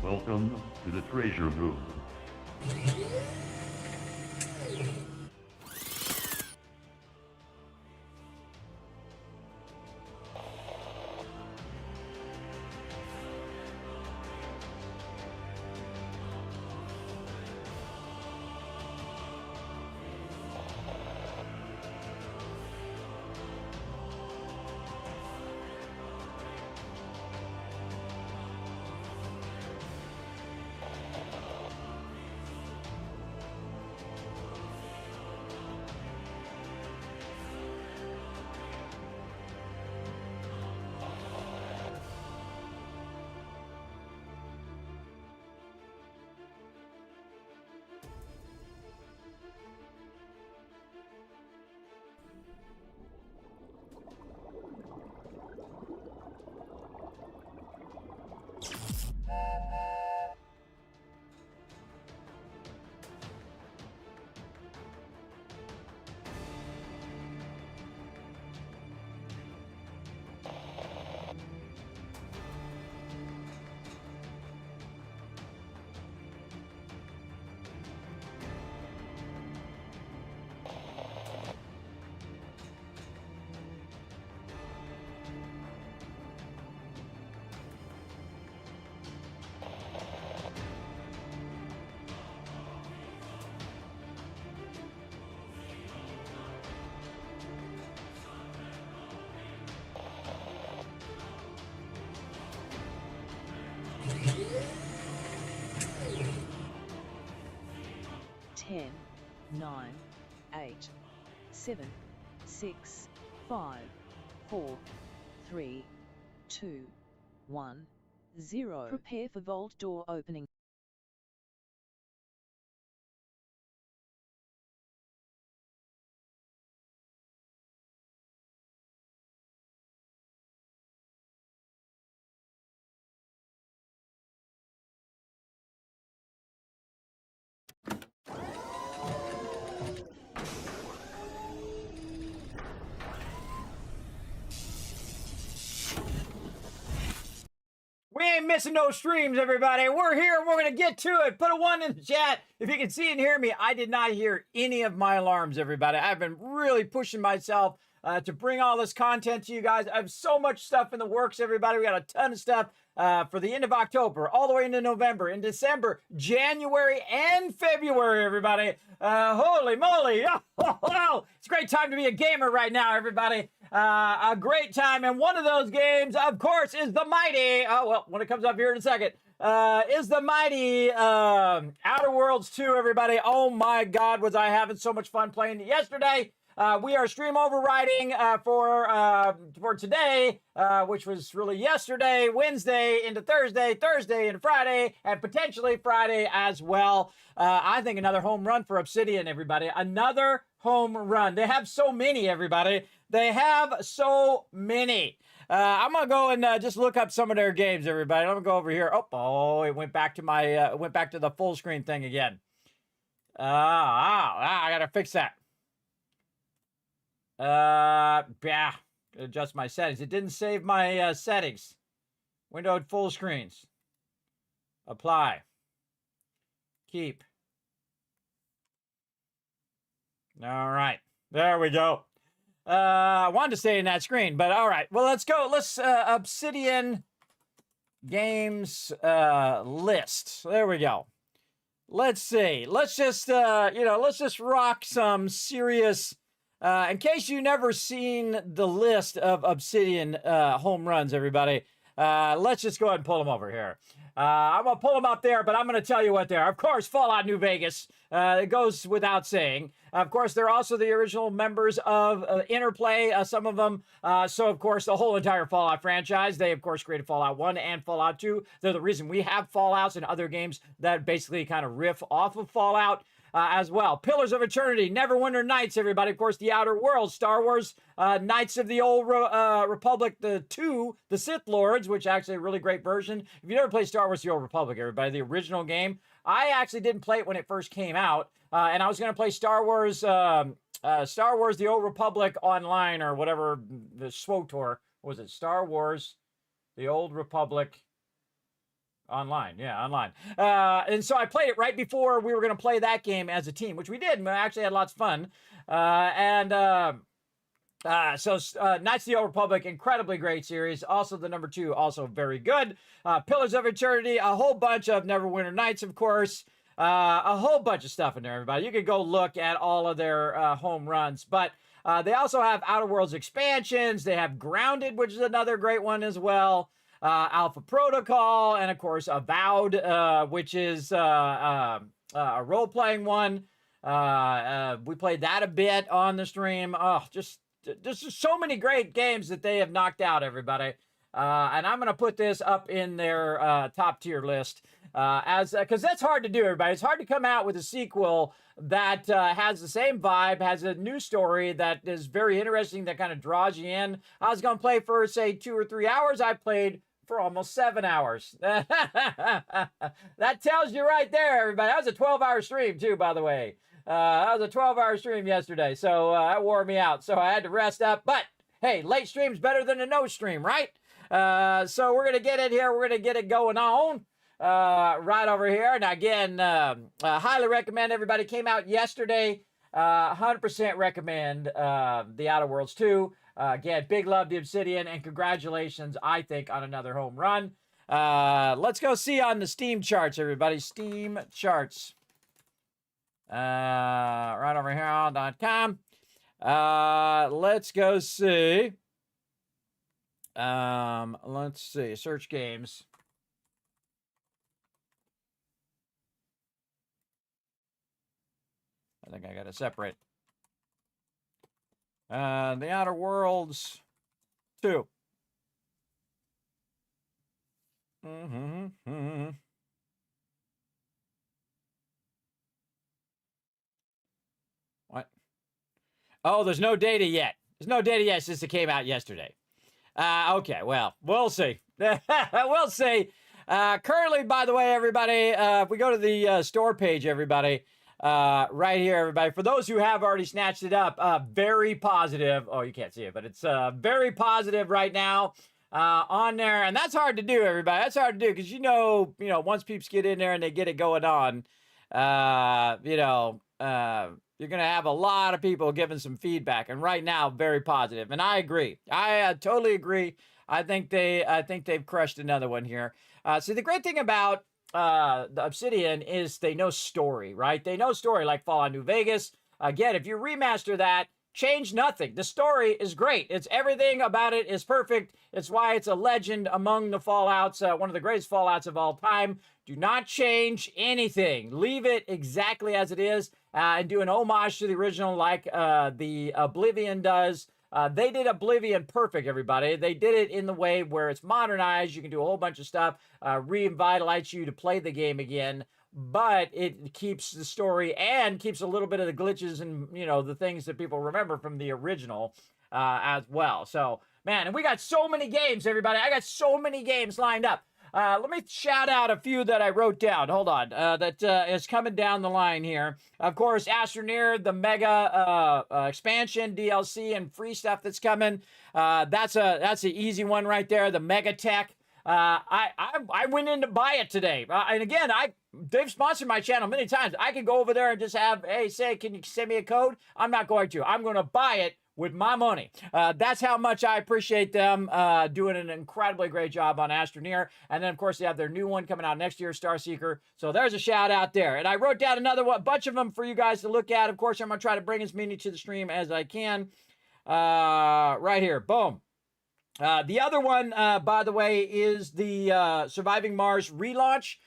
Welcome to the treasure room. Ten, 9, 8, 7, 6, 5, 4, 3, 2, 1, 0. Prepare for vault door opening. We ain't missing no streams, everybody. We're here. We're going to get to it. Put a 1 in the chat if you can see and hear me. I did not hear any of my alarms, everybody. I've been really pushing myself to bring all this content to you guys. I have so much stuff in the works, everybody. We got a ton of stuff for the end of October, all the way into November, in December, January, and February, everybody. Holy moly. Oh, it's a great time to be a gamer right now, everybody. A great time. And one of those games, of course, is the mighty, when it comes up here in a second, is the mighty Outer Worlds 2, everybody. Oh my God, was I having so much fun playing it yesterday. We are stream overriding for today, which was really yesterday, Wednesday into Thursday, Thursday into Friday, and potentially Friday as well. I think another home run for Obsidian, everybody. Another home run. They have so many, everybody. They have so many. I'm gonna go and just look up some of their games, everybody. I'm gonna go over here. Oh, it went back to my went back to the full screen thing again. I gotta fix that. Yeah, adjust my settings. It didn't save my settings. Windowed full screens. Apply. Keep. All right, there we go. I wanted to stay in that screen, but all right. Well, let's go. Let's Obsidian games list. There we go. Let's see. Let's just let's just rock some serious. In case you never seen the list of Obsidian home runs, everybody, let's just go ahead and pull them over here. I'm going to pull them up there, but I'm going to tell you what they are. Of course, Fallout New Vegas. It goes without saying. Of course, they're also the original members of Interplay, some of them. So, of course, the whole entire Fallout franchise. They, of course, created Fallout 1 and Fallout 2. They're the reason we have Fallouts and other games that basically kind of riff off of Fallout. As well. Pillars of Eternity, Neverwinter Nights, everybody. Of course, The Outer Worlds, Star Wars, Knights of the Old Republic, the Sith Lords, which actually a really great version. If you never played Star Wars, The Old Republic, everybody, the original game, I actually didn't play it when it first came out, and I was going to play Star Wars, The Old Republic Online, or whatever, the SWOTOR, was it Star Wars, The Old Republic Online, yeah, online. And so I played it right before we were going to play that game as a team, which we did. We actually had lots of fun. So Knights of the Old Republic, incredibly great series. Also the number 2, also very good. Pillars of Eternity, a whole bunch of Neverwinter Nights, of course. A whole bunch of stuff in there, everybody. You could go look at all of their home runs. But they also have Outer Worlds expansions. They have Grounded, which is another great one as well. Alpha Protocol, and of course Avowed, which is a role-playing one. We played that a bit on the stream. Oh, just so many great games that they have knocked out, everybody. And I'm going to put this up in their top tier list because that's hard to do, everybody. It's hard to come out with a sequel that has the same vibe, has a new story that is very interesting, that kind of draws you in. I was going to play for, say, 2 or 3 hours. I played for almost 7 hours. That tells you right there, everybody. That was a 12-hour stream, too, by the way. That was a 12-hour stream yesterday, so that wore me out. So I had to rest up. But, hey, late stream's better than a no stream, right? So we're going to get it here. We're going to get it going on right over here. And again, highly recommend everybody. Came out yesterday. 100% recommend The Outer Worlds 2. Again, big love to Obsidian, and congratulations, I think, on another home run. Let's go see on the Steam charts, everybody. Steam charts. Right over here on .com. Let's go see. Let's see. Search games. I think I got to separate. The Outer Worlds 2. What? Oh, there's no data yet. There's no data yet since it came out yesterday. Okay, well, we'll see. We'll see. Currently, by the way, everybody, if we go to the store page, everybody, right here, everybody, for those who have already snatched it up, very positive. Oh, you can't see it, but it's very positive right now on there. And that's hard to do, everybody. That's hard to do because, once peeps get in there and they get it going on, you're going to have a lot of people giving some feedback. And right now, very positive. And I agree. I totally agree. I think they've crushed another one here. So the great thing about the Obsidian is they know story, right? They know story like Fallout New Vegas. Again, if you remaster that, Change nothing. The story is great. It's everything about it is perfect. It's why it's a legend among the Fallouts, one of the greatest Fallouts of all time. Do not change anything. Leave it exactly as it is, and do an homage to the original like the Oblivion does. They did Oblivion perfect, everybody. They did it in the way where it's modernized. You can do a whole bunch of stuff, revitalize you to play the game again, but it keeps the story and keeps a little bit of the glitches and, you know, the things that people remember from the original as well. So, man, and we got so many games, everybody. I got so many games lined up. Let me shout out a few that I wrote down. Hold on. That is coming down the line here. Of course, Astroneer, the Mega expansion, DLC, and free stuff that's coming. That's an easy one right there. The Mega Tech. I went in to buy it today. And again, they've sponsored my channel many times. I can go over there and just have, hey, say, can you send me a code? I'm not going to. I'm going to buy it with my money. That's how much I appreciate them doing an incredibly great job on Astroneer. And then, of course, they have their new one coming out next year, Starseeker. So there's a shout out there. And I wrote down another one, bunch of them for you guys to look at. Of course, I'm going to try to bring as many to the stream as I can. Right here. Boom. The other one, by the way, is the Surviving Mars relaunch,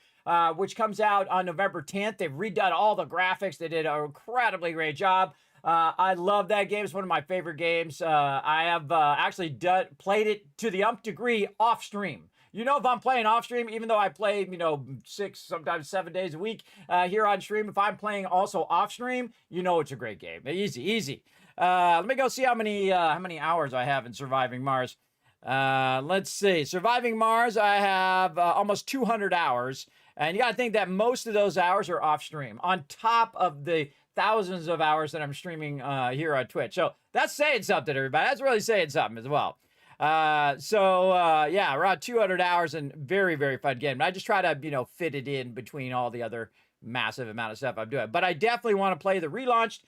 which comes out on November 10th. They've redone all the graphics. They did an incredibly great job. I love that game. It's one of my favorite games. I have actually played it to the nth degree off stream. You know, if I'm playing off stream, even though I play, you know, 6, sometimes 7 days a week here on stream, if I'm playing also off stream, you know it's a great game. Easy, easy. Let me go see how many hours I have in Surviving Mars. Let's see. Surviving Mars, I have almost 200 hours. And you got to think that most of those hours are off stream, on top of the thousands of hours that I'm streaming here on Twitch. So that's saying something, everybody. That's really saying something as well. Yeah, around 200 hours and very, very fun game. And I just try to, you know, fit it in between all the other massive amount of stuff I'm doing. But I definitely want to play the relaunched.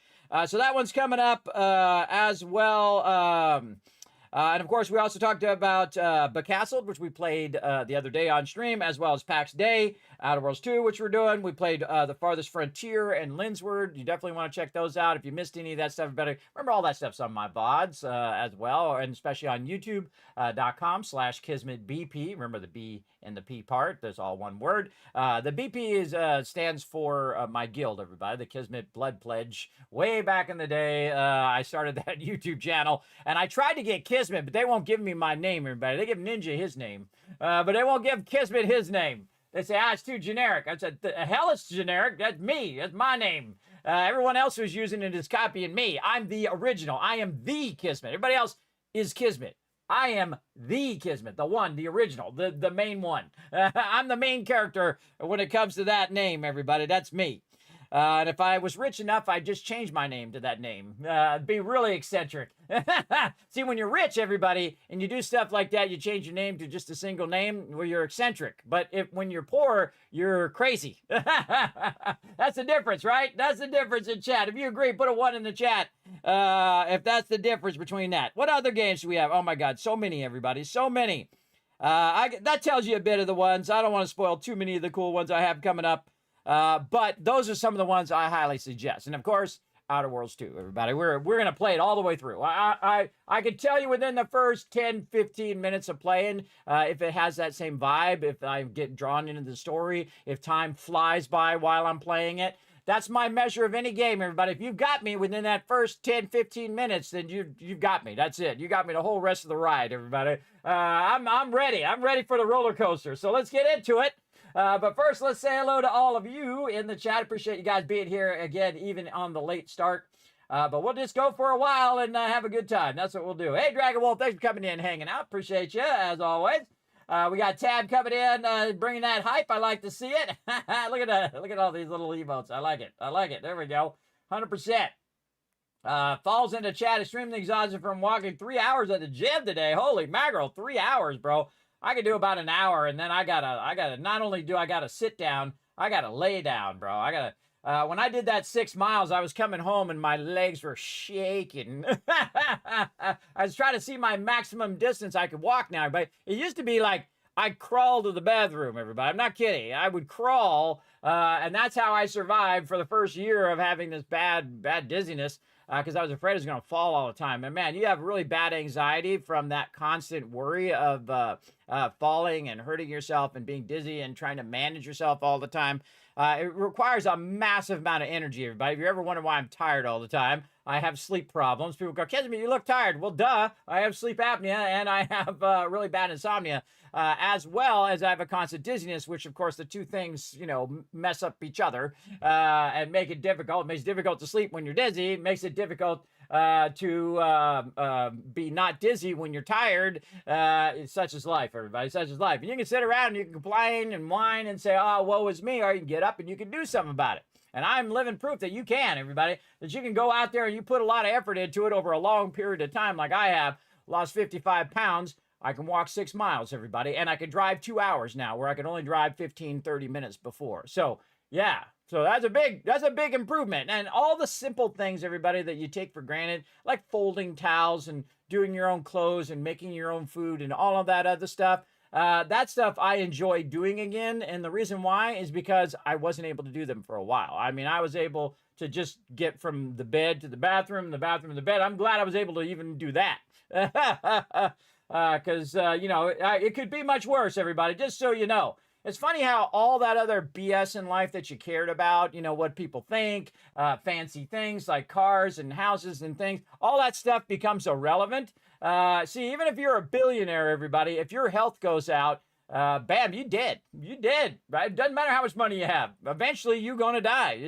So that one's coming up as well. And of course, we also talked about Becastled, which we played the other day on stream, as well as PAX Day, Outer Worlds 2, which we're doing. We played The Farthest Frontier and Linsward. You definitely want to check those out. If you missed any of that stuff, better remember all that stuff's on my VODs as well, and especially on YouTube.com/KismetBP. Remember the B and the P part. There's all one word. The BP stands for my guild, everybody, the Kismet Blood Pledge. Way back in the day, I started that YouTube channel, and I tried to get Kismet, but they won't give me my name, everybody. They give Ninja his name, but they won't give Kismet his name. They say, it's too generic. I said, the hell it's generic. That's me. That's my name. Everyone else who's using it is copying me. I'm the original. I am the Kismet. Everybody else is Kismet. I am the Kismet, the one, the original, the main one. I'm the main character when it comes to that name, everybody. That's me. And if I was rich enough, I'd just change my name to that name. Be really eccentric. See, when you're rich, everybody, and you do stuff like that, you change your name to just a single name, well, you're eccentric. But when you're poor, you're crazy. That's the difference, right? That's the difference in chat. If you agree, put a 1 in the chat if that's the difference between that. What other games do we have? Oh, my God, so many, everybody, so many. That tells you a bit of the ones. I don't want to spoil too many of the cool ones I have coming up. But those are some of the ones I highly suggest. And of course, Outer Worlds 2, everybody. We're going to play it all the way through. I can tell you within the first 10, 15 minutes of playing, if it has that same vibe, if I get drawn into the story, if time flies by while I'm playing it. That's my measure of any game, everybody. If you've got me within that first 10, 15 minutes, then you've got me. That's it. You got me the whole rest of the ride, everybody. I'm ready. I'm ready for the roller coaster. So let's get into it. But first, let's say hello to all of you in the chat. Appreciate you guys being here again, even on the late start. But we'll just go for a while and have a good time. That's what we'll do. Hey, Dragon Wolf, thanks for coming in, hanging out. Appreciate you, as always. We got Tab coming in, bringing that hype. I like to see it. Look at that. Look at all these little emotes. I like it. I like it. There we go. 100%. Falls into chat, extremely exhausted from walking 3 hours at the gym today. Holy mackerel, 3 hours, bro. I could do about an hour, and then I gotta, not only do I gotta sit down, I gotta lay down, bro. I gotta, when I did that 6 miles, I was coming home and my legs were shaking. I was trying to see my maximum distance I could walk now, but it used to be like, I'd crawl to the bathroom, everybody. I'm not kidding. I would crawl, and that's how I survived for the first year of having this bad dizziness. because I was afraid I was going to fall all the time. And man, you have really bad anxiety from that constant worry of falling and hurting yourself and being dizzy and trying to manage yourself all the time. It requires a massive amount of energy, everybody. If you ever wonder why I'm tired all the time, I have sleep problems. People go, Kismet, you look tired. Well, duh. I have sleep apnea and I have really bad insomnia, as well as I have a constant dizziness, which, of course, the two things, mess up each other and make it difficult. It makes it difficult to sleep when you're dizzy. It makes it difficult to be not dizzy when you're tired. Such is life, everybody. Such is life. And you can sit around and you can complain and whine and say, oh, woe is me, or you can get up and you can do something about it. And I'm living proof that you can, everybody, that you can go out there and you put a lot of effort into it over a long period of time, like I have, lost 55 pounds. I can walk 6 miles, everybody, and I can drive 2 hours now, where I could only drive 15, 30 minutes before. So, yeah. So that's a big improvement. And all the simple things, everybody, that you take for granted, like folding towels and doing your own clothes and making your own food and all of that other stuff, that stuff I enjoy doing again. And the reason why is because I wasn't able to do them for a while. I mean, I was able to just get from the bed to the bathroom, the bathroom to the bed. I'm glad I was able to even do that. Because, it could be much worse, everybody, just so you know. It's funny how all that other BS in life that you cared about, what people think, fancy things like cars and houses and things, all that stuff becomes irrelevant. See, even if you're a billionaire, everybody, if your health goes out, bam, you dead. You dead, right? It doesn't matter how much money you have. Eventually, you're going to die.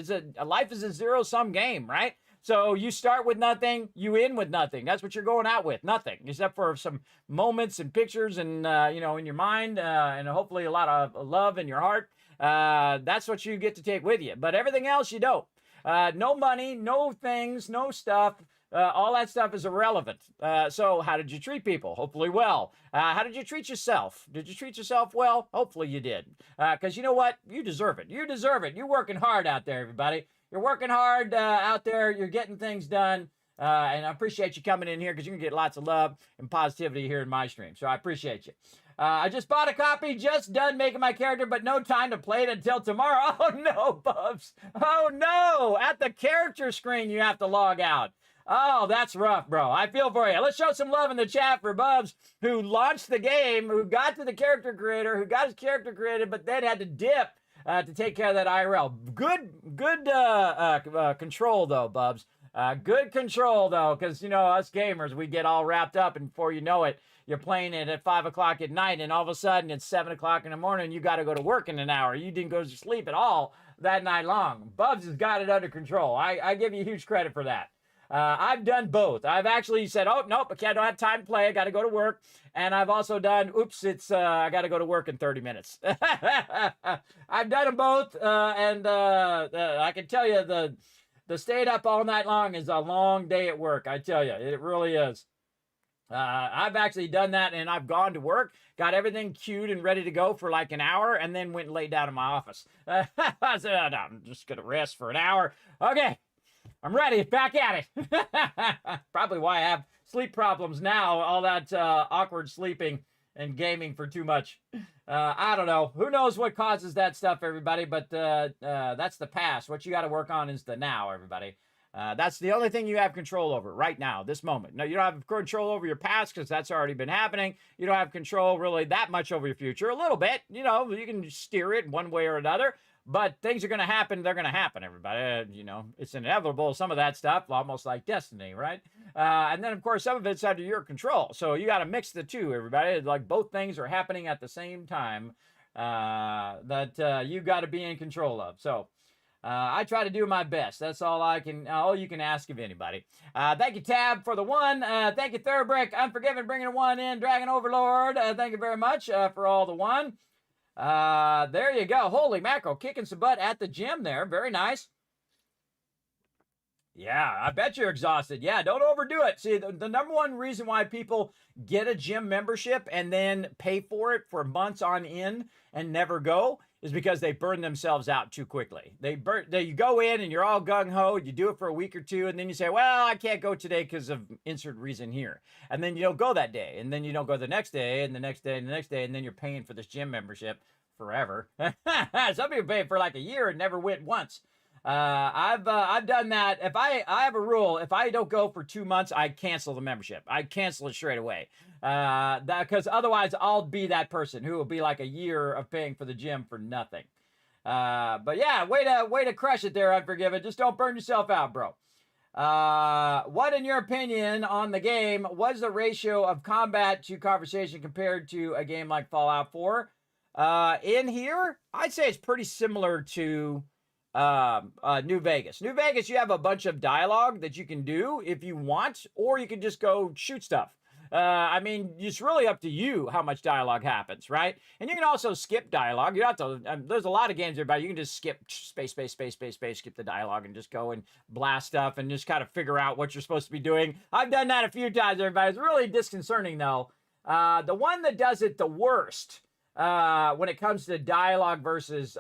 Life is a zero-sum game, right? So you start with nothing, you end with nothing. That's what you're going out with, nothing, except for some moments and pictures and, in your mind and hopefully a lot of love in your heart. That's what you get to take with you. But everything else, you don't. No money, no things, no stuff. All that stuff is irrelevant. So how did you treat people? Hopefully well. How did you treat yourself? Did you treat yourself well? Hopefully you did. Because you know what? You deserve it. You deserve it. You're working hard out there, everybody. You're working hard out there. You're getting things done. And I appreciate you coming in here because you can get lots of love and positivity here in my stream. So I appreciate you. I just bought a copy, just done making my character, but no time to play it until tomorrow. Oh, no, Bubs. Oh, no. At the character screen, you have to log out. Oh, that's rough, bro. I feel for you. Let's show some love in the chat for Bubs, who launched the game, who got to the character creator, who got his character created, but then had to dip to take care of that IRL. Good control, though, Bubs. Good control, though, because, us gamers, we get all wrapped up, and before you know it, you're playing it at 5 o'clock at night, and all of a sudden, it's 7 o'clock in the morning, you got to go to work in an hour. You didn't go to sleep at all that night long. Bubs has got it under control. I give you huge credit for that. I've done both. I've actually said, oh, nope, I don't have time to play. I got to go to work. And I've also done, I got to go to work in 30 minutes. I've done them both. And I can tell you the staying up all night long is a long day at work. I tell you, it really is. I've actually done that, and I've gone to work, got everything queued and ready to go for like an hour, and then went and laid down in my office. I said, oh, no, I'm just going to rest for an hour. Okay. I'm ready, back at it. Probably why I have sleep problems now, all that awkward sleeping and gaming for too much. I don't know. Who knows what causes that stuff, everybody, but that's the past. What you got to work on is the now, everybody. That's the only thing you have control over right now, this moment. No, you don't have control over your past because that's already been happening. You don't have control really that much over your future. A little bit, you can steer it one way or another. But things are going to happen. They're going to happen, everybody. It's inevitable. Some of that stuff, almost like destiny, right? And then, of course, some of it's under your control. So you got to mix the two, everybody. Like both things are happening at the same time that you got to be in control of. So I try to do my best. That's all you can ask of anybody. Thank you, Tab, for the one. Thank you, Thoroughbrick, Unforgiven, bringing a one in. Dragon Overlord, thank you very much for all the one. There you go. Holy mackerel, kicking some butt at the gym there. Very nice. Yeah, I bet you're exhausted. Yeah, don't overdo it. See, the number one reason why people get a gym membership and then pay for it for months on end and never go is because they burn themselves out too quickly. You go in and you're all gung-ho, you do it for a week or two, and then you say, well, I can't go today because of insert reason here. And then you don't go that day, and then you don't go the next day, and the next day, and the next day, and then you're paying for this gym membership forever. Some people pay for like a year and never went once. I've done that. If I have a rule, if I don't go for 2 months, I cancel the membership. I cancel it straight away. Because otherwise I'll be that person who will be like a year of paying for the gym for nothing. But yeah, way to crush it there, Unforgiven. Just don't burn yourself out, bro. What, in your opinion, on the game, was the ratio of combat to conversation compared to a game like Fallout 4? In here, I'd say it's pretty similar to New Vegas. New Vegas, you have a bunch of dialogue that you can do if you want, or you can just go shoot stuff. I mean, it's really up to you how much dialogue happens, right? And you can also skip dialogue. You don't have to. There's a lot of games everybody. You can just skip space, skip the dialogue, and just go and blast stuff, and just kind of figure out what you're supposed to be doing. I've done that a few times, everybody. It's really disconcerting, though. The one that does it the worst when it comes to dialogue versus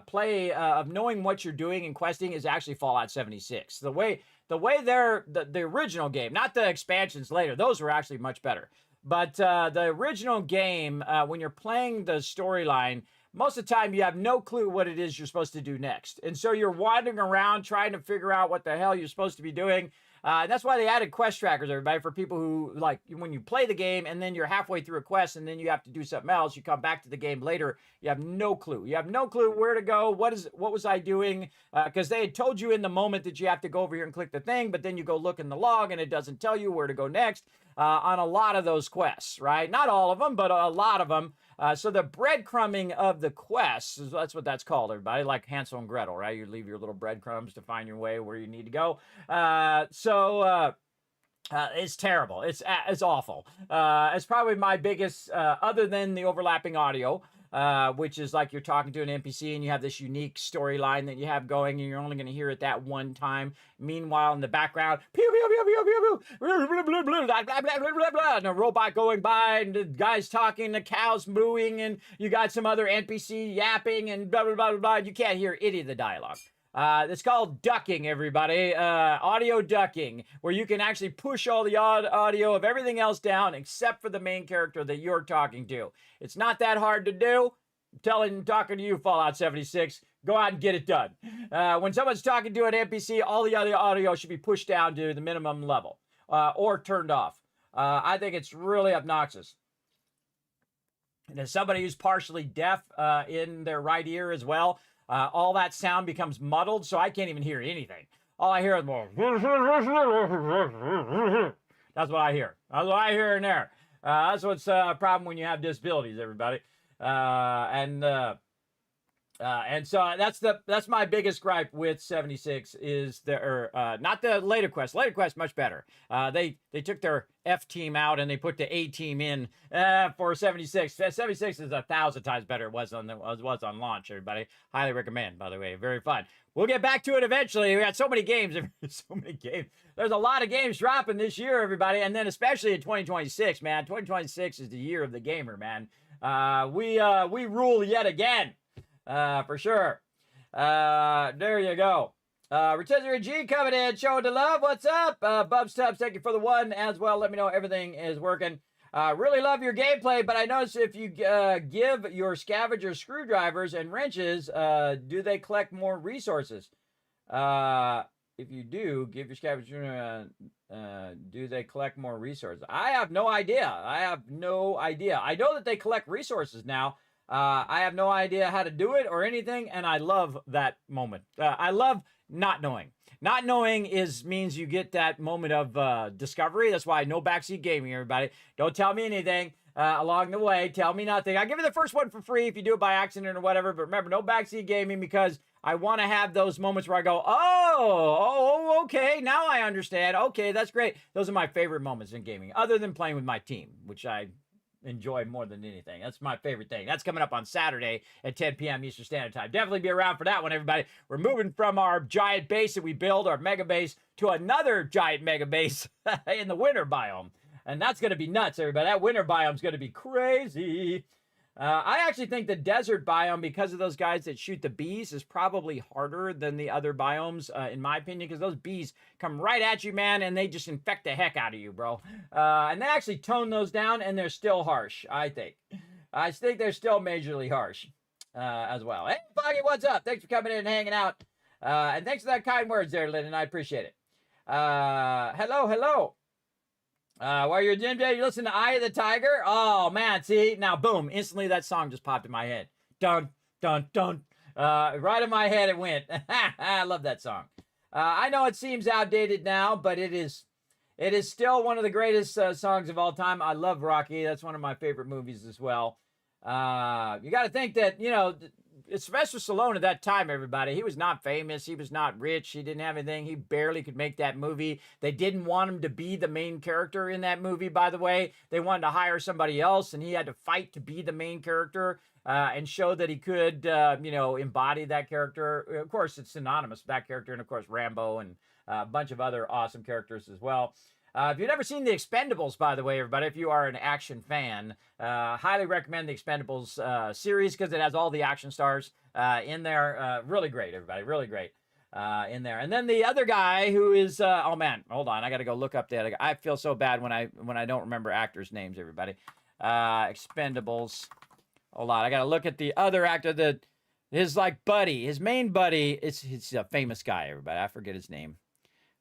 play of knowing what you're doing and questing is actually Fallout 76. The way the original game, not the expansions later, those were actually much better. But the original game, when you're playing the storyline, most of the time you have no clue what it is you're supposed to do next. And so you're wandering around trying to figure out what the hell you're supposed to be doing. And that's why they added quest trackers, everybody, for people who, like, when you play the game and then you're halfway through a quest and then you have to do something else, you come back to the game later, you have no clue. You have no clue where to go, what was I doing, because they had told you in the moment that you have to go over here and click the thing, but then you go look in the log and it doesn't tell you where to go next on a lot of those quests, right? Not all of them, but a lot of them. So the breadcrumbing of the quests, that's what that's called, everybody, like Hansel and Gretel, right? You leave your little breadcrumbs to find your way where you need to go. It's terrible. It's awful. It's probably my biggest, other than the overlapping audio, which is like you're talking to an NPC and you have this unique storyline that you have going and you're only going to hear it that one time. Meanwhile, in the background, pew, pew, pew, pew, pew, pew, blah, blah, blah, blah, blah, blah, blah, blah, blah, and a robot going by and the guys talking, the cows mooing, and you got some other NPC yapping and blah, blah, blah, blah, blah. You can't hear any of the dialogue. It's called ducking, everybody. Audio ducking, where you can actually push all the audio of everything else down except for the main character that you're talking to. It's not that hard to do. I'm talking to you, Fallout 76. Go out and get it done. When someone's talking to an NPC, all the other audio should be pushed down to the minimum level or turned off. I think it's really obnoxious. And as somebody who's partially deaf in their right ear as well, all that sound becomes muddled, so I can't even hear anything. All I hear is more. That's what I hear. That's what I hear in there. That's what's a problem when you have disabilities, everybody. And so that's my biggest gripe with 76 is not the later quest. Later quest much better. They took their F team out and they put the A team in for 76. 76 is 1,000 times better it was on launch. Everybody, highly recommend. By the way, very fun. We'll get back to it eventually. We got so many games. So many games. There's a lot of games dropping this year, everybody, and then especially in 2026, man. 2026 is the year of the gamer, man. We rule yet again. For sure. There you go. Rotisserie G coming in, showing the love. What's up? Bubs Tubbs, thank you for the one as well. Let me know everything is working. Really love your gameplay, but I noticed if you give your scavenger screwdrivers and wrenches, do they collect more resources? If you do, give your scavenger, do they collect more resources? I have no idea. I know that they collect resources now. I have no idea how to do it or anything, and I love that moment. I love not knowing. Not knowing means you get that moment of discovery. That's why no backseat gaming, everybody. Don't tell me anything along the way. Tell me nothing. I'll give you the first one for free if you do it by accident or whatever, but remember, no backseat gaming because I want to have those moments where I go, okay, now I understand. Okay, that's great. Those are my favorite moments in gaming, other than playing with my team, which I enjoy more than anything. That's my favorite thing. That's coming up on Saturday at 10 p.m. Eastern Standard Time. Definitely be around for that one, everybody. We're moving from our giant base that we build, our mega base, to another giant mega base in the winter biome. And that's going to be nuts, everybody. That winter biome is going to be crazy. I actually think the desert biome, because of those guys that shoot the bees, is probably harder than the other biomes, in my opinion, because those bees come right at you, man, and they just infect the heck out of you, bro. And they actually tone those down, and they're still harsh, I think. I think they're still majorly harsh as well. Hey, Foggy, what's up? Thanks for coming in and hanging out. And thanks for that kind words there, Lyndon. I appreciate it. Hello, hello. While you're Jim Day, you listen to Eye of the Tiger. Oh man, see now, boom! Instantly, that song just popped in my head. Dun dun dun. Right in my head, it went. I love that song. I know it seems outdated now, but it is still one of the greatest songs of all time. I love Rocky. That's one of my favorite movies as well. You got to think that, Sylvester Stallone at that time, everybody, he was not famous. He was not rich. He didn't have anything. He barely could make that movie. They didn't want him to be the main character in that movie, by the way. They wanted to hire somebody else, and he had to fight to be the main character and show that he could, embody that character. Of course, it's synonymous with that character, and of course, Rambo and a bunch of other awesome characters as well. If you've never seen The Expendables, by the way, everybody, if you are an action fan, highly recommend The Expendables series because it has all the action stars in there. Really great, everybody. Really great in there. And then the other guy who is, oh man, hold on. I got to go look up the other guy. I feel so bad when I don't remember actors' names, everybody. Expendables. Hold on. I got to look at the other actor, his buddy, his main buddy. He's a famous guy, everybody. I forget his name.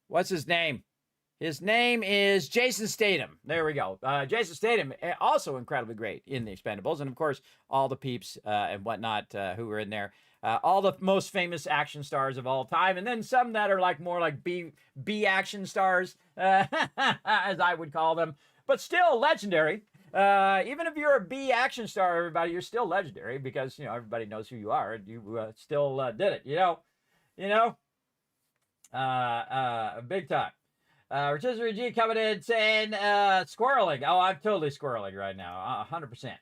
What's his name? His name is Jason Statham. There we go. Jason Statham, also incredibly great in The Expendables. And, of course, all the peeps and whatnot who were in there. All the most famous action stars of all time. And then some that are more like B action stars, as I would call them. But still legendary. Even if you're a B action star, everybody, you're still legendary because, everybody knows who you are. And you still did it, big time. Rotisserie G coming in saying, squirreling. Oh, I'm totally squirreling right now. 100%.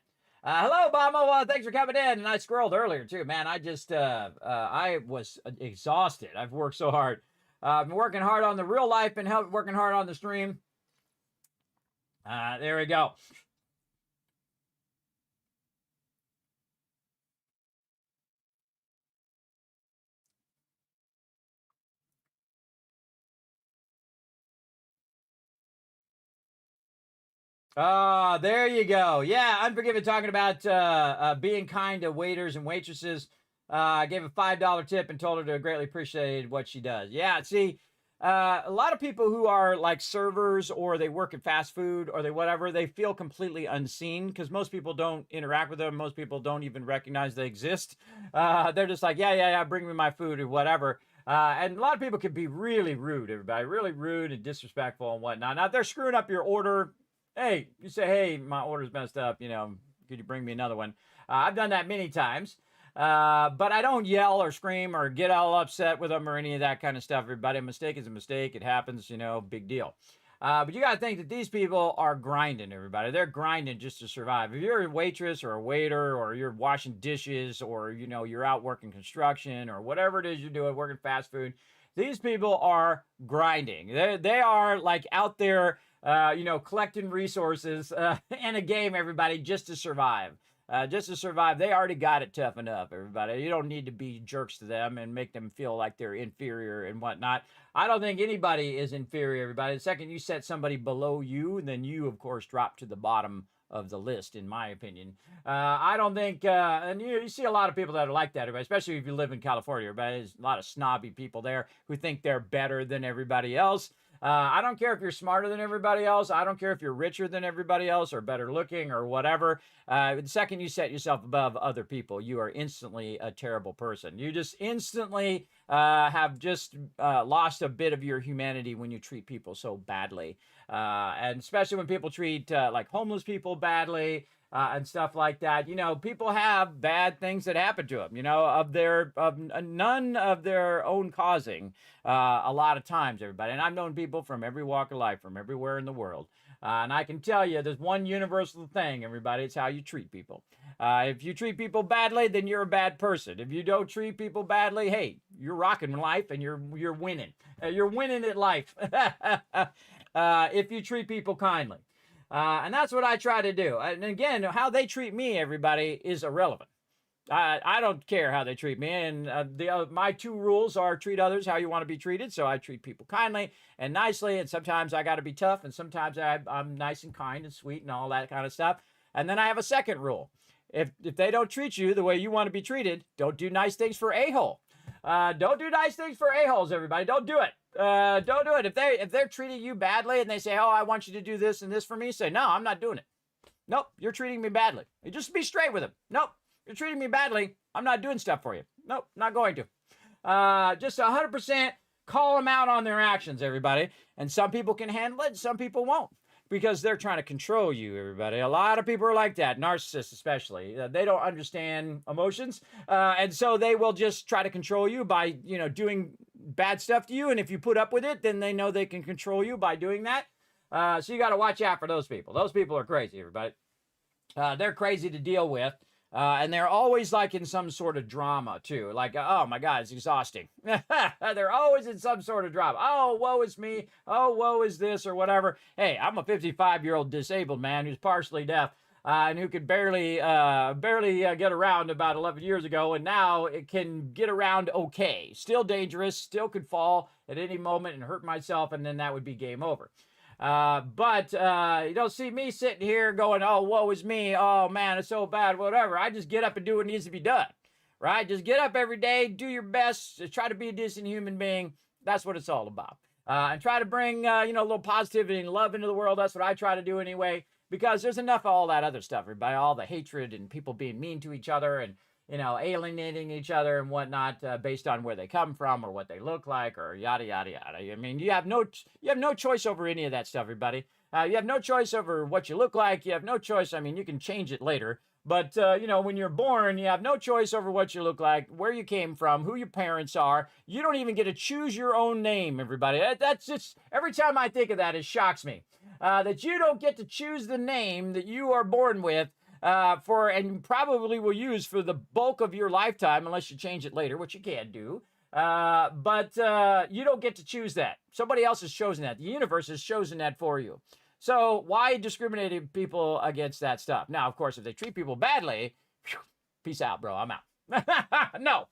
Hello, Obama. Thanks for coming in. And I squirreled earlier, too. Man, I just, I was exhausted. I've worked so hard. I've been working hard on the real life and working hard on the stream. There we go. There you go. Yeah, Unforgiven talking about being kind to waiters and waitresses. I gave a $5 tip and told her to greatly appreciate what she does. Yeah, see, a lot of people who are like servers or they work at fast food or they feel completely unseen because most people don't interact with them. Most people don't even recognize they exist. They're just like, yeah, bring me my food or whatever. And a lot of people can be really rude, everybody, really rude and disrespectful and whatnot. Now, if they're screwing up your order, hey, you say, hey, my order's messed up, could you bring me another one? I've done that many times, but I don't yell or scream or get all upset with them or any of that kind of stuff, everybody. A mistake is a mistake. It happens, big deal. But you got to think that these people are grinding, everybody. They're grinding just to survive. If you're a waitress or a waiter or you're washing dishes or, you're out working construction or whatever it is you're doing, working fast food, these people are grinding. They are like out there, collecting resources in a game, everybody, just to survive. Just to survive. They already got it tough enough, everybody. You don't need to be jerks to them and make them feel like they're inferior and whatnot. I don't think anybody is inferior, everybody. The second you set somebody below you, then you, of course, drop to the bottom of the list, in my opinion. I don't think, and you see a lot of people that are like that, everybody, especially if you live in California, everybody. There's a lot of snobby people there who think they're better than everybody else. I don't care if you're smarter than everybody else. I don't care if you're richer than everybody else or better looking or whatever. The second you set yourself above other people, you are instantly a terrible person. You just instantly have just lost a bit of your humanity when you treat people so badly. And especially when people treat like homeless people badly. And stuff like that. People have bad things that happen to them, of none of their own causing a lot of times, everybody. And I've known people from every walk of life, from everywhere in the world. And I can tell you there's one universal thing, everybody. It's how you treat people. If you treat people badly, then you're a bad person. If you don't treat people badly, hey, you're rocking life and you're winning. You're winning at life if you treat people kindly. And that's what I try to do. And again, how they treat me, everybody, is irrelevant. I don't care how they treat me. And my two rules are treat others how you want to be treated. So I treat people kindly and nicely. And sometimes I got to be tough. And sometimes I'm nice and kind and sweet and all that kind of stuff. And then I have a second rule. If they don't treat you the way you want to be treated, don't do nice things for a-hole. Don't do nice things for a-holes, everybody. Don't do it. Don't do it. If they're treating you badly and they say, oh, I want you to do this and this for me, say, no, I'm not doing it. Nope, you're treating me badly. You just be straight with them. Nope, you're treating me badly. I'm not doing stuff for you. Nope, not going to. Just 100% call them out on their actions, everybody. And some people can handle it, some people won't, because they're trying to control you, everybody. A lot of people are like that, narcissists especially. They don't understand emotions, and so they will just try to control you by, doing bad stuff to you. And if you put up with it, then they know they can control you by doing that. So you got to watch out for those people. Those people are crazy, everybody. They're crazy to deal with. And they're always like in some sort of drama too. Like, oh my God, it's exhausting. They're always in some sort of drama. Oh, woe is me. Oh, woe is this or whatever. Hey, I'm a 55-year-old disabled man who's partially deaf and who could barely get around about 11 years ago. And now it can get around okay. Still dangerous, still could fall at any moment and hurt myself. And then that would be game over. But you don't see me sitting here going, oh, woe is me. Oh, man, it's so bad, whatever. I just get up and do what needs to be done, right? Just get up every day, do your best, try to be a decent human being. That's what it's all about. And try to bring, a little positivity and love into the world. That's what I try to do anyway, because there's enough of all that other stuff, everybody, all the hatred and people being mean to each other and, alienating each other and whatnot based on where they come from or what they look like or yada, yada, yada. I mean, you have no choice over any of that stuff, everybody. You have no choice over what you look like. You have no choice. I mean, you can change it later. But, when you're born, you have no choice over what you look like, where you came from, who your parents are. You don't even get to choose your own name, everybody. That's just, every time I think of that, it shocks me. That you don't get to choose the name that you are born with. And probably will use for the bulk of your lifetime, unless you change it later, which you can do. But you don't get to choose that. Somebody else has chosen that. The universe has chosen that for you. So why discriminating people against that stuff? Now, of course, if they treat people badly, peace out, bro. I'm out. No.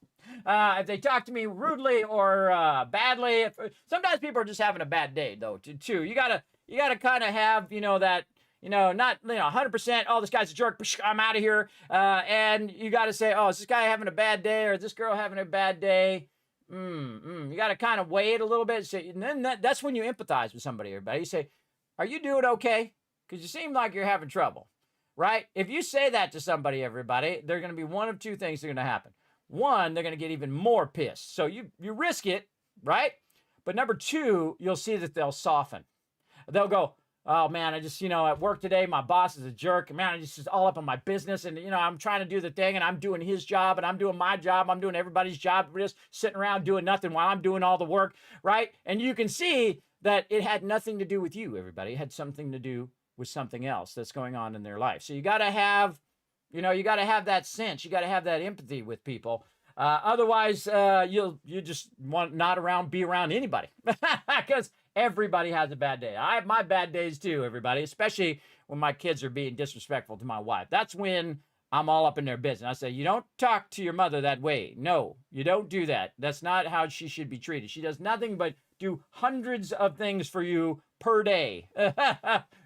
If they talk to me rudely or badly, sometimes people are just having a bad day, though. Too. You gotta kind of have that. Not 100%, oh, this guy's a jerk, I'm out of here. And you got to say, oh, is this guy having a bad day or is this girl having a bad day? You got to kind of weigh it a little bit. And then that's when you empathize with somebody, everybody. You say, are you doing okay? Because you seem like you're having trouble, right? If you say that to somebody, everybody, they're going to be one of two things that are going to happen. One, they're going to get even more pissed. So you risk it, right? But number two, you'll see that they'll soften. They'll go, oh, man, I just, at work today, my boss is a jerk. Man, I just all up on my business. And, I'm trying to do the thing and I'm doing his job and I'm doing my job. I'm doing everybody's job. We're just sitting around doing nothing while I'm doing all the work, right? And you can see that it had nothing to do with you, everybody. It had something to do with something else that's going on in their life. So you got to have, you got to have that sense. You got to have that empathy with people. Otherwise, you just want be around anybody because everybody has a bad day. I have my bad days too, everybody, especially when my kids are being disrespectful to my wife. That's when I'm all up in their business. I say, you don't talk to your mother that way. No, you don't do that. That's not how she should be treated. She does nothing but do hundreds of things for you per day.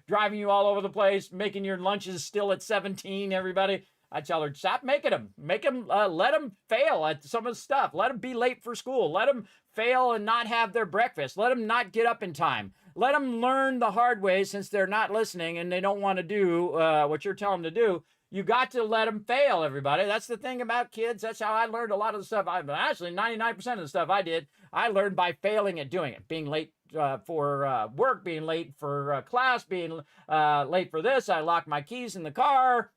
Driving you all over the place, making your lunches still at 17, everybody. I tell her, stop making them. Let them fail at some of the stuff. Let them be late for school. Let them fail and not have their breakfast. Let them not get up in time. Let them learn the hard way since they're not listening and they don't want to do what you're telling them to do. You got to let them fail, everybody. That's the thing about kids. That's how I learned a lot of the stuff. Actually, 99% of the stuff I did, I learned by failing at doing it. Being late for work, being late for class, being late for this. I locked my keys in the car.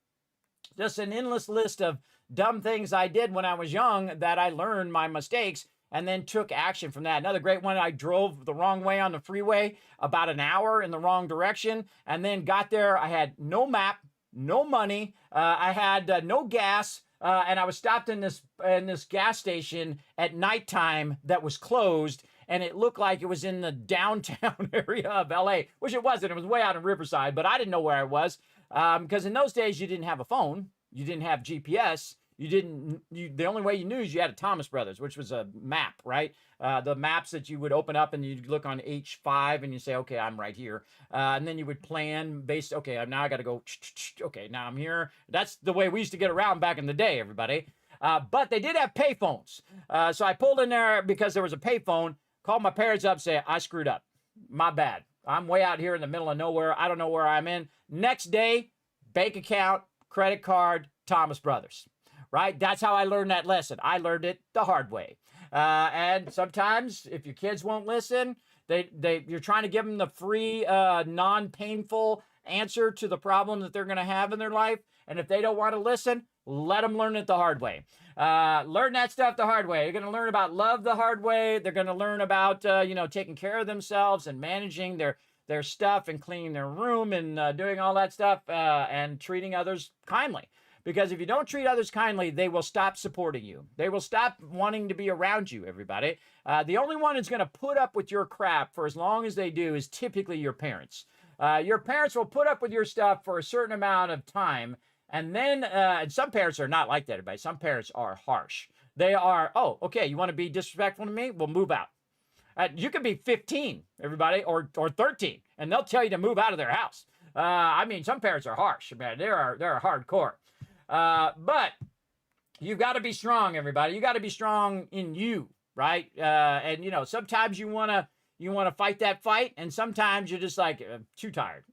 Just an endless list of dumb things I did when I was young that I learned my mistakes and then took action from that. Another great one, I drove the wrong way on the freeway about an hour in the wrong direction and then got there. I had no map, no money. I had no gas. And I was stopped in this gas station at nighttime that was closed. And it looked like it was in the downtown area of LA, which it wasn't. It was way out in Riverside, but I didn't know where I was. Because in those days, you didn't have a phone. You didn't have GPS. The only way you knew is you had a Thomas Brothers, which was a map, right? The maps that you would open up and you'd look on H5 and you say, okay, I'm right here. And then you would plan based, okay, now I got to go, okay, now I'm here. That's the way we used to get around back in the day, everybody. But they did have payphones. So I pulled in there because there was a payphone, called my parents up, say, I screwed up. My bad. I'm way out here in the middle of nowhere. I don't know where I'm in. Next day, bank account, credit card, Thomas Brothers. Right? That's how I learned that lesson. I learned it the hard way. And sometimes, if your kids won't listen, you're trying to give them the free, non-painful answer to the problem that they're going to have in their life. And if they don't want to listen, let them learn it the hard way. Learn that stuff the hard way. They're going to learn about love the hard way. They're going to learn about, taking care of themselves and managing their stuff and cleaning their room and doing all that stuff and treating others kindly. Because if you don't treat others kindly, they will stop supporting you. They will stop wanting to be around you, everybody. The only one who's going to put up with your crap for as long as they do is typically your parents. Your parents will put up with your stuff for a certain amount of time. And then, and some parents are not like that, everybody. Some parents are harsh. They are, oh, okay, you want to be disrespectful to me? Well, move out. You could be 15, everybody, or 13, and they'll tell you to move out of their house. Some parents are harsh, man. They're hardcore. But you've got to be strong, everybody. You got to be strong in you, right? Sometimes you want to fight that fight, and sometimes you're just like, I'm too tired.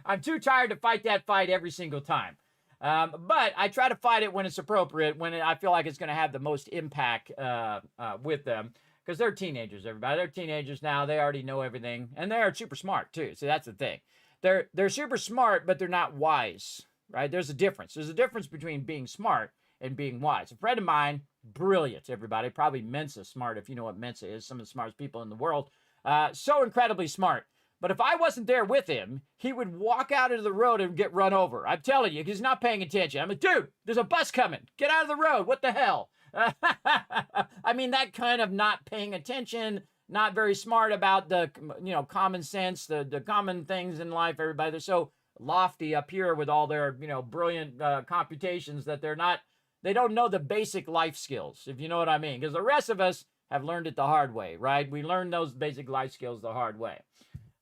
I'm too tired to fight that fight every single time. But I try to fight it when it's appropriate, when I feel like it's going to have the most impact with them, because they're teenagers, everybody. They're teenagers now. They already know everything, and they're super smart too. So that's the thing. They're super smart, but they're not wise. Right? There's a difference. There's a difference between being smart and being wise. A friend of mine, brilliant, everybody, probably Mensa smart, if you know what Mensa is, some of the smartest people in the world. So incredibly smart. But if I wasn't there with him, he would walk out into the road and get run over. I'm telling you, he's not paying attention. I'm like, dude, there's a bus coming. Get out of the road. What the hell? That kind of not paying attention, not very smart about the, common sense, the common things in life, everybody. They're so lofty up here with all their, brilliant computations that they don't know the basic life skills, if you know what I mean. Because the rest of us have learned it the hard way, right? We learned those basic life skills the hard way.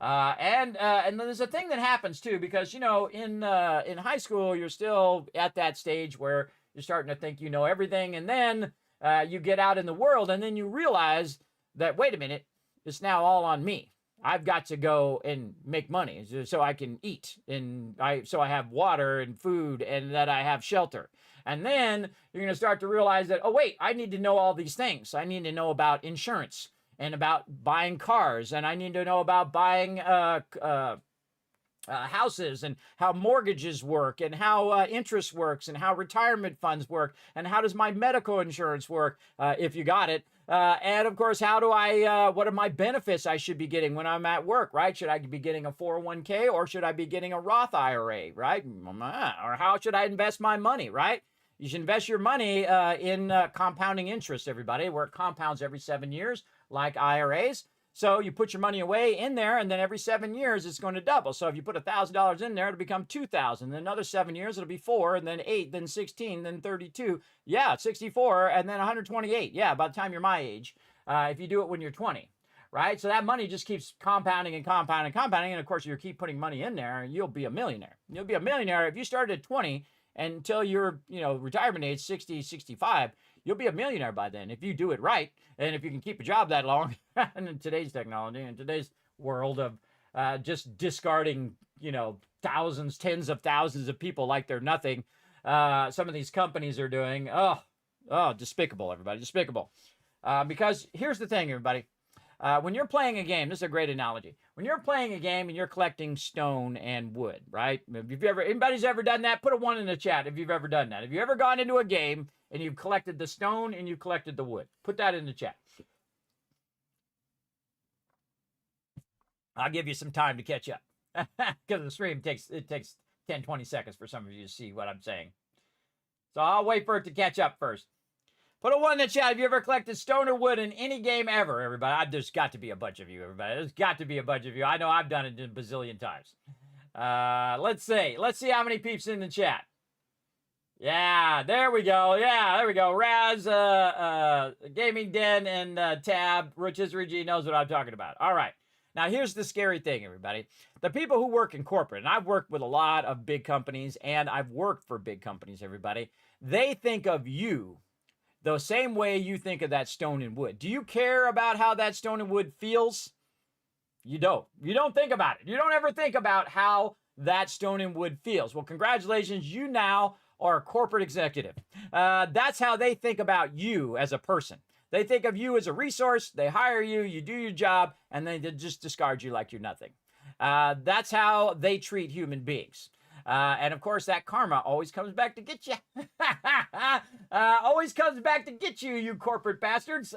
And there's a thing that happens too, because, in high school, you're still at that stage where you're starting to think you know everything. And then you get out in the world and then you realize that, wait a minute, it's now all on me. I've got to go and make money so I can eat, so I have water and food, and that I have shelter. And then you're going to start to realize that, oh, wait, I need to know all these things. I need to know about insurance and about buying cars, and I need to know about buying houses and how mortgages work and how interest works and how retirement funds work and how does my medical insurance work if you got it. And of course, what are my benefits I should be getting when I'm at work, right? Should I be getting a 401k or should I be getting a Roth IRA, right? Or how should I invest my money, right? You should invest your money in compounding interest, everybody, where it compounds every 7 years, like IRAs. So you put your money away in there, and then every 7 years, it's going to double. So if you put $1,000 in there, it'll become $2,000. Then another 7 years, it'll be 4, and then 8, then 16, then 32. Yeah, 64, and then 128. Yeah, by the time you're my age, if you do it when you're 20, right? So that money just keeps compounding and compounding and compounding. And of course, you keep putting money in there, and you'll be a millionaire. You'll be a millionaire if you started at 20 until your retirement age, 60, 65. You'll be a millionaire by then if you do it right. And if you can keep a job that long, and in today's technology, in today's world of just discarding, thousands, tens of thousands of people like they're nothing, some of these companies are doing, despicable, everybody, despicable. Because here's the thing, everybody. When you're playing a game, this is a great analogy. When you're playing a game and you're collecting stone and wood, right? If anybody's ever done that, put a 1 in the chat if you've ever done that. Have you ever gone into a game and you've collected the stone and you've collected the wood? Put that in the chat. I'll give you some time to catch up because the stream takes 10, 20 seconds for some of you to see what I'm saying. So I'll wait for it to catch up first. Put a 1 in the chat if you ever collected stone or wood in any game ever, everybody. There's got to be a bunch of you, everybody. There's got to be a bunch of you. I know I've done it a bazillion times. Let's see. Let's see how many peeps in the chat. Yeah, there we go. Yeah, there we go. Raz, Gaming Den, and Tab, Rotisserie G knows what I'm talking about. All right. Now, here's the scary thing, everybody. The people who work in corporate, and I've worked with a lot of big companies, and I've worked for big companies, everybody. they think of you the same way you think of that stone and wood. Do you care about how that stone and wood feels? You don't. You don't think about it. You don't ever think about how that stone and wood feels. Well, congratulations. You now are a corporate executive. That's how they think about you as a person. They think of you as a resource. They hire you. You do your job, and then they just discard you like you're nothing. That's how they treat human beings. And of course, that karma always comes back to get you. Always comes back to get you, you corporate bastards.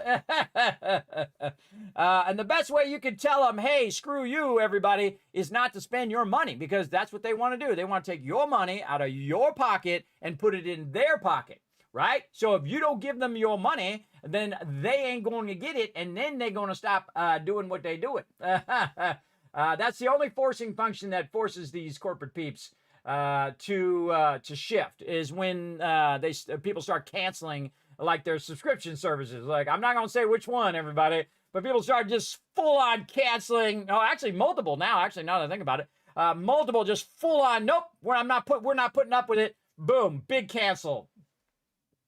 And the best way you can tell them, hey, screw you, everybody, is not to spend your money, because that's what they want to do. They want to take your money out of your pocket and put it in their pocket, right? So if you don't give them your money, then they ain't going to get it, and then they're going to stop doing what they do. That's the only forcing function that forces these corporate peeps to shift, is when people start canceling like their subscription services. Like, I'm not going to say which one, everybody, but people start just full on canceling. No, actually multiple now. Actually, now that I think about it, multiple just full on. Nope, we're not putting up with it. Boom, big cancel.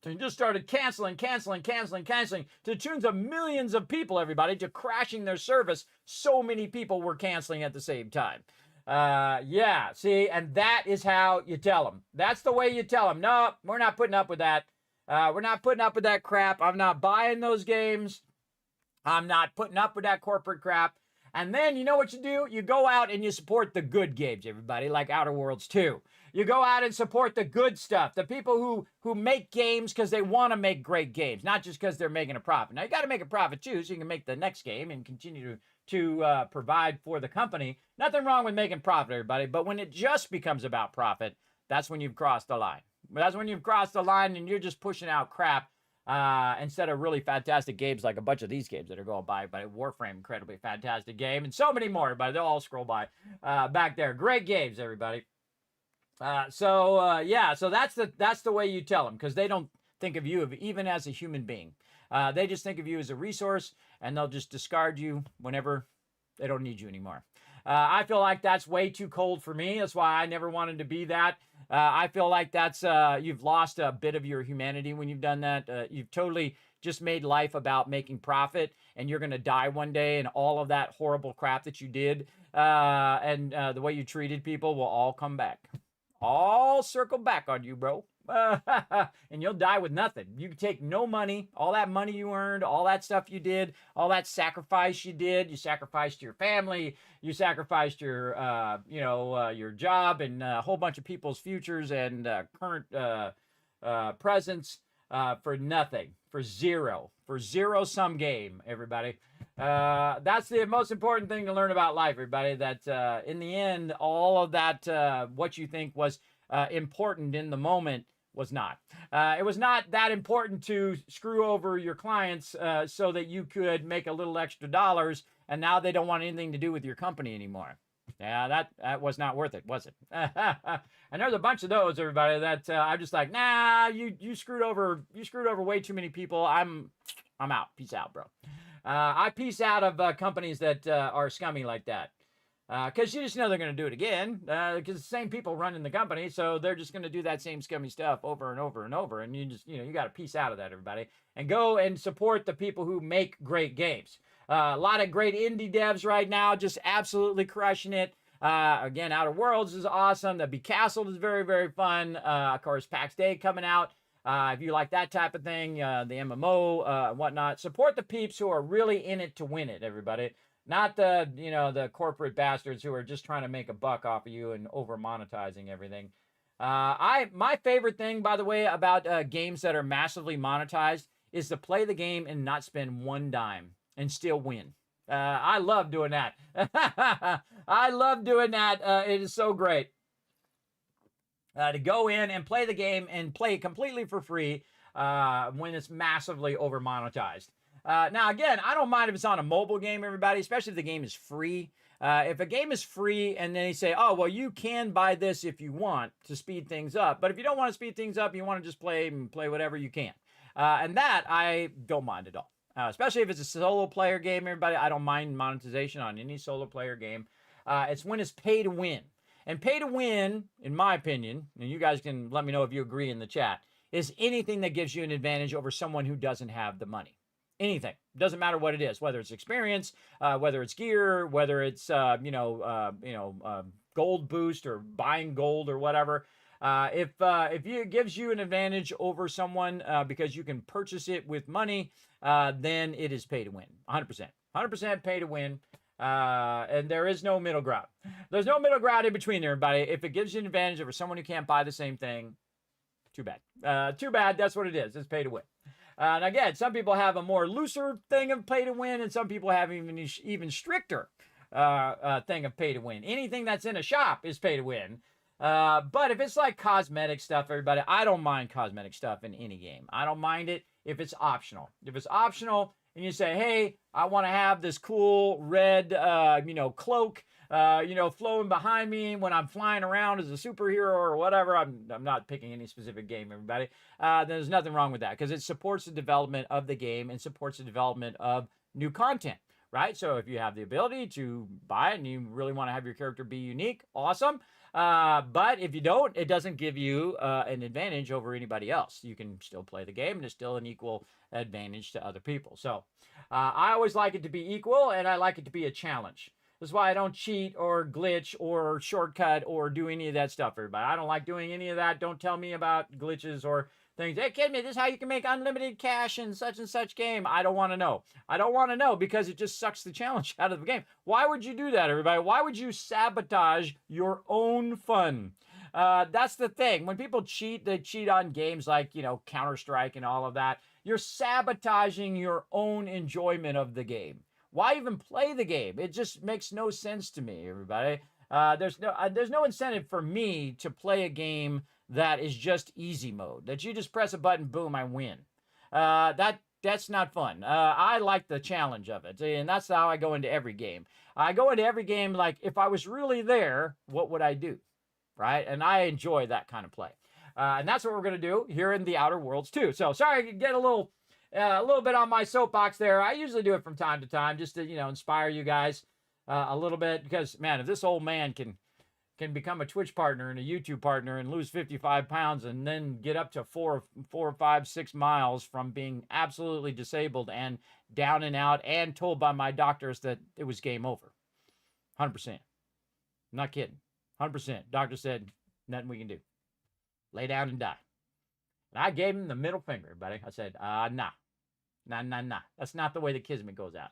So you just started canceling to the tunes of millions of people, everybody, to crashing their service. So many people were canceling at the same time. Yeah, see, and that is how you tell them. That's the way you tell them. No, we're not putting up with that. We're not putting up with that crap. I'm not buying those games. I'm not putting up with that corporate crap. And then you know what you do? You go out and you support the good games, everybody, like Outer Worlds 2. You go out and support the good stuff, the people who make games because they want to make great games, not just because they're making a profit. Now, you got to make a profit, too, so you can make the next game and continue to provide for the company. Nothing wrong with making profit, everybody, but when it just becomes about profit, that's when you've crossed the line. That's when you've crossed the line and you're just pushing out crap instead of really fantastic games like a bunch of these games that are going by. But Warframe, incredibly fantastic game, and so many more, everybody. They'll all scroll by back there. Great games, everybody. So that's the way you tell them, because they don't think of you even as a human being. They just think of you as a resource, and they'll just discard you whenever they don't need you anymore. I feel like that's way too cold for me. That's why I never wanted to be that. I feel like that's you've lost a bit of your humanity when you've done that. You've totally just made life about making profit, and you're going to die one day, and all of that horrible crap that you did and the way you treated people will all come back. All circle back on you, bro. And you'll die with nothing. You take no money, all that money you earned, all that stuff you did, all that sacrifice you did. You sacrificed your family, you sacrificed your, your job, and a whole bunch of people's futures and current presence for nothing, for zero-sum game, everybody. That's the most important thing to learn about life, everybody, that in the end, all of that, what you think was important in the moment was not. It was not that important to screw over your clients so that you could make a little extra dollars, and now they don't want anything to do with your company anymore. Yeah, that was not worth it, was it? And there's a bunch of those, everybody, that I'm just like, nah, you screwed over way too many people. I'm out. Peace out, bro. I peace out of companies that are scummy like that. Because you just know they're going to do it again. Because the same people running the company, so they're just going to do that same scummy stuff over and over and over. And you just, you got to peace out of that, everybody, and go and support the people who make great games. A lot of great indie devs right now, just absolutely crushing it. Again, Outer Worlds is awesome. The Be Castled is very, very fun. Of course, PAX Day coming out. If you like that type of thing, the MMO and whatnot, support the peeps who are really in it to win it, everybody. Not the corporate bastards who are just trying to make a buck off of you and over monetizing everything. My favorite thing, by the way, about games that are massively monetized is to play the game and not spend one dime and still win. I love doing that. I love doing that. It is so great. To go in and play the game and play it completely for free when it's massively over monetized. Now, again, I don't mind if it's on a mobile game, everybody, especially if the game is free. If a game is free and then they say, oh, well, you can buy this if you want to speed things up. But if you don't want to speed things up, you want to just play whatever you can. And that I don't mind at all. Especially if it's a solo player game, everybody, I don't mind monetization on any solo player game. It's when it's pay to win. And pay to win, in my opinion, and you guys can let me know if you agree in the chat, is anything that gives you an advantage over someone who doesn't have the money. Anything. Doesn't matter what it is, whether it's experience, whether it's gear, whether it's gold boost or buying gold or whatever. If it gives you an advantage over someone because you can purchase it with money, then it is pay to win. 100%. 100% pay to win. And there is no middle ground. There's no middle ground in between, everybody. If it gives you an advantage over someone who can't buy the same thing, too bad. Too bad. That's what it is. It's pay to win. And again, some people have a more looser thing of pay to win, and some people have even stricter thing of pay to win. Anything that's in a shop is pay to win. But if it's like cosmetic stuff, everybody, I don't mind cosmetic stuff in any game. I don't mind it if it's optional. If it's optional and you say, hey, I want to have this cool red, cloak, flowing behind me when I'm flying around as a superhero or whatever. I'm not picking any specific game, everybody. There's nothing wrong with that because it supports the development of the game and supports the development of new content, right? So if you have the ability to buy it and you really want to have your character be unique, awesome. But if you don't, it doesn't give you an advantage over anybody else. You can still play the game and it's still an equal advantage to other people. So I always like it to be equal and I like it to be a challenge. That's why I don't cheat or glitch or shortcut or do any of that stuff, everybody. I don't like doing any of that. Don't tell me about glitches or things. Hey, kid, me, this is how you can make unlimited cash in such and such game. I don't want to know. I don't want to know because it just sucks the challenge out of the game. Why would you do that, everybody? Why would you sabotage your own fun? That's the thing. When people cheat, they cheat on games like, Counter-Strike and all of that. You're sabotaging your own enjoyment of the game. Why even play the game? It just makes no sense to me, everybody. There's no incentive for me to play a game that is just easy mode, that you just press a button, boom, I win. That's not fun. I like the challenge of it, and that's how I go into every game. I go into every game like, if I was really there, what would I do, right? And I enjoy that kind of play. And that's what we're going to do here in the Outer Worlds too. So sorry I get a little bit on my soapbox there. I usually do it from time to time just to, inspire you guys a little bit because, man, if this old man can become a Twitch partner and a YouTube partner and lose 55 pounds and then get up to 4, 5, 6 miles from being absolutely disabled and down and out and told by my doctors that it was game over. 100%. I'm not kidding. 100%. Doctor said, nothing we can do. Lay down and die. And I gave him the middle finger, buddy. I said, nah. That's not the way the Kismet goes out.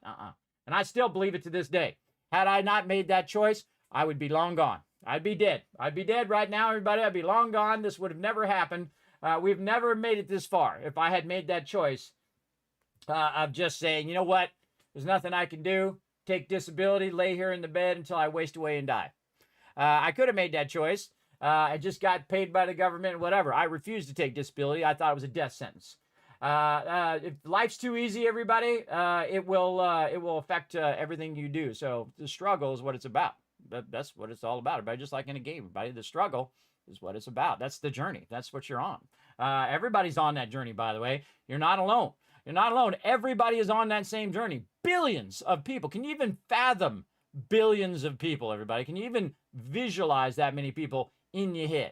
And I still believe it to this day. Had I not made that choice, I would be long gone. I'd be dead. I'd be dead right now, everybody. I'd be long gone. This would have never happened. We've never made it this far. If I had made that choice of just saying, you know what? There's nothing I can do. Take disability, lay here in the bed until I waste away and die. I could have made that choice. I just got paid by the government, whatever. I refused to take disability. I thought it was a death sentence. If life's too easy, everybody, it will affect everything you do. So the struggle is what it's about. That's what it's all about. Everybody, just like in a game, everybody, the struggle is what it's about. That's the journey. That's what you're on. Everybody's on that journey, by the way. You're not alone. You're not alone. Everybody is on that same journey. Billions of people. Can you even fathom billions of people, everybody? Can you even visualize that many people in your head?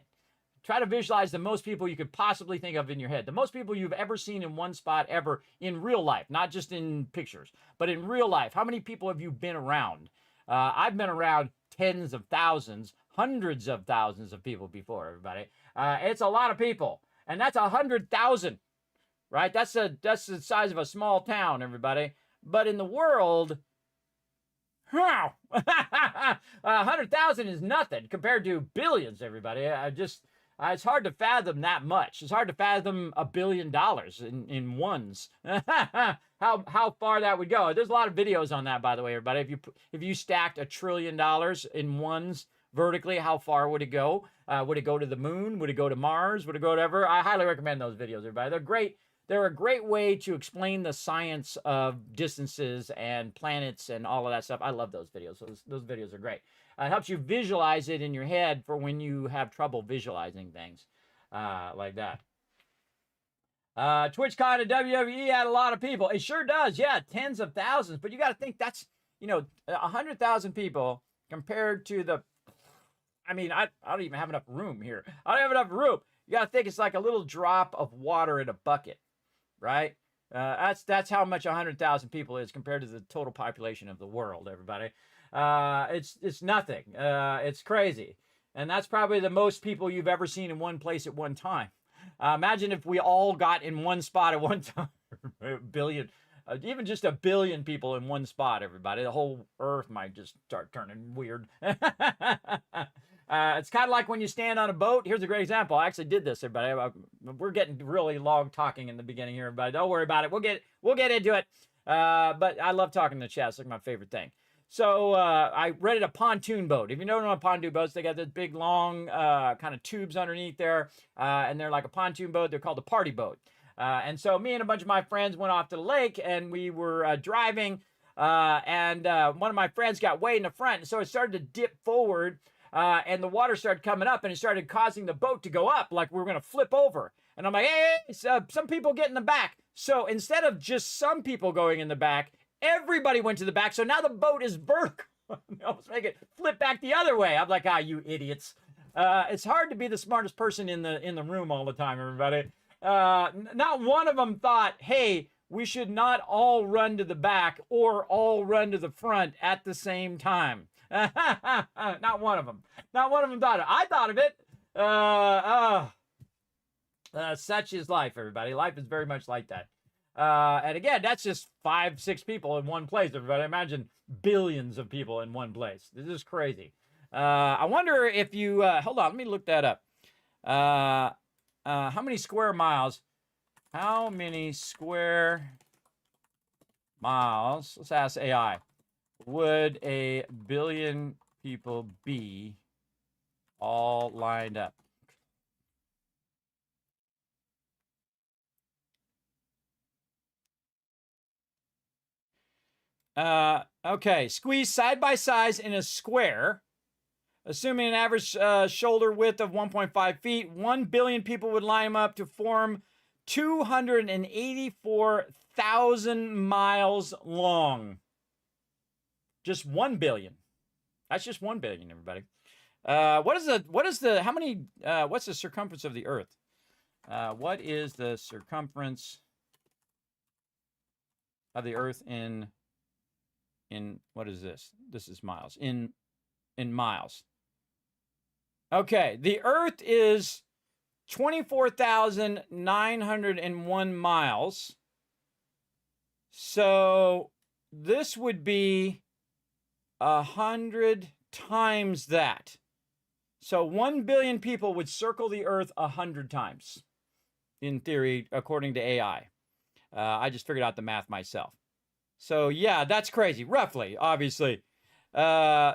Try to visualize the most people you could possibly think of in your head. The most people you've ever seen in one spot ever in real life, not just in pictures, but in real life. How many people have you been around? I've been around tens of thousands, hundreds of thousands of people before, everybody. It's a lot of people. And that's 100,000, right? That's the size of a small town, everybody. But in the world, 100,000 is nothing compared to billions, everybody. It's hard to fathom that much. It's hard to fathom $1 billion in ones. How far that would go. There's a lot of videos on that, by the way, everybody. If you stacked $1 trillion in ones vertically, how far would it go? Would it go to the moon? Would it go to Mars? Would it go to whatever? I highly recommend those videos, everybody. They're great. They're a great way to explain the science of distances and planets and all of that stuff. I love those videos. Those videos are great. It helps you visualize it in your head for when you have trouble visualizing things like that. TwitchCon and WWE had a lot of people. It sure does, yeah, tens of thousands. But you got to think that's, 100,000 people compared to the, I don't even have enough room here. I don't have enough room. You got to think it's like a little drop of water in a bucket, right? That's how much 100,000 people is compared to the total population of the world, everybody. It's nothing. It's crazy. And that's probably the most people you've ever seen in one place at one time. Imagine if we all got in one spot at one time. A billion, even just a billion people in one spot, everybody. The whole earth might just start turning weird. It's kind of like when you stand on a boat. Here's a great example. I actually did this, everybody. We're getting really long talking in the beginning here, everybody. Don't worry about it. We'll get into it. But I love talking to the chat. It's like my favorite thing. So I rented a pontoon boat. If you don't know what pontoon boats, they got this big, long kind of tubes underneath there. And they're like a pontoon boat. They're called a party boat. And so me and a bunch of my friends went off to the lake, and we were driving. And one of my friends got way in the front. And so it started to dip forward. And the water started coming up, and it started causing the boat to go up like we were going to flip over. And I'm like, hey, some people get in the back. So instead of just some people going in the back, everybody went to the back. So now the boat is vertical. Almost make it flip back the other way. I'm like, you idiots. It's hard to be the smartest person in the room all the time, everybody. Not one of them thought, hey, we should not all run to the back or all run to the front at the same time. Not one of them. Not one of them thought it. I thought of it. Such is life, everybody. Life is very much like that. And again, that's just 5-6 people in one place, everybody. Imagine billions of people in one place. This is crazy. I wonder if you, hold on, let me look that up. How many square miles? How many square miles, let's ask AI, would a billion people be all lined up? Okay, squeeze side by side in a square, assuming an average shoulder width of 1.5 feet, 1 billion people would line them up to form 284,000 miles long. Just 1 billion. That's just 1 billion, everybody. What's the circumference of the Earth? What is the circumference of the Earth in what is this? This is miles. In miles. Okay, the Earth is 24,901 miles. So this would be 100 times that. So 1 billion people would circle the Earth 100 times, in theory, according to AI. I just figured out the math myself. So yeah, that's crazy. Roughly, obviously.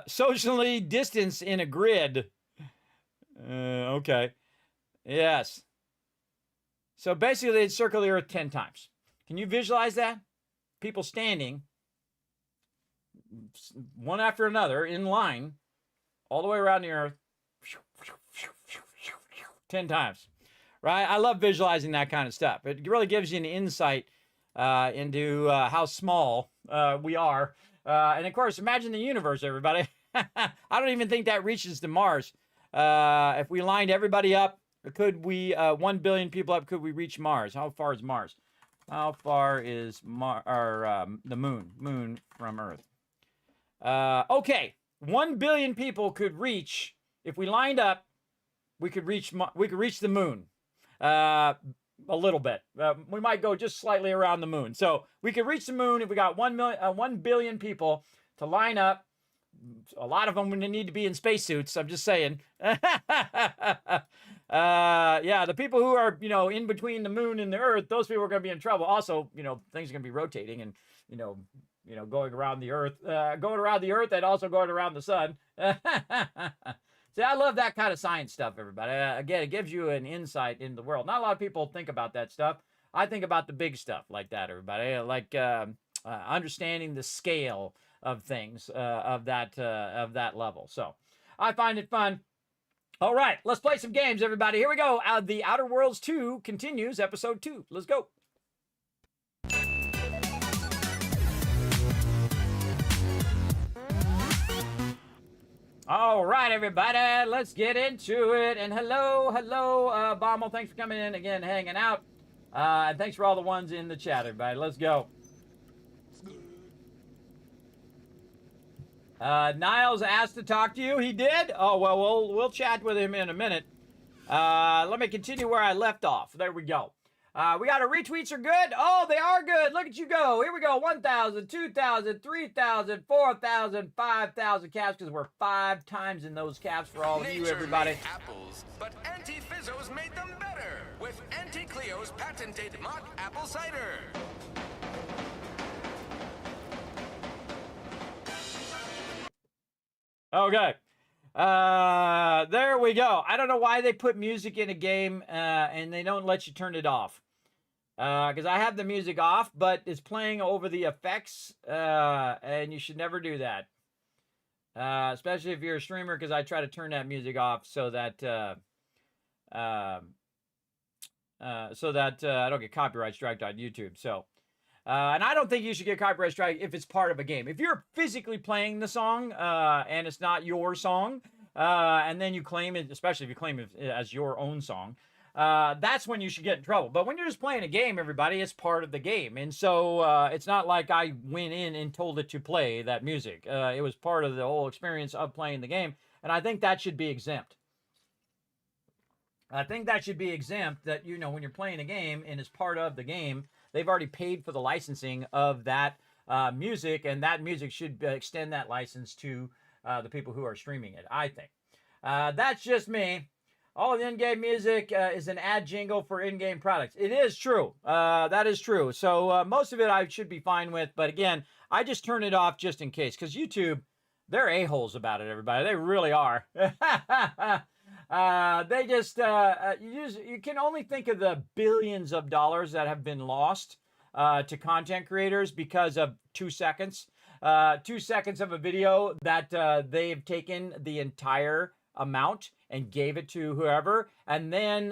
Socially distanced in a grid. Okay. Yes. So basically, they'd circle the Earth 10 times. Can you visualize that? People standing, one after another, in line, all the way around the Earth, 10 times. Right? I love visualizing that kind of stuff. It really gives you an insight into how small we are. And of course, imagine the universe, everybody. I don't even think that reaches to Mars. If we lined everybody up, could we, 1 billion people up, could we reach Mars? How far is Mars? How far is the moon from Earth? Okay, 1 billion people could reach, if we lined up, we could reach the moon. A little bit. We might go just slightly around the moon. So we could reach the moon if we got 1 billion people to line up. A lot of them would need to be in spacesuits. I'm just saying. Yeah, the people who are, in between the moon and the Earth, those people are going to be in trouble. Also, things are going to be rotating and, going around the Earth, and also going around the sun. See, I love that kind of science stuff, everybody. Again, it gives you an insight into the world. Not a lot of people think about that stuff. I think about the big stuff like that, everybody. Like understanding the scale of things of that level. So I find it fun. All right, let's play some games, everybody. Here we go. The Outer Worlds 2 continues, episode 2. Let's go. All right, everybody, let's get into it. And hello, Bommel. Thanks for coming in again, hanging out. And thanks for all the ones in the chat, everybody. Let's go. Niles asked to talk to you. He did? Oh, well, we'll chat with him in a minute. Let me continue where I left off. There we go. We got our retweets are good. Oh, they are good. Look at you go. Here we go. 1,000, 2,000, 3,000, 4,000, 5,000 caps because we're 5 times in those caps for all of you, everybody. Made apples, but Anti-Fizzos made them better with Anti-Cleo's patented mock apple cider. Okay. There we go. I don't know why they put music in a game and they don't let you turn it off. Because I have the music off, but it's playing over the effects, and you should never do that. Especially if you're a streamer, because I try to turn that music off so that I don't get copyright striked on YouTube. So, and I don't think you should get copyright strike if it's part of a game. If you're physically playing the song and it's not your song, and then you claim it, especially if you claim it as your own song, that's when you should get in trouble. But when you're just playing a game, everybody, it's part of the game. And so it's not like I went in and told it to play that music. It was part of the whole experience of playing the game. And I think that should be exempt. I think that should be exempt, that, you know, when you're playing a game and it's part of the game, they've already paid for the licensing of that music, and that music should extend that license to the people who are streaming it, I think. That's just me. All the in-game music is an ad jingle for in-game products. It is true. That is true. So most of it I should be fine with. But again, I just turn it off just in case. Because YouTube, they're a-holes about it, everybody. They really are. They just, you can only think of the billions of dollars that have been lost to content creators because of 2 seconds. 2 seconds of a video that they've taken the entire amount and gave it to whoever, and then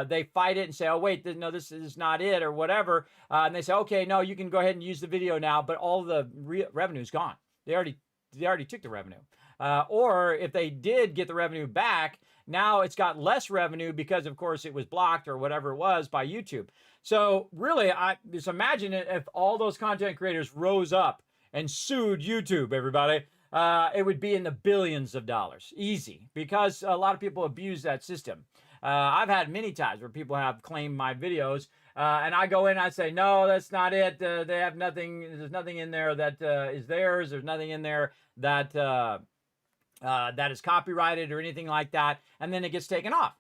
they fight it and say, oh wait, no, this is not it, or whatever, and they say, okay, no, you can go ahead and use the video now, but all the revenue's gone. They already took the revenue. Or if they did get the revenue back, now it's got less revenue because, of course, it was blocked or whatever it was by YouTube. So really, I just imagine if all those content creators rose up and sued YouTube, everybody. It would be in the billions of dollars, easy, because a lot of people abuse that system. I've had many times where people have claimed my videos, and I go in and I say, no, that's not it. They have nothing. There's nothing in there that is theirs. There's nothing in there that that is copyrighted or anything like that, and then it gets taken off.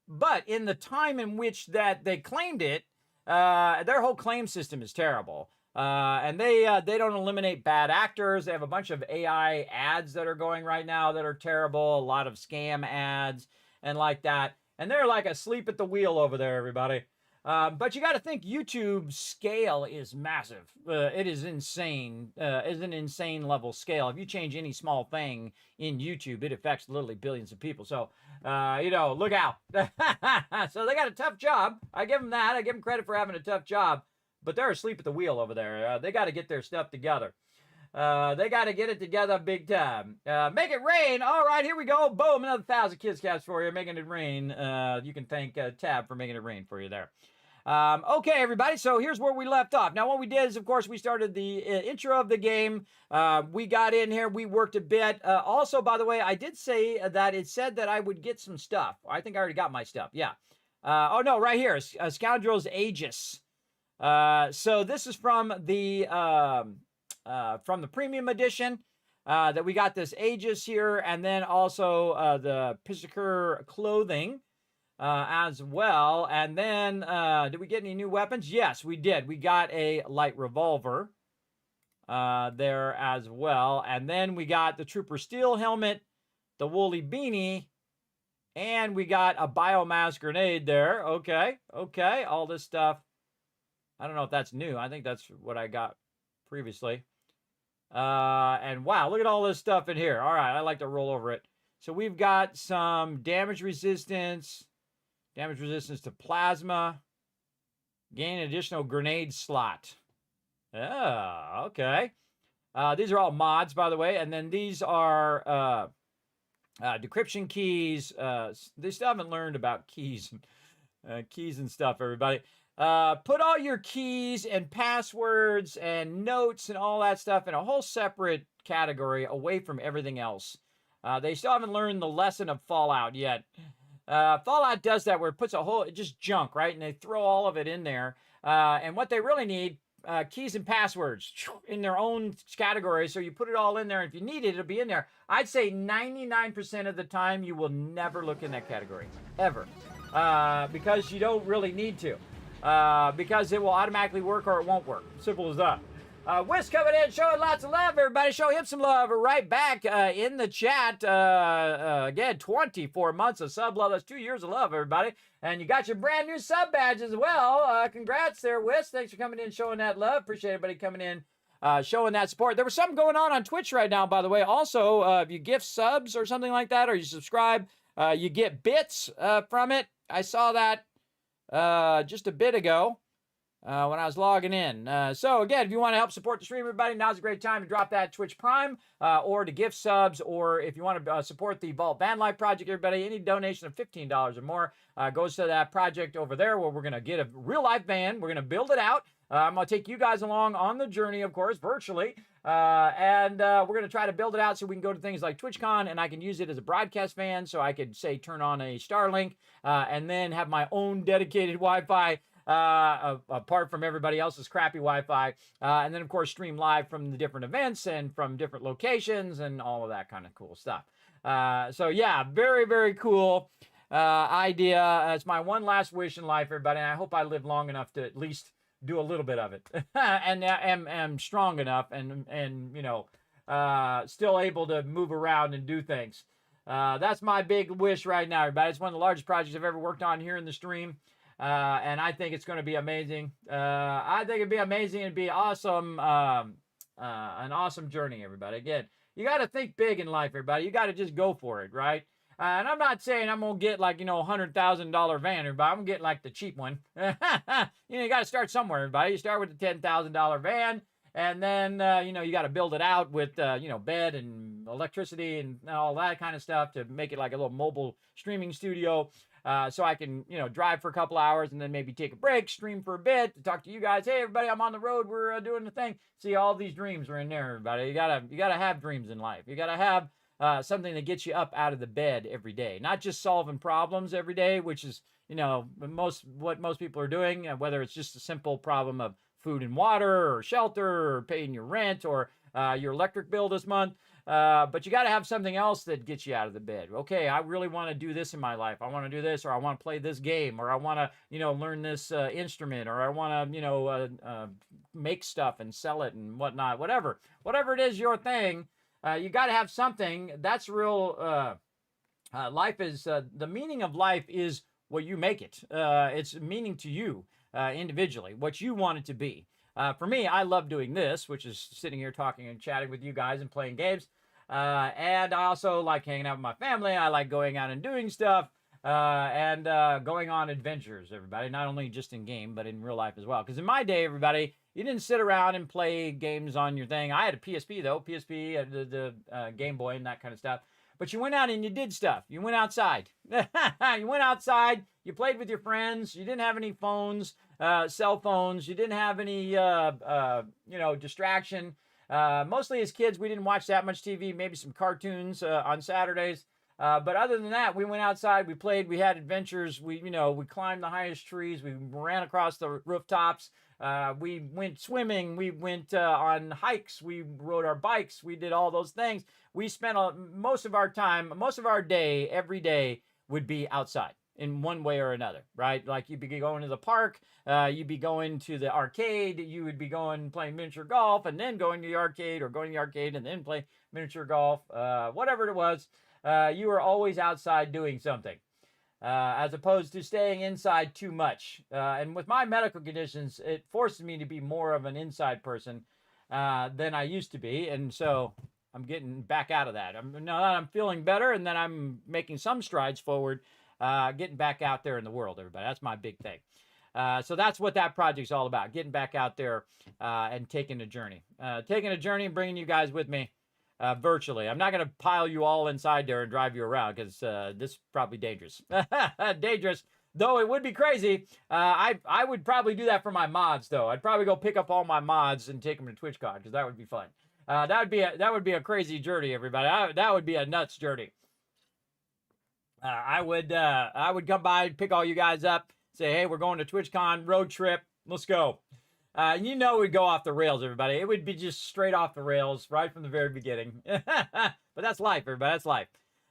But in the time in which that they claimed it, their whole claim system is terrible. And they don't eliminate bad actors. They have a bunch of AI ads that are going right now that are terrible. A lot of scam ads and like that. And they're like asleep at the wheel over there, everybody. But you got to think YouTube's scale is massive. It is insane. It's an insane level scale. If you change any small thing in YouTube, it affects literally billions of people. So, you know, look out. So they got a tough job. I give them that. I give them credit for having a tough job. But they're asleep at the wheel over there. They got to get their stuff together. They got to get it together big time. Make it rain. All right, here we go. Boom, another 1,000 kids caps for you, making it rain. You can thank Tab for making it rain for you there. Okay, everybody, so here's where we left off. Now, what we did is, of course, we started the intro of the game. We got in here. We worked a bit. Also, by the way, I did say that it said that I would get some stuff. I think I already got my stuff. Yeah. Oh, no, right here. Scoundrel's Aegis. So this is from the premium edition, that we got this Aegis here, and then also, the Pissiker clothing, as well. And then, did we get any new weapons? Yes, we did. We got a light revolver, there as well. And then we got the Trooper Steel helmet, the woolly beanie, and we got a biomass grenade there. Okay. Okay. All this stuff. I don't know if that's new. I think that's what I got previously. And wow, look at all this stuff in here. All right, I like to roll over it. So we've got some damage resistance to plasma, gain an additional grenade slot. Oh, okay. These are all mods, by the way. And then these are decryption keys. They still haven't learned about keys, keys and stuff, everybody. Put all your keys and passwords and notes and all that stuff in a whole separate category away from everything else. They still haven't learned the lesson of Fallout yet. Fallout does that where it puts a whole, just junk, right? And they throw all of it in there. And what they really need, keys and passwords in their own category. So you put it all in there. If you need it, it'll be in there. I'd say 99% of the time, you will never look in that category, ever. Because you don't really need to. Because it will automatically work or it won't work. Simple as that. Wiz coming in, showing lots of love, everybody. Show him some love right back in the chat. Again, 24 months of sub love. That's 2 years of love, everybody. And you got your brand new sub badge as well. Congrats there, Wiz. Thanks for coming in, showing that love. Appreciate everybody coming in, showing that support. There was something going on Twitch right now, by the way. Also, if you gift subs or something like that, or you subscribe, you get bits from it. I saw that just a bit ago. When I was logging in. So again, if you want to help support the stream, everybody, now's a great time to drop that Twitch Prime or to gift subs, or if you want to support the Vault Van Life project, everybody, any donation of $15 or more goes to that project over there where we're going to get a real life van. We're going to build it out. I'm going to take you guys along on the journey, of course, virtually. And we're going to try to build it out so we can go to things like TwitchCon, and I can use it as a broadcast van. So I could, say, turn on a Starlink and then have my own dedicated Wi-Fi apart from everybody else's crappy Wi-Fi. And then, of course, stream live from the different events and from different locations and all of that kind of cool stuff. So, yeah, very, very cool idea. It's my one last wish in life, everybody, and I hope I live long enough to at least do a little bit of it and am strong enough and you know, still able to move around and do things. That's my big wish right now, everybody. It's one of the largest projects I've ever worked on here in the stream. And I think it's going to be amazing. I think it'd be amazing. It'd be awesome. An awesome journey, everybody. Again, you got to think big in life, everybody. You got to just go for it, right? And I'm not saying I'm going to get like, you know, $100,000 van, everybody. I'm going to get like the cheap one. You know, you got to start somewhere, everybody. You start with the $10,000 van. And then, you know, you got to build it out with, you know, bed and electricity and all that kind of stuff to make it like a little mobile streaming studio. So I can, you know, drive for a couple hours and then maybe take a break, stream for a bit, to talk to you guys. Hey, everybody, I'm on the road. We're doing the thing. See, all these dreams are in there, everybody. You gotta have dreams in life. You gotta have something that gets you up out of the bed every day, not just solving problems every day, which is, you know, what most people are doing, whether it's just a simple problem of food and water or shelter or paying your rent or your electric bill this month. But you got to have something else that gets you out of the bed. Okay, I really want to do this in my life. I want to do this, or I want to play this game, or I want to, you know, learn this instrument, or I want to, you know, make stuff and sell it and whatnot. Whatever it is, your thing. You got to have something. That's real. Life is the meaning of life is what you make it. It's meaning to you individually, what you want it to be. For me, I love doing this, which is sitting here talking and chatting with you guys and playing games. And I also like hanging out with my family. I like going out and doing stuff and going on adventures, everybody. Not only just in game, but in real life as well. Because in my day, everybody, you didn't sit around and play games on your thing. I had a PSP, though. PSP, the Game Boy and that kind of stuff. But you went out and you did stuff. You went outside. You went outside. You played with your friends. You didn't have any phones, cell phones. You didn't have any, you know, distraction. Mostly as kids, we didn't watch that much TV. Maybe some cartoons on Saturdays. But other than that, we went outside. We played. We had adventures. We climbed the highest trees. We ran across the rooftops. We went swimming. We went on hikes. We rode our bikes. We did all those things. We spent most of our time, most of our day, every day would be outside in one way or another, right? Like you'd be going to the park, you'd be going to the arcade, you would be going playing miniature golf and then going to the arcade, or going to the arcade and then play miniature golf, whatever it was. You were always outside doing something. As opposed to staying inside too much. And with my medical conditions, it forces me to be more of an inside person than I used to be. And so I'm getting back out of that. Now that I'm feeling better and then I'm making some strides forward, getting back out there in the world, everybody. That's my big thing. So that's what that project's all about, getting back out there and taking a journey. Taking a journey and bringing you guys with me. virtually. I'm not going to pile you all inside there and drive you around because this is probably dangerous. Dangerous, though it would be crazy. I would probably do that for my mods, though. I'd probably go pick up all my mods and take them to TwitchCon because that would be fun. That would be a crazy journey, everybody. That would be a nuts journey. I would come by and pick all you guys up, say, hey, we're going to TwitchCon road trip. Let's go. You know we'd go off the rails, everybody. It would be just straight off the rails right from the very beginning. But that's life, everybody. That's life.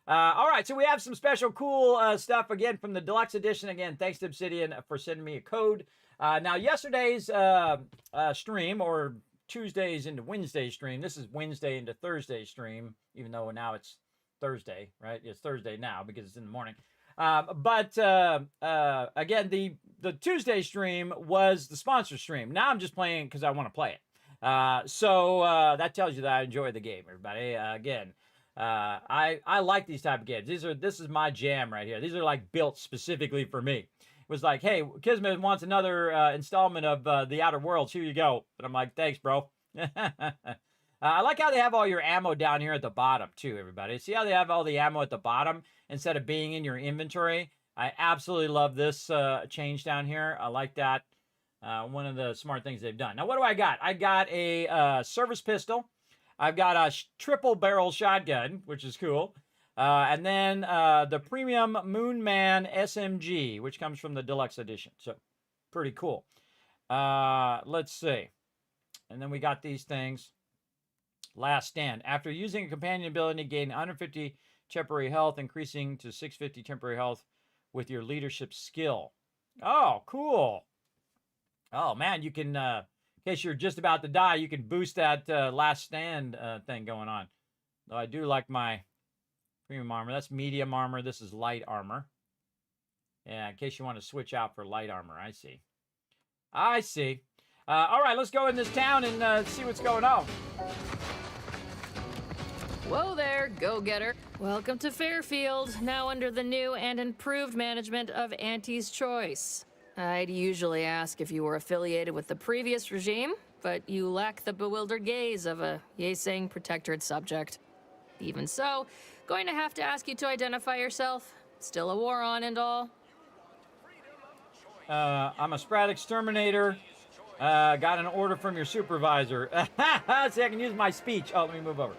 All right, so we have some special cool stuff, again, from the Deluxe Edition. Again, thanks to Obsidian for sending me a code. Now, yesterday's stream, or Tuesdays into Wednesday stream, this is Wednesday into Thursday stream, even though now it's Thursday, right? It's Thursday now because it's in the morning. But again, the Tuesday stream was the sponsor stream. Now I'm just playing because I want to play it. So that tells you that I enjoy the game, everybody. Again, I like these type of games. This is my jam right here. These are like built specifically for me. It was like, hey, Kismet wants another installment of The Outer Worlds. Here you go. And I'm like, thanks, bro. I like how they have all your ammo down here at the bottom, too, everybody. See how they have all the ammo at the bottom instead of being in your inventory? I absolutely love this change down here. I like that. One of the smart things they've done. Now, what do I got? I got a service pistol. I've got a triple barrel shotgun, which is cool. And then the premium Moonman SMG, which comes from the Deluxe Edition. So, pretty cool. Let's see. And then we got these things. Last Stand. After using a companion ability, gain 150 temporary health, increasing to 650 temporary health with your leadership skill. Oh, cool. Oh, man, you can, in case you're just about to die, you can boost that Last Stand thing going on. Though I do like my premium armor. That's medium armor. This is light armor. Yeah, in case you want to switch out for light armor. I see. I see. All right, let's go in this town and see what's going on. Whoa there, go-getter. Welcome to Fairfield, now under the new and improved management of Auntie's Choice. I'd usually ask if you were affiliated with the previous regime, but you lack the bewildered gaze of a yay-saying protectorate subject. Even so, going to have to ask you to identify yourself. Still a war on and all. I'm a Sprat Exterminator. Got an order from your supervisor. See, I can use my speech. Oh, let me move over.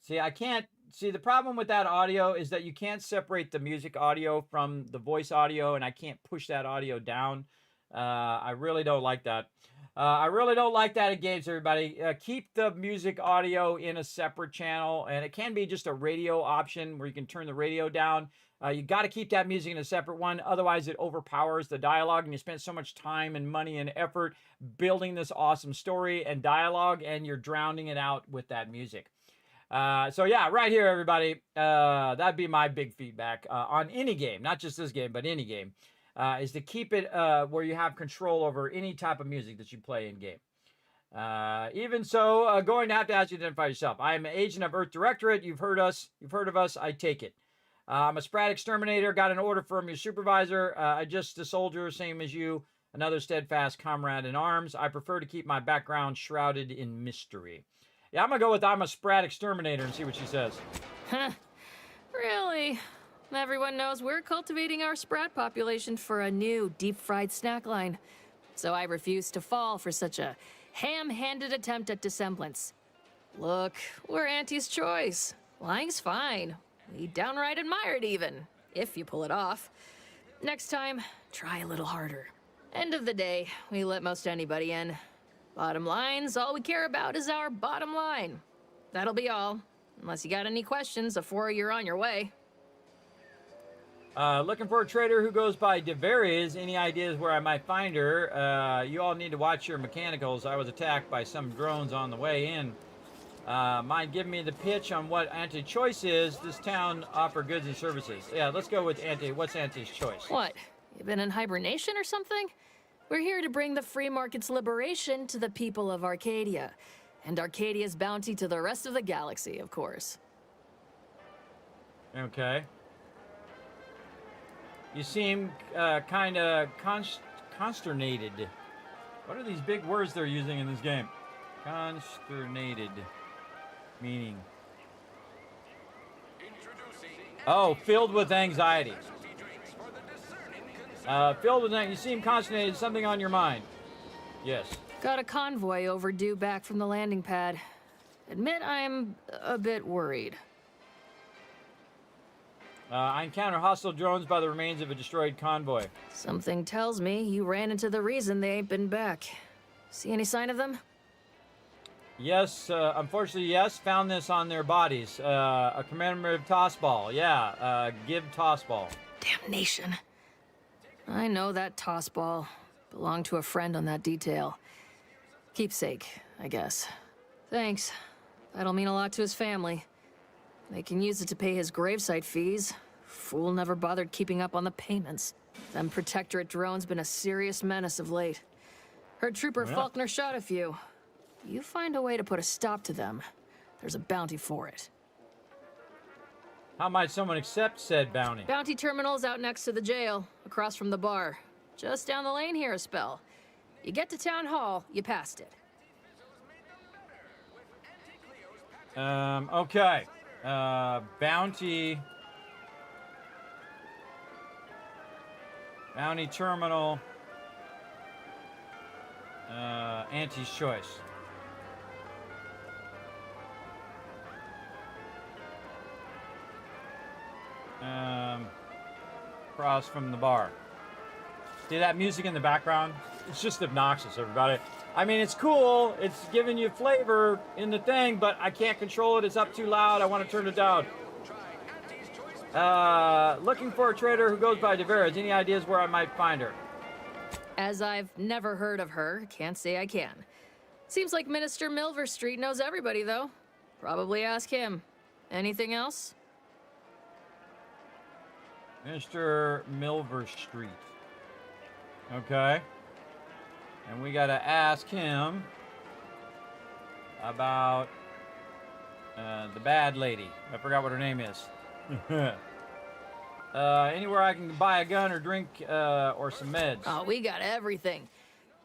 See, I can't. See, the problem with that audio is that you can't separate the music audio from the voice audio, and I can't push that audio down. I really don't like that. I really don't like that in games, everybody. Keep the music audio in a separate channel, and it can be just a radio option where you can turn the radio down. You got to keep that music in a separate one. Otherwise, it overpowers the dialogue, and you spend so much time and money and effort building this awesome story and dialogue, and you're drowning it out with that music. So yeah, right here, everybody, that'd be my big feedback on any game, not just this game, but any game, is to keep it where you have control over any type of music that you play in game. Even so, going to have to ask you to identify yourself. I am an agent of Earth Directorate. You've heard of us. I take it. I'm a Sprat Exterminator. Got an order from your supervisor. I just a soldier, same as you. Another steadfast comrade in arms. I prefer to keep my background shrouded in mystery. Yeah, I'm going to go with I'm a Sprat Exterminator and see what she says. Huh. Really? Everyone knows we're cultivating our Sprat population for a new deep-fried snack line. So I refuse to fall for such a ham-handed attempt at dissemblance. Look, we're Auntie's Choice. Lying's fine. We downright admire it even, if you pull it off. Next time, try a little harder. End of the day, we let most anybody in. Bottom line's all we care about is our bottom line. That'll be all. Unless you got any questions before you're on your way. Looking for a trader who goes by DeVariz. Any ideas where I might find her? You all need to watch your mechanicals. I was attacked by some drones on the way in. Mind giving me the pitch on what Anti-Choice is? This town offer goods and services. Yeah, let's go with What's Anti's Choice? What? You been in hibernation or something? We're here to bring the free market's liberation to the people of Arcadia. And Arcadia's bounty to the rest of the galaxy, of course. Okay. You seem kind of consternated. What are these big words they're using in this game? Consternated. Meaning. Oh, filled with anxiety. Filled with anxiety. You seem consternated. Something on your mind. Yes. Got a convoy overdue back from the landing pad. Admit I'm a bit worried. I encounter hostile drones by the remains of a destroyed convoy. Something tells me you ran into the reason they ain't been back. See any sign of them? Yes, unfortunately, yes. Found this on their bodies. A commemorative toss ball. Yeah, give toss ball. Damnation. I know that toss ball. Belonged to a friend on that detail. Keepsake, I guess. Thanks. That'll mean a lot to his family. They can use it to pay his gravesite fees. Fool never bothered keeping up on the payments. Them Protectorate drones been a serious menace of late. Heard Trooper Faulkner shot a few. You find a way to put a stop to them, there's a bounty for it. How might someone accept said bounty? Bounty terminal's out next to the jail, across from the bar. Just down the lane here a spell. You get to Town Hall, you passed it. Okay. Bounty terminal. Auntie's choice. Across from the bar. See that music in the background? It's just obnoxious, everybody. I mean, it's cool. It's giving you flavor in the thing, but I can't control it. It's up too loud. I want to turn it down. Looking for a trader who goes by DeVeras. Any ideas where I might find her? As I've never heard of her, can't say I can. Seems like Minister Milverstreet knows everybody, though. Probably ask him. Anything else? Mr. Milverstreet. Okay. And we gotta ask him about the bad lady. I forgot what her name is. Anywhere I can buy a gun or drink or some meds. Oh, we got everything.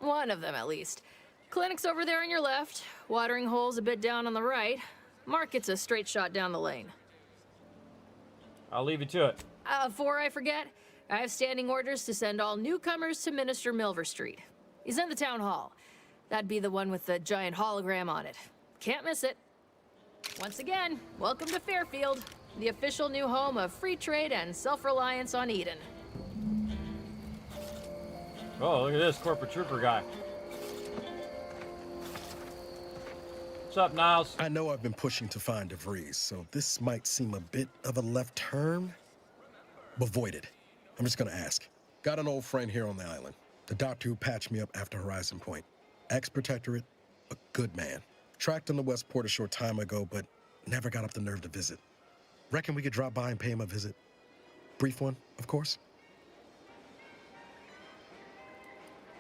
One of them, at least. Clinic's over there on your left. Watering hole's a bit down on the right. Market's a straight shot down the lane. I'll leave you to it. Before I forget, I have standing orders to send all newcomers to Minister Milverstreet. He's in the town hall. That'd be the one with the giant hologram on it. Can't miss it. Once again, welcome to Fairfield, the official new home of free trade and self-reliance on Eden. Oh, look at this corporate trooper guy. What's up, Niles? I know I've been pushing to find DeVries, so this might seem a bit of a left turn, but void it. I'm just gonna ask. Got an old friend here on the island. The doctor who patched me up after Horizon Point. Ex-Protectorate, a good man. Tracked him to Westport a short time ago, but never got up the nerve to visit. Reckon we could drop by and pay him a visit. Brief one, of course.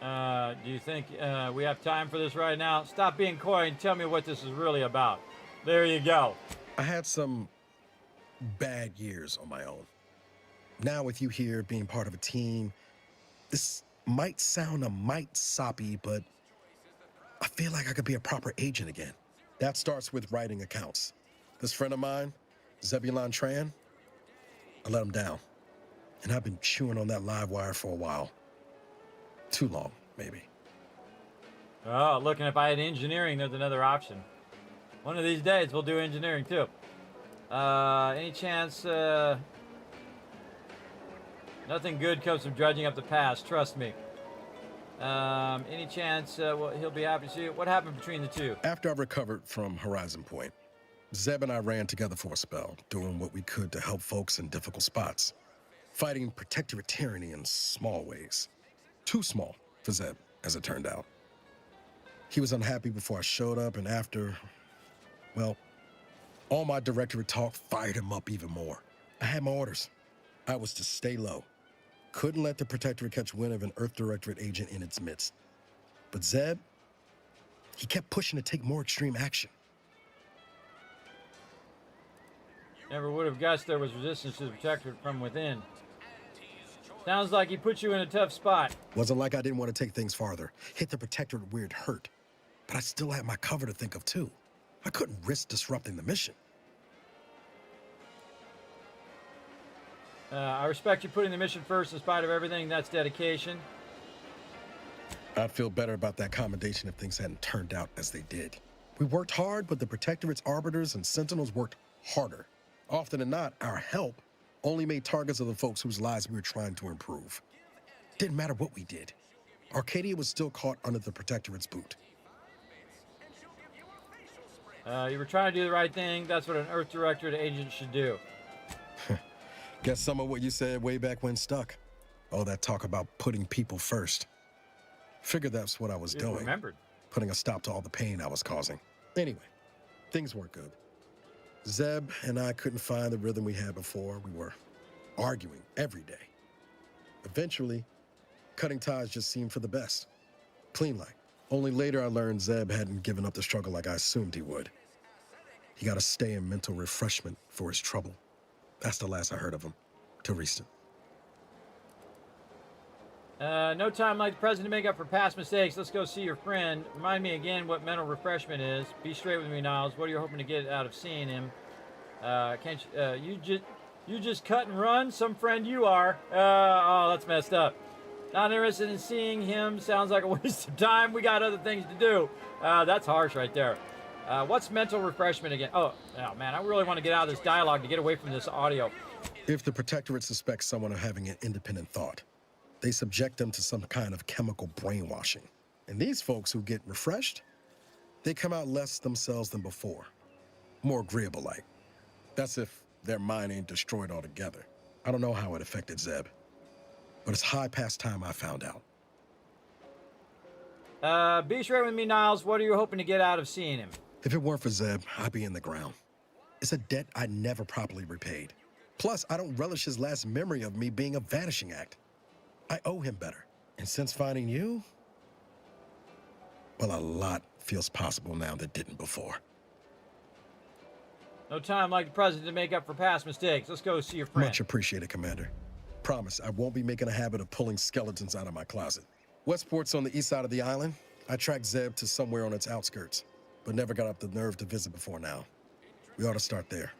Do you think we have time for this right now? Stop being coy and tell me what this is really about. There you go. I had some bad years on my own. Now with you here being part of a team, this might sound a mite soppy, but I feel like I could be a proper agent again. That starts with writing accounts. This friend of mine, Zebulon Tran, I let him down. And I've been chewing on that live wire for a while. Too long, maybe. Oh, look, and if I had engineering, there's another option. One of these days, we'll do engineering, too. Any chance, nothing good comes from dredging up the past, trust me. Any chance well, he'll be happy to see you? What happened between the two? After I recovered from Horizon Point, Zeb and I ran together for a spell, doing what we could to help folks in difficult spots. Fighting protectorate tyranny in small ways. Too small for Zeb, as it turned out. He was unhappy before I showed up, and after, well, all my directorate talk fired him up even more. I had my orders. I was to stay low. Couldn't let the Protectorate catch wind of an Earth Directorate agent in its midst. But Zeb, he kept pushing to take more extreme action. Never would have guessed there was resistance to the Protectorate from within. Sounds like he put you in a tough spot. Wasn't like I didn't want to take things farther. Hit the Protectorate where it hurt. but I still had my cover to think of too. I couldn't risk disrupting the mission. I respect you putting the mission first in spite of everything. That's dedication. I'd feel better about that commendation if things hadn't turned out as they did. We worked hard, but the Protectorate's arbiters and sentinels worked harder. Often than not, our help only made targets of the folks whose lives we were trying to improve. Didn't matter what we did. Arcadia was still caught under the Protectorate's boot. You were trying to do the right thing. That's what an Earth Directorate agent should do. Guess some of what you said way back when stuck. All that talk about putting people first. Figured that's what I was doing. Remembered. Putting a stop to all the pain I was causing. Anyway, things weren't good. Zeb and I couldn't find the rhythm we had before. We were arguing every day. Eventually, cutting ties just seemed for the best. Clean like. Only later I learned Zeb hadn't given up the struggle like I assumed he would. He got to stay in mental refreshment for his trouble. That's the last I heard of him, till recent. No time like the present to make up for past mistakes. Let's go see your friend. Remind me again what mental refreshment is. Be straight with me, Niles. What are you hoping to get out of seeing him? Can't you just cut and run? Some friend you are. Oh, that's messed up. Not interested in seeing him. Sounds like a waste of time. We got other things to do. That's harsh right there. What's mental refreshment again? Oh, man, I really want to get out of this dialogue to get away from this audio. If the Protectorate suspects someone of having an independent thought, they subject them to some kind of chemical brainwashing. And these folks who get refreshed, they come out less themselves than before. More agreeable-like. That's if their mind ain't destroyed altogether. I don't know how it affected Zeb, but it's high past time I found out. Be straight with me, Niles. What are you hoping to get out of seeing him? If it weren't for Zeb, I'd be in the ground. It's a debt I never properly repaid. Plus, I don't relish his last memory of me being a vanishing act. I owe him better. And since finding you, well, a lot feels possible now that didn't before. No time like the present to make up for past mistakes. Let's go see your friend. Much appreciated, Commander. Promise, I won't be making a habit of pulling skeletons out of my closet. Westport's on the east side of the island. I tracked Zeb to somewhere on its outskirts, but never got up the nerve to visit before now. We ought to start there.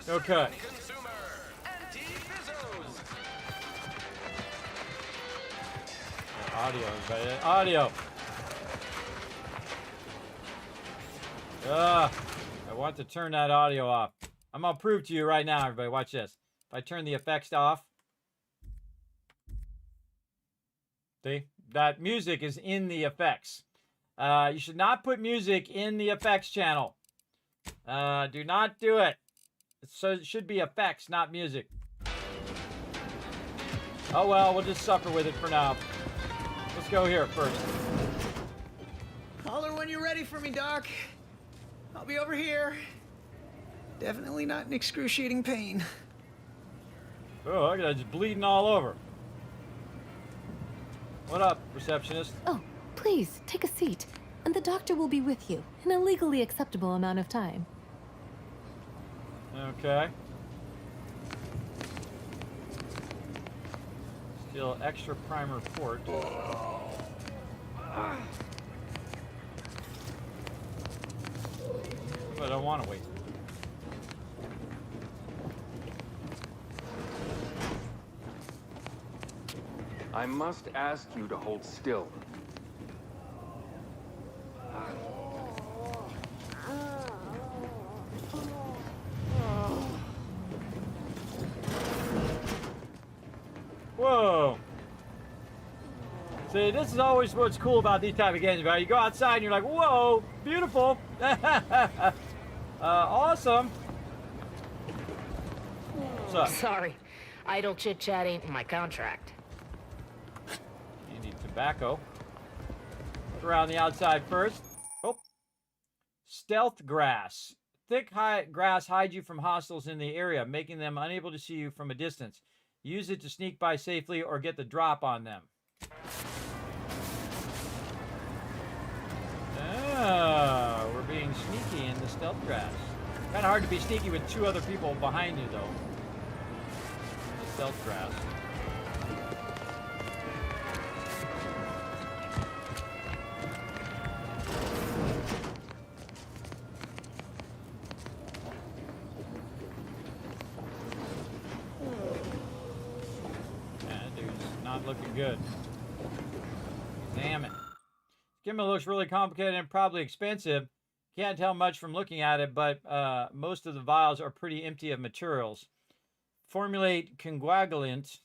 Okay. Audio, everybody. Audio. I want to turn that audio off. I'm going to prove to you right now, everybody. Watch this. If I turn the effects off. See? That music is in the effects. You should not put music in the effects channel. Do not do it. So it should be effects, not music. Oh well, we'll just suffer with it for now. Let's go here first. Holler when you're ready for me, Doc. I'll be over here. Definitely not in excruciating pain. Oh, look at that, just bleeding all over. What up, receptionist? Oh, please, take a seat. And the doctor will be with you in a legally acceptable amount of time. Okay. Still extra primer port. But I don't want to wait. I must ask you to hold still. Whoa. See, this is always what's cool about these type of games, right? You go outside and you're like, whoa, beautiful. Awesome. What's up? Sorry, idle chit-chat ain't in my contract. You need tobacco. Look around the outside first. Oh. Stealth grass. Thick grass hides you from hostiles in the area, making them unable to see you from a distance. Use it to sneak by safely or get the drop on them. Ah, we're being sneaky in the stealth grass. Kind of hard to be sneaky with two other people behind you, though. The stealth grass. good. Damn it. Kismet looks really complicated and probably expensive. Can't tell much from looking at it, but most of the vials are pretty empty of materials. Formulate coagulant,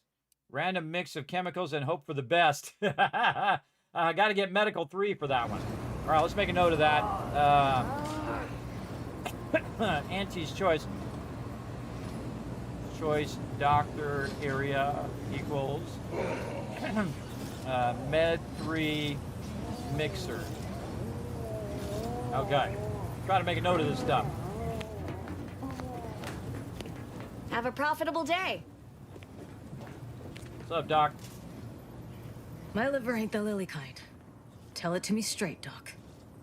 random mix of chemicals, and hope for the best. Got to get medical 3 for that one. All right, let's make a note of that. Auntie's choice. Choice doctor area equals med 3 mixer. Okay. Try to make a note of this stuff. Have a profitable day. What's up, Doc? My liver ain't the lily kind. Tell it to me straight, Doc.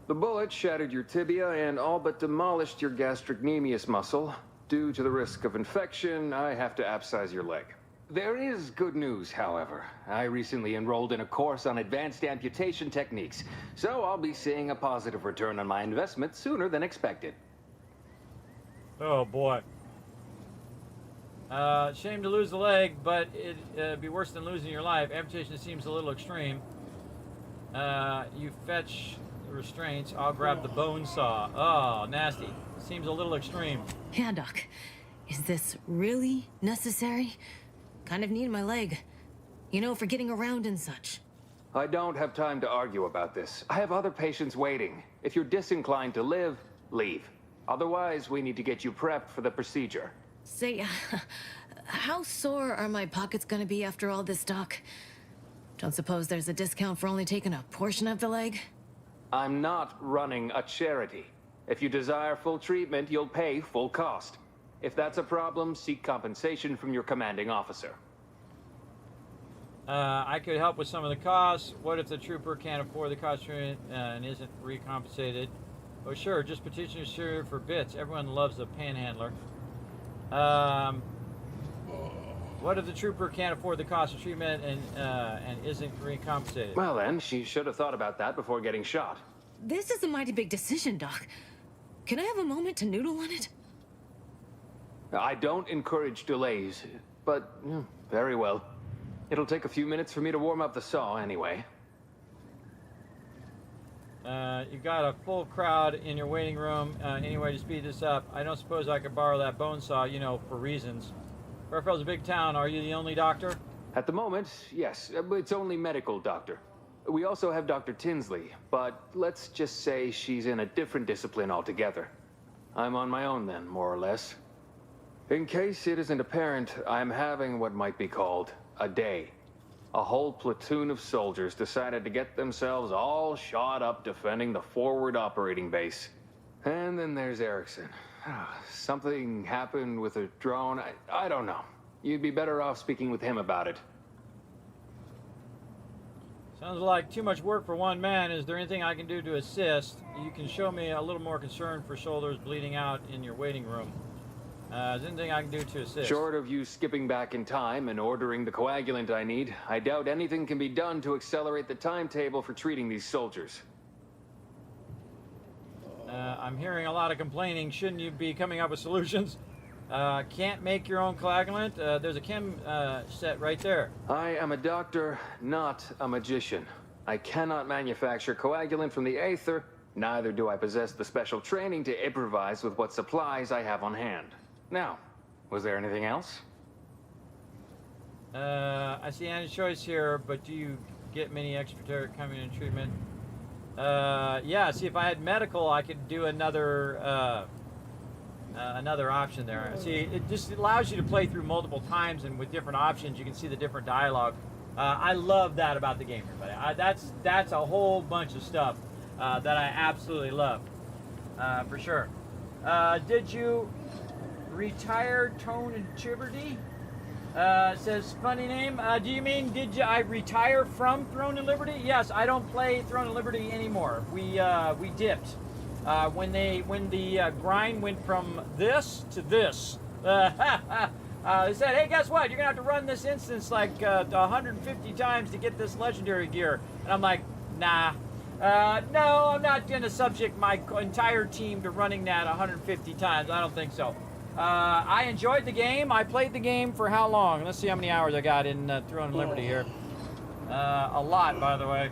The bullet shattered your tibia and all but demolished your gastrocnemius muscle. Due to the risk of infection, I have to abscise your leg. There is good news, however. I recently enrolled in a course on advanced amputation techniques, so I'll be seeing a positive return on my investment sooner than expected. Oh, boy. Shame to lose the leg, but it'd be worse than losing your life. Amputation seems a little extreme. You fetch the restraints. I'll grab the bone saw. Oh, nasty. Seems a little extreme. Yeah, Doc. Is this really necessary? Kind of need my leg. You know, for getting around and such. I don't have time to argue about this. I have other patients waiting. If you're disinclined to live, leave. Otherwise, we need to get you prepped for the procedure. Say, how sore are my pockets gonna be after all this, Doc? Don't suppose there's a discount for only taking a portion of the leg? I'm not running a charity. If you desire full treatment, you'll pay full cost. If that's a problem, seek compensation from your commanding officer. I could help with some of the costs. What if the trooper can't afford the cost and isn't recompensated? Oh, sure, just petition your sheriff for bits. Everyone loves a panhandler. What if the trooper can't afford the cost of treatment and isn't recompensated? Well then, she should have thought about that before getting shot. This is a mighty big decision, Doc. Can I have a moment to noodle on it? I don't encourage delays, but very well. It'll take a few minutes for me to warm up the saw anyway. You got a full crowd in your waiting room. Any way to speed this up? I don't suppose I could borrow that bone saw, you know, for reasons. Fairfield's a big town. Are you the only doctor? At the moment, yes. It's only medical doctor. We also have Dr. Tinsley, but let's just say she's in a different discipline altogether. I'm on my own then, more or less. In case it isn't apparent, I'm having what might be called a day. A whole platoon of soldiers decided to get themselves all shot up defending the forward operating base. And then there's Erickson. Something happened with a drone. I don't know. You'd be better off speaking with him about it. Sounds like too much work for one man. Is there anything I can do to assist? You can show me a little more concern for shoulders bleeding out in your waiting room. Is there anything I can do to assist? Short of you skipping back in time and ordering the coagulant I need, I doubt anything can be done to accelerate the timetable for treating these soldiers. I'm hearing a lot of complaining. Shouldn't you be coming up with solutions? Can't make your own coagulant? There's a chem set right there. I am a doctor, not a magician. I cannot manufacture coagulant from the aether, neither do I possess the special training to improvise with what supplies I have on hand. Now, was there anything else? I see Anna's choice here, but do you get many extra coming in treatment? Yeah, see, if I had medical, I could do another option there. See, it just allows you to play through multiple times, and with different options, you can see the different dialogue. I love that about the game, everybody. That's a whole bunch of stuff that I absolutely love, for sure. Did you retire Tone and Chiverty? Says funny name. Do you mean I retire from Throne and Liberty? Yes, I don't play Throne and Liberty anymore. We dipped when the grind went from this to this. They said, hey, guess what? You're gonna have to run this instance like 150 times to get this legendary gear. And I'm like, nah. No, I'm not gonna subject my entire team to running that 150 times. I don't think so. I enjoyed the game. I played the game for how long? Let's see how many hours I got in Throne and Liberty here. A lot, by the way.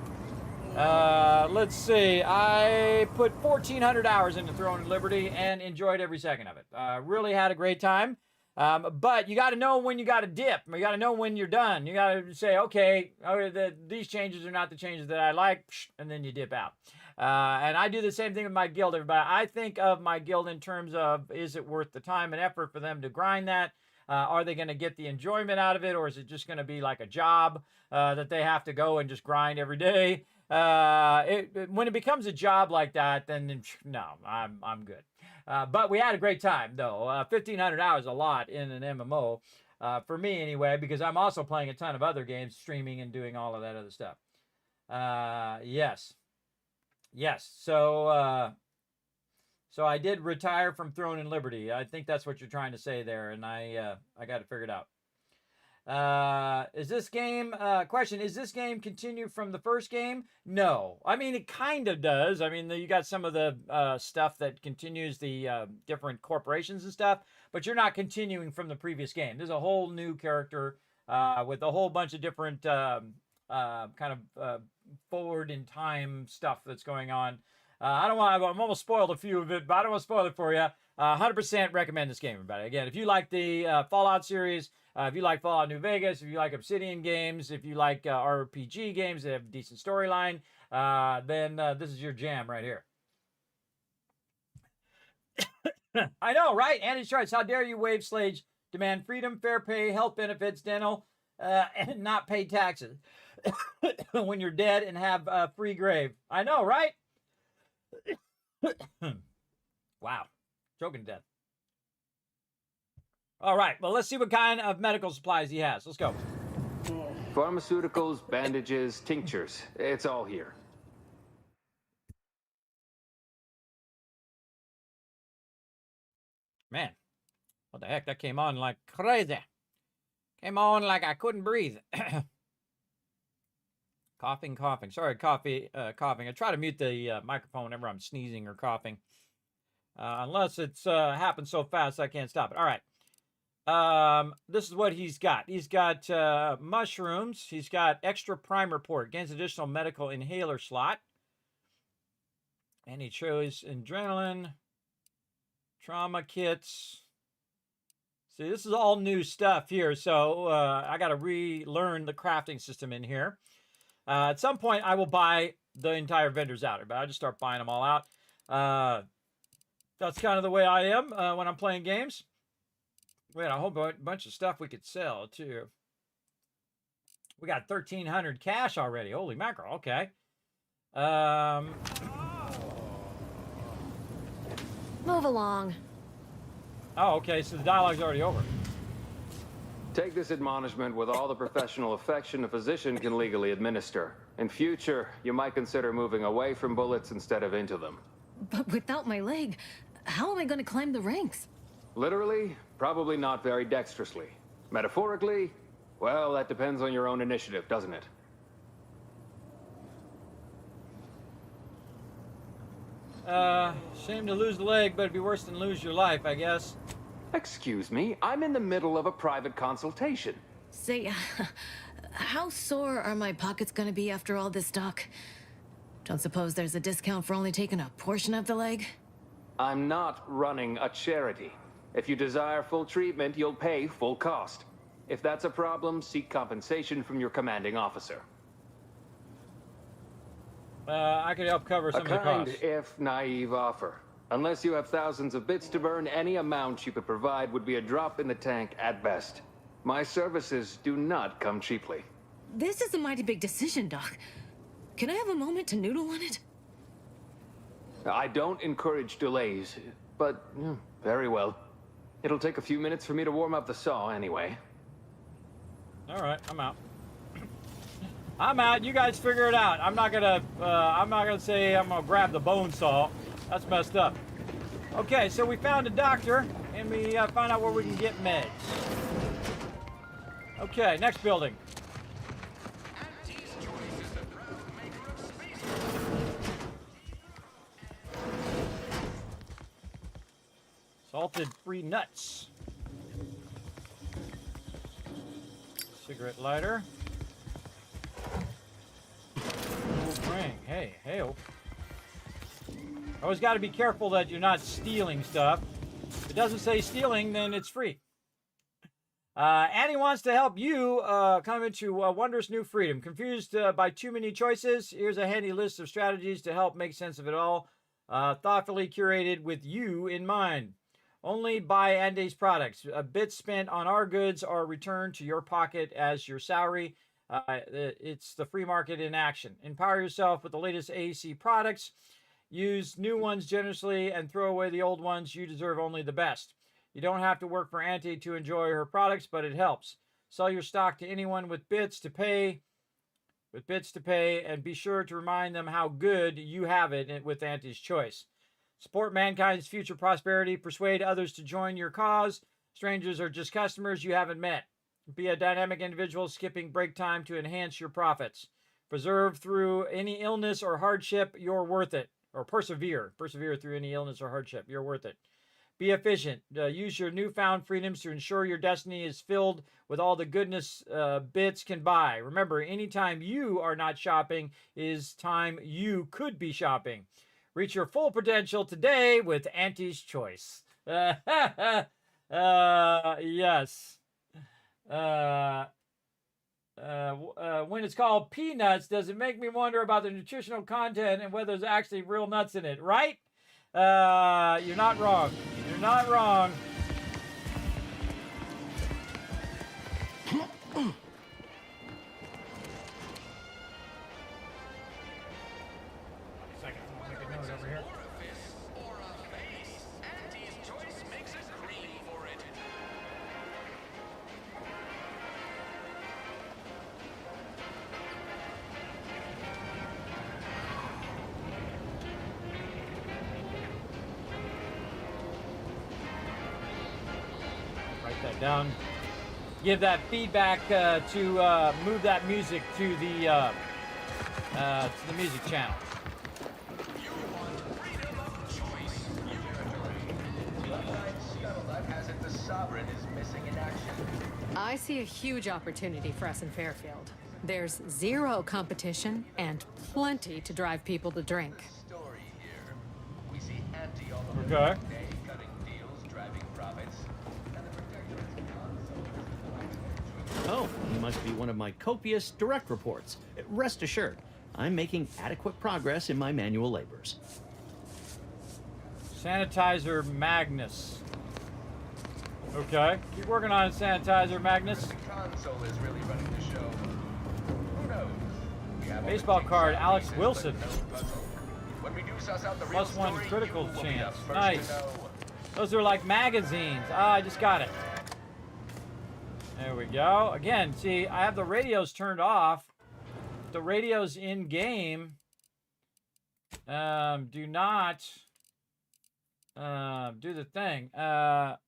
Let's see. I put 1,400 hours into Throne and Liberty and enjoyed every second of it. Really had a great time. But you got to know when you got to dip. You got to know when you're done. You got to say, okay, these changes are not the changes that I like, and then you dip out. And I do the same thing with my guild, everybody. I think of my guild in terms of, is it worth the time and effort for them to grind that? Are they going to get the enjoyment out of it, or is it just going to be like a job that they have to go and just grind every day? When it becomes a job like that, then no, I'm good. But we had a great time, though. 1,500 hours is a lot in an MMO, for me anyway, because I'm also playing a ton of other games, streaming and doing all of that other stuff. Yes. So I did retire from Throne and Liberty. I think that's what you're trying to say there, and I got it figured out. Is this game, question, is this game continue from the first game? No. I mean, it kind of does. I mean, you got some of the stuff that continues the different corporations and stuff, but you're not continuing from the previous game. There's a whole new character with a whole bunch of different kind of forward in time stuff that's going on. I'm almost spoiled a few of it, but I don't want to spoil it for you. 100% recommend this game, everybody. Again, if you like the Fallout series, if you like Fallout New Vegas, if you like Obsidian games, if you like RPG games that have a decent storyline, then this is your jam right here. I know, right? Andy Strikes, how dare you, wave slaves, demand freedom, fair pay, health benefits, dental, and not pay taxes when you're dead and have a free grave. I know, right? Wow. Choking to death. All right, well, let's see what kind of medical supplies he has. Let's go. Pharmaceuticals, bandages, tinctures. It's all here. Man, what the heck? That came on like crazy. Came on like I couldn't breathe. Coughing. Sorry, coughing. I try to mute the microphone whenever I'm sneezing or coughing. Unless it's happened so fast I can't stop it. All right. This is what he's got. He's got mushrooms. He's got extra primer port. Gains additional medical inhaler slot. And he chose adrenaline. Trauma kits. See, this is all new stuff here. So I got to relearn the crafting system in here. At some point, I will buy the entire vendors out. But I just start buying them all out. That's kind of the way I am when I'm playing games. We had a whole bunch of stuff we could sell, too. We got 1,300 cash already. Holy mackerel. Okay. Move along. Oh, okay. So the dialogue's already over. Take this admonishment with all the professional affection a physician can legally administer. In future, you might consider moving away from bullets instead of into them. But without my leg, how am I going to climb the ranks? Literally, probably not very dexterously. Metaphorically, well, that depends on your own initiative, doesn't it? Shame to lose the leg, but it'd be worse than lose your life, I guess. Excuse me, I'm in the middle of a private consultation. Say, how sore are my pockets going to be after all this, Doc? Don't suppose there's a discount for only taking a portion of the leg? I'm not running a charity. If you desire full treatment, you'll pay full cost. If that's a problem, seek compensation from your commanding officer. I could help cover some of the costs. A kind, if naive offer. Unless you have thousands of bits to burn, any amount you could provide would be a drop in the tank at best. My services do not come cheaply. This is a mighty big decision, Doc. Can I have a moment to noodle on it? I don't encourage delays, but very well. It'll take a few minutes for me to warm up the saw anyway. All right, I'm out. I'm out. You guys figure it out. I'm not gonna say I'm gonna grab the bone saw. That's messed up. Okay, so we found a doctor, and we found out where we can get meds. Okay, next building. Salted free nuts. Cigarette lighter. Hey-o. Always got to be careful that you're not stealing stuff. If it doesn't say stealing, then it's free. Annie wants to help you come into wondrous new freedom. Confused by too many choices? Here's a handy list of strategies to help make sense of it all. Thoughtfully curated with you in mind. Only buy Andy's products. Bits spent on our goods are returned to your pocket as your salary. It's the free market in action. Empower yourself with the latest AEC products. Use new ones generously and throw away the old ones. You deserve only the best. You don't have to work for Auntie to enjoy her products, but it helps. Sell your stock to anyone with bits to pay, and be sure to remind them how good you have it with Auntie's Choice. Support mankind's future prosperity. Persuade others to join your cause. Strangers are just customers you haven't met. Be a dynamic individual, skipping break time to enhance your profits. Preserve through any illness or hardship. You're worth it. Or persevere through any illness or hardship. You're worth it. Be efficient. Use your newfound freedoms to ensure your destiny is filled with all the goodness bits can buy. Remember, anytime you are not shopping is time you could be shopping. Reach your full potential today with Auntie's Choice. Yes. When it's called peanuts, does it make me wonder about the nutritional content and whether there's actually real nuts in it, right? You're not wrong. You're not wrong. Second, I'll make a note over here. Auntie's Choice makes a cream for it. Write that down. Give that feedback to move that music to the music channel. You want freedom of choice. Scuttlebutt has it the Sovereign is missing in action. I see a huge opportunity for us in Fairfield. There's zero competition and plenty to drive people to drink. Story here. We see Auntie all over Okay. the day, cutting deals, driving profits. And the Protectorate's Oh, you must be one of my copious direct reports. Rest assured, I'm making adequate progress in my manual labors. Sanitizer Magnus. Okay. Keep working on it, Sanitizer Magnus. the console is really running the show. Who knows? We have all the Baseball kinks card, and Alex pieces, Wilson. but no puzzle. When we do suss out the real +1 story, critical you will be the chance. first to Nice. know. Those are like magazines. Ah, I just got it. There we go. Again, see, I have the radios turned off. The radios in game do not do the thing. I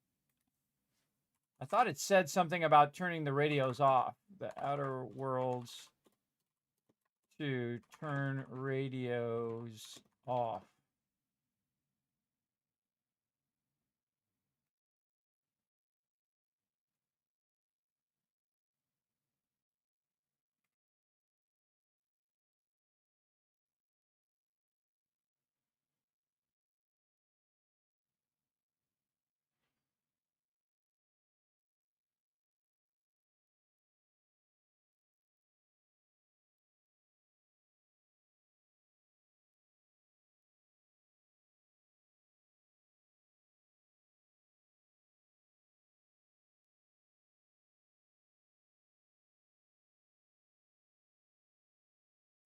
thought it said something about turning the radios off. The Outer Worlds to turn radios off.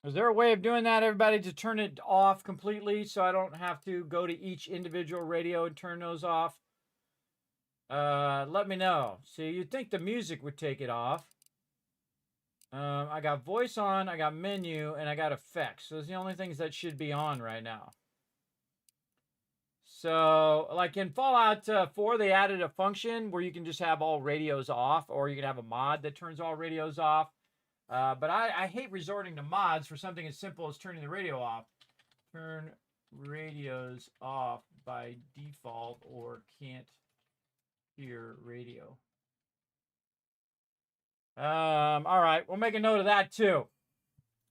Is there a way of doing that, everybody, to turn it off completely so I don't have to go to each individual radio and turn those off? Let me know. See, you'd think the music would take it off. I got voice on, I got menu, and I got effects. Those are the only things that should be on right now. So, like in Fallout 4, they added a function where you can just have all radios off, or you can have a mod that turns all radios off. But I hate resorting to mods for something as simple as turning the radio off. Turn radios off by default or can't hear radio. All right, we'll make a note of that too.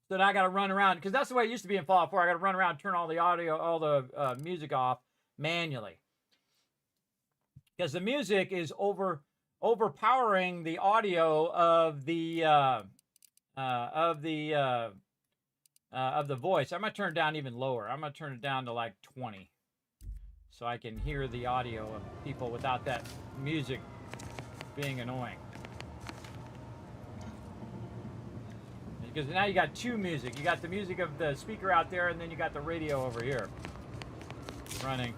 So then I got to run around, because that's the way it used to be in Fallout 4. I got to run around, turn all the audio, all the music off manually, because the music is overpowering the audio of the voice. I'm gonna turn it down even lower. I'm gonna turn it down to like 20, so I can hear the audio of people without that music being annoying. Because now you got two music. You got the music of the speaker out there, and then you got the radio over here running.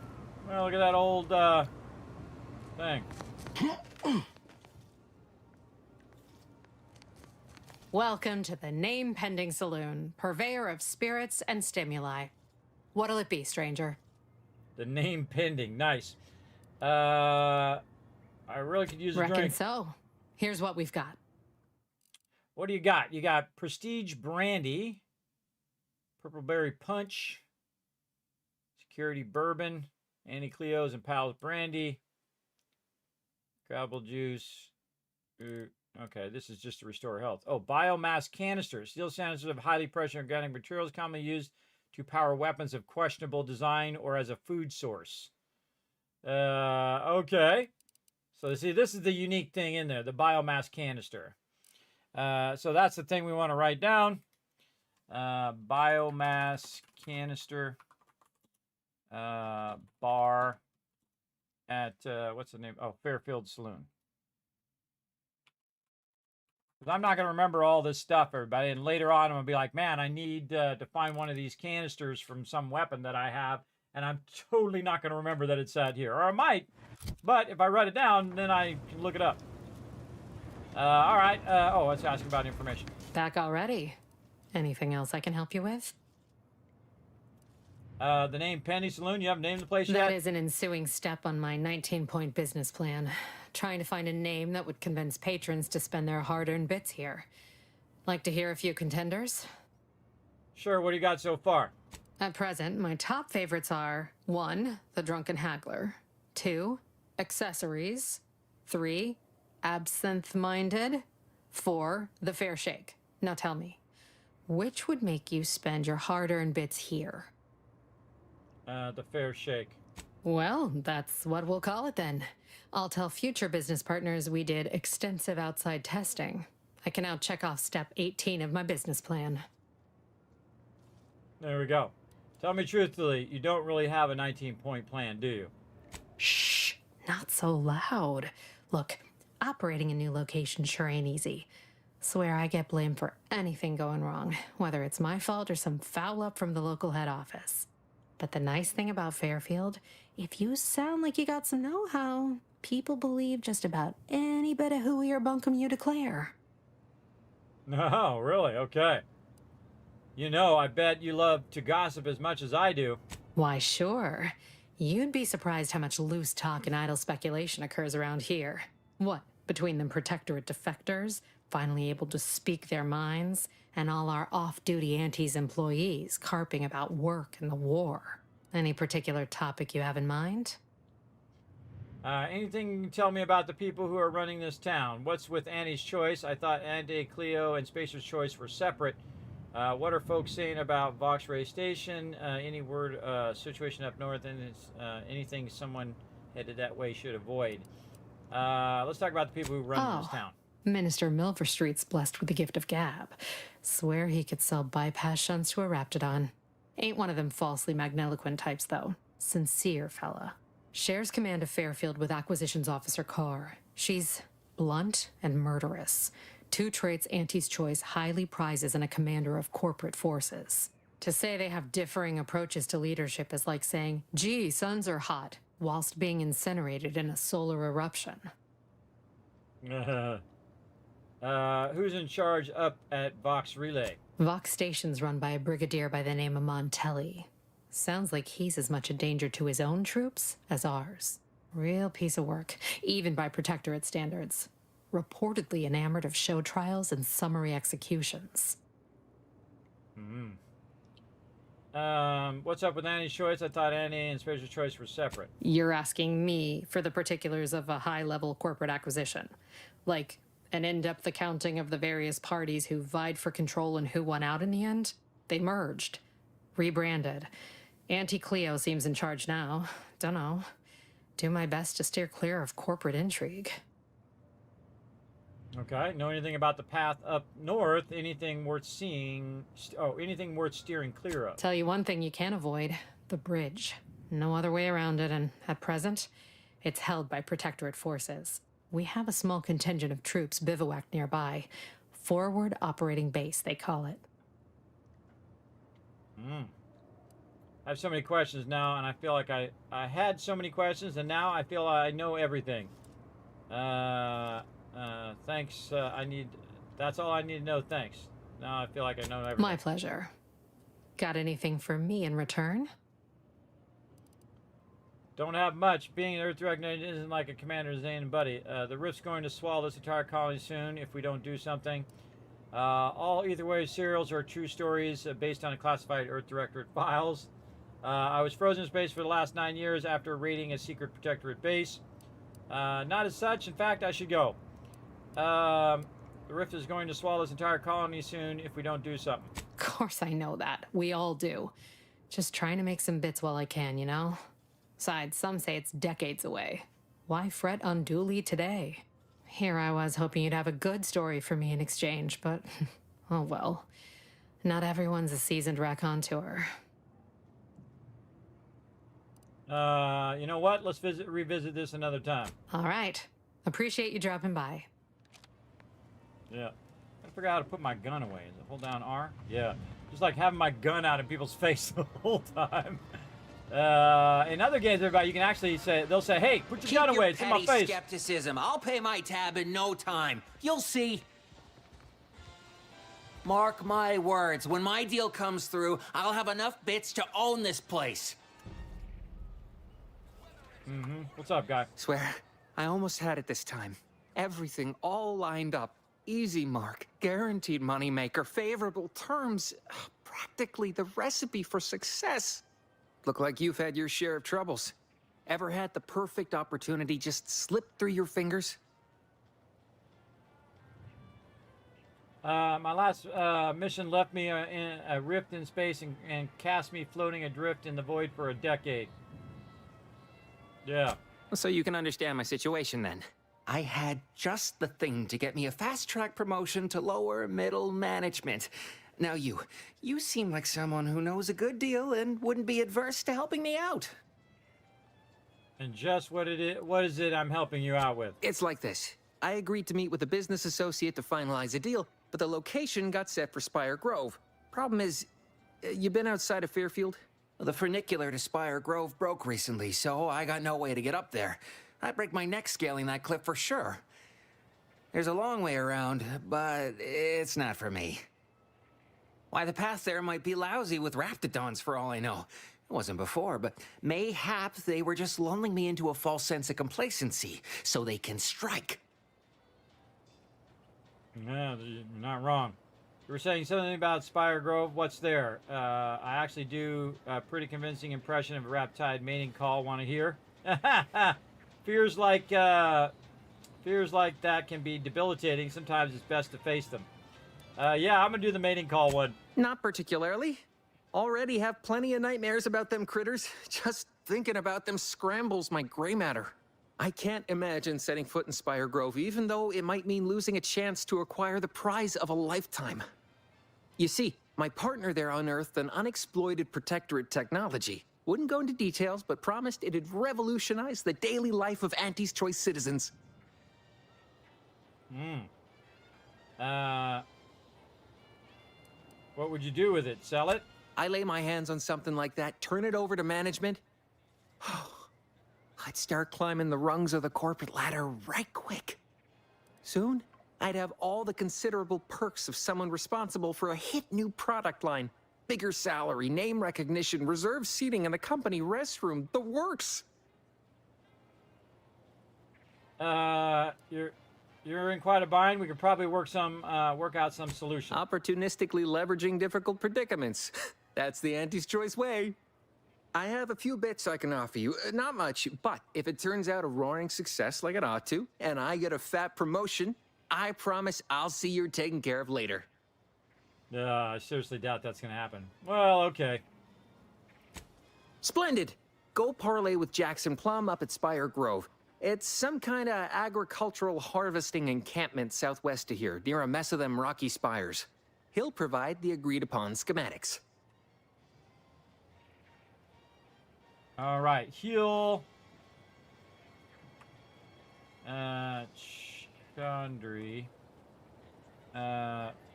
Well, look at that old thing. Welcome to the Name Pending Saloon, purveyor of spirits and stimuli. What'll it be, stranger? The name pending. Nice. I really could use a Reckon drink. so. Here's what we've got. What do you got? You got Prestige Brandy, Purple Berry Punch, Security Bourbon, Annie Cleo's and Pal's Brandy, Gravel Juice. Okay, this is just to restore health. Oh, biomass canisters. Steel canisters of highly pressure organic materials commonly used to power weapons of questionable design or as a food source. Okay. So see, this is the unique thing in there, the biomass canister. So that's the thing we want to write down. Biomass canister bar at, what's the name? Oh, Fairfield Saloon. I'm not going to remember all this stuff, everybody. And later on, I'm going to be like, man, I need to find one of these canisters from some weapon that I have. And I'm totally not going to remember that it's out here. Or I might. But if I write it down, then I can look it up. All right. Oh, let's ask about information. Back already. Anything else I can help you with? The name Penny Saloon, you haven't named the place yet? That is an ensuing step on my 19-point business plan. Trying to find a name that would convince patrons to spend their hard-earned bits here. Like to hear a few contenders? Sure, what do you got so far? At present, my top favorites are 1. The Drunken Haggler, 2. Accessories, 3. Absinthe-Minded, 4. The Fair Shake. Now tell me, which would make you spend your hard-earned bits here? The Fair Shake. Well, that's what we'll call it then. I'll tell future business partners we did extensive outside testing. I can now check off step 18 of my business plan. There we go. Tell me truthfully, you don't really have a 19-point plan, do you? Shh, not so loud. Look, operating a new location sure ain't easy. Swear I get blamed for anything going wrong, whether it's my fault or some foul up from the local head office. But the nice thing about Fairfield, if you sound like you got some know-how, people believe just about any bit of hooey or bunkum you declare. No, really? Okay. You know, I bet you love to gossip as much as I do. Why, sure. You'd be surprised how much loose talk and idle speculation occurs around here. What, between them protectorate defectors, finally able to speak their minds, and all our off-duty Antes employees carping about work and the war. Any particular topic you have in mind? Anything you can tell me about the people who are running this town? What's with Annie's Choice? I thought Andy, Cleo, and Spacer's Choice were separate. What are folks saying about Vox Ray Station? Any word situation up north, and anything someone headed that way should avoid? Let's talk about the people who run this town. Minister Milverstreet's blessed with the gift of gab. Swear he could sell bypass shunts to a Raptidon. Ain't one of them falsely magniloquent types, though. Sincere fella. Shares command of Fairfield with Acquisitions Officer Carr. She's blunt and murderous. 2 traits Auntie's Choice highly prizes in a commander of corporate forces. To say they have differing approaches to leadership is like saying, gee, suns are hot, whilst being incinerated in a solar eruption. Who's in charge up at Vox Relay? Vox Station's run by a brigadier by the name of Montelli. Sounds like he's as much a danger to his own troops as ours. Real piece of work, even by Protectorate standards. Reportedly enamored of show trials and summary executions. What's up with Annie's Choice? I thought Annie and Spacer's Choice were separate. You're asking me for the particulars of a high-level corporate acquisition. Like, An in-depth accounting of the various parties who vied for control and who won out in the end. They merged. Rebranded. Auntie Cleo seems in charge now. Dunno. Do my best to steer clear of corporate intrigue. Okay. Know anything about the path up north? Anything worth seeing? Anything worth steering clear of? Tell you one thing you can't avoid. The bridge. No other way around it, and at present, it's held by Protectorate forces. We have a small contingent of troops bivouacked nearby. Forward Operating Base, they call it. I have so many questions now, and I feel like I had so many questions, and now I feel I know everything. Thanks. That's all I need to know. Thanks. Now I feel like I know everything. My pleasure. Got anything for me in return? Don't have much. Being an Earth Direct isn't like a Commander Zane and Buddy. The Rift's going to swallow this entire colony soon if we don't do something. All either way serials are true stories based on classified Earth Directorate files. I was frozen in space for the last 9 years after raiding a secret Protectorate base. Not as such. In fact, I should go. The Rift is going to swallow this entire colony soon if we don't do something. Of course I know that. We all do. Just trying to make some bits while I can, you know? Besides, some say it's decades away. Why fret unduly today? Here I was hoping you'd have a good story for me in exchange, but oh well. Not everyone's a seasoned raconteur. You know what? Let's revisit this another time. All right. Appreciate you dropping by. Yeah. I forgot how to put my gun away. Is it hold down R? Yeah. Just like having my gun out in people's face the whole time. In other games, everybody, you can actually say, they'll say, hey, put your gun away, it's in my face. Skepticism. I'll pay my tab in no time. You'll see. Mark my words, when my deal comes through, I'll have enough bits to own this place. What's up, guy? Swear, I almost had it this time. Everything all lined up. Easy mark, guaranteed moneymaker, favorable terms. Practically the recipe for success. Look like you've had your share of troubles. Ever had the perfect opportunity just slip through your fingers? My last mission left me in a rift in space and cast me floating adrift in the void for a decade. Yeah. So you can understand my situation then. I had just the thing to get me a fast-track promotion to lower middle management. Now you seem like someone who knows a good deal and wouldn't be adverse to helping me out. And just what is it I'm helping you out with? It's like this. I agreed to meet with a business associate to finalize a deal, but the location got set for Spire Grove. Problem is, you been outside of Fairfield? The funicular to Spire Grove broke recently, so I got no way to get up there. I'd break my neck scaling that cliff for sure. There's a long way around, but it's not for me. Why, the path there might be lousy with raptidons for all I know. It wasn't before, but mayhap they were just lulling me into a false sense of complacency so they can strike. Yeah, you're not wrong. You were saying something about Spire Grove. What's there? I actually do a pretty convincing impression of a Raptide mating call. Want to hear? Fears like that can be debilitating. Sometimes it's best to face them. Yeah, I'm gonna do the mating call one. Not particularly. Already have plenty of nightmares about them critters. Just thinking about them scrambles my gray matter. I can't imagine setting foot in Spire Grove, even though it might mean losing a chance to acquire the prize of a lifetime. You see, my partner there unearthed an unexploited Protectorate technology. Wouldn't go into details, but promised it'd revolutionize the daily life of Auntie's Choice citizens. What would you do with it? Sell it? I lay my hands on something like that, turn it over to management. I'd start climbing the rungs of the corporate ladder right quick. Soon, I'd have all the considerable perks of someone responsible for a hit new product line. Bigger salary, name recognition, reserved seating in the company restroom, the works. You're in quite a bind. We could probably work out some solution. Opportunistically leveraging difficult predicaments. That's the Auntie's Choice way. I have a few bits I can offer you. Not much, but if it turns out a roaring success like it ought to, and I get a fat promotion, I promise I'll see you're taken care of later. I seriously doubt that's gonna happen. Well, okay. Splendid. Go parlay with Jackson Plum up at Spire Grove. It's some kind of agricultural harvesting encampment southwest of here, near a mess of them rocky spires. He'll provide the agreed-upon schematics. All right, heal. Chandri.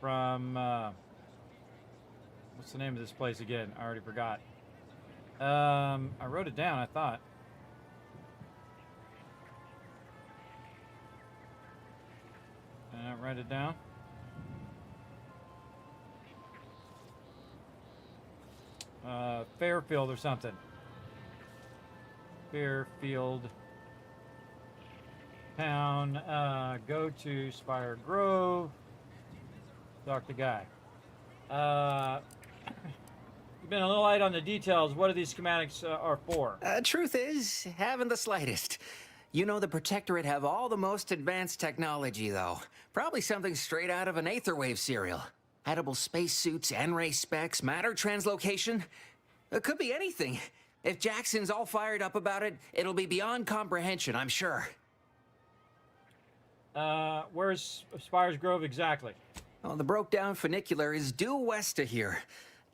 From, what's the name of this place again? I already forgot. I wrote it down, I thought. Write it down. Fairfield or something. Fairfield town. Go to Spire Grove. Talk to Guy. You've been a little light on the details. What are these schematics are for? Truth is, haven't the slightest. You know the Protectorate have all the most advanced technology, though. Probably something straight out of an Aetherwave serial. Edible spacesuits, N-ray specs, matter translocation. It could be anything. If Jackson's all fired up about it, it'll be beyond comprehension, I'm sure. Where's Spires Grove exactly? Well, the broke-down funicular is due west of here.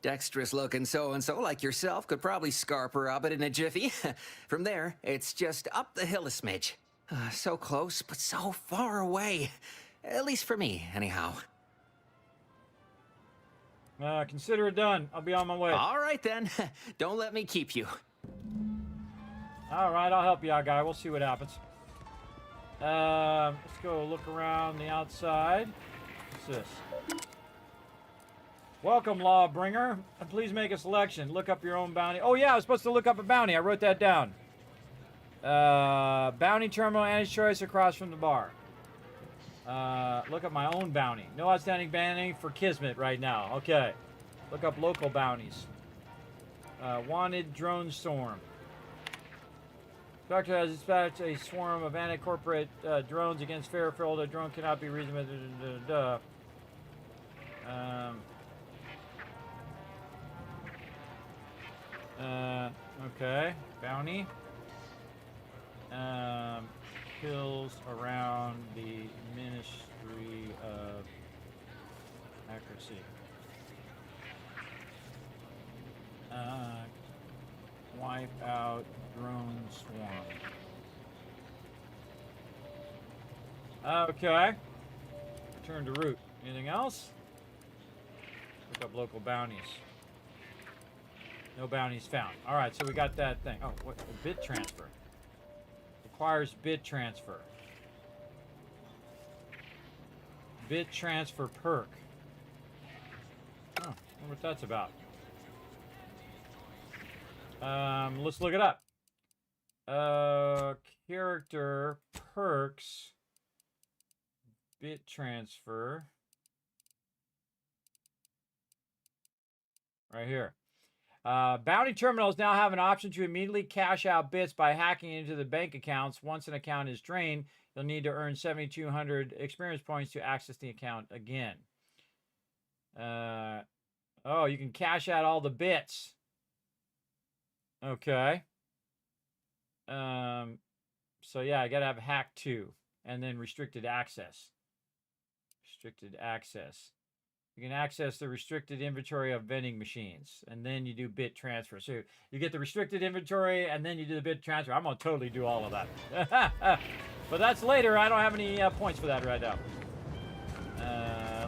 Dexterous-looking so-and-so like yourself could probably scarp her up it in a jiffy. From there, it's just up the hill a smidge. So close, but so far away. At least for me, anyhow. Consider it done. I'll be on my way. All right, then. Don't let me keep you. All right, I'll help you out, Guy. We'll see what happens. Let's go look around the outside. What's this? Welcome, Lawbringer. Please make a selection. Look up your own bounty. Oh, yeah, I was supposed to look up a bounty. I wrote that down. Bounty terminal, Annie's Choice across from the bar. Look up my own bounty. No outstanding bounty for Kismet right now. Okay. Look up local bounties. Wanted drone storm. Doctor has dispatched a swarm of anti-corporate drones against Fairfield. A drone cannot be reasonable. Okay. Bounty. Kills around the Ministry of Accuracy. Wipe out drone swarm. Okay. Return to route. Anything else? Look up local bounties. No bounties found. All right, so we got that thing. Oh, what? A bit transfer. Requires bit transfer. Bit transfer perk. Oh, I wonder what that's about. Let's look it up. Character perks. Bit transfer. Right here. Bounty terminals now have an option to immediately cash out bits by hacking into the bank accounts. Once an account is drained, you'll need to earn 7,200 experience points to access the account again. Oh, you can cash out all the bits. Okay. So yeah, I gotta have hack 2 and then restricted access. Restricted access. You can access the restricted inventory of vending machines, and then you do bit transfer. So you get the restricted inventory, and then you do the bit transfer. I'm gonna totally do all of that. But that's later. I don't have any points for that right now.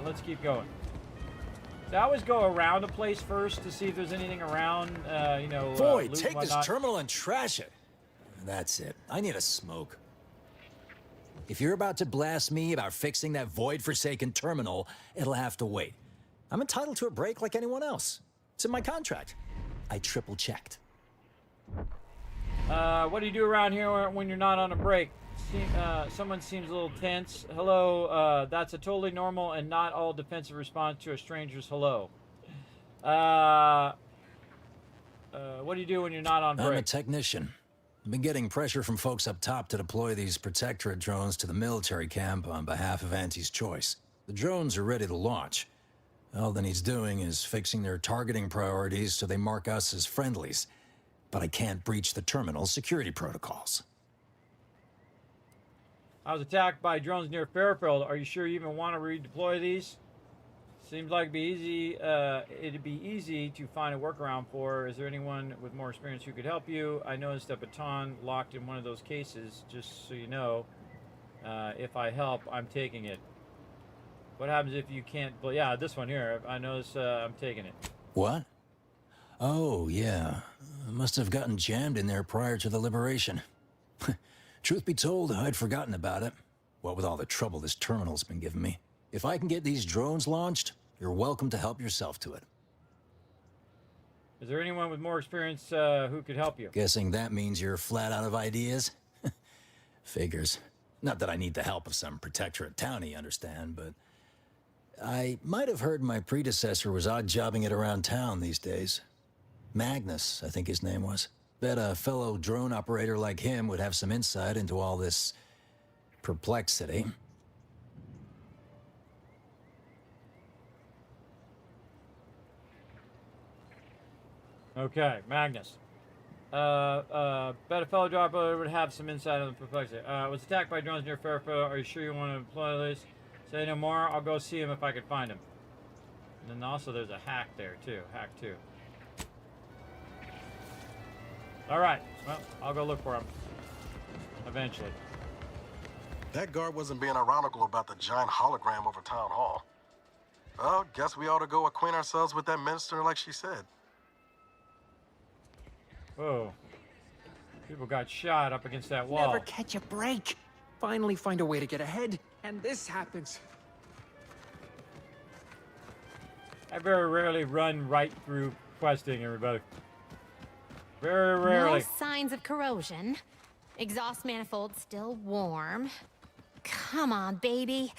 Let's keep going. So I always go around a place first to see if there's anything around, you know. Boy, loot take and this whatnot. terminal and trash it. That's it. I need a smoke. If you're about to blast me about fixing that void-forsaken terminal, it'll have to wait. I'm entitled to a break like anyone else. It's in my contract. I triple-checked. What do you do around here when you're not on a break? Someone seems a little tense. Hello, that's a totally normal and not all defensive response to a stranger's hello. What do you do when you're not on break? I'm a technician. I've been getting pressure from folks up top to deploy these Protectorate drones to the military camp on behalf of Auntie's Choice. The drones are ready to launch. All that needs doing is fixing their targeting priorities so they mark us as friendlies. But I can't breach the terminal's security protocols. I was attacked by drones near Fairfield. Are you sure you even want to redeploy these? Seems like it'd be easy to find a workaround for. Is there anyone with more experience who could help you? I noticed a baton locked in one of those cases, just so you know. If I help, I'm taking it. What happens if you can't... Well, yeah, this one here. I noticed I'm taking it. What? Oh, yeah. I must have gotten jammed in there prior to the liberation. Truth be told, I'd forgotten about it. What with all the trouble this terminal's been giving me. If I can get these drones launched, you're welcome to help yourself to it. Is there anyone with more experience who could help you? Guessing that means you're flat out of ideas? Figures. Not that I need the help of some Protectorate townie, understand, but... I might have heard my predecessor was odd-jobbing it around town these days. Magnus, I think his name was. Bet a fellow drone operator like him would have some insight into all this... perplexity. Okay, Magnus. Bet a fellow dropper would have some insight on the perplexity. Was attacked by drones near Fairfield. Are you sure you want to employ this? Say no more. I'll go see him if I can find him. And then also there's a hack there too. Hack 2. Alright. Well, I'll go look for him. Eventually. That guard wasn't being ironical about the giant hologram over Town Hall. Well, guess we ought to go acquaint ourselves with that minister like she said. Whoa. People got shot up against that wall. Never catch a break. Finally find a way to get ahead, and this happens. I very rarely run right through questing, everybody. Very rarely. No signs of corrosion. Exhaust manifold still warm. Come on, baby.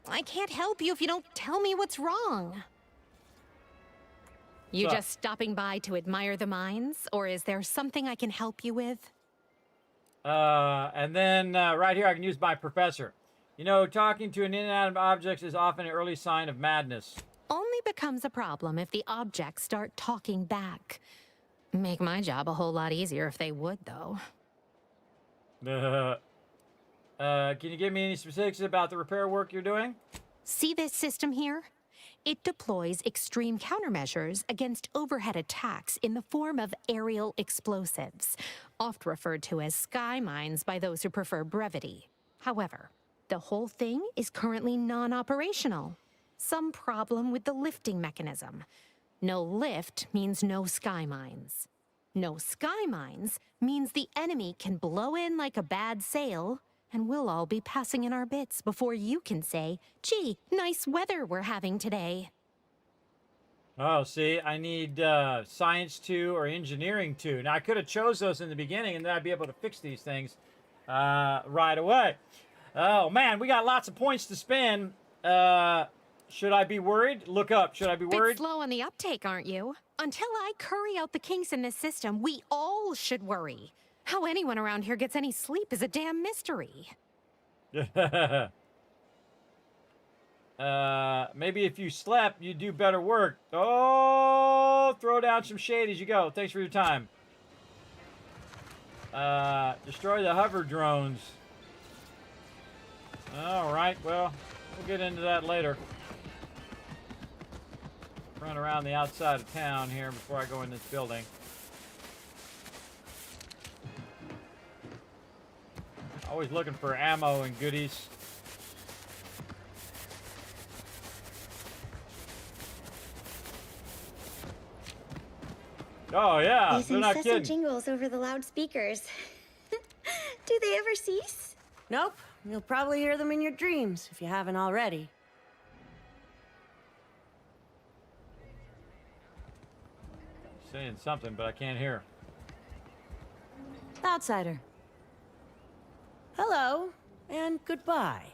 I can't help you if you don't tell me what's wrong. You just stopping by to admire the mines, or is there something I can help you with? And then right here I can use my professor. You know, talking to an inanimate object is often an early sign of madness. Only becomes a problem if the objects start talking back. Make my job a whole lot easier if they would, though. Can you give me any specifics about the repair work you're doing? See this system here? It deploys extreme countermeasures against overhead attacks in the form of aerial explosives, oft referred to as sky mines by those who prefer brevity. However, the whole thing is currently non-operational. Some problem with the lifting mechanism. No lift means no sky mines. No sky mines means the enemy can blow in like a bad sail, and we'll all be passing in our bits before you can say, gee, nice weather we're having today. Oh, see, I need Science 2 or Engineering 2. Now, I could have chose those in the beginning, and then I'd be able to fix these things right away. Oh, man, we got lots of points to spend. Should I be worried? Look up. Should I be worried? Bit slow on the uptake, aren't you? Until I curry out the kinks in this system, we all should worry. How anyone around here gets any sleep is a damn mystery. Maybe if you slept, you'd do better work. Oh, throw down some shade as you go. Thanks for your time. Destroy the hover drones. All right, well, we'll get into that later. Run around the outside of town here before I go in this building. Always looking for ammo and goodies. Oh yeah, These they're not incessant kidding. jingles over the loudspeakers. Do they ever cease? Nope. You'll probably hear them in your dreams if you haven't already. Saying something, but I can't hear. Outsider. Hello, and goodbye.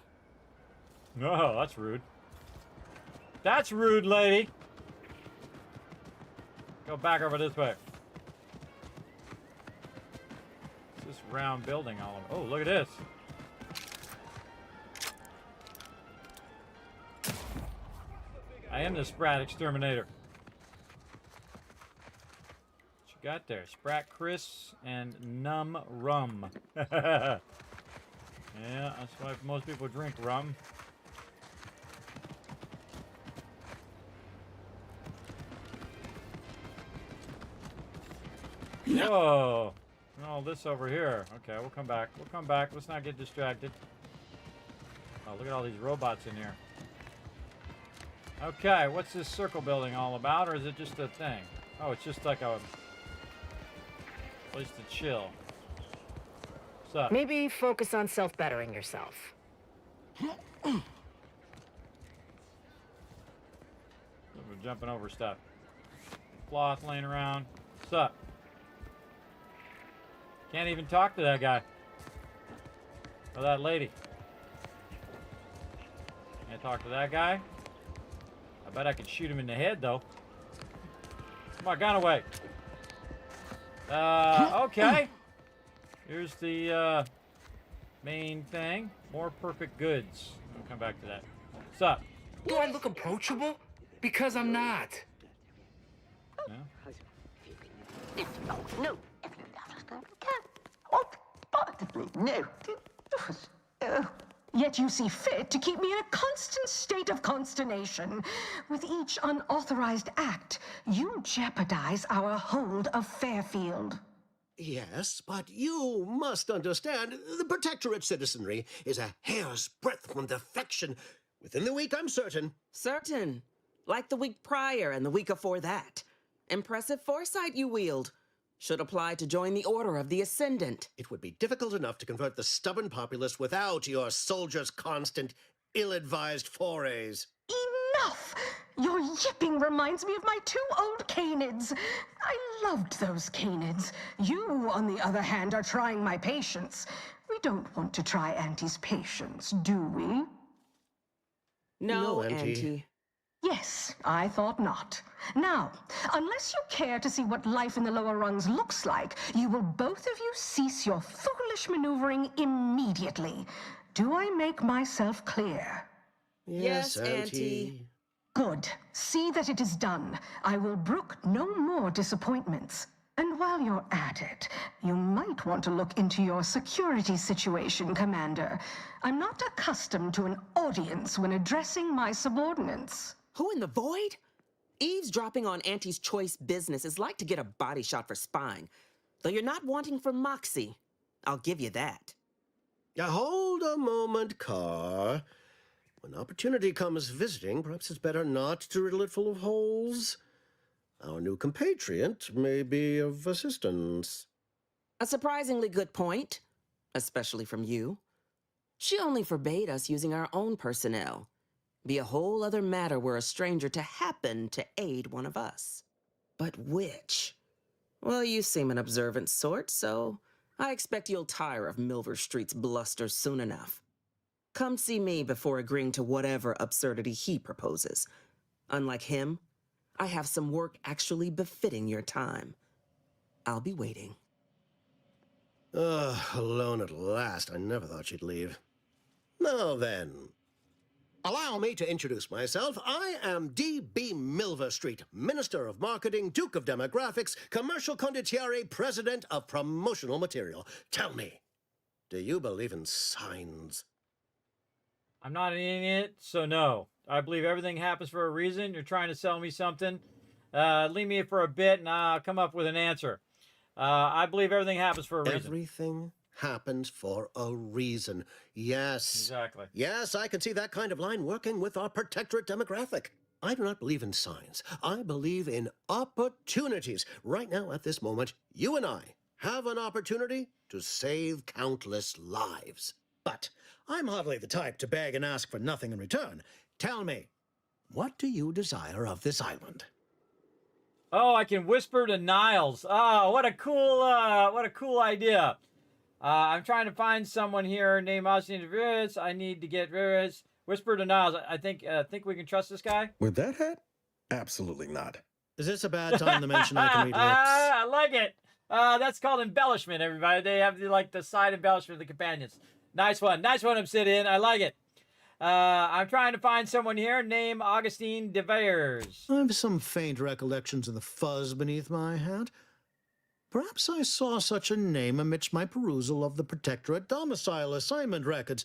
Oh, that's rude. That's rude, lady. Go back over this way. this round building all over? Oh, look at this. I am the Sprat Exterminator. What you got there? Sprat Chris and Numb Rum. Yeah, that's why most people drink rum. Whoa. All this over here. Okay, we'll come back. We'll come back. Let's not get distracted. Oh, look at all these robots in here. Okay, what's this circle building all about, or is it just a thing? Oh, it's just like a place to chill. What's up? Maybe focus on self-bettering yourself. We're jumping over stuff. Cloth laying around. What's up? Can't even talk to that guy. Or that lady. Can't talk to that guy. I bet I could shoot him in the head, though. Come on, gun away. Okay. Here's the main thing. More perfect goods. We'll come back to that. What's up? Do I look approachable? Because I'm not. Yeah. No. No. Yet you see fit to keep me in a constant state of consternation. With each unauthorized act, you jeopardize our hold of Fairfield. Yes, but you must understand, the Protectorate citizenry is a hair's breadth from defection. Within the week, I'm certain. Certain. Like the week prior and the week before that. Impressive foresight you wield. Should apply to join the Order of the Ascendant. It would be difficult enough to convert the stubborn populace without your soldiers' constant, ill-advised forays. Enough! Your yipping reminds me of my 2 old canids. I loved those canids. You, on the other hand, are trying my patience. We don't want to try Auntie's patience, do we? No, Auntie. Yes, I thought not. Now, unless you care to see what life in the lower rungs looks like, you will both of you cease your foolish maneuvering immediately. Do I make myself clear? Yes, Auntie. Good. See that it is done. I will brook no more disappointments. And while you're at it, you might want to look into your security situation, Commander. I'm not accustomed to an audience when addressing my subordinates. Who in the void? Eavesdropping on Auntie's choice business is like to get a body shot for spying. Though you're not wanting for moxie. I'll give you that. Hold a moment, Carr. When opportunity comes visiting, perhaps it's better not to riddle it full of holes. Our new compatriot may be of assistance. A surprisingly good point, especially from you. She only forbade us using our own personnel. Be a whole other matter were a stranger to happen to aid one of us. But which? Well, you seem an observant sort, so I expect you'll tire of Milver Street's bluster soon enough. Come see me before agreeing to whatever absurdity he proposes. Unlike him, I have some work actually befitting your time. I'll be waiting. Alone at last. I never thought she'd leave. Now then, allow me to introduce myself. I am D.B. Milver Street, Minister of Marketing, Duke of Demographics, Commercial Condottiere, President of Promotional Material. Tell me, do you believe in signs? I'm not an idiot, so no. I believe everything happens for a reason. You're trying to sell me something. Leave me for a bit and I'll come up with an answer. I believe everything happens for a reason. Everything happens for a reason. Yes. Exactly. Yes, I can see that kind of line working with our Protectorate demographic. I do not believe in signs. I believe in opportunities. Right now, at this moment, you and I have an opportunity to save countless lives. But I'm hardly the type to beg and ask for nothing in return. Tell me, what do you desire of this island? Oh, I can whisper to Niles. Oh, what a cool idea. I'm trying to find someone here named Austin Virus. I need to get Virus. Whisper to Niles. I think we can trust this guy. With that hat? Absolutely not. Is this a bad time to mention I can read lips? I like it. That's called embellishment, everybody. They have like the side embellishment of the companions. Nice one, Obsidian. I like it. I'm trying to find someone here named Augustine de Veyers. I've some faint recollections of the fuzz beneath my hat. Perhaps I saw such a name amidst my perusal of the Protectorate domicile assignment records.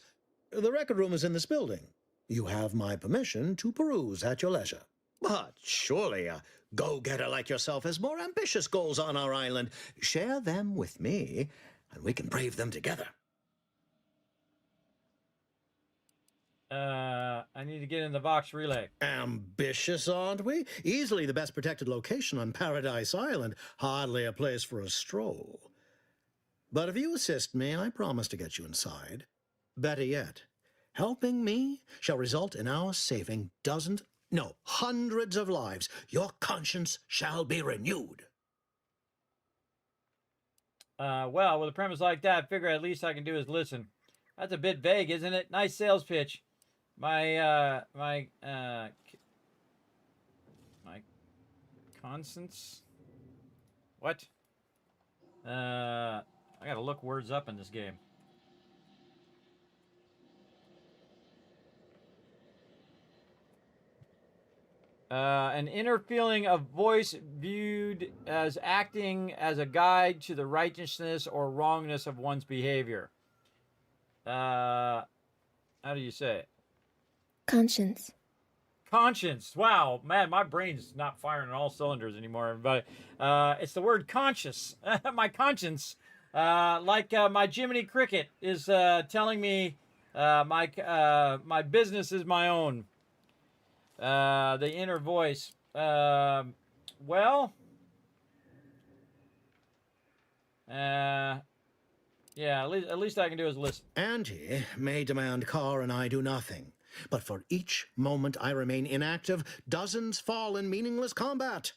The record room is in this building. You have my permission to peruse at your leisure. But surely a go-getter like yourself has more ambitious goals on our island. Share them with me, and we can brave them together. I need to get in the Vox relay. Ambitious, aren't we? Easily the best protected location on Paradise Island. Hardly a place for a stroll. But if you assist me, I promise to get you inside. Better yet, helping me shall result in our saving dozens, no, hundreds of lives. Your conscience shall be renewed. Well, with a premise like that, I figure at least I can do is listen. That's a bit vague, isn't it? Nice sales pitch. My conscience? What? I gotta look words up in this game. An inner feeling of voice viewed as acting as a guide to the righteousness or wrongness of one's behavior. How do you say it? Conscience. Conscience. Wow, man, my brain's not firing on all cylinders anymore, everybody. It's the word conscious. My conscience. Like my Jiminy Cricket is telling me my business is my own. The inner voice. Well, yeah, at least I can do is listen. Auntie may demand Carr and I do nothing, but for each moment I remain inactive, dozens fall in meaningless combat.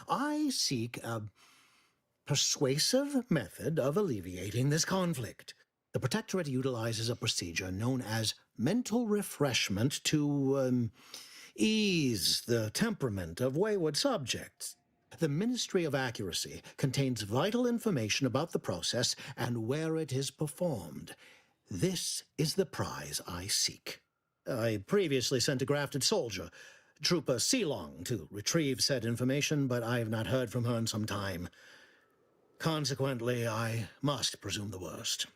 I seek a persuasive method of alleviating this conflict. The Protectorate utilizes a procedure known as mental refreshment to ease the temperament of wayward subjects. The Ministry of Accuracy contains vital information about the process and where it is performed. This is the prize I seek. I previously sent a grafted soldier, Trooper Sealong, to retrieve said information, but I have not heard from her in some time. Consequently, I must presume the worst.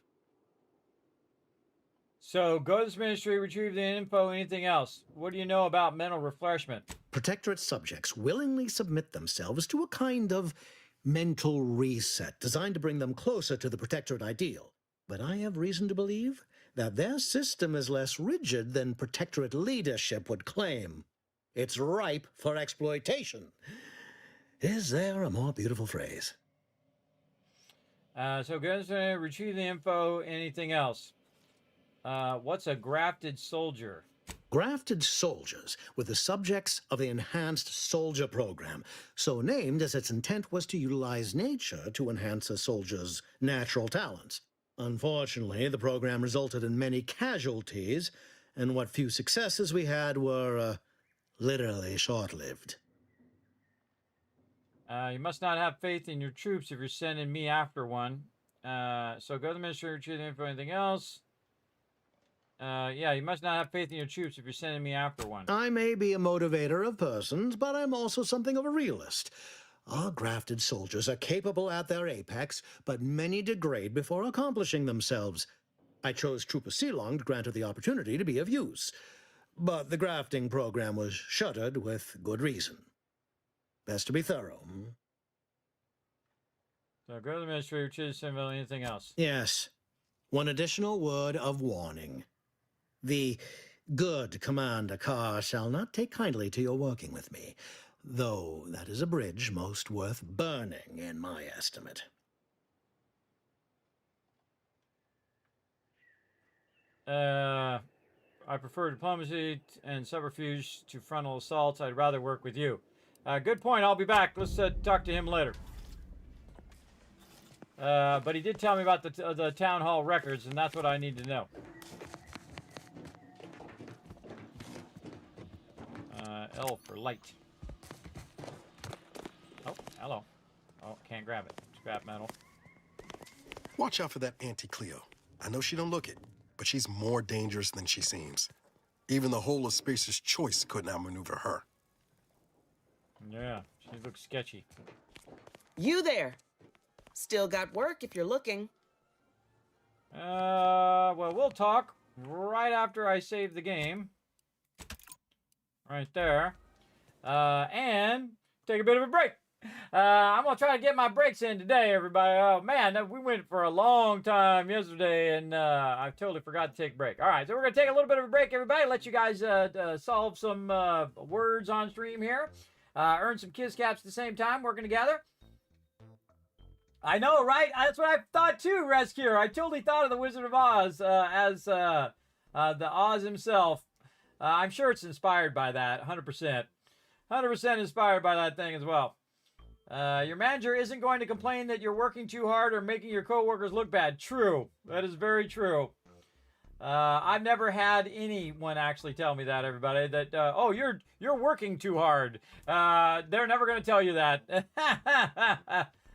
So, go to this ministry, retrieve the info, anything else. What do you know about mental refreshment? Protectorate subjects willingly submit themselves to a kind of mental reset designed to bring them closer to the Protectorate ideal. But I have reason to believe that their system is less rigid than Protectorate leadership would claim. It's ripe for exploitation. Is there a more beautiful phrase? So, go to this ministry, retrieve the info, anything else. What's a grafted soldier? Grafted soldiers were the subjects of the Enhanced Soldier Program, so named as its intent was to utilize nature to enhance a soldier's natural talents. Unfortunately, the program resulted in many casualties, and what few successes we had were literally short-lived. You must not have faith in your troops if you're sending me after one. So go to the ministry, retrieve the info, anything else. Yeah, you must not have faith in your troops if you're sending me after one. I may be a motivator of persons, but I'm also something of a realist. Our grafted soldiers are capable at their apex, but many degrade before accomplishing themselves. I chose Trooper Sealong to grant her the opportunity to be of use, but the grafting program was shuttered with good reason. Best to be thorough. So go to the ministry, retrieve the info, anything else. Yes. One additional word of warning. The good Commander Carr shall not take kindly to your working with me, though that is a bridge most worth burning in my estimate. I prefer diplomacy and subterfuge to frontal assaults. I'd rather work with you. Good point. I'll be back. Let's talk to him later. But he did tell me about the town hall records, and that's what I need to know. L for light. Oh, hello. Oh, can't grab it. Scrap metal. Watch out for that Auntie Cleo. I know she don't look it, but she's more dangerous than she seems. Even the whole of Spacer's Choice couldn't outmaneuver her. Yeah, she looks sketchy. You there. Still got work if you're looking. Well, we'll talk right after I save the game. Right there. And take a bit of a break. I'm going to try to get my breaks in today, everybody. Oh, man, we went for a long time yesterday, and I totally forgot to take a break. All right, so we're going to take a little bit of a break, everybody. Let you guys solve some words on stream here. Earn some Kiss Caps at the same time, working together. I know, right? That's what I thought too, Rescue. I totally thought of the Wizard of Oz as the Oz himself. I'm sure it's inspired by that, 100%. 100% inspired by that thing as well. Your manager isn't going to complain that you're working too hard or making your coworkers look bad. True. That is very true. I've never had anyone actually tell me that, everybody, that, oh, you're working too hard. They're never going to tell you that.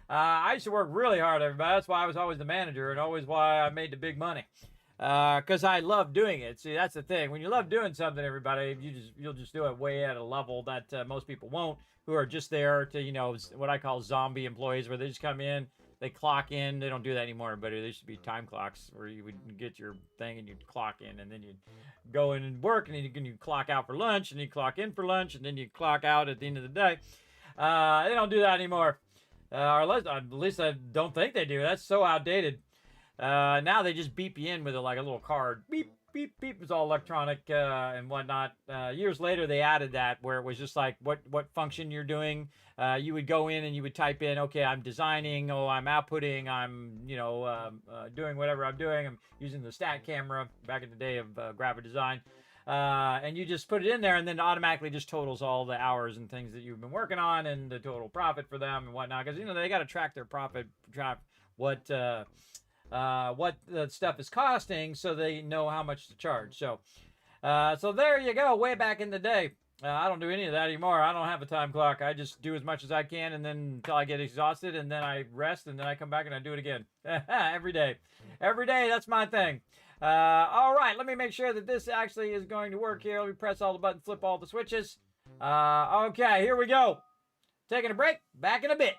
I used to work really hard, everybody. That's why I was always the manager and always why I made the big money. Because I love doing it. See, that's the thing. When you love doing something, everybody, you'll just do it way at a level that most people won't, who are just there to, you know, what I call zombie employees, where they just come in, they clock in. They don't do that anymore, but there used to be time clocks where you would get your thing and you'd clock in, and then you'd go in and work, and then you clock out for lunch, and you clock in for lunch, and then you clock out at the end of the day. They don't do that anymore. Or at least I don't think they do. That's so outdated. Now they just beep you in with like a little card. Beep, beep, beep. It's all electronic and whatnot. Years later, they added that where it was just like what function you're doing. You would go in and you would type in, okay, I'm designing. Oh, I'm outputting. I'm, doing whatever I'm doing. I'm using the stat camera back in the day of graphic design. And you just put it in there, and then it automatically just totals all the hours and things that you've been working on and the total profit for them and whatnot. Because, they got to track their profit, track what the stuff is costing, so they know how much to charge. So there you go. Way back in the day, I don't do any of that anymore. I don't have a time clock. I just do as much as I can, and then until I get exhausted, and then I rest, and then I come back and I do it again. Every day. That's my thing. All right, let me make sure that this actually is going to work here. Let me press all the buttons, flip all the switches. Okay, here we go. Taking a break. Back in a bit.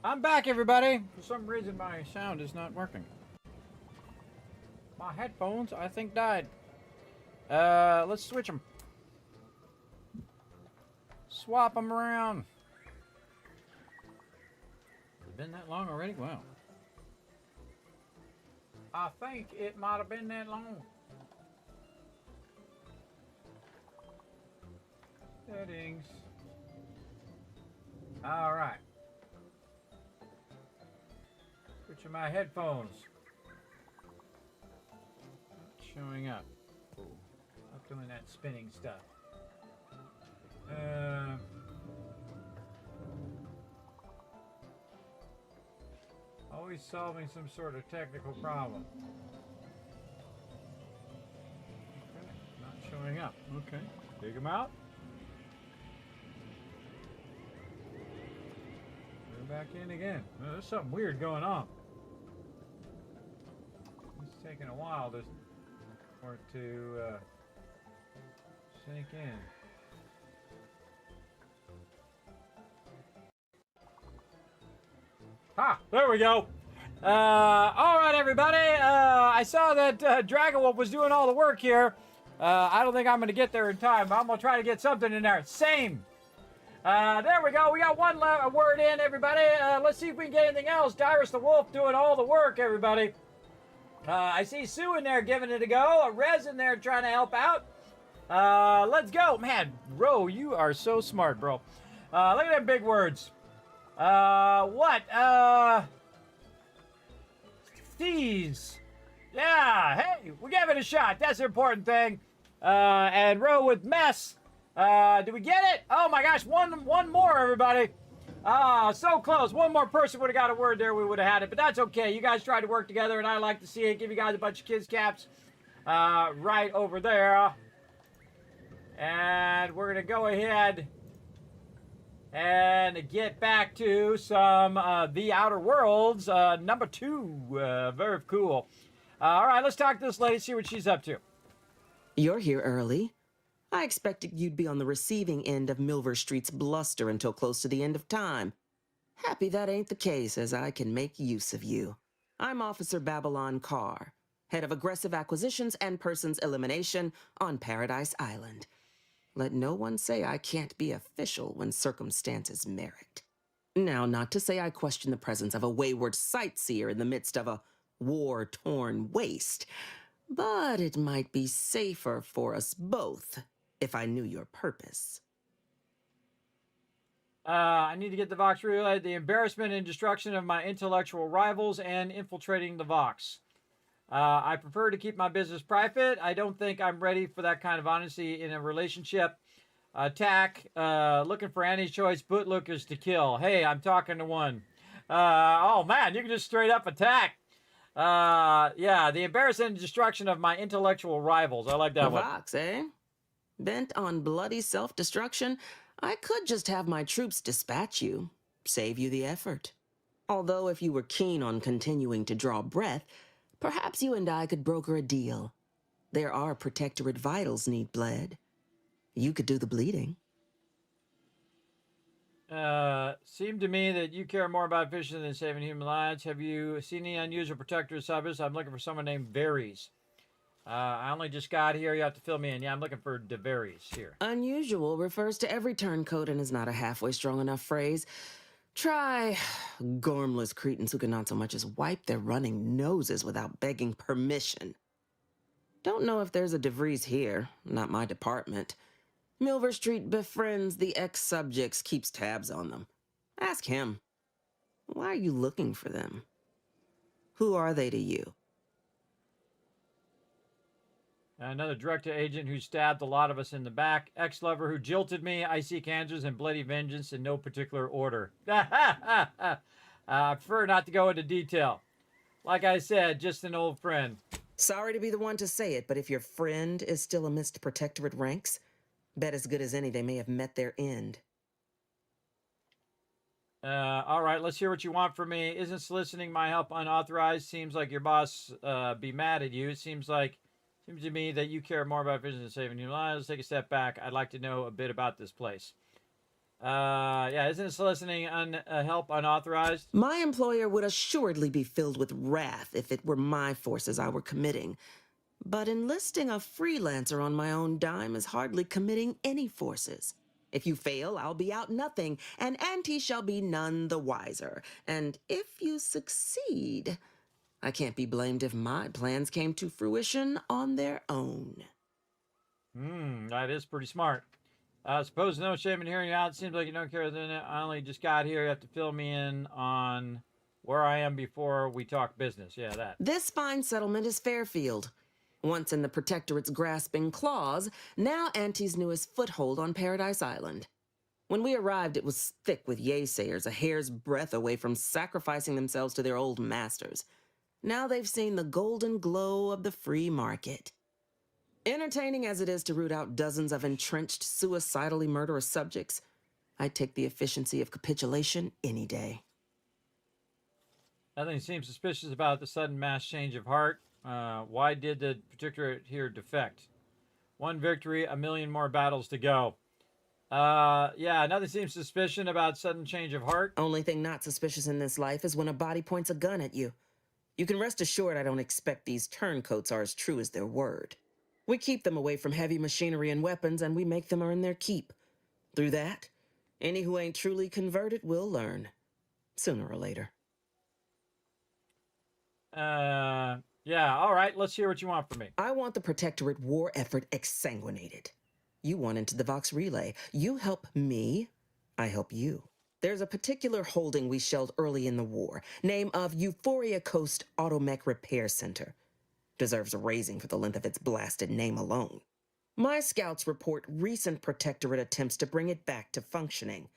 I'm back, everybody. For some reason, my sound is not working. My headphones, I think, died. Let's switch them. Swap them around. Has it been that long already? Wow. I think it might have been that long. Settings. All right. Switching my headphones. Not showing up. Not doing that spinning stuff. Always solving some sort of technical problem. Okay, not showing up. Okay, dig them out. Go back in again. Oh, there's something weird going on. It's taking a while for it to sink in. Ah, there we go. All right, everybody. I saw that Dragonwolf was doing all the work here. I don't think I'm going to get there in time, but I'm going to try to get something in there. Same. There we go. We got one word in, everybody. Let's see if we can get anything else. Dyrus the Wolf doing all the work, everybody. I see Sue in there giving it a go. Rez in there trying to help out. Let's go. Man, Ro, you are so smart, bro. Look at them big words. What? These. Yeah, hey, we gave it a shot. That's the important thing. And Ro with mess. Did we get it? Oh my gosh, one more, everybody. So close. One more person would have got a word there, we would have had it. But that's okay. You guys tried to work together, and I like to see it. Give you guys a bunch of kids caps right over there. And we're going to go ahead and get back to some The Outer Worlds, number 2. Very cool. All right, let's talk to this lady, see what she's up to. You're here early. I expected you'd be on the receiving end of Milver Street's bluster until close to the end of time. Happy that ain't the case, as I can make use of you. I'm Officer Babylon Carr, head of aggressive acquisitions and persons elimination on Paradise Island. Let no one say I can't be official when circumstances merit. Now, not to say I question the presence of a wayward sightseer in the midst of a war-torn waste, but it might be safer for us both if I knew your purpose. I need to get the Vox relayed. The embarrassment and destruction of my intellectual rivals and infiltrating the Vox. I prefer to keep my business private. I don't think I'm ready for that kind of honesty in a relationship. Attack. Looking for any choice bootlickers to kill. Hey, I'm talking to one. Oh, man, you can just straight up attack. Yeah, the embarrassment and destruction of my intellectual rivals. I like that one. Vox, eh? Bent on bloody self-destruction, I could just have my troops dispatch you, save you the effort. Although if you were keen on continuing to draw breath, perhaps you and I could broker a deal. There are protectorate vitals need bled. You could do the bleeding. Seemed to me that you care more about fishing than saving human lives. Have you seen any unusual protectorate subjects? I'm looking for someone named Varys. I only just got here. You have to fill me in. Yeah, I'm looking for DeVarys here. Unusual refers to every turncoat and is not a halfway strong enough phrase. Try gormless cretins who can not so much as wipe their running noses without begging permission. Don't know if there's a DeVries here. Not my department. Milver Street befriends the ex-subjects, keeps tabs on them. Ask him. Why are you looking for them? Who are they to you? Another director agent who stabbed a lot of us in the back. Ex-lover who jilted me. Icy cancers and bloody vengeance in no particular order. I prefer not to go into detail. Like I said, just an old friend. Sorry to be the one to say it, but if your friend is still amidst protectorate ranks, bet as good as any they may have met their end. All right, let's hear what you want from me. Isn't soliciting my help unauthorized? Seems like your boss be mad at you. It seems to me that you care more about vision than saving human lives. Let's take a step back. I'd like to know a bit about this place. Yeah, isn't soliciting help unauthorized? My employer would assuredly be filled with wrath if it were my forces I were committing. But enlisting a freelancer on my own dime is hardly committing any forces. If you fail, I'll be out nothing, and Auntie shall be none the wiser. And if you succeed, I can't be blamed if my plans came to fruition on their own. That is pretty smart. Suppose no shame in hearing you out. It seems like you don't care. Then I only just got here. You have to fill me in on where I am before we talk business. Yeah, that. This fine settlement is Fairfield. Once in the Protectorate's grasping claws, now Auntie's newest foothold on Paradise Island. When we arrived, it was thick with yaysayers, a hair's breadth away from sacrificing themselves to their old masters. Now they've seen the golden glow of the free market. Entertaining as it is to root out dozens of entrenched, suicidally murderous subjects, I'd take the efficiency of capitulation any day. Nothing seems suspicious about the sudden mass change of heart. Why did the Protectorate here defect? One victory, a million more battles to go. Yeah, nothing seems suspicious about sudden change of heart. Only thing not suspicious in this life is when a body points a gun at you. You can rest assured I don't expect these turncoats are as true as their word. We keep them away from heavy machinery and weapons, and we make them earn their keep. Through that, any who ain't truly converted will learn. Sooner or later. Yeah, all right, let's hear what you want from me. I want the Protectorate war effort exsanguinated. You want into the Vox Relay. You help me, I help you. There's a particular holding we shelled early in the war, name of Euphoria Coast Automech Repair Center. Deserves a raising for the length of its blasted name alone. My scouts report recent Protectorate attempts to bring it back to functioning.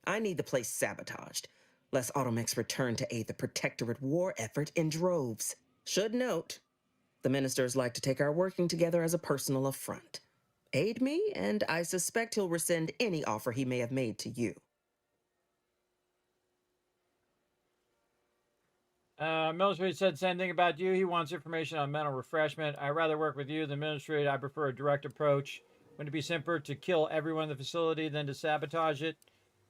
I need the place sabotaged, lest Automechs return to aid the Protectorate war effort in droves. Should note, the ministers like to take our working together as a personal affront. Aid me, and I suspect he'll rescind any offer he may have made to you. Military said the same thing about you. He wants information on mental refreshment. I'd rather work with you than military. I prefer a direct approach. Wouldn't it be simpler to kill everyone in the facility than to sabotage it?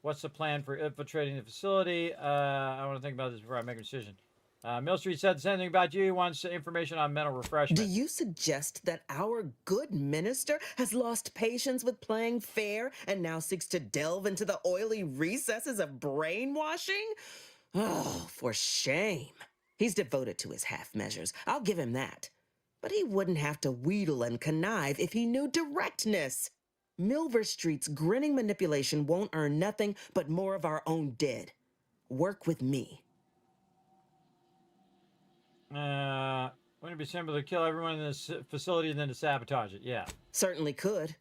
What's the plan for infiltrating the facility? I want to think about this before I make a decision. Military said the same thing about you. He wants information on mental refreshment. Do you suggest that our good minister has lost patience with playing fair and now seeks to delve into the oily recesses of brainwashing? Oh, for shame. He's devoted to his half measures. I'll give him that. But he wouldn't have to wheedle and connive if he knew directness. Milver Street's grinning manipulation won't earn nothing but more of our own dead. Work with me. Wouldn't it be simpler to kill everyone in this facility than to sabotage it? Yeah. Certainly could.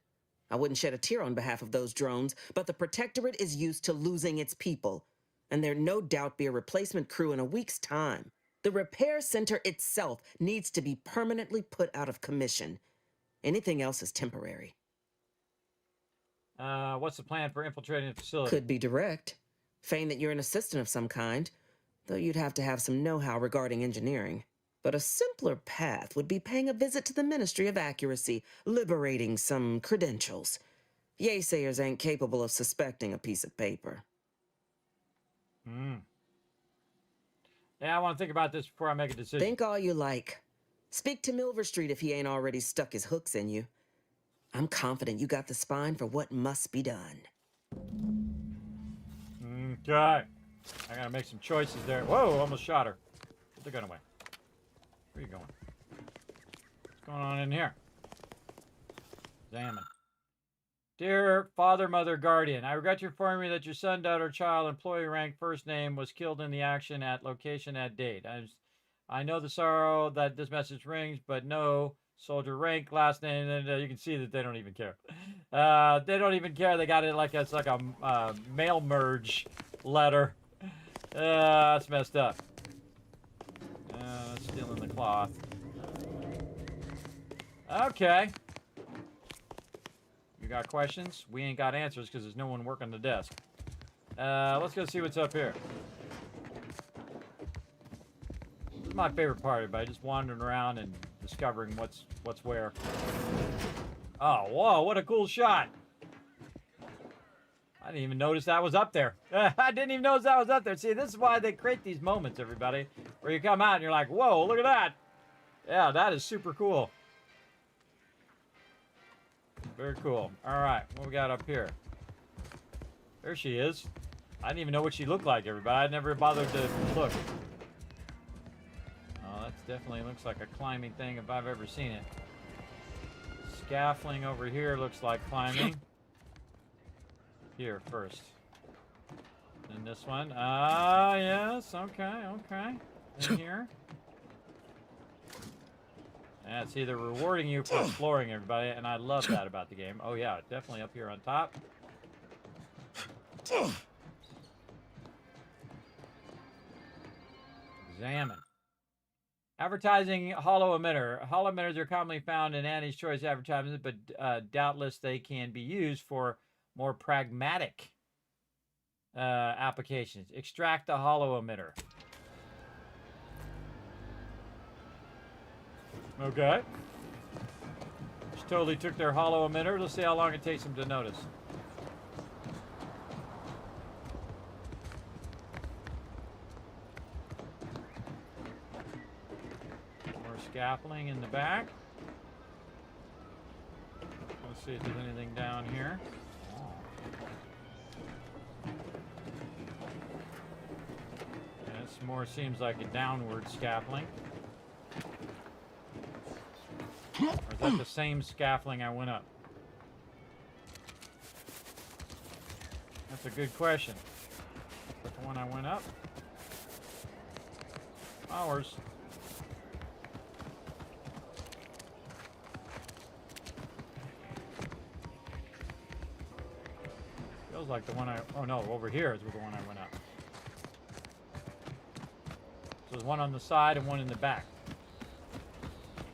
I wouldn't shed a tear on behalf of those drones, but the Protectorate is used to losing its people, and there'll no doubt be a replacement crew in a week's time. The repair center itself needs to be permanently put out of commission. Anything else is temporary. What's the plan for infiltrating the facility? Could be direct. Feign that you're an assistant of some kind, though you'd have to have some know-how regarding engineering. But a simpler path would be paying a visit to the Ministry of Accuracy, liberating some credentials. Yaysayers ain't capable of suspecting a piece of paper. Yeah, I want to think about this before I make a decision. Think all you like. Speak to Milver Street if he ain't already stuck his hooks in you. I'm confident you got the spine for what must be done. Okay. I gotta make some choices there. Whoa, almost shot her. Put the gun away. Where are you going? What's going on in here? Examine. Dear Father, Mother, Guardian, I regret to inform you that your son, daughter, child, employee rank, first name was killed in the action at location at date. I know the sorrow that this message rings, but no soldier rank, last name, and you can see that they don't even care. They don't even care. They got it like it's like a mail merge letter. That's messed up. Stealing the cloth. Okay. You got questions? We ain't got answers because there's no one working the desk. Let's go see what's up here. This is my favorite part about just wandering around and discovering what's where. Oh, whoa, what a cool shot. I didn't even notice that was up there. I didn't even notice that was up there. See, this is why they create these moments, everybody, where you come out and you're like, whoa, look at that. Yeah, that is super cool. Very cool. All right, what we got up here? There she is. I didn't even know what she looked like, everybody. I never bothered to look. Oh, that definitely looks like a climbing thing if I've ever seen it. Scaffolding over here looks like climbing. Here first. And this one. Ah, yes. Okay, okay. In here. Yeah, see, they're rewarding you for exploring, everybody, and I love that about the game. Oh, yeah, definitely up here on top. Examine. Advertising hollow emitter. Hollow emitters are commonly found in Annie's Choice advertisements, but doubtless they can be used for more pragmatic applications. Extract the hollow emitter. Okay. Just totally took their hollow emitter. Let's see how long it takes them to notice. More scaffolding in the back. Let's see if there's anything down here. This more seems like a downward scaffolding. Or is that the same scaffolding I went up? That's a good question. Is that the one I went up? Ours. Feels like the one I... Oh no, over here is the one I went up. So there's one on the side and one in the back.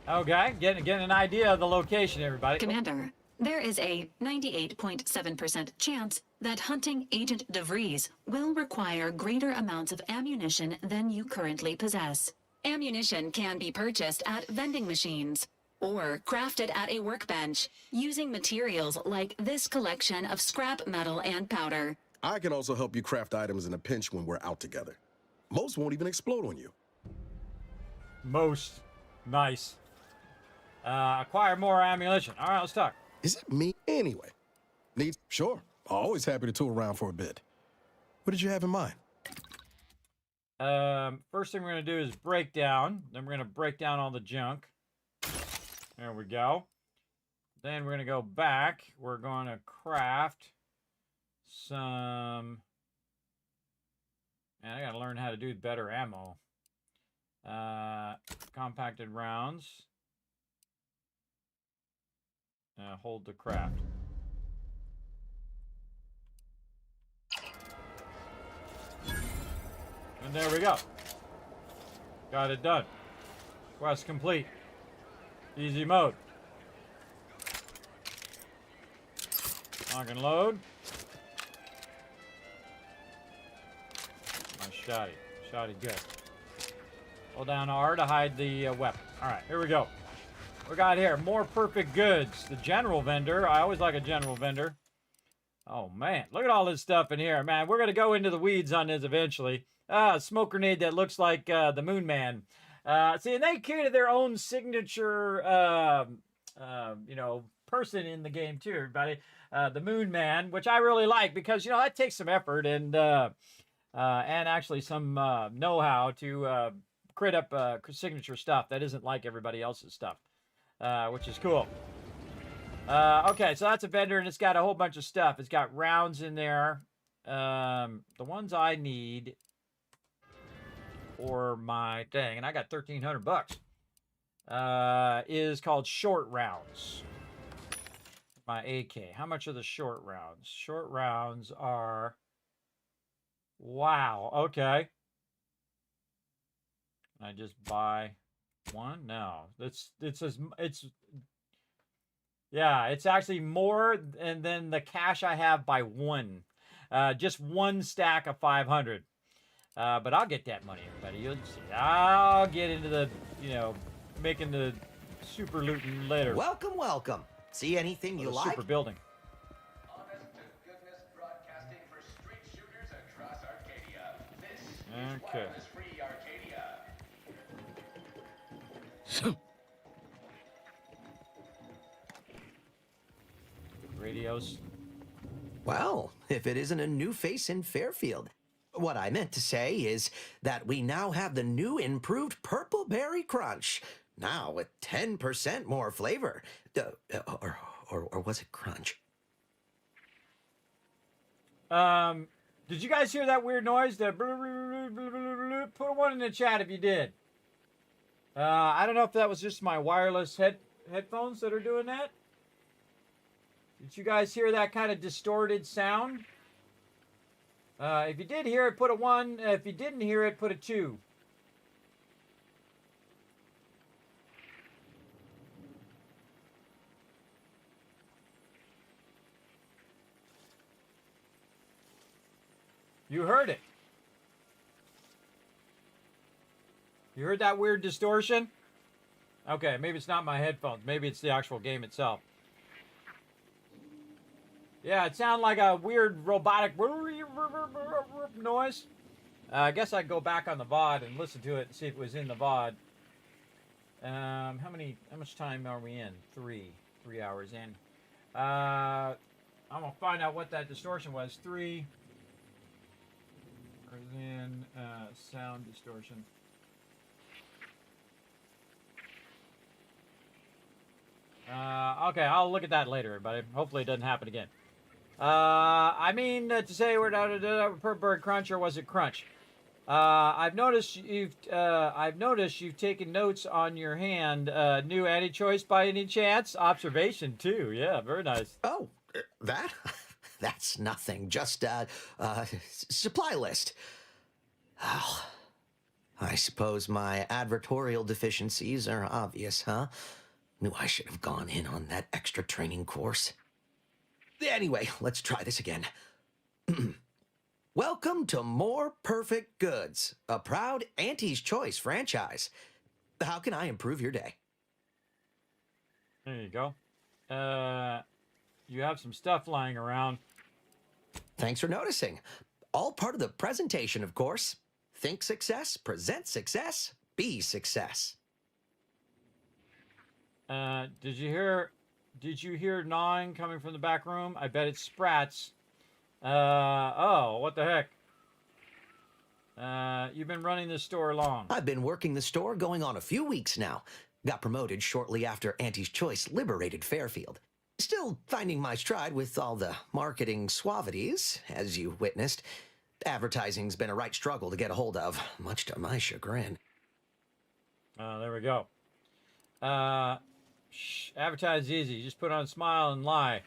Okay, getting an idea of the location, everybody. Commander, there is a 98.7% chance that hunting Agent DeVries will require greater amounts of ammunition than you currently possess. Ammunition can be purchased at vending machines or crafted at a workbench using materials like this collection of scrap metal and powder. I can also help you craft items in a pinch when we're out together. Most won't even explode on you. Most. Nice. Acquire more ammunition. All right, let's talk. Is it me anyway? Needs? Sure. Always happy to tool around for a bit. What did you have in mind? First thing we're going to do is break down. Then we're going to break down all the junk. There we go. Then we're going to go back. We're going to craft some... Man, I got to learn how to do better ammo. Compacted rounds. Hold the craft. And there we go. Got it done. Quest complete. Easy mode. Lock and load. Nice shotty. Shotty good. Hold down R to hide the weapon. Alright, here we go. We got here more perfect goods. The general vendor. I always like a general vendor. Oh man, look at all this stuff in here, man. We're gonna go into the weeds on this eventually. A smoke grenade that looks like the Moon Man. See, and they created their own signature, you know, person in the game too, everybody. The Moon Man, which I really like because you know that takes some effort and actually some know-how to create up signature stuff that isn't like everybody else's stuff. Which is cool. Okay, so that's a vendor, and it's got a whole bunch of stuff. It's got rounds in there. The ones I need for my thing, and I got $1,300, is called short rounds. My AK. How much are the short rounds? Short rounds are... Wow, okay. Can I just buy... one? No. It's yeah, it's actually more than the cash I have by one. Just one stack of 500. But I'll get that money, everybody. You'll see. I'll get into the, you know, making the super looting later. Welcome, welcome. See anything you like? Super building. Okay. Radios. Well, if it isn't a new face in Fairfield. What I meant to say is that we now have the new improved Purple Berry Crunch. Now with 10% more flavor. Or was it crunch? Did you guys hear that weird noise? The put one in the chat if you did. I don't know if that was just my wireless headphones that are doing that. Did you guys hear that kind of distorted sound? If you did hear it, put a 1. If you didn't hear it, put a 2. You heard it. You heard that weird distortion? Okay, maybe it's not my headphones. Maybe it's the actual game itself. Yeah, it sounded like a weird robotic noise. I guess I'd go back on the VOD and listen to it and see if it was in the VOD. How much time are we in? 3 hours in. I'm gonna find out what that distortion was. 3 hours in, sound distortion. Okay, I'll look at that later, everybody. Hopefully it doesn't happen again. I mean to say we're per bird crunch, or was it crunch? I've noticed you've taken notes on your hand. New anti-choice by any chance? Observation too. Yeah, very nice. Oh, that's nothing. Just supply list. Oh, I suppose my advertorial deficiencies are obvious, huh? Knew I should have gone in on that extra training course. Anyway, let's try this again. Welcome to More Perfect Goods, a proud Auntie's Choice franchise. How can I improve your day? There you go. You have some stuff lying around. Thanks for noticing. All part of the presentation, of course. Think success, present success, be success. Did you hear gnawing coming from the back room? I bet it's Sprats. Oh, what the heck? You've been running this store long. I've been working the store going on a few weeks now. Got promoted shortly after Auntie's Choice liberated Fairfield. Still finding my stride with all the marketing suavities, as you witnessed. Advertising's been a right struggle to get a hold of, much to my chagrin. There we go. Advertise easy. Just put on a smile and lie.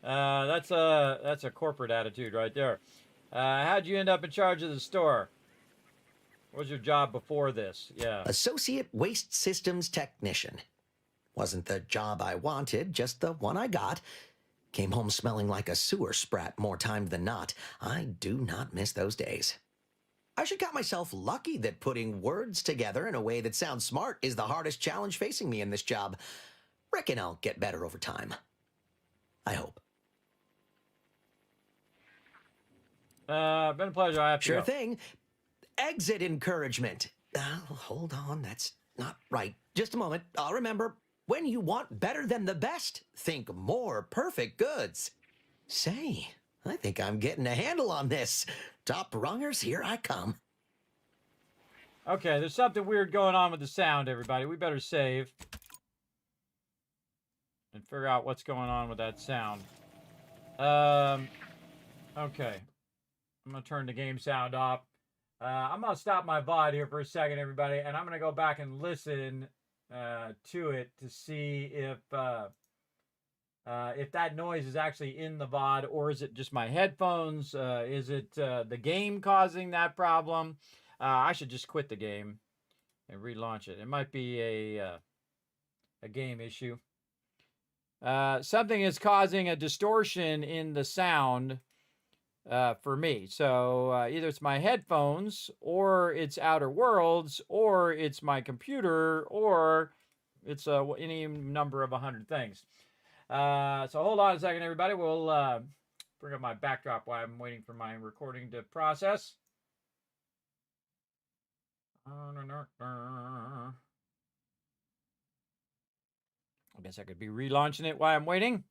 That's a corporate attitude right there. How'd you end up in charge of the store? What was your job before this? Yeah. Associate Waste Systems Technician. Wasn't the job I wanted, just the one I got. Came home smelling like a sewer sprat more time than not. I do not miss those days. I should count myself lucky that putting words together in a way that sounds smart is the hardest challenge facing me in this job. Reckon I'll get better over time. I hope. Been a pleasure. I have to Sure go. thing. Exit encouragement. Hold on, that's not right. Just a moment. I'll remember. When you want better than the best, think More Perfect Goods. Say, I think I'm getting a handle on this. Top rungers, here I come. Okay, there's something weird going on with the sound, everybody. We better save and figure out what's going on with that sound. Okay. I'm going to turn the game sound off. I'm going to stop my VOD here for a second, everybody, and I'm going to go back and listen to it to see if that noise is actually in the VOD, or is it just my headphones? Is it the game causing that problem? I should just quit the game and relaunch it. It might be a game issue. Something is causing a distortion in the sound for me. So either it's my headphones, or it's Outer Worlds, or it's my computer, or it's any number of 100 things. So hold on a second, everybody. We'll bring up my backdrop while I'm waiting for my recording to process. I guess I could be relaunching it while I'm waiting.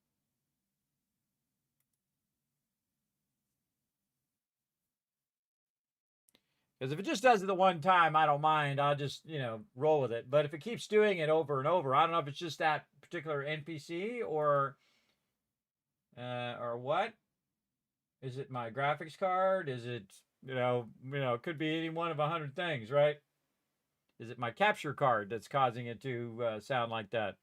Because if it just does it the one time, I don't mind. I'll just, roll with it. But if it keeps doing it over and over, I don't know if it's just that particular NPC or what. Is it my graphics card? Is it, it could be any one of 100 things, right? Is it my capture card that's causing it to sound like that?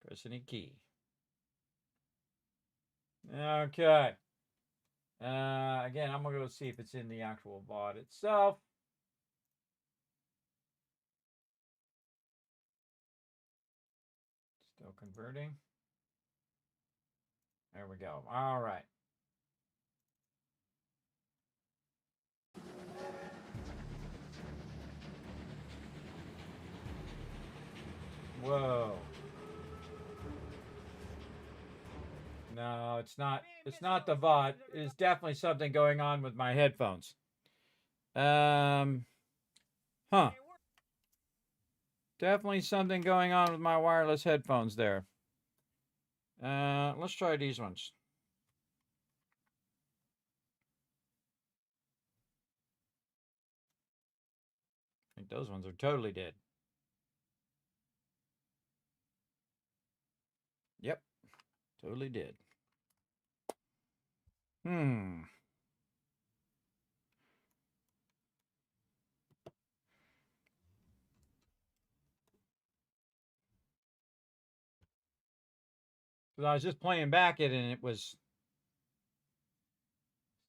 Press any key. Okay. Again, I'm going to go see if it's in the actual VOD itself. Still converting. There we go. All right. Whoa. No, it's not. It's not the VOD. It's definitely something going on with my headphones. Huh. Definitely something going on with my wireless headphones there. Let's try these ones. I think those ones are totally dead. Yep. Totally dead. Because I was just playing back it and it was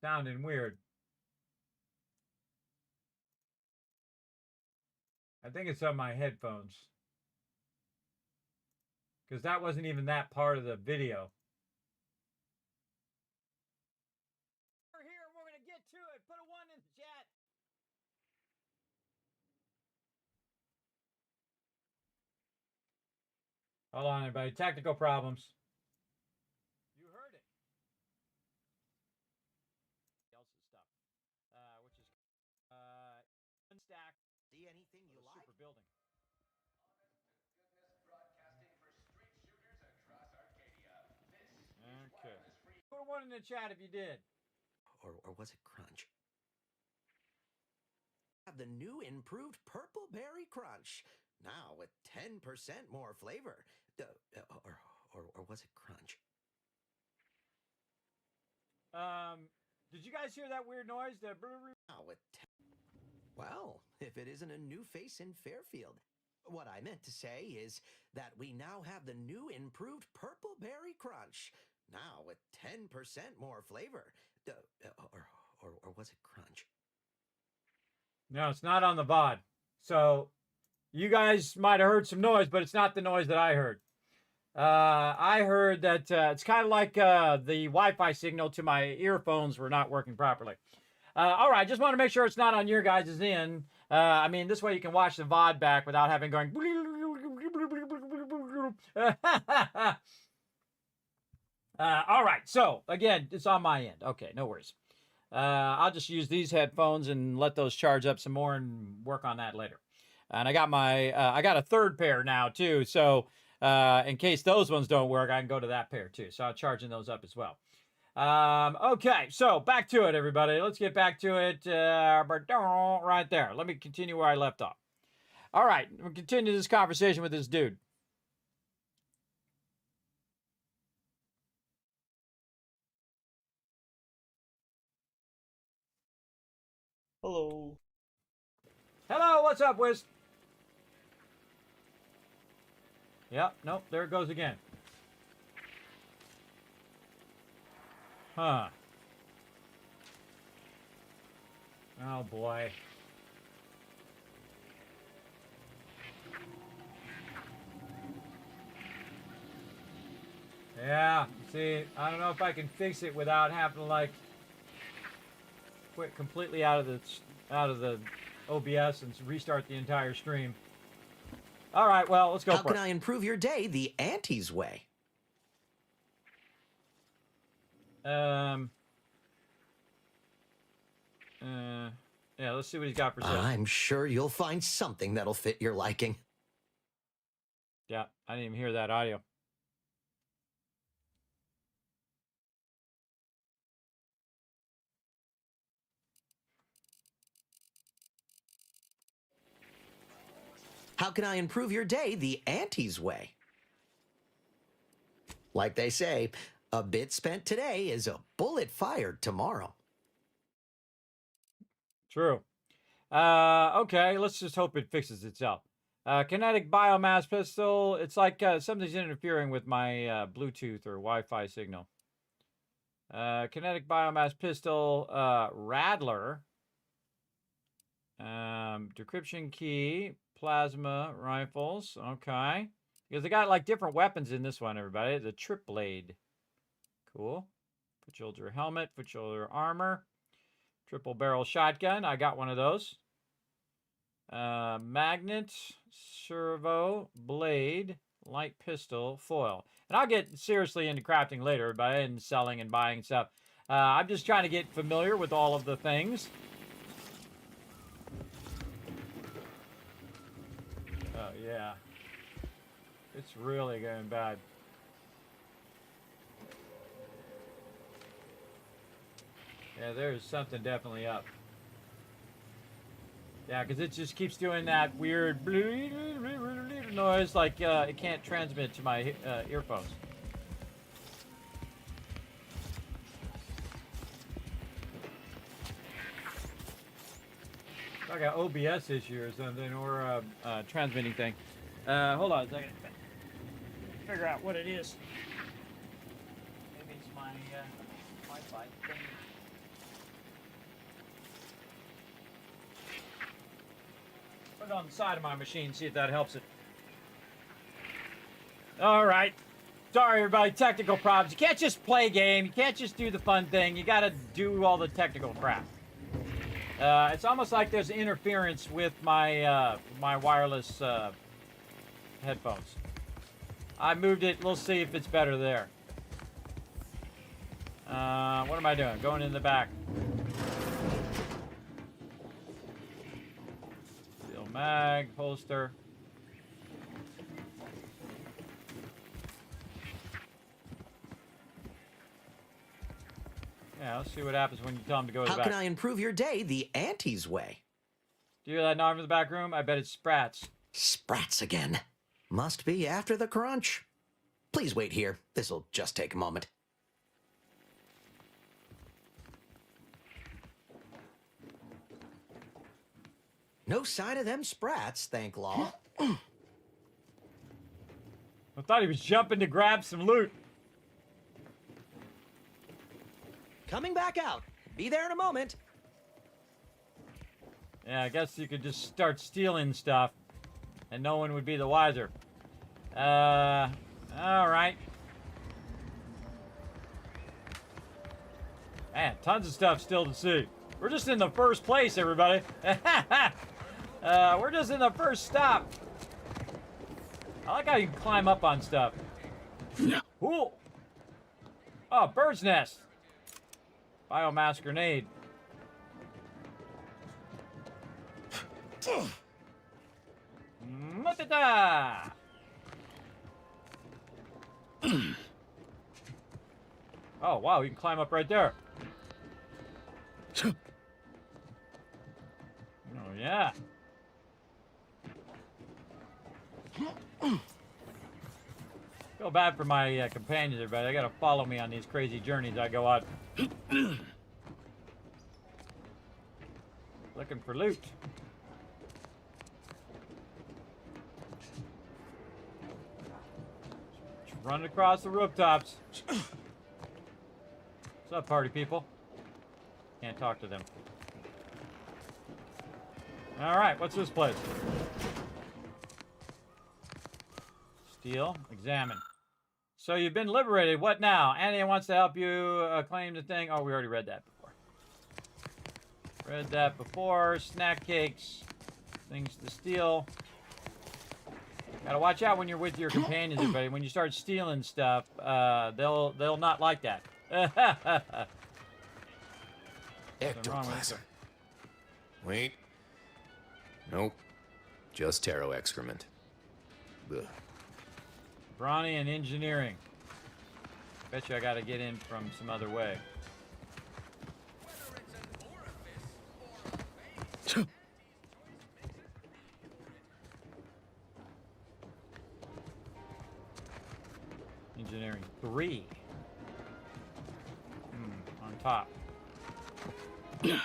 sounding weird. I think it's on my headphones. Because that wasn't even that part of the video. We're here. We're going to get to it. Put a 1 in the chat. Hold on, everybody. Technical problems. You heard it. Else's stuff. Which is unstack. See anything you like? Super building. Okay. Put a 1 in the chat if you did. Or was it Crunch? Have the new improved Purple Berry Crunch. Now with 10% more flavor. Or was it Crunch? Did you guys hear that weird noise? Now with well, if it isn't a new face in Fairfield. What I meant to say is that we now have the new improved Purple Berry Crunch. Now with 10% more flavor. Or was it Crunch? No, it's not on the VOD. So you guys might have heard some noise, but it's not the noise that I heard. I heard that it's kind of like the Wi-Fi signal to my earphones were not working properly. All right, just want to make sure it's not on your guys' end. I mean, this way you can watch the VOD back without having going. All right, so again, it's on my end. Okay, no worries. I'll just use these headphones and let those charge up some more and work on that later. And I got my I got a third pair now too, so in case those ones don't work, I can go to that pair too. So I'm charging those up as well. Okay, so back to it, everybody. Let's get back to it right there. Let me continue where I left off. All right, we'll continue this conversation with this dude. Hello. Hello, what's up, Wiz? Yep, nope, there it goes again. Huh. Oh, boy. Yeah, see, I don't know if I can fix it without having to, like, quit completely out of the OBS and restart the entire stream. All right, well, let's go How for it. can I improve your day the Auntie's way? Yeah, let's see what he's got for sale. I'm sure you'll find something that'll fit your liking. Yeah, I didn't even hear that audio. How can I improve your day the Auntie's way? Like they say, a bit spent today is a bullet fired tomorrow. True. Okay, let's just hope it fixes itself. Kinetic biomass pistol. It's like something's interfering with my Bluetooth or Wi-Fi signal. Kinetic biomass pistol. Rattler. Decryption key. Plasma rifles. Okay. Because they got like different weapons in this one, everybody. The trip blade. Cool. Foot shoulder helmet. Foot shoulder armor. Triple barrel shotgun. I got one of those. Magnet, servo, blade, light pistol, foil. And I'll get seriously into crafting later, and selling and buying stuff. I'm just trying to get familiar with all of the things. Oh, yeah. It's really going bad. Yeah, there's something definitely up. Yeah, because it just keeps doing that weird noise like it can't transmit to my earphones. I got OBS issue or something, or a transmitting thing. Hold on a second. Figure out what it is. Maybe it's my Wi-Fi thing. Put it on the side of my machine, see if that helps it. All right. Sorry, everybody. Technical problems. You can't just play a game. You can't just do the fun thing. You got to do all the technical crap. It's almost like there's interference with my my wireless headphones. I moved it. We'll see if it's better there. What am I doing? Going in the back. Steel mag, holster. Yeah, let's see what happens when you tell them to go to the back. How can I improve your day the Auntie's way? Do you hear that knock in the back room? I bet it's Sprats. Sprats again. Must be after the crunch. Please wait here. This'll just take a moment. No sign of them Sprats, thank law. I thought he was jumping to grab some loot. Coming back out. Be there in a moment. Yeah, I guess you could just start stealing stuff, and no one would be the wiser. All right. Man, tons of stuff still to see. We're just in the first place, everybody. We're just in the first stop. I like how you can climb up on stuff. Cool. Oh, bird's nest. Biomass grenade. Matata! Oh, wow, you can climb up right there. Oh, yeah. Feel bad for my companions, everybody. They gotta follow me on these crazy journeys I go on. Looking for loot. Just running across the rooftops. What's up, party people? Can't talk to them. All right, what's this place? Steal, examine. So you've been liberated. What now? Annie wants to help you claim the thing. Oh, we already read that before. Read that before. Snack cakes. Things to steal. Gotta watch out when you're with your companions, everybody. When you start stealing stuff, they'll not like that. Ectoplasm. Wait. Nope. Just taro excrement. Ugh. Brawny and engineering. Bet you I gotta get in from some other way. Engineering 3. On top. Nope.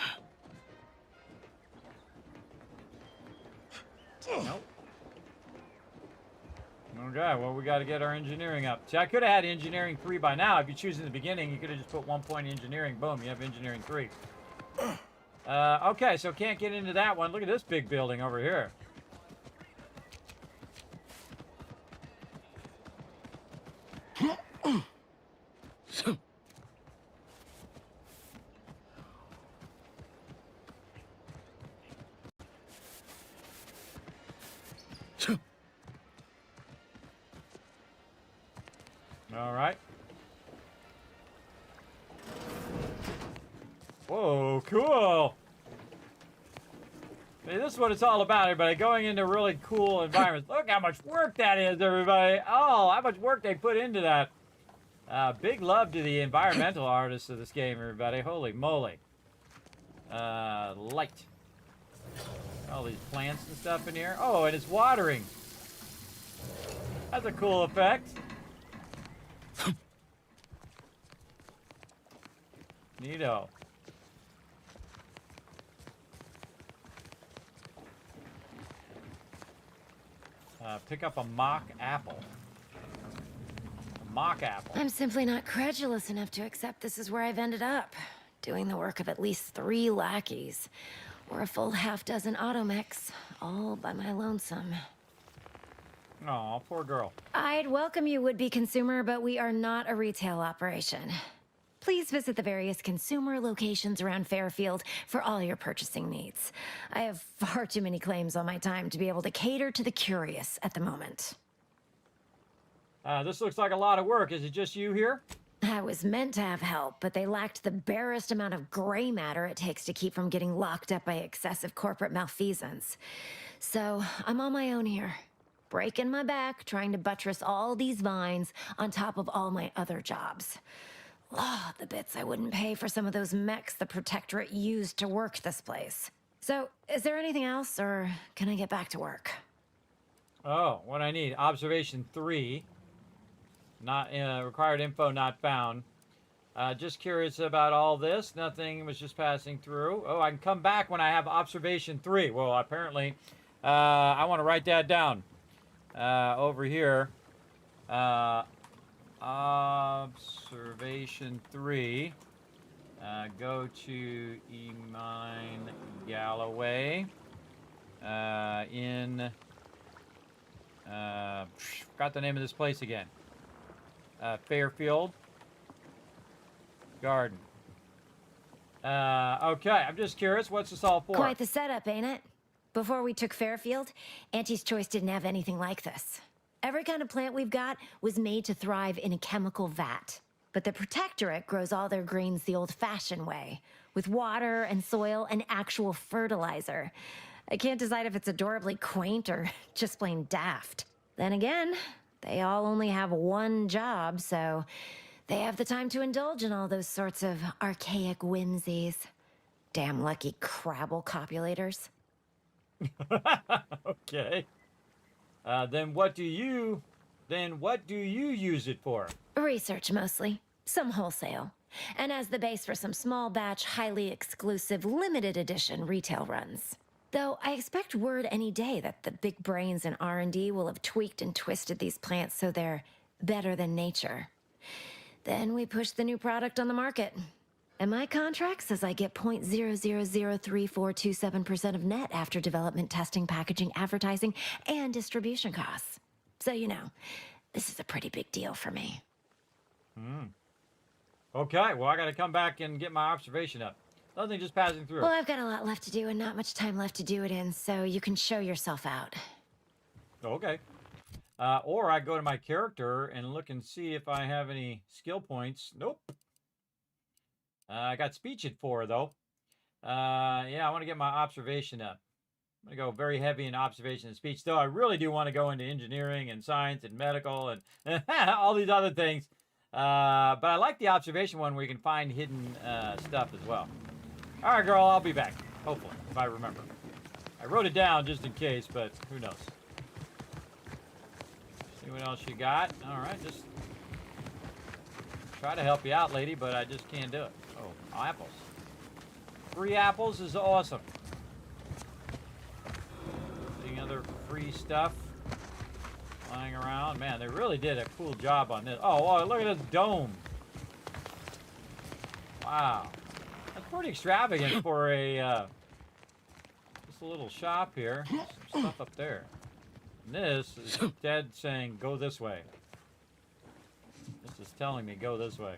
Okay, well, we got to get our engineering up. See, I could have had engineering 3 by now. If you choose in the beginning, you could have just put 1 point engineering. Boom, you have engineering 3. Okay, so can't get into that one. Look at this big building over here. All right. Whoa, cool. Hey, this is what it's all about, everybody. Going into really cool environments. Look how much work that is, everybody. Oh, how much work they put into that. Big love to the environmental artists of this game, everybody. Holy moly. Light. All these plants and stuff in here. Oh, and it's watering. That's a cool effect. Neato. Pick up a mock apple. A mock apple. I'm simply not credulous enough to accept this is where I've ended up. Doing the work of at least 3 lackeys. Or a full half-dozen automechs, all by my lonesome. Aw, poor girl. I'd welcome you, would-be consumer, but we are not a retail operation. Please visit the various consumer locations around Fairfield for all your purchasing needs. I have far too many claims on my time to be able to cater to the curious at the moment. This looks like a lot of work. Is it just you here? I was meant to have help, but they lacked the barest amount of gray matter it takes to keep from getting locked up by excessive corporate malfeasance. So I'm on my own here, breaking my back, trying to buttress all these vines on top of all my other jobs. Oh, the bits I wouldn't pay for some of those mechs the Protectorate used to work this place. So, is there anything else, or can I get back to work? Oh, what I need. Observation 3. Not required info not found. Just curious about all this. Nothing, was just passing through. Oh, I can come back when I have observation 3. Well, apparently, I want to write that down. Over here. Observation 3. Go to E-Mine Galloway. Forgot the name of this place again. Fairfield Garden. Okay, I'm just curious, what's this all for? Quite the setup, ain't it? Before we took Fairfield, Auntie's Choice didn't have anything like this. Every kind of plant we've got was made to thrive in a chemical vat. But the Protectorate grows all their greens the old-fashioned way, with water and soil and actual fertilizer. I can't decide if it's adorably quaint or just plain daft. Then again, they all only have one job, so they have the time to indulge in all those sorts of archaic whimsies. Damn lucky Crabble copulators. Okay. Then what do you use it for? Research mostly. Some wholesale. And as the base for some small batch, highly exclusive, limited edition retail runs. Though I expect word any day that the big brains in R&D will have tweaked and twisted these plants so they're better than nature. Then we push the new product on the market. And my contract says I get 0.003427% of net after development, testing, packaging, advertising, and distribution costs. So, you know, this is a pretty big deal for me. Okay, well, I got to come back and get my observation up. Nothing, just passing through. Well, I've got a lot left to do and not much time left to do it in, so you can show yourself out. Okay. Or I go to my character and look and see if I have any skill points. Nope. I got speech at 4, though. Yeah, I want to get my observation up. I'm going to go very heavy in observation and speech, though I really do want to go into engineering and science and medical and all these other things. But I like the observation one where you can find hidden stuff as well. All right, girl, I'll be back, hopefully, if I remember. I wrote it down just in case, but who knows. See what else you got. All right, just try to help you out, lady, but I just can't do it. Oh, apples. 3 apples is awesome. Seeing other free stuff lying around. Man, they really did a cool job on this. Oh, look at this dome. Wow. That's pretty extravagant for a just a little shop here. Some stuff up there. And this is dead saying, go this way. This is telling me, go this way.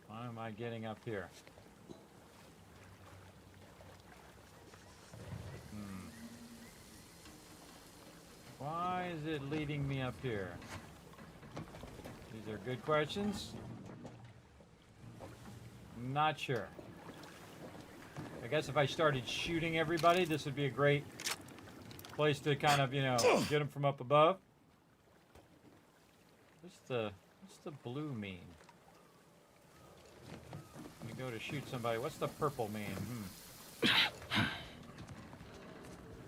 Why am I getting up here? Why is it leading me up here? These are good questions. Not sure. I guess if I started shooting everybody, this would be a great place to kind of, you know, get them from up above. What's the blue mean? Let me go to shoot somebody. What's the purple mean?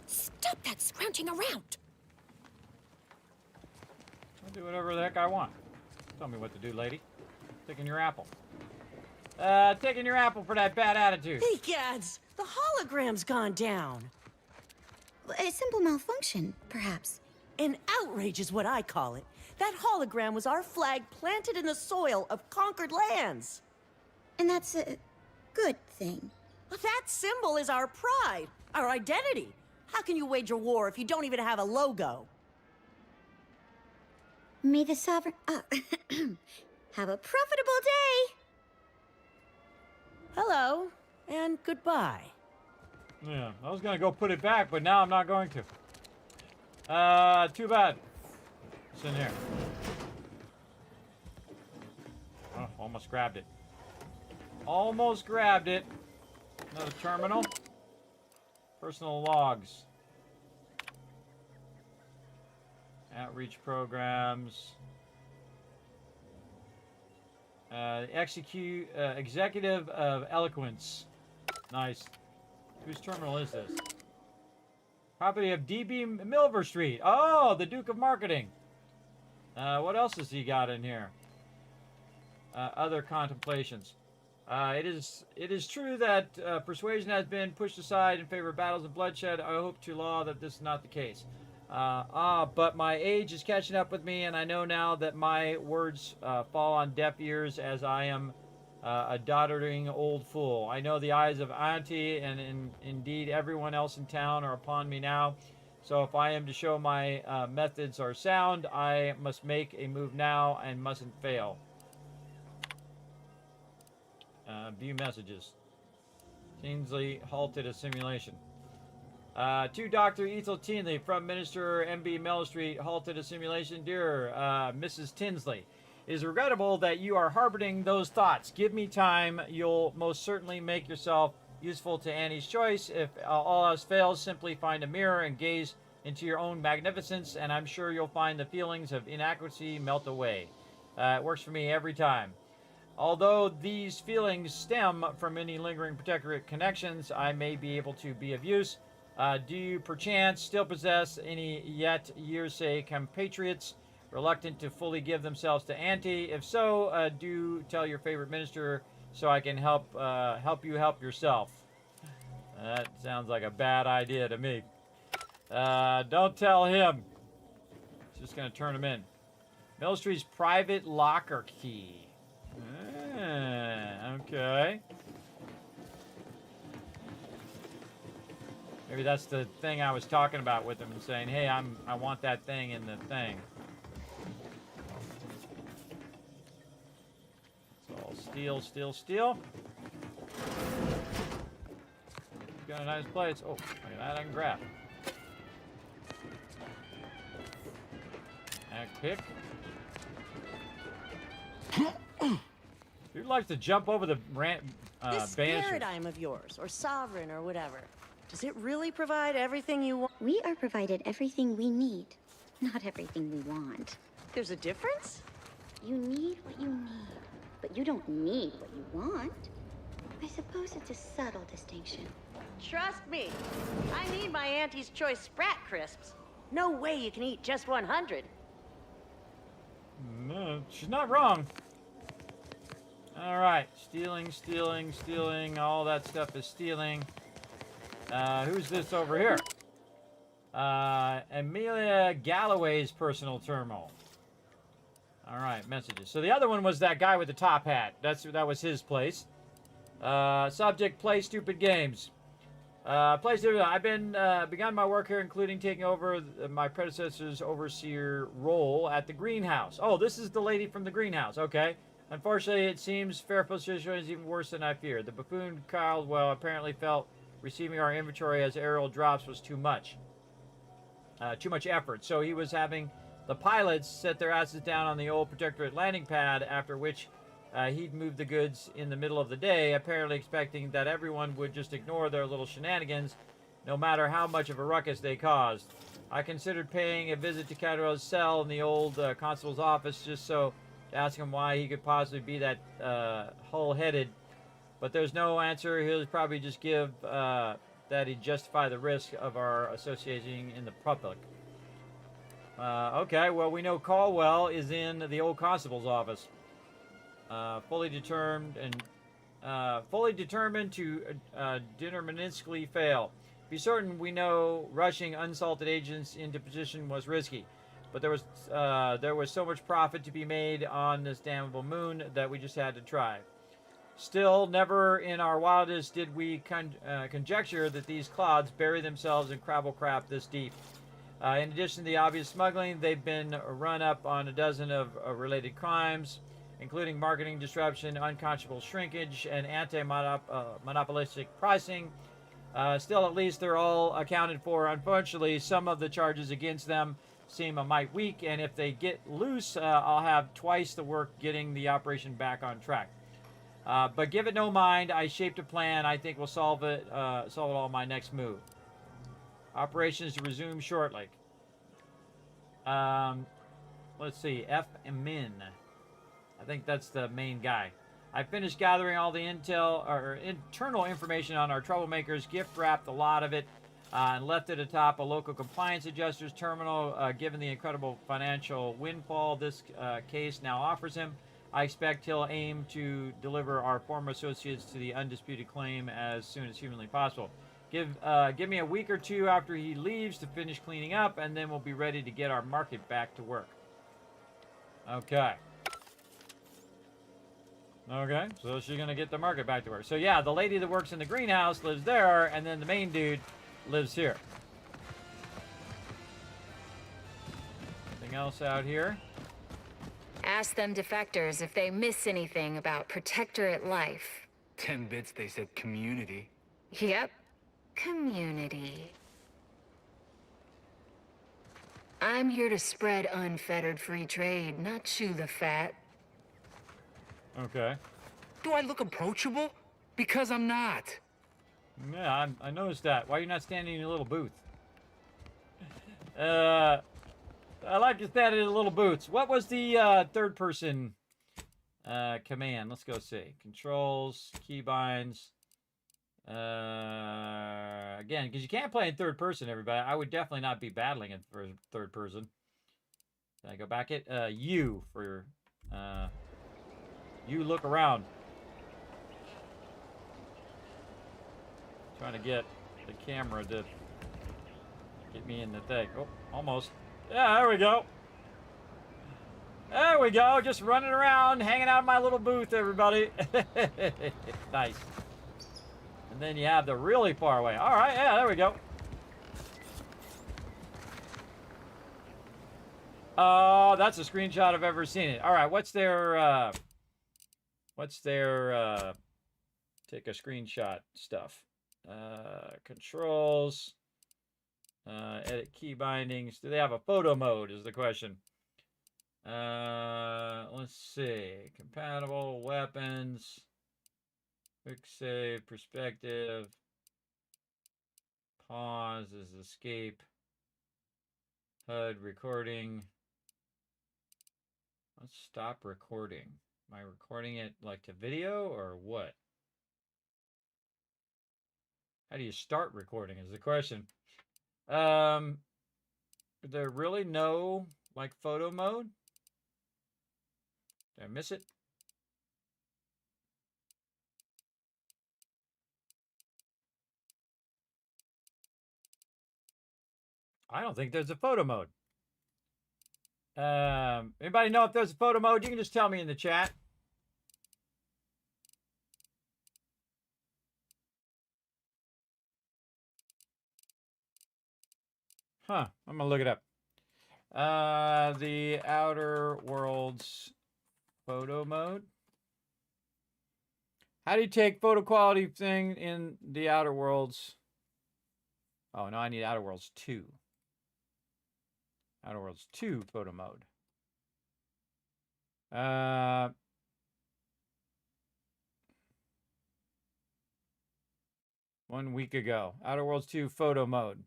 Stop that scrounging around! I'll do whatever the heck I want. Tell me what to do, lady. Taking your apple. Taking your apple for that bad attitude. Hey, Gads, the hologram's gone down. A simple malfunction, perhaps. An outrage is what I call it. That hologram was our flag planted in the soil of conquered lands. And that's a good thing. That symbol is our pride, our identity. How can you wage a war if you don't even have a logo? May the sovereign... have a profitable day! Hello, and goodbye. Yeah, I was going to go put it back, but now I'm not going to. Too bad. It's in here. Oh, almost grabbed it. Almost grabbed it. Another terminal. Personal logs. Outreach programs. Executive of Eloquence. Nice. Whose terminal is this? Property of D.B. Milver Street. Oh, the Duke of Marketing. What else has he got in here? Other contemplations. It is true that persuasion has been pushed aside in favor of battles and bloodshed. I hope to law that this is not the case. But my age is catching up with me, and I know now that my words fall on deaf ears as I am a doddering old fool. I know the eyes of Auntie and indeed everyone else in town are upon me now. So if I am to show my methods are sound, I must make a move now and mustn't fail. View messages. Tinsley halted a simulation. To Dr. Ethel Tinsley from Minister M.B. Mel Street, halted a simulation. Dear Mrs. Tinsley, it is regrettable that you are harboring those thoughts. Give me time. You'll most certainly make yourself useful to Annie's choice. If all else fails, simply find a mirror and gaze into your own magnificence, and I'm sure you'll find the feelings of inadequacy melt away. It works for me every time. Although these feelings stem from any lingering protectorate connections, I may be able to be of use. Do you perchance still possess any yet years-say compatriots reluctant to fully give themselves to Auntie? If so, do tell your favorite minister so I can help you help yourself. That sounds like a bad idea to me. Don't tell him. It's just going to turn him in. Mill Street's private locker key. Okay. Maybe that's the thing I was talking about with him and saying, hey, I want that thing in the thing. It's all steel, steel, steel. Got a nice place. Oh, look at that, I can grab. Ag pick. Who likes to jump over the This banisters? paradigm of yours, or sovereign, or whatever, does it really provide everything you want? We are provided everything we need, not everything we want. There's a difference? You need what you need, but you don't need what you want. I suppose it's a subtle distinction. Trust me, I need my Auntie's Choice Sprat Crisps. No way you can eat just 100. No, she's not wrong. All right, stealing. All that stuff is stealing. Who's this over here? Amelia Galloway's personal terminal. All right, messages. So the other one was that guy with the top hat. That was his place. Subject: play stupid games. Play stupid. I've begun my work here, including taking over my predecessor's overseer role at the greenhouse. Oh, this is the lady from the greenhouse. Okay. Unfortunately, it seems Fairfield's situation is even worse than I feared. The buffoon Caldwell apparently felt receiving our inventory as aerial drops was too much effort. So he was having the pilots set their asses down on the old Protectorate landing pad, after which he'd move the goods in the middle of the day, apparently expecting that everyone would just ignore their little shenanigans, no matter how much of a ruckus they caused. I considered paying a visit to Caldwell's cell in the old constable's office just so to ask him why he could possibly be that hull-headed, but there's no answer. He'll probably just give that he'd justify the risk of our associating in the public. Okay, well, we know Caldwell is in the old constable's office. Fully determined to deterministically fail. Be certain we know rushing unsalted agents into position was risky, but there was so much profit to be made on this damnable moon that we just had to try. Still, never in our wildest did we conjecture that these clods bury themselves in crabble crap this deep. In addition to the obvious smuggling, they've been run up on a dozen of related crimes, including marketing disruption, unconscionable shrinkage, and anti-monopolistic pricing. Still, at least they're all accounted for. Unfortunately, some of the charges against them seem a mite weak, and if they get loose, I'll have twice the work getting the operation back on track. But give it no mind. I shaped a plan. I think we'll solve it all my next move. Operations to resume shortly. Let's see. F. Min. I think that's the main guy. I finished gathering all the internal information on our troublemakers, gift wrapped a lot of it, and left it atop a local compliance adjuster's terminal. Given the incredible financial windfall this case now offers him, I expect he'll aim to deliver our former associates to the undisputed claim as soon as humanly possible. Give me a week or two after he leaves to finish cleaning up, and then we'll be ready to get our market back to work. Okay. Okay, so she's going to get the market back to work. So yeah, the lady that works in the greenhouse lives there, and then the main dude lives here. Anything else out here? Ask them defectors if they miss anything about Protectorate life. 10 bits they said community. Yep, community. I'm here to spread unfettered free trade, not chew the fat. Okay. Do I look approachable? Because I'm not. Yeah, I noticed that. Why are you not standing in your little booth? I like to stand in your little booths. What was the third person command? Let's go see. Controls, keybinds. Again, because you can't play in third person, everybody. I would definitely not be battling in third person. Can I go back it? U for... you look around. Trying to get the camera to get me in the thing. Oh, almost. Yeah, there we go. There we go. Just running around, hanging out in my little booth, everybody. Nice. And then you have the really far away. All right, yeah, there we go. Oh, that's a screenshot I've ever seen it. All right, what's their take a screenshot stuff? Controls, edit key bindings. Do they have a photo mode is the question. Let's see. Compatible weapons. Quick save, perspective. Pause is escape. HUD recording. Let's stop recording. Am I recording it like to video or what? How do you start recording is the question. Is there really no like photo mode? Did I miss it? I don't think there's a photo mode. Anybody know if there's a photo mode? You can just tell me in the chat. Huh, I'm gonna look it up. The Outer Worlds photo mode. How do you take photo quality thing in the Outer Worlds? Oh, no, I need Outer Worlds 2. Outer Worlds 2 photo mode. 1 week ago. Outer Worlds 2 photo mode.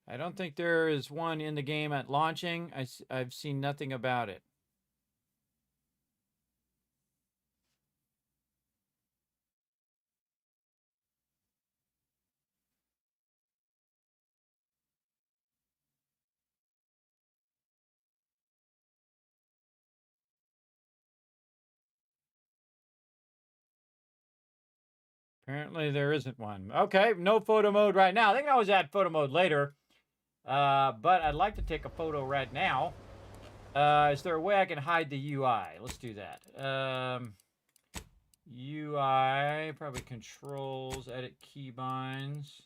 I don't think there is one in the game at launching. I've seen nothing about it. Apparently there isn't one. Okay, no photo mode right now. They can always add photo mode later. But I'd like to take a photo right now. Is there a way I can hide the UI? Let's do that. UI, probably controls, edit keybinds.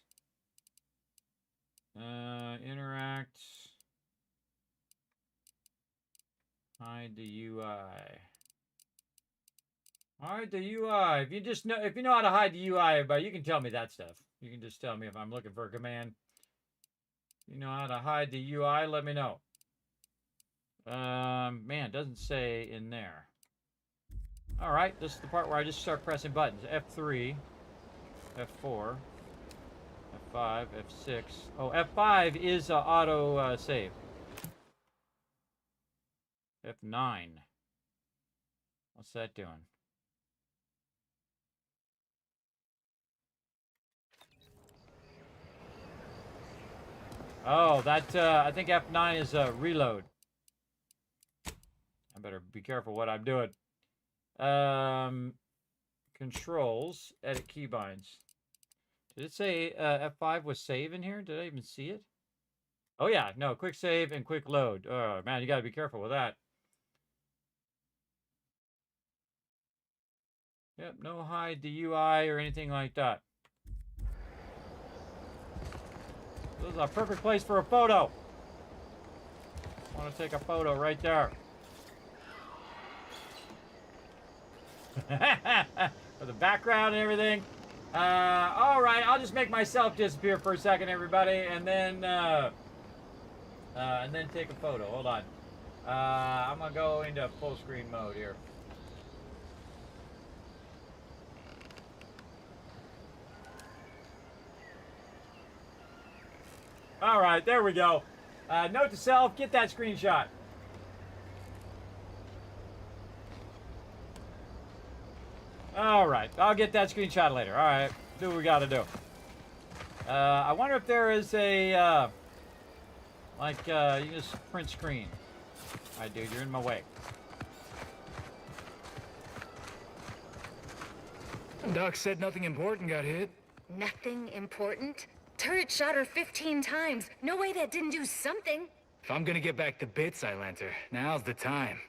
Interact. Hide the UI. Hide the UI. If you know how to hide the UI, everybody, you can tell me that stuff. You can just tell me if I'm looking for a command. You know how to hide the UI, let me know. Man, it doesn't say in there. All right, this is the part where I just start pressing buttons. F3, F4, F5, F6. Oh, F5 is auto save. F9. What's that doing? Oh, that, I think F9 is reload. I better be careful what I'm doing. Controls, edit keybinds. Did it say F5 was save in here? Did I even see it? Oh yeah, no, quick save and quick load. Oh man, you gotta be careful with that. Yep, no hide the UI or anything like that. This is a perfect place for a photo. I want to take a photo right there. For the background and everything. All right, I'll just make myself disappear for a second, everybody, and then take a photo. Hold on. I'm gonna go into full screen mode here. All right, there we go. Note to self, get that screenshot. All right, I'll get that screenshot later. All right, do what we got to do. I wonder if there is a, you can just print screen. All right, dude, you're in my way. Doc said nothing important got hit. Nothing important? Turret shot her 15 times. No way that didn't do something. If I'm gonna get back to bits, Islander, now's the time.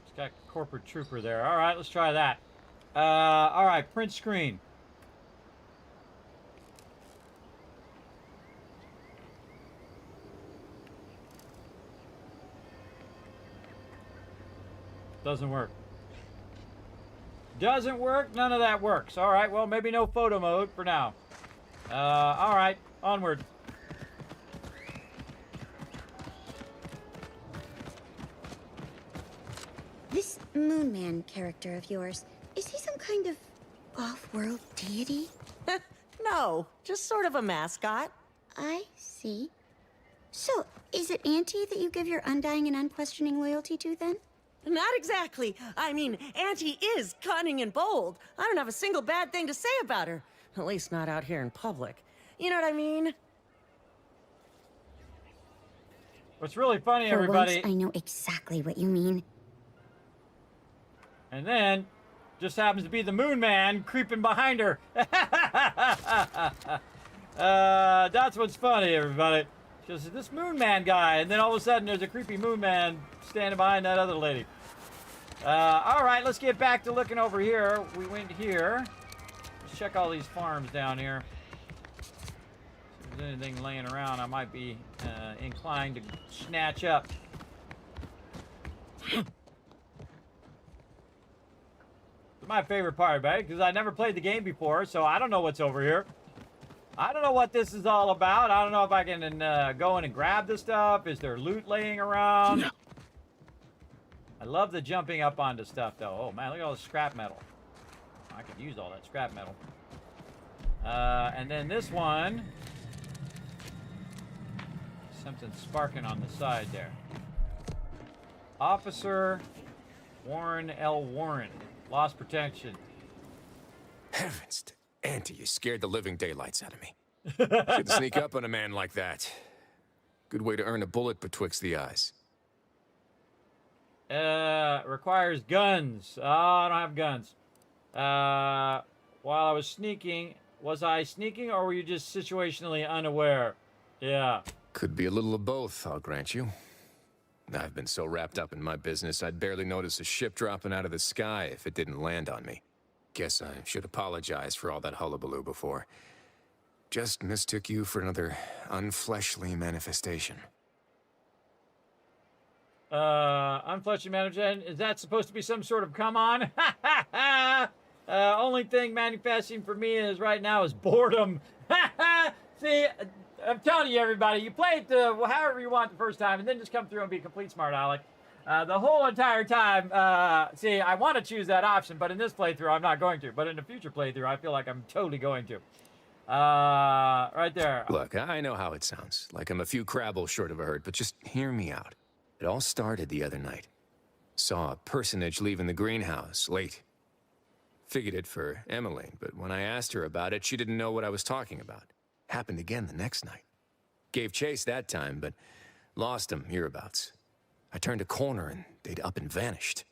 It's got corporate trooper there. All right, let's try that. All right, print screen. Doesn't work. Doesn't work. None of that works. All right, well, maybe no photo mode for now. All right, onward. This Moon Man character of yours, is he some kind of off-world deity? No, just sort of a mascot. I see. So, is it Auntie that you give your undying and unquestioning loyalty to, then? Not exactly. I mean, Auntie is cunning and bold. I don't have a single bad thing to say about her. At least not out here in public. You know what I mean? What's really funny, For everybody... once, I know exactly what you mean. And then, just happens to be the Moon Man creeping behind her. That's what's funny, everybody. Just this Moon Man guy, and then all of a sudden there's a creepy Moon Man standing behind that other lady. All right, let's get back to looking over here. We went here. Let's check all these farms down here. If there's anything laying around, I might be inclined to snatch up. It's my favorite part about it, because I never played the game before, so I don't know what's over here. I don't know what this is all about. I don't know if I can go in and grab this stuff. Is there loot laying around? I love the jumping up onto stuff, though. Oh, man, look at all the scrap metal. I could use all that scrap metal. And then this one. Something sparking on the side there. Officer Warren L. Warren. Lost protection. Heavens, Auntie, you scared the living daylights out of me. Shouldn't sneak up on a man like that. Good way to earn a bullet betwixt the eyes. Requires guns. Oh, I don't have guns. While I was sneaking, was I sneaking or were you just situationally unaware? Yeah. Could be a little of both, I'll grant you. I've been so wrapped up in my business, I'd barely notice a ship dropping out of the sky if it didn't land on me. Guess I should apologize for all that hullabaloo before. Just mistook you for another unfleshly manifestation. Unfleshly manifestation? Is that supposed to be some sort of come on? Only thing manifesting for me is right now is boredom. See, I'm telling you, everybody, you play it however you want the first time, and then just come through and be a complete smart aleck. The whole entire time, see, I want to choose that option, but in this playthrough, I'm not going to. But in a future playthrough, I feel like I'm totally going to. Right there. Look, I know how it sounds, like I'm a few crabbles short of a hurt, but just hear me out. It all started the other night. Saw a personage leaving the greenhouse, late. Figured it for Emmeline, but when I asked her about it, she didn't know what I was talking about. Happened again the next night. Gave chase that time, but lost them hereabouts. I turned a corner and they'd up and vanished.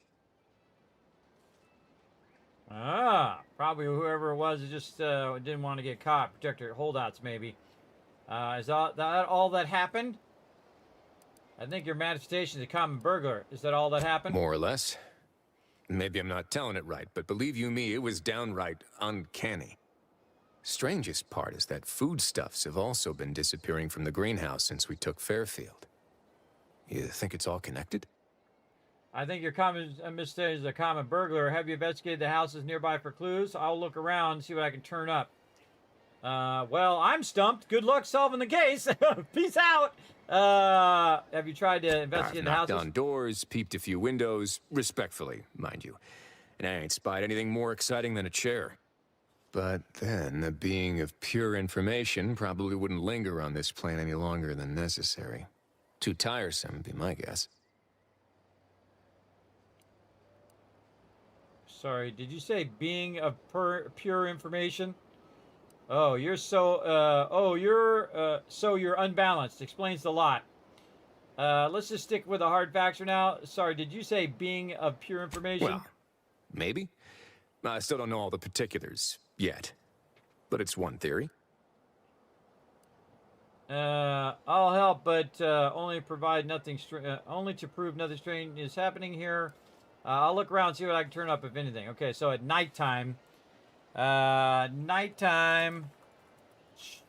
Probably whoever it was just didn't want to get caught. Protector holdouts, maybe. Is that all that happened? I think your manifestation is a common burglar. Is that all that happened? More or less. Maybe I'm not telling it right, but believe you me, it was downright uncanny. Strangest part is that foodstuffs have also been disappearing from the greenhouse since we took Fairfield. You think it's all connected? I think your common mistake is a common burglar. Have you investigated the houses nearby for clues? I'll look around and see what I can turn up. Well, I'm stumped. Good luck solving the case. Peace out. Have you tried to investigate the houses? Knocked on doors, peeped a few windows, respectfully, mind you. And I ain't spied anything more exciting than a chair. But then, a being of pure information probably wouldn't linger on this plane any longer than necessary. Too tiresome, be my guess. Sorry, did you say being of pure information? Oh, you're so, so you're unbalanced. Explains a lot. Let's just stick with the hard facts for now. Sorry, did you say being of pure information? Well, maybe. I still don't know all the particulars yet, but it's one theory. I'll help, but only to prove nothing strange is happening here. I'll look around and see what I can turn up, if anything. Okay, so at nighttime.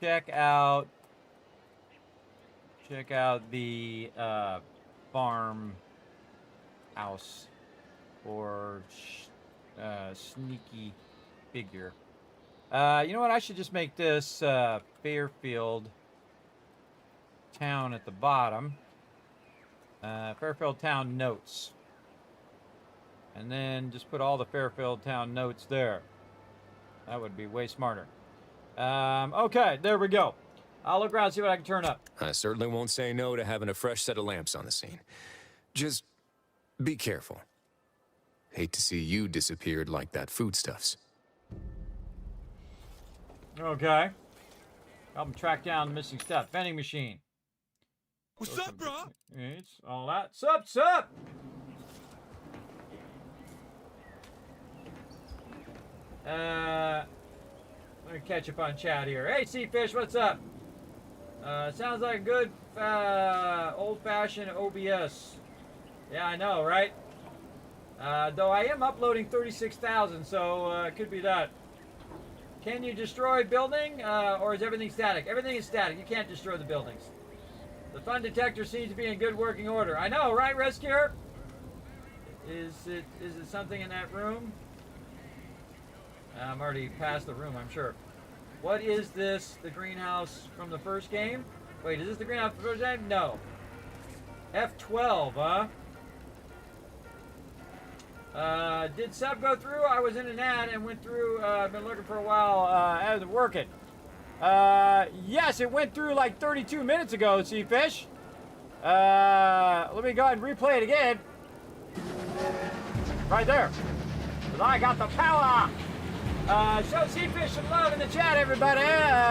Check out the farm house or sneaky figure. You know what? I should just make this Fairfield town at the bottom. Fairfield town notes. And then just put all the Fairfield town notes there. That would be way smarter. Okay, there we go. I'll look around and see what I can turn up. I certainly won't say no to having a fresh set of lamps on the scene. Just be careful. Hate to see you disappeared like that foodstuffs. Okay. Help them track down the missing stuff. Vending machine. What's up, bro? It's all that. Sup? Let me catch up on chat here. Hey, Seafish, what's up? Sounds like a good old-fashioned OBS. Yeah, I know, right? Though I am uploading 36,000, so it could be that. Can you destroy building, or is everything static? Everything is static. You can't destroy the buildings. The fun detector seems to be in good working order. I know, right, Rescuer? Is it something in that room? I'm already past the room, I'm sure. What is this? The greenhouse from the first game? Wait, is this the greenhouse from the first game? No. F12, huh? Did sub go through? I was in an ad and went through. I've been looking for a while. How's it working? Yes, it went through like 32 minutes ago, Seafish. Let me go ahead and replay it again. Right there. 'Cause I got the power. Show Seafish some love in the chat, everybody.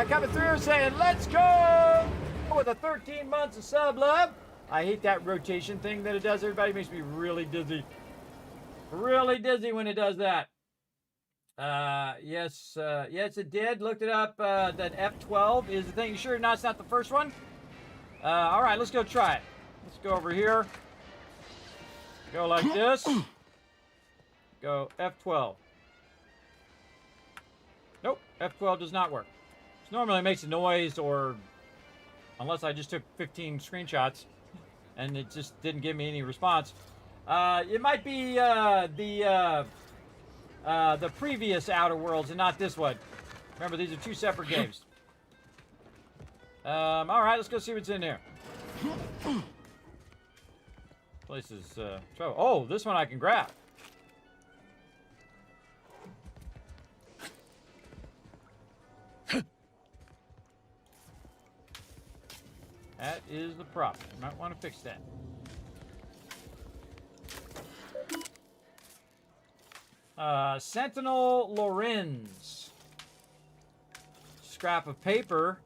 Coming through saying, let's go! With a 13 months of sub love. I hate that rotation thing that it does. Everybody makes me really dizzy. Really dizzy when it does that. Yes, it did. Looked it up. That F12 is the thing. You sure it's not the first one? All right, let's go try it. Let's go over here. Go like this. Go F12. Nope, F12 does not work. So normally it makes a noise, or unless I just took 15 screenshots and it just didn't give me any response. It might be the previous Outer Worlds and not this one. Remember, these are two separate games. All right, let's go see what's in there. Place is trouble. Oh, this one I can grab. That is the problem. You might want to fix that. Sentinel Lorenz. Scrap of paper.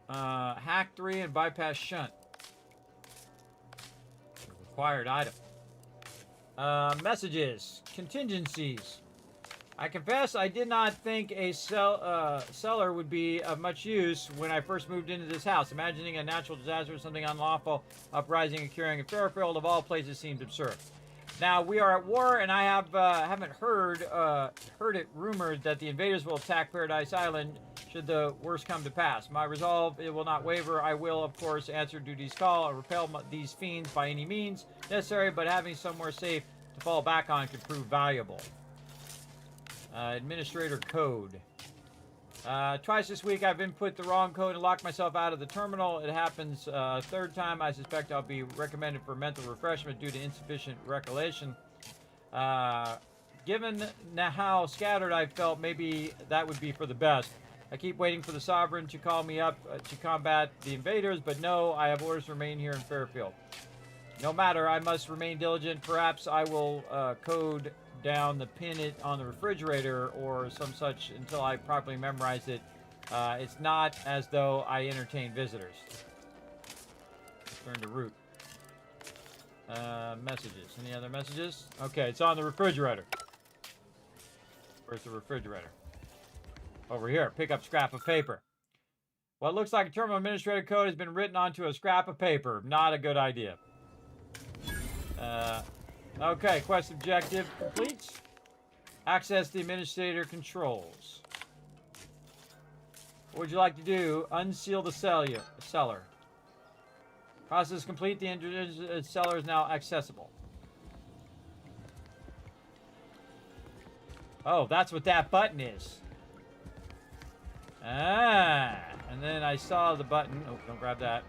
Hack 3 and bypass shunt. Required item. Messages. Contingencies. I confess I did not think a cellar would be of much use when I first moved into this house. Imagining a natural disaster or something unlawful uprising occurring in Fairfield of all places seemed absurd. Now we are at war, and I haven't heard it rumored that the invaders will attack Paradise Island should the worst come to pass. My resolve, it will not waver. I will, of course, answer duty's call and repel these fiends by any means necessary, but having somewhere safe to fall back on could prove valuable. Administrator code. Twice this week I've input the wrong code and locked myself out of the terminal. It happens third time. I suspect I'll be recommended for mental refreshment due to insufficient recollection. Given how scattered I felt, maybe that would be for the best. I keep waiting for the Sovereign to call me up to combat the invaders, but no, I have orders to remain here in Fairfield. No matter, I must remain diligent. Perhaps I will code down the pin it on the refrigerator or some such until I properly memorize it. It's not as though I entertain visitors. Turn to root. Messages. Any other messages? Okay, it's on the refrigerator. Where's the refrigerator? Over here. Pick up scrap of paper. What looks like a terminal administrator code has been written onto a scrap of paper. Not a good idea. Okay, quest objective complete. Access the administrator controls. What would you like to do? Unseal the cellar. Process complete. The cellar is now accessible. Oh, that's what that button is. Ah, and then I saw the button. Oh, don't grab that.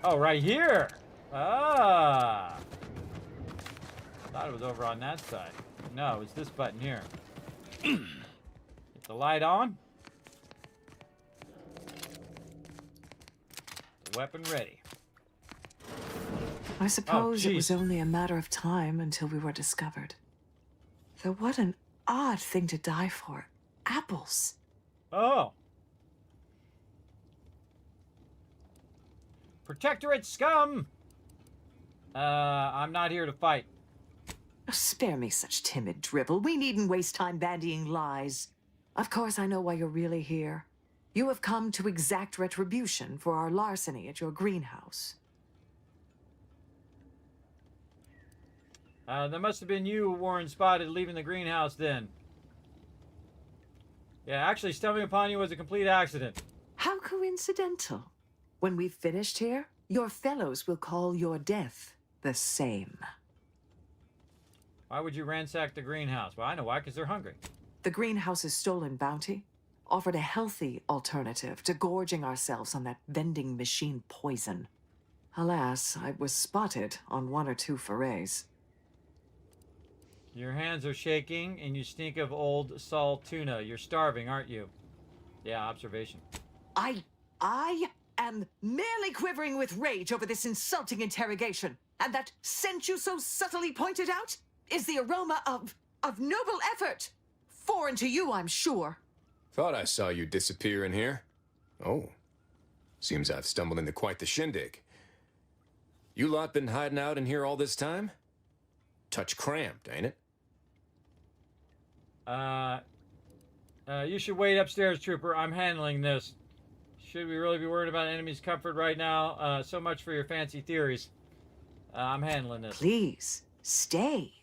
Oh, right here. Ah. Thought it was over on that side. No, it's this button here. Get the light on. Weapon ready. I suppose it was only a matter of time until we were discovered. Though what an odd thing to die for. Apples. Oh. Protectorate scum! I'm not here to fight. Oh, spare me such timid drivel. We needn't waste time bandying lies. Of course, I know why you're really here. You have come to exact retribution for our larceny at your greenhouse. That must have been you, Warren Spotted, leaving the greenhouse then. Yeah, actually, stumbling upon you was a complete accident. How coincidental. When we've finished here, your fellows will call your death the same. Why would you ransack the greenhouse? Well, I know why, because they're hungry. The greenhouse's stolen bounty offered a healthy alternative to gorging ourselves on that vending machine poison. Alas, I was spotted on 1 or 2 forays. Your hands are shaking, and you stink of old salt tuna. You're starving, aren't you? Yeah, observation. I am merely quivering with rage over this insulting interrogation. And that scent you so subtly pointed out is the aroma of noble effort. Foreign to you, I'm sure. Thought I saw you disappear in here. Oh. Seems I've stumbled into quite the shindig. You lot been hiding out in here all this time? Touch cramped, ain't it? You should wait upstairs, Trooper. I'm handling this. Should we really be worried about enemy's comfort right now? So much for your fancy theories. I'm handling this. Please, stay.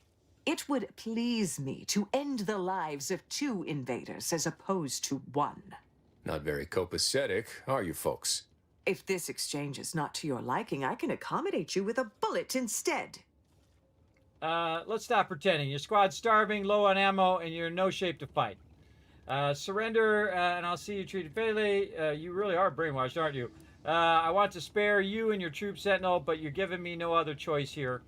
It would please me to end the lives of 2 invaders as opposed to 1. Not very copacetic, are you folks? If this exchange is not to your liking, I can accommodate you with a bullet instead. Let's stop pretending. Your squad's starving, low on ammo, and you're in no shape to fight. Surrender, and I'll see you treated fairly. You really are brainwashed, aren't you? I want to spare you and your troop sentinel, but you're giving me no other choice here.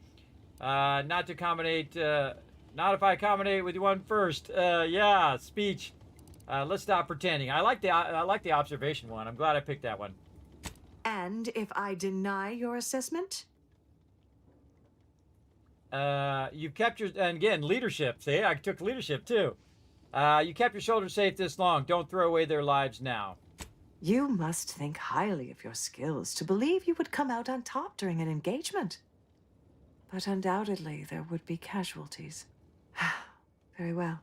Not to accommodate, not if I accommodate with you one first. Yeah, speech. Let's stop pretending. I like the observation one. I'm glad I picked that one. And if I deny your assessment? You've kept your, and again, leadership. See, I took leadership too. You kept your shoulders safe this long. Don't throw away their lives now. You must think highly of your skills to believe you would come out on top during an engagement. But undoubtedly, there would be casualties. Very well.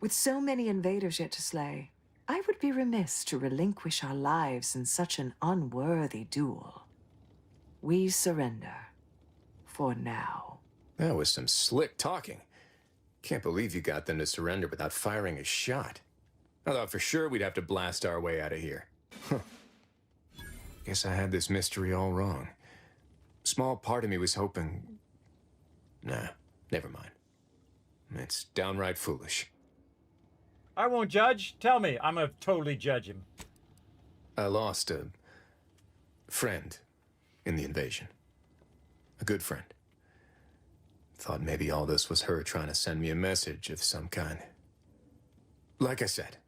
With so many invaders yet to slay, I would be remiss to relinquish our lives in such an unworthy duel. We surrender. For now. That was some slick talking. Can't believe you got them to surrender without firing a shot. I thought for sure we'd have to blast our way out of here. Huh. Guess I had this mystery all wrong. Small part of me was hoping... Nah, never mind. It's downright foolish. I won't judge. Tell me. I'm gonna totally judge him. I lost a friend in the invasion. A good friend. Thought maybe all this was her trying to send me a message of some kind. Like I said,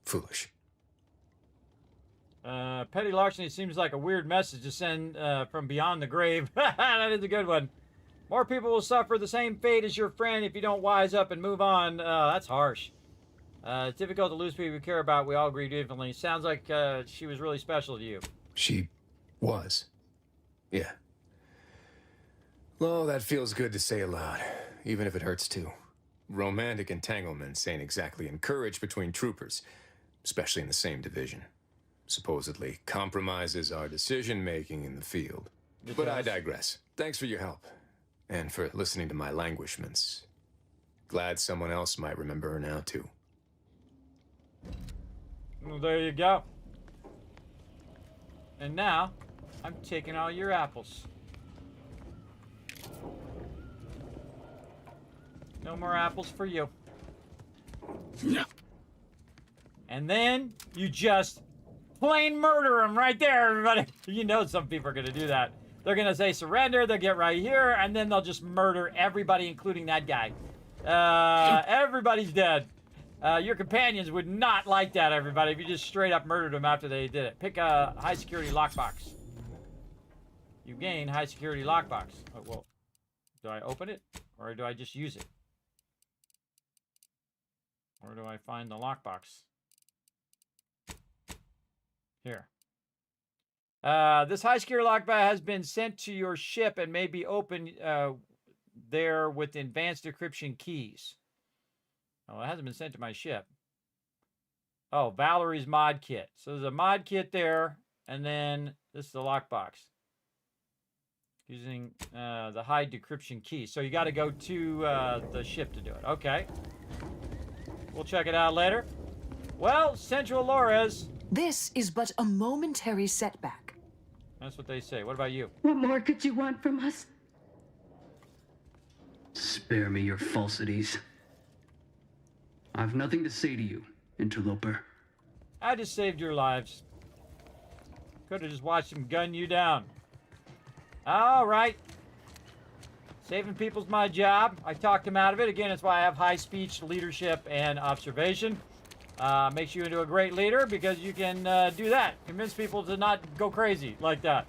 foolish. Petty larceny seems like a weird message to send from beyond the grave. That is a good one. More people will suffer the same fate as your friend if you don't wise up and move on. That's harsh. It's difficult to lose people you care about. We all agree differently. Sounds like she was really special to you. She was. Yeah. Oh, that feels good to say aloud, even if it hurts too. Romantic entanglements ain't exactly encouraged between troopers, especially in the same division. Supposedly compromises our decision-making in the field. But I digress. Thanks for your help. And for listening to my languishments. Glad someone else might remember her now, too. Well, there you go. And now, I'm taking all your apples. No more apples for you. Yeah. And then you just plain murder them right there, everybody. You know some people are going to do that. They're going to say surrender, they'll get right here, and then they'll just murder everybody, including that guy. Everybody's dead. Your companions would not like that, everybody, if you just straight up murdered them after they did it. Pick a high security lockbox. You gain high security lockbox. Oh, well, do I open it? Or do I just use it? Where do I find the lockbox? Here. This high security lockbox has been sent to your ship and may be opened there with advanced decryption keys. Oh, it hasn't been sent to my ship. Oh, Valerie's mod kit. So there's a mod kit there, and then this is the lockbox. Using the high decryption key. So you got to go to the ship to do it. Okay. We'll check it out later. Well, Central Lores. This is but a momentary setback. That's what they say. What about you? What more could you want from us? Spare me your falsities. I've nothing to say to you, interloper. I just saved your lives. Could have just watched them gun you down. All right. Saving people's my job. I talked them out of it. Again, that's why I have high speech, leadership, and observation. Makes you into a great leader because you can do that. Convince people to not go crazy like that.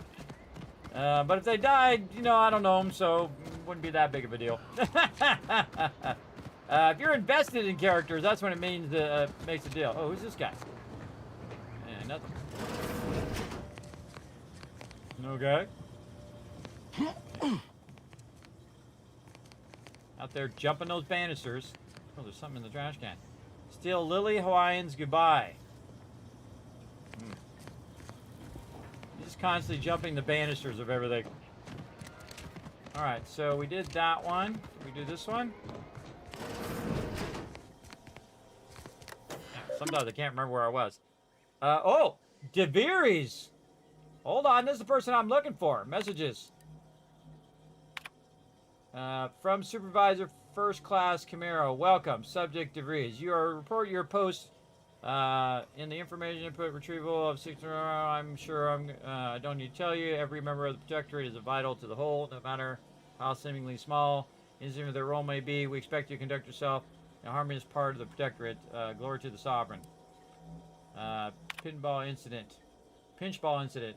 But if they died, you know, I don't know them, so it wouldn't be that big of a deal. If you're invested in characters, that's when it means makes a deal. Oh, who's this guy? Nothing. Okay. Out there jumping those banisters. Oh, there's something in the trash can. Still Lily Hawaiians goodbye. He's just constantly jumping the banisters of everything. Alright, so we did that one. Did we do this one? Sometimes I can't remember where I was. Oh! DeVries! Hold on, this is the person I'm looking for. Messages. From Supervisor First Class Camaro. Welcome. Subject DeVries. You are report your post in the information input retrieval of 6. I'm sure I don't need to tell you. Every member of the Protectorate is vital to the whole, no matter how seemingly small, insignificant their role may be. We expect you to conduct yourself in a harmonious part of the Protectorate. Glory to the Sovereign. Pinball incident. Pinchball incident.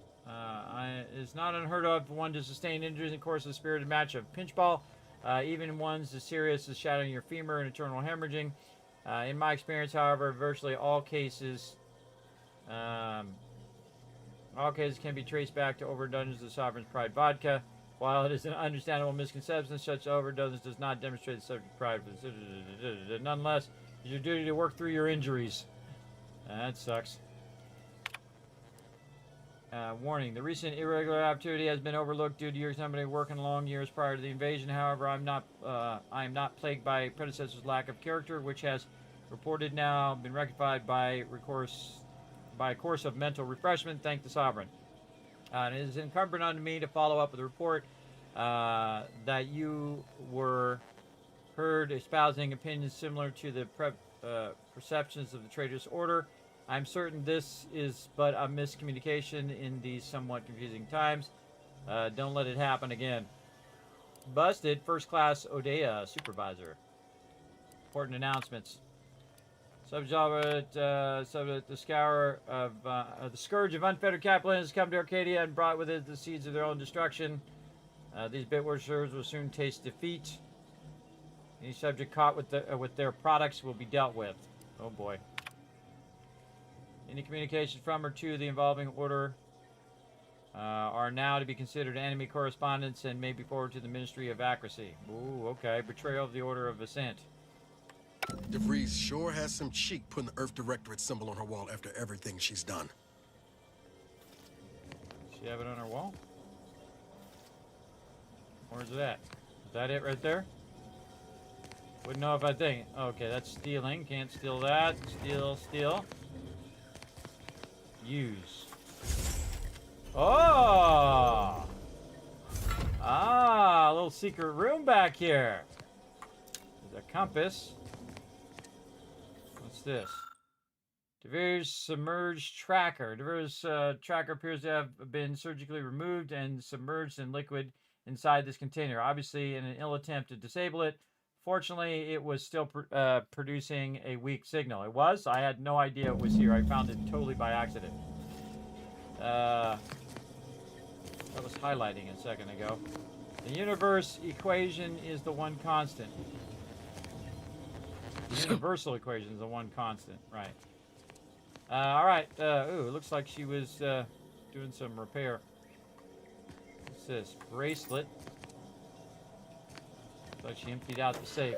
It's not unheard of for one to sustain injuries in the course of a spirited match of pinchball, even ones as serious as shattering your femur and internal hemorrhaging. In my experience, however, virtually all cases can be traced back to overdoses of Sovereign's Pride vodka. While it is an understandable misconception, such overdoses does not demonstrate the subject pride. Nonetheless, it's your duty to work through your injuries. That sucks. Warning, the recent irregular activity has been overlooked due to your company working long years prior to the invasion. However, I am not plagued by predecessor's lack of character, which has reported now been rectified by a course of mental refreshment. Thank the Sovereign. It is incumbent on me to follow up with a report that you were heard espousing opinions similar to the perceptions of the Traitor's Order. I'm certain this is but a miscommunication in these somewhat confusing times. Don't let it happen again. Busted. First Class Odea, Supervisor. Important announcements. Subject the scour of the scourge of unfettered capitalism has come to Arcadia and brought with it the seeds of their own destruction. These bitworshippers will soon taste defeat. Any subject caught with their products will be dealt with. Oh boy. Any communications from or to the involving order are now to be considered enemy correspondence and may be forwarded to the Ministry of Accuracy. Ooh, okay. Betrayal of the Order of Ascent. DeVries sure has some cheek putting the Earth Directorate symbol on her wall after everything she's done. Does she have it on her wall? Where's it at? that it right there? Wouldn't know if I think. Okay, that's stealing. Can't steal that. Steal. Use. Oh! Ah, a little secret room back here. There's a compass. What's this? Diver's submerged tracker. Diver's tracker appears to have been surgically removed and submerged in liquid inside this container. Obviously, in an ill attempt to disable it. Fortunately, it was still producing a weak signal. It was? I had no idea it was here. I found it totally by accident. That was highlighting a second ago. The universe equation is the one constant. The universal equation is the one constant, right. All right. Ooh, it looks like she was doing some repair. What's this? Bracelet. Looks like she emptied out the safe.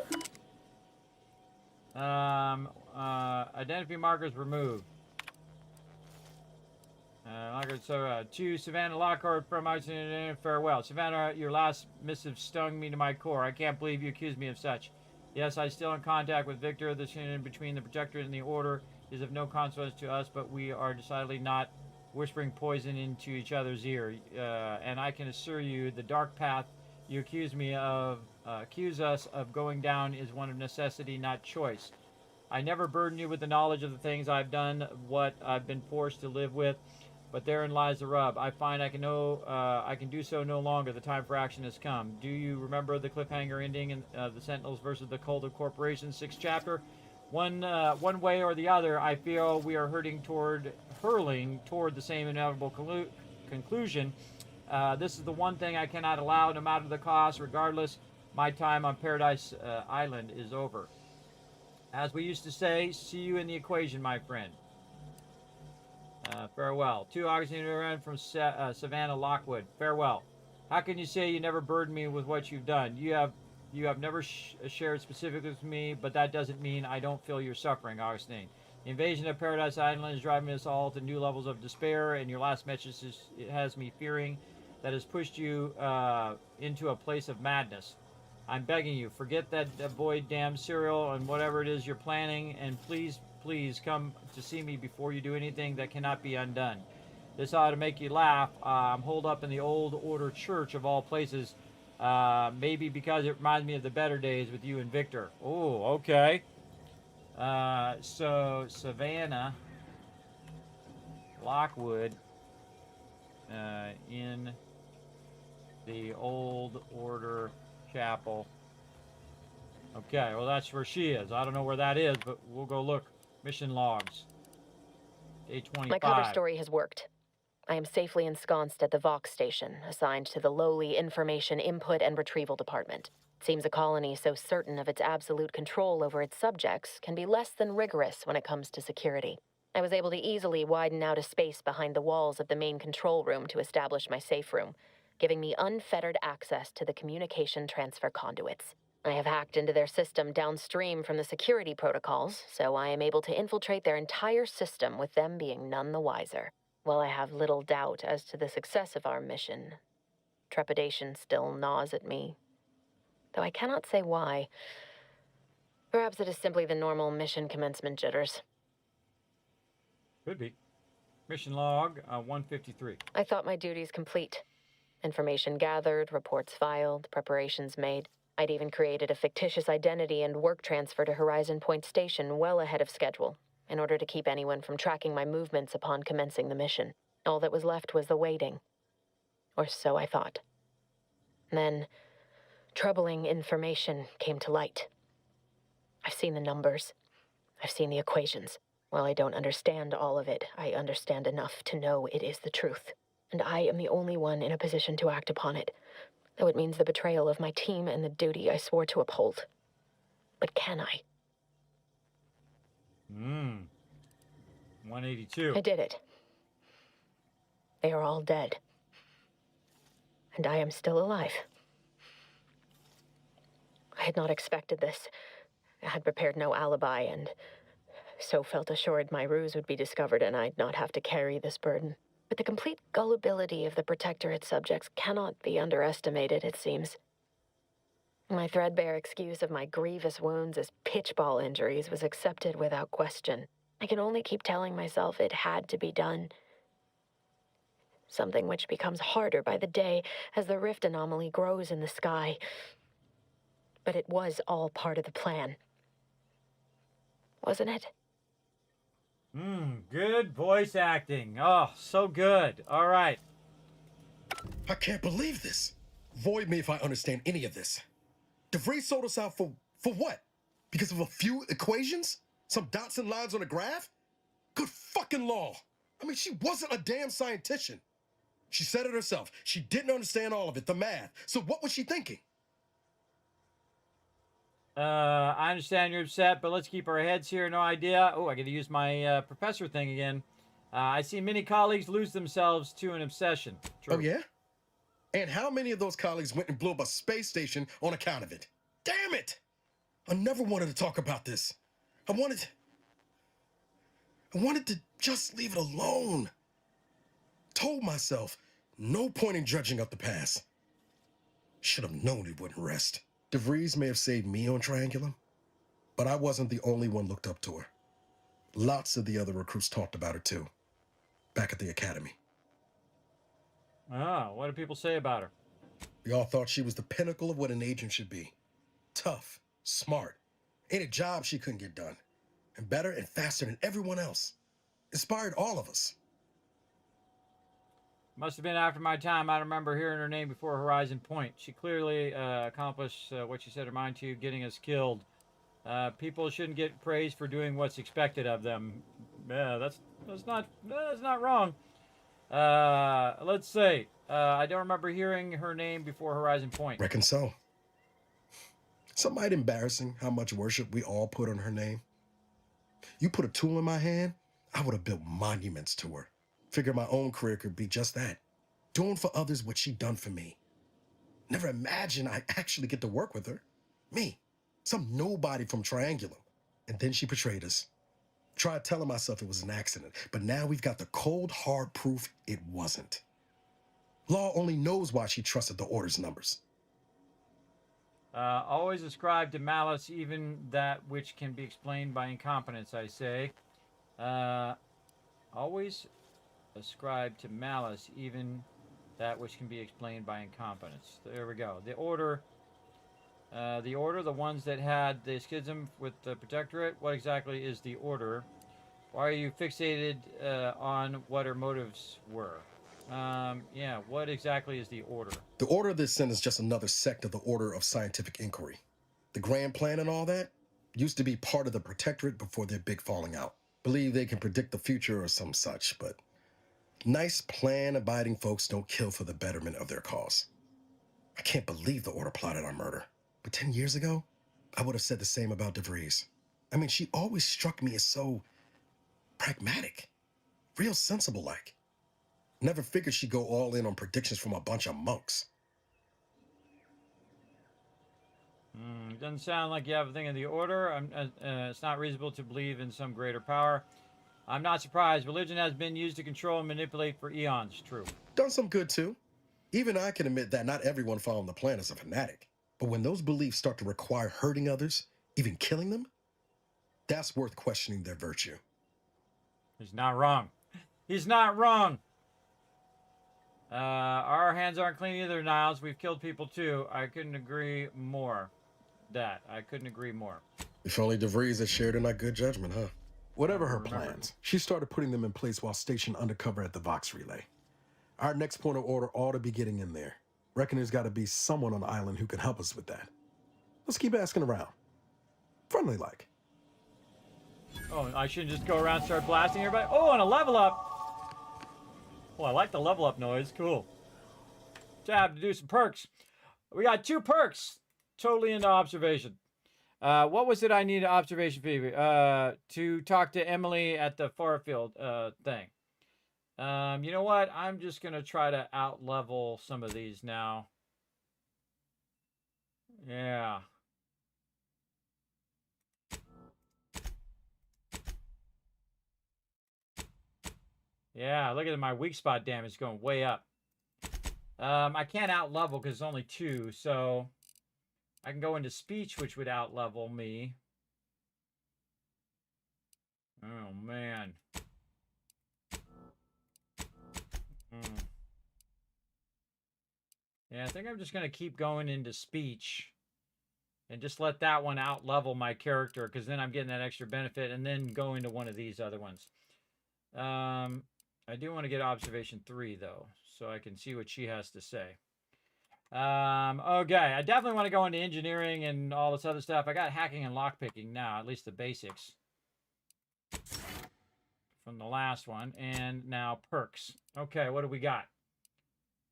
Identity markers removed. To Savannah Lockhart from Iceland, farewell. Savannah, your last missive stung me to my core. I can't believe you accused me of such. Yes, I'm still in contact with Victor. The union between the Protectorate and the Order is of no consequence to us, but we are decidedly not whispering poison into each other's ear. And I can assure you, the dark path you accuse us of going down is one of necessity, not choice. I never burden you with the knowledge of the things I've done, what I've been forced to live with. But therein lies the rub. I find I can do so no longer. The time for action has come. Do you remember the cliffhanger ending in the Sentinels versus the Cult of Corporations 6th chapter? One way or the other, I feel we are hurling toward the same inevitable conclusion. This is the one thing I cannot allow, no matter the cost. Regardless, my time on Paradise Island is over. As we used to say, see you in the equation, my friend. Farewell. To Augustine from Savannah Lockwood. Farewell. How can you say you never burdened me with what you've done? You have never shared specifics with me, but that doesn't mean I don't feel your suffering, Augustine. The invasion of Paradise Island is driving us all to new levels of despair, and your last message has me fearing that has pushed you into a place of madness. I'm begging you, forget that boy damn cereal and whatever it is you're planning, and please come to see me before you do anything that cannot be undone. This ought to make you laugh. I'm holed up in the old order church of all places. Maybe because it reminds me of the better days with you and Victor. Oh, okay. So Savannah Lockwood in the old order chapel. Okay, well that's where she is. I don't know where that is, but we'll go look. Mission logs. Day 25. My cover story has worked. I am safely ensconced at the Vox station, assigned to the lowly Information Input and Retrieval Department. It seems a colony so certain of its absolute control over its subjects can be less than rigorous when it comes to security. I was able to easily widen out a space behind the walls of the main control room to establish my safe room, giving me unfettered access to the communication transfer conduits. I have hacked into their system downstream from the security protocols, so I am able to infiltrate their entire system with them being none the wiser. While I have little doubt as to the success of our mission, trepidation still gnaws at me, though I cannot say why. Perhaps it is simply the normal mission commencement jitters. Could be. Mission log 153. I thought my duties complete. Information gathered, reports filed, preparations made. I'd even created a fictitious identity and work transfer to Horizon Point Station well ahead of schedule, in order to keep anyone from tracking my movements upon commencing the mission. All that was left was the waiting. Or so I thought. Then, troubling information came to light. I've seen the numbers. I've seen the equations. While I don't understand all of it, I understand enough to know it is the truth. And I am the only one in a position to act upon it, though it means the betrayal of my team and the duty I swore to uphold. But can I? 182. I did it. They are all dead. And I am still alive. I had not expected this. I had prepared no alibi, and so felt assured my ruse would be discovered and I'd not have to carry this burden. But the complete gullibility of the Protectorate subjects cannot be underestimated, it seems. My threadbare excuse of my grievous wounds as pitchball injuries was accepted without question. I can only keep telling myself it had to be done. Something which becomes harder by the day as the rift anomaly grows in the sky. But it was all part of the plan. Wasn't it? Good voice acting. Oh, so good. All right. I can't believe this. Void me if I understand any of this. DeVries sold us out for what? Because of a few equations? Some dots and lines on a graph? Good fucking law. I mean, she wasn't a damn scientician. She said it herself. She didn't understand all of it, the math. So what was she thinking? I understand you're upset, but let's keep our heads here. No idea. Oh, I got to use my professor thing again. I see many colleagues lose themselves to an obsession. True. Oh, yeah? And how many of those colleagues went and blew up a space station on account of it? Damn it! I never wanted to talk about this. I wanted to just leave it alone. Told myself, no point in judging up the past. Should have known it wouldn't rest. DeVries may have saved me on Triangulum, but I wasn't the only one looked up to her. Lots of the other recruits talked about her too, back at the academy. Oh, what do people say about her? We all thought she was the pinnacle of what an agent should be. Tough, smart, ain't a job she couldn't get done, and better and faster than everyone else. Inspired all of us. Must have been after my time. I remember hearing her name before Horizon Point. She clearly accomplished what she set her mind to, getting us killed. People shouldn't get praised for doing what's expected of them. Yeah, that's not wrong. Let's see. I don't remember hearing her name before Horizon Point. Reckon so. Somewhat embarrassing how much worship we all put on her name. You put a tool in my hand, I would have built monuments to her. Figure my own career could be just that. Doing for others what she done for me. Never imagined I'd actually get to work with her. Me, some nobody from Triangulum. And then she betrayed us. Tried telling myself it was an accident, but now we've got the cold, hard proof it wasn't. Law only knows why she trusted the Order's numbers. Always ascribe to malice even that which can be explained by incompetence, I say. Always ascribe to malice even that which can be explained by incompetence. There we go. The Order, the ones that had the schism with the Protectorate. What exactly is the Order? Why are you fixated on what her motives were? Yeah, what exactly is the Order? The Order of this sin is just another sect of the Order of Scientific Inquiry. The grand plan and all that used to be part of the Protectorate before their big falling out. Believe they can predict the future or some such, but nice plan-abiding folks don't kill for the betterment of their cause. I can't believe the Order plotted our murder. But 10 years ago, I would have said the same about DeVries. I mean, she always struck me as so pragmatic, real sensible-like. Never figured she'd go all in on predictions from a bunch of monks. Doesn't sound like you have a thing in the Order. It's not reasonable to believe in some greater power. I'm not surprised. Religion has been used to control and manipulate for eons. True. Done some good, too. Even I can admit that not everyone following the plan is a fanatic. But when those beliefs start to require hurting others, even killing them, that's worth questioning their virtue. He's not wrong. He's not wrong. Our hands aren't clean either, Niles. We've killed people, too. I couldn't agree more. I couldn't agree more. If only DeVries had shared in our good judgment, huh? Whatever her plans, she started putting them in place while stationed undercover at the Vox Relay. Our next point of order ought to be getting in there. Reckon there's got to be someone on the island who can help us with that. Let's keep asking around. Friendly like. Oh, I shouldn't just go around and start blasting everybody? Oh, and a level up! Oh, I like the level up noise. Cool. Tab to do some perks. We got 2 perks. Totally into observation. What was it I needed observation for? To talk to Emily at the Farfield thing. You know what? I'm just going to try to out-level some of these now. Yeah. Yeah, look at my weak spot damage going way up. I can't out-level because it's only 2, so I can go into speech, which would out-level me. Oh, man. Yeah, I think I'm just going to keep going into speech and just let that one out-level my character, because then I'm getting that extra benefit, and then go into one of these other ones. I do want to get observation 3, though, so I can see what she has to say. Okay, I definitely want to go into engineering and all this other stuff. I got hacking and lockpicking now, at least the basics from the last one. And now perks. Okay, what do we got?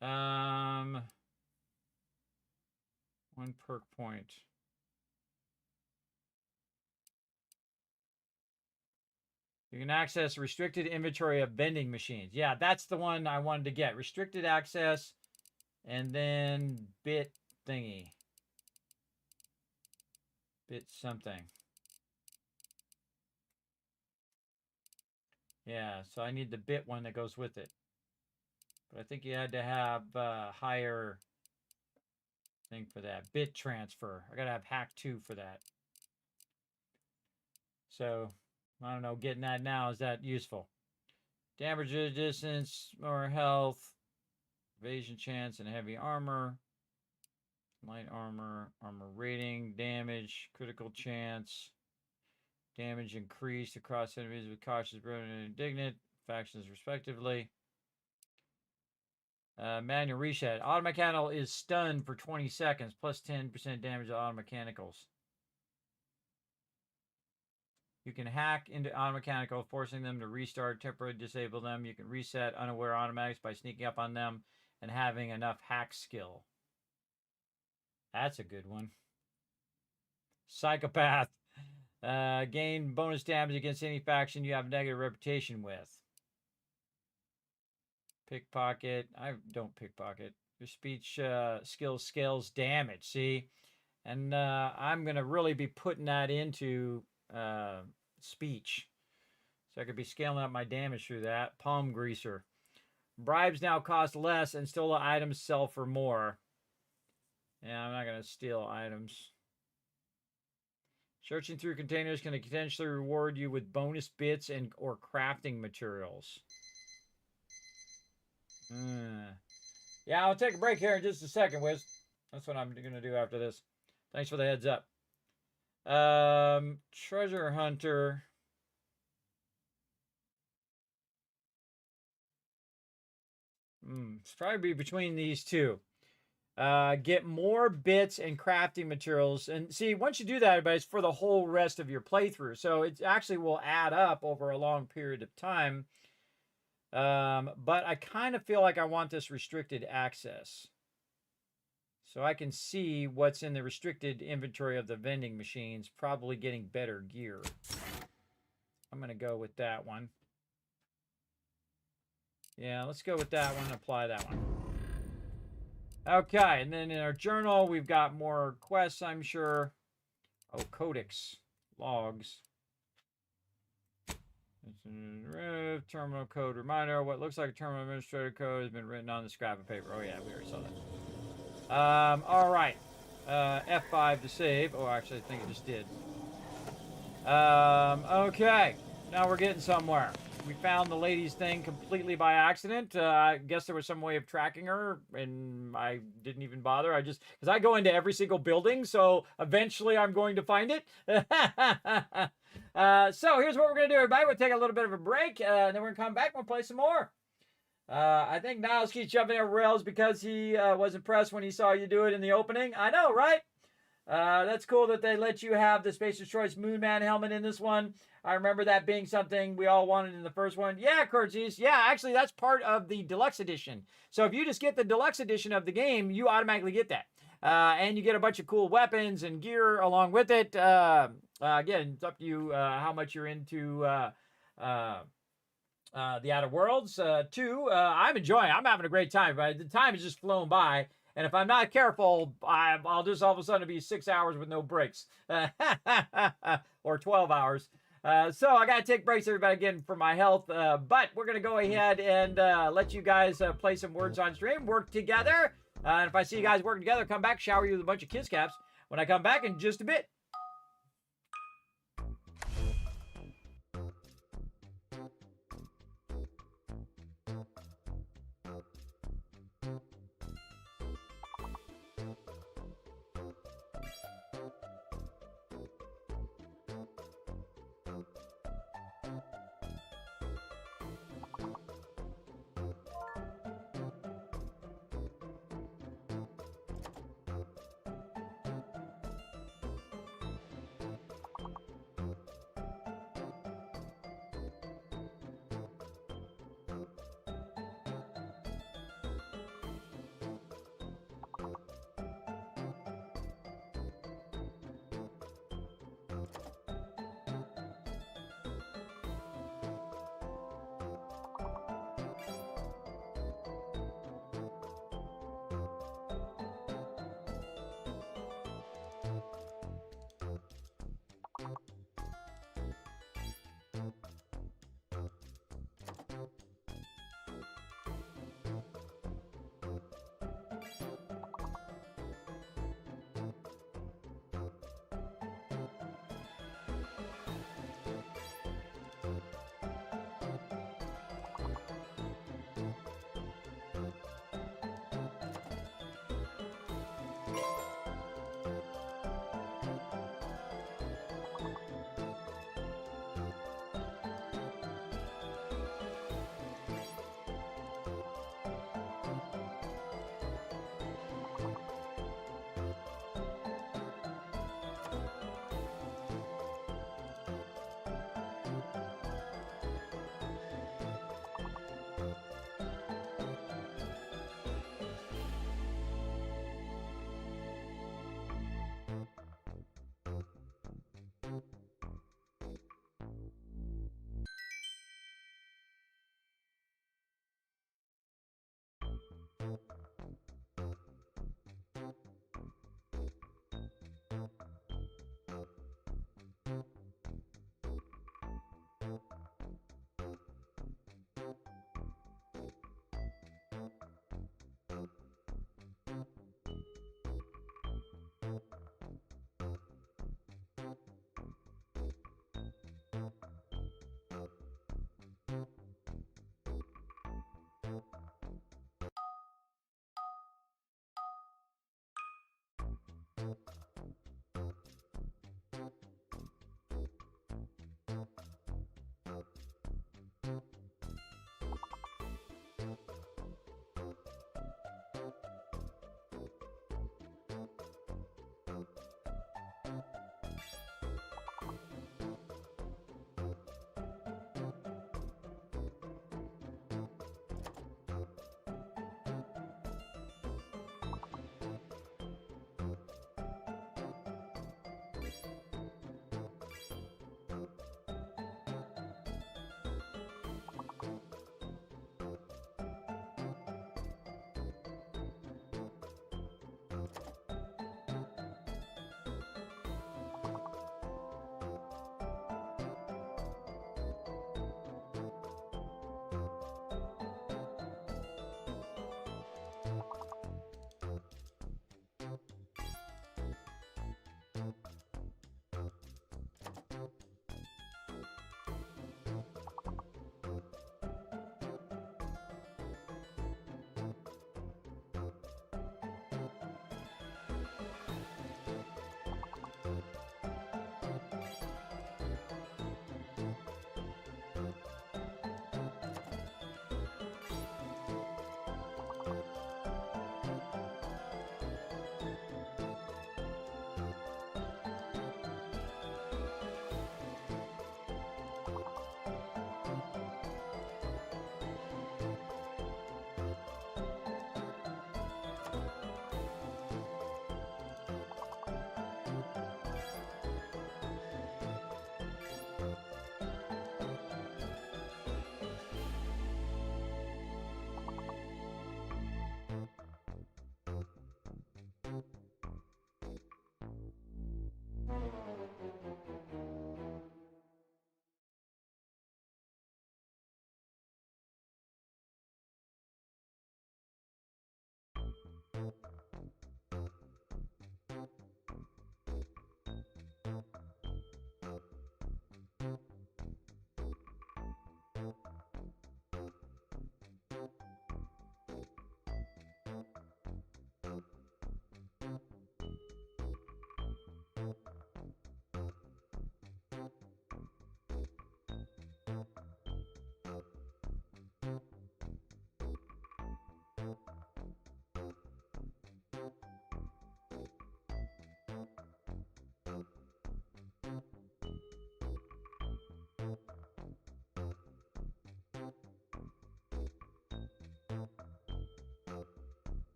1 perk point. You can access restricted inventory of vending machines. Yeah, that's the one I wanted to get. Restricted access, and then bit thingy. Bit something. Yeah, so I need the bit one that goes with it. But I think you had to have higher thing for that. Bit transfer. I gotta have hack 2 for that. So, I don't know, getting that now, is that useful? Damage resistance, more health, evasion chance, and heavy armor. Light armor, armor rating, damage, critical chance. Damage increased across enemies with cautious, brilliant, and indignant. Factions respectively. Manual reset. Automechanical is stunned for 20 seconds, plus 10% damage to automechanicals. You can hack into automechanical, forcing them to restart, temporarily disable them. You can reset unaware automatics by sneaking up on them and having enough hack skill. That's a good one. Psychopath. Gain bonus damage against any faction you have negative reputation with. Pickpocket. I don't pickpocket. Your speech skills scales damage. See? And I'm going to really be putting that into speech. So I could be scaling up my damage through that. Palm greaser. Bribes now cost less and stolen items sell for more. Yeah, I'm not going to steal items. Searching through containers can potentially reward you with bonus bits and or crafting materials. Yeah, I'll take a break here in just a second, Wiz. That's what I'm going to do after this. Thanks for the heads up. Treasure hunter. It's probably between these two. Get more bits and crafting materials. And see, once you do that, everybody, it's for the whole rest of your playthrough. So it actually will add up over a long period of time. But I kind of feel like I want this restricted access. So I can see what's in the restricted inventory of the vending machines, probably getting better gear. I'm going to go with that one. Yeah, let's go with that one and apply that one. Okay, and then in our journal, we've got more quests, I'm sure. Oh, codex. Logs. Terminal code reminder. What looks like a terminal administrator code has been written on the scrap of paper. Oh, yeah, we already saw that. All right. F5 to save. Oh, actually, I think it just did. Okay. Now we're getting somewhere. We found the lady's thing completely by accident. I guess there was some way of tracking her, and I didn't even bother. because I go into every single building, so eventually I'm going to find it. So here's what we're going to do, everybody. We'll take a little bit of a break, and then we're going to come back and we'll play some more. I think Niles keeps jumping over rails because he was impressed when he saw you do it in the opening. I know, right? That's cool that they let you have the Spacer's Choice Moonman helmet in this one. I remember that being something we all wanted in the first one. Yeah, Curtis. Yeah, actually, that's part of the deluxe edition. So if you just get the deluxe edition of the game, you automatically get that. And you get a bunch of cool weapons and gear along with it. Again, it's up to you how much you're into the Outer Worlds. I'm enjoying it. I'm having a great time. But the time has just flown by. And if I'm not careful, I'll just all of a sudden be 6 hours with no breaks. Or 12 hours. So I got to take breaks, everybody, again, for my health. But we're going to go ahead and let you guys play some words on stream, work together. And if I see you guys working together, come back, shower you with a bunch of kiss caps. when I come back in just a bit.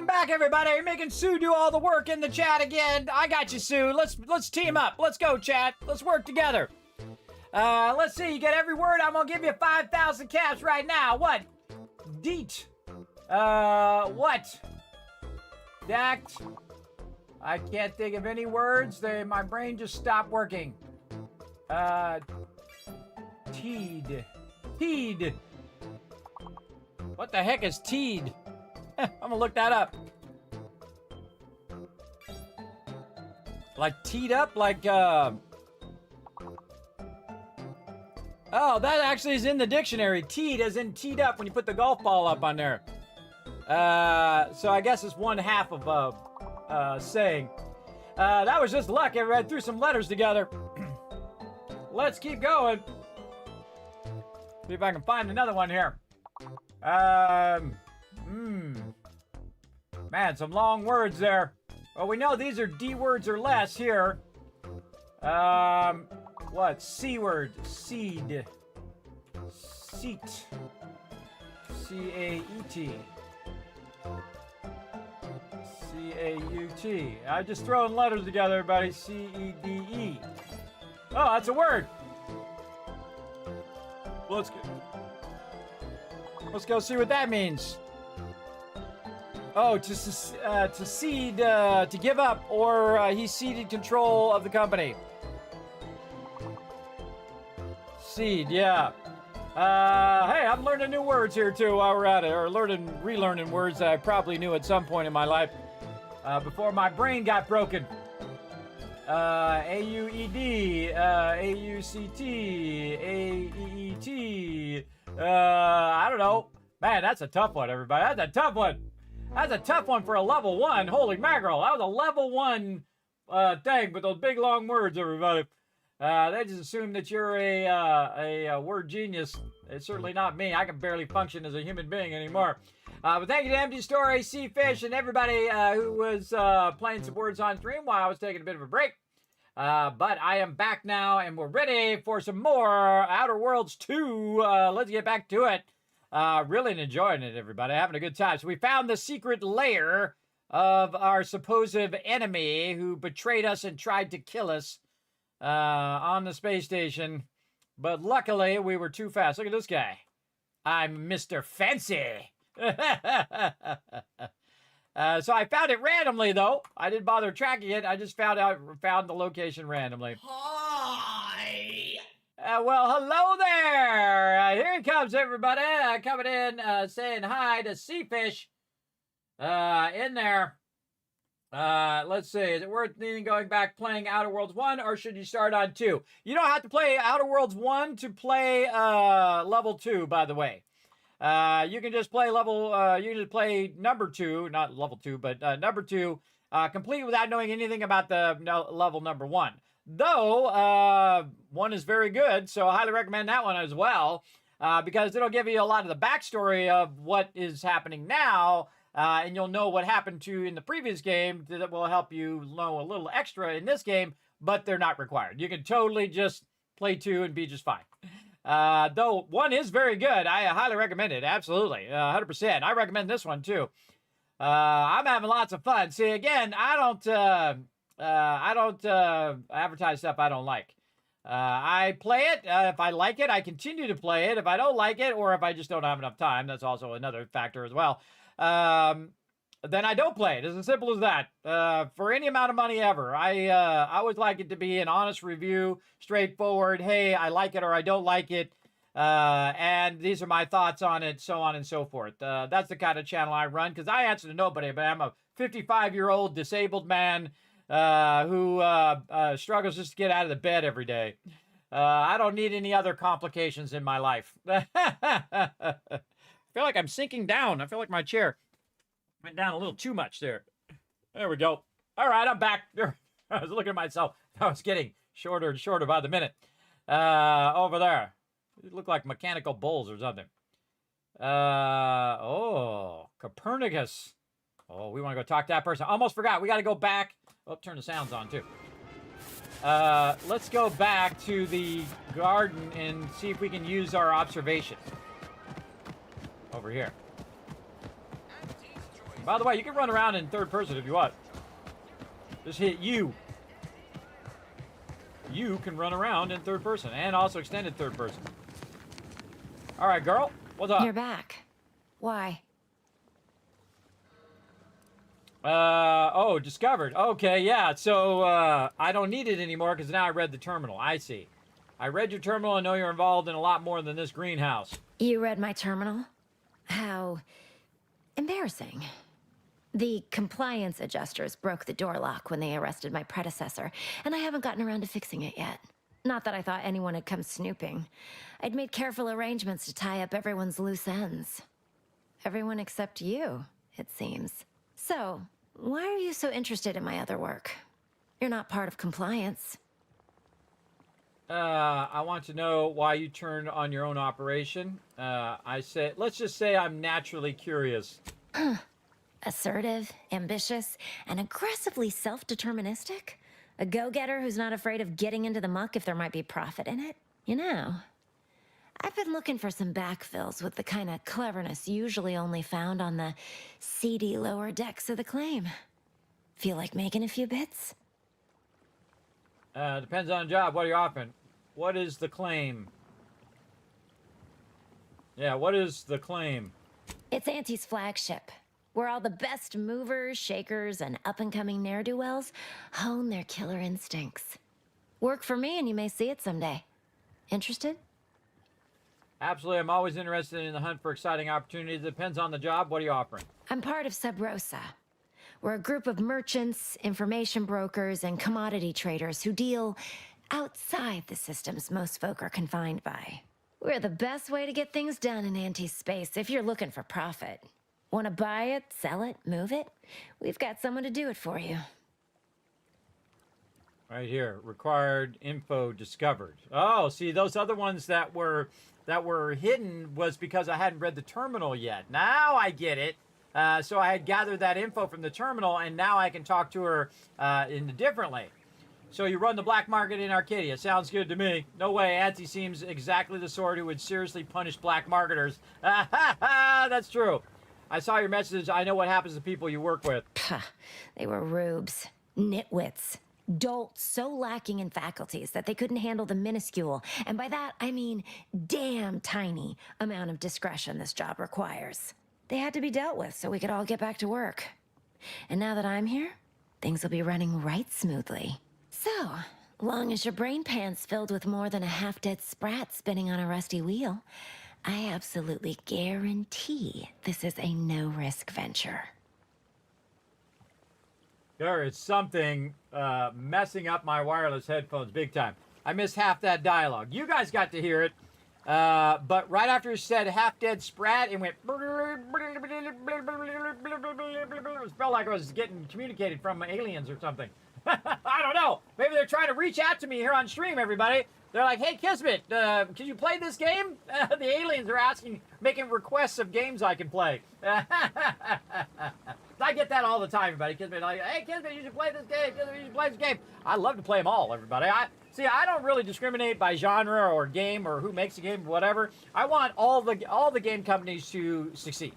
back, everybody. You're making Sue do all the work in the chat again. I got you, Sue. Let's team up. Let's go, chat. Let's work together. Let's see. You get every word. I'm gonna give you 5,000 caps right now. What? Deet. What? Dact. I can't think of any words. My brain just stopped working. Teed. Teed. What the heck is teed? I'm gonna look that up. Like teed up? Like, Oh, that actually is in the dictionary. Teed as in teed up when you put the golf ball up on there. So I guess it's one half of saying. That was just luck. I threw some letters together. Let's keep going. See if I can find another one here. Man, some long words there. Well, we know these are D words or less here. What? C word. Seed. Seat. C-A-E-T. C-A-U-T. I just throwing letters together, everybody. C-E-D-E. Oh, that's a word. Let's go see what that means. Oh, to cede, to give up, or he ceded control of the company. Cede, yeah. Hey, I'm learning new words here too while we're at it, or relearning words that I probably knew at some point in my life before my brain got broken. A-U-E-D, A-U-C-T, A-E-E-T. I don't know. Man, that's a tough one, everybody. That's a tough one. That's a tough one for a level 1. Holy mackerel. That was a level 1 thing, but those big long words, everybody. They just assume that you're a word genius. It's certainly not me. I can barely function as a human being anymore. But thank you to Empty Story, Sea Fish, and everybody who was playing some words on stream while I was taking a bit of a break. But I am back now, and we're ready for some more Outer Worlds 2. Let's get back to it. Really enjoying it, everybody. Having a good time. So we found the secret lair of our supposed enemy who betrayed us and tried to kill us on the space station. But luckily, we were too fast. Look at this guy. I'm Mr. Fancy. So I found it randomly, though. I didn't bother tracking it. I just found the location randomly. Hi. Well, hello there. Here he comes, everybody. Coming in, saying hi to Sea Fish. In there. Let's see. Is it worth going back playing Outer Worlds 1, or should you start on 2? You don't have to play Outer Worlds 1 to play level 2, by the way. You can just play number 2, not level 2, but number 2, complete without knowing anything about the level number 1. Though, 1 is very good, so I highly recommend that one as well, because it'll give you a lot of the backstory of what is happening now, and you'll know what happened to in the previous game that will help you know a little extra in this game, but they're not required. You can totally just play 2 and be just fine. Though 1 is very good. I highly recommend it. Absolutely. 100%. I recommend this one too. I'm having lots of fun. See, again, I don't advertise stuff I don't like. I play it. If I like it, I continue to play it. If I don't like it, or if I just don't have enough time, that's also another factor as well. Then I don't play it. It's as simple as that. For any amount of money ever. I always like it to be an honest review, straightforward. Hey, I like it or I don't like it. And these are my thoughts on it, so on and so forth. That's the kind of channel I run, because I answer to nobody, but I'm a 55-year-old disabled man who struggles just to get out of the bed every day. I don't need any other complications in my life. I feel like I'm sinking down. I feel like my chair went down a little too much there. There we go. All right, I'm back. I was looking at myself. I was getting shorter and shorter by the minute. Over there. It looked like mechanical bulls or something. Oh, Copernicus. Oh, we want to go talk to that person. Almost forgot. We got to go back. Oh, turn the sounds on, too. Let's go back to the garden and see if we can use our observation. Over here. By the way, you can run around in third person if you want. Just hit U. You can run around in third person and also extended third person. All right, girl. What's up? You're back. Why? Oh, discovered. Okay, yeah. So, I don't need it anymore because now I read the terminal. I see. I read your terminal and know you're involved in a lot more than this greenhouse. You read my terminal? How embarrassing. The compliance adjusters broke the door lock when they arrested my predecessor, and I haven't gotten around to fixing it yet. Not that I thought anyone had come snooping. I'd made careful arrangements to tie up everyone's loose ends. Everyone except you, it seems. So, why are you so interested in my other work? You're not part of compliance. I want to know why you turned on your own operation. Let's just say I'm naturally curious. Assertive, ambitious, and aggressively self-deterministic? A go-getter who's not afraid of getting into the muck if there might be profit in it? You know, I've been looking for some backfills with the kind of cleverness usually only found on the seedy lower decks of the claim. Feel like making a few bits? Depends on the job. What are you offering? What is the claim? Yeah, what is the claim? It's Auntie's flagship, where all the best movers, shakers, and up-and-coming ne'er-do-wells hone their killer instincts. Work for me and you may see it someday. Interested? Absolutely. I'm always interested in the hunt for exciting opportunities. It depends on the job. What are you offering? I'm part of Sub Rosa. We're a group of merchants, information brokers, and commodity traders who deal outside the systems most folk are confined by. We're the best way to get things done in anti-space if you're looking for profit. Want to buy it, sell it, move it? We've got someone to do it for you. Right here. Required info discovered. Oh, see, those other ones that were hidden was because I hadn't read the terminal yet. Now I get it. So I had gathered that info from the terminal, and now I can talk to her differently. So you run the black market in Arcadia. Sounds good to me. No way. Auntie seems exactly the sort who would seriously punish black marketers. That's true. I saw your message. I know what happens to people you work with. They were rubes, nitwits, dolts so lacking in faculties that they couldn't handle the minuscule, and by that I mean damn tiny, amount of discretion this job requires. They had to be dealt with so we could all get back to work. And now that I'm here, things will be running right smoothly. So, long as your brain pan's filled with more than a half-dead sprat spinning on a rusty wheel, I absolutely guarantee this is a no-risk venture. There is something messing up my wireless headphones big time. I missed half that dialogue. You guys got to hear it. But right after he said half-dead sprat, it went... It felt like I was getting communicated from aliens or something. I don't know. Maybe they're trying to reach out to me here on stream, everybody. They're like, hey, Kismet, can you play this game? The aliens are making requests of games I can play. I get that all the time, everybody. Kismet, like, hey, Kismet, you should play this game. Kismet, you should play this game. I love to play them all, everybody. I don't really discriminate by genre or game or who makes a game or whatever. I want all the game companies to succeed.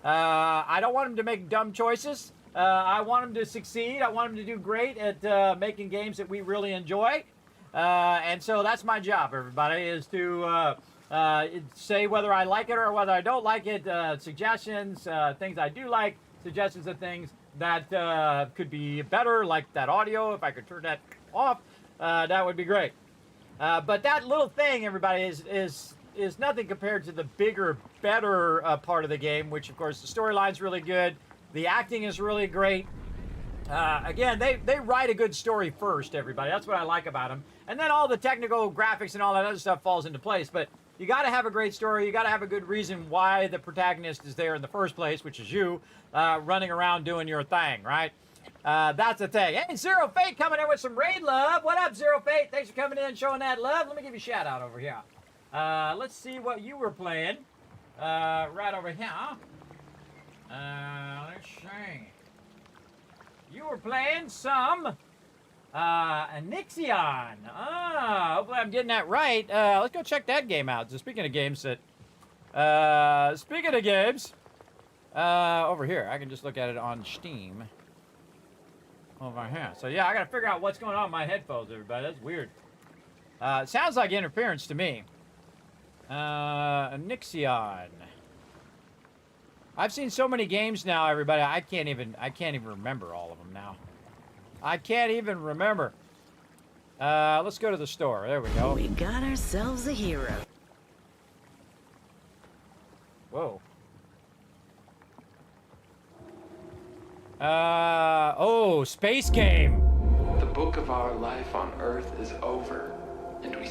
I don't want them to make dumb choices. I want them to succeed. I want them to do great at making games that we really enjoy. And so that's my job, everybody, is to say whether I like it or whether I don't like it, suggestions, things I do like, suggestions of things that could be better, like that audio. If I could turn that off, that would be great. But that little thing, everybody, is nothing compared to the bigger, better part of the game, which, of course, the storyline's really good. The acting is really great. Again, they write a good story first, everybody. That's what I like about them. And then all the technical graphics and all that other stuff falls into place. But you got to have a great story. You got to have a good reason why the protagonist is there in the first place, which is you, running around doing your thing, right? That's the thing. Hey, Zero Fate coming in with some raid love. What up, Zero Fate? Thanks for coming in and showing that love. Let me give you a shout out over here. Let's see what you were playing right over here. Let's see. You were playing some Anixion. Hopefully I'm getting that right. Let's go check that game out. So speaking of games, Over here. I can just look at it on Steam. Over here. So yeah, I gotta figure out what's going on with my headphones, everybody. That's weird. It sounds like interference to me. Nixion. I've seen so many games now, everybody. I can't even remember all of them now. I can't even remember. Let's go to the store. There we go. We got ourselves a hero. Whoa. Oh, space game. The book of our life on Earth is over, and we.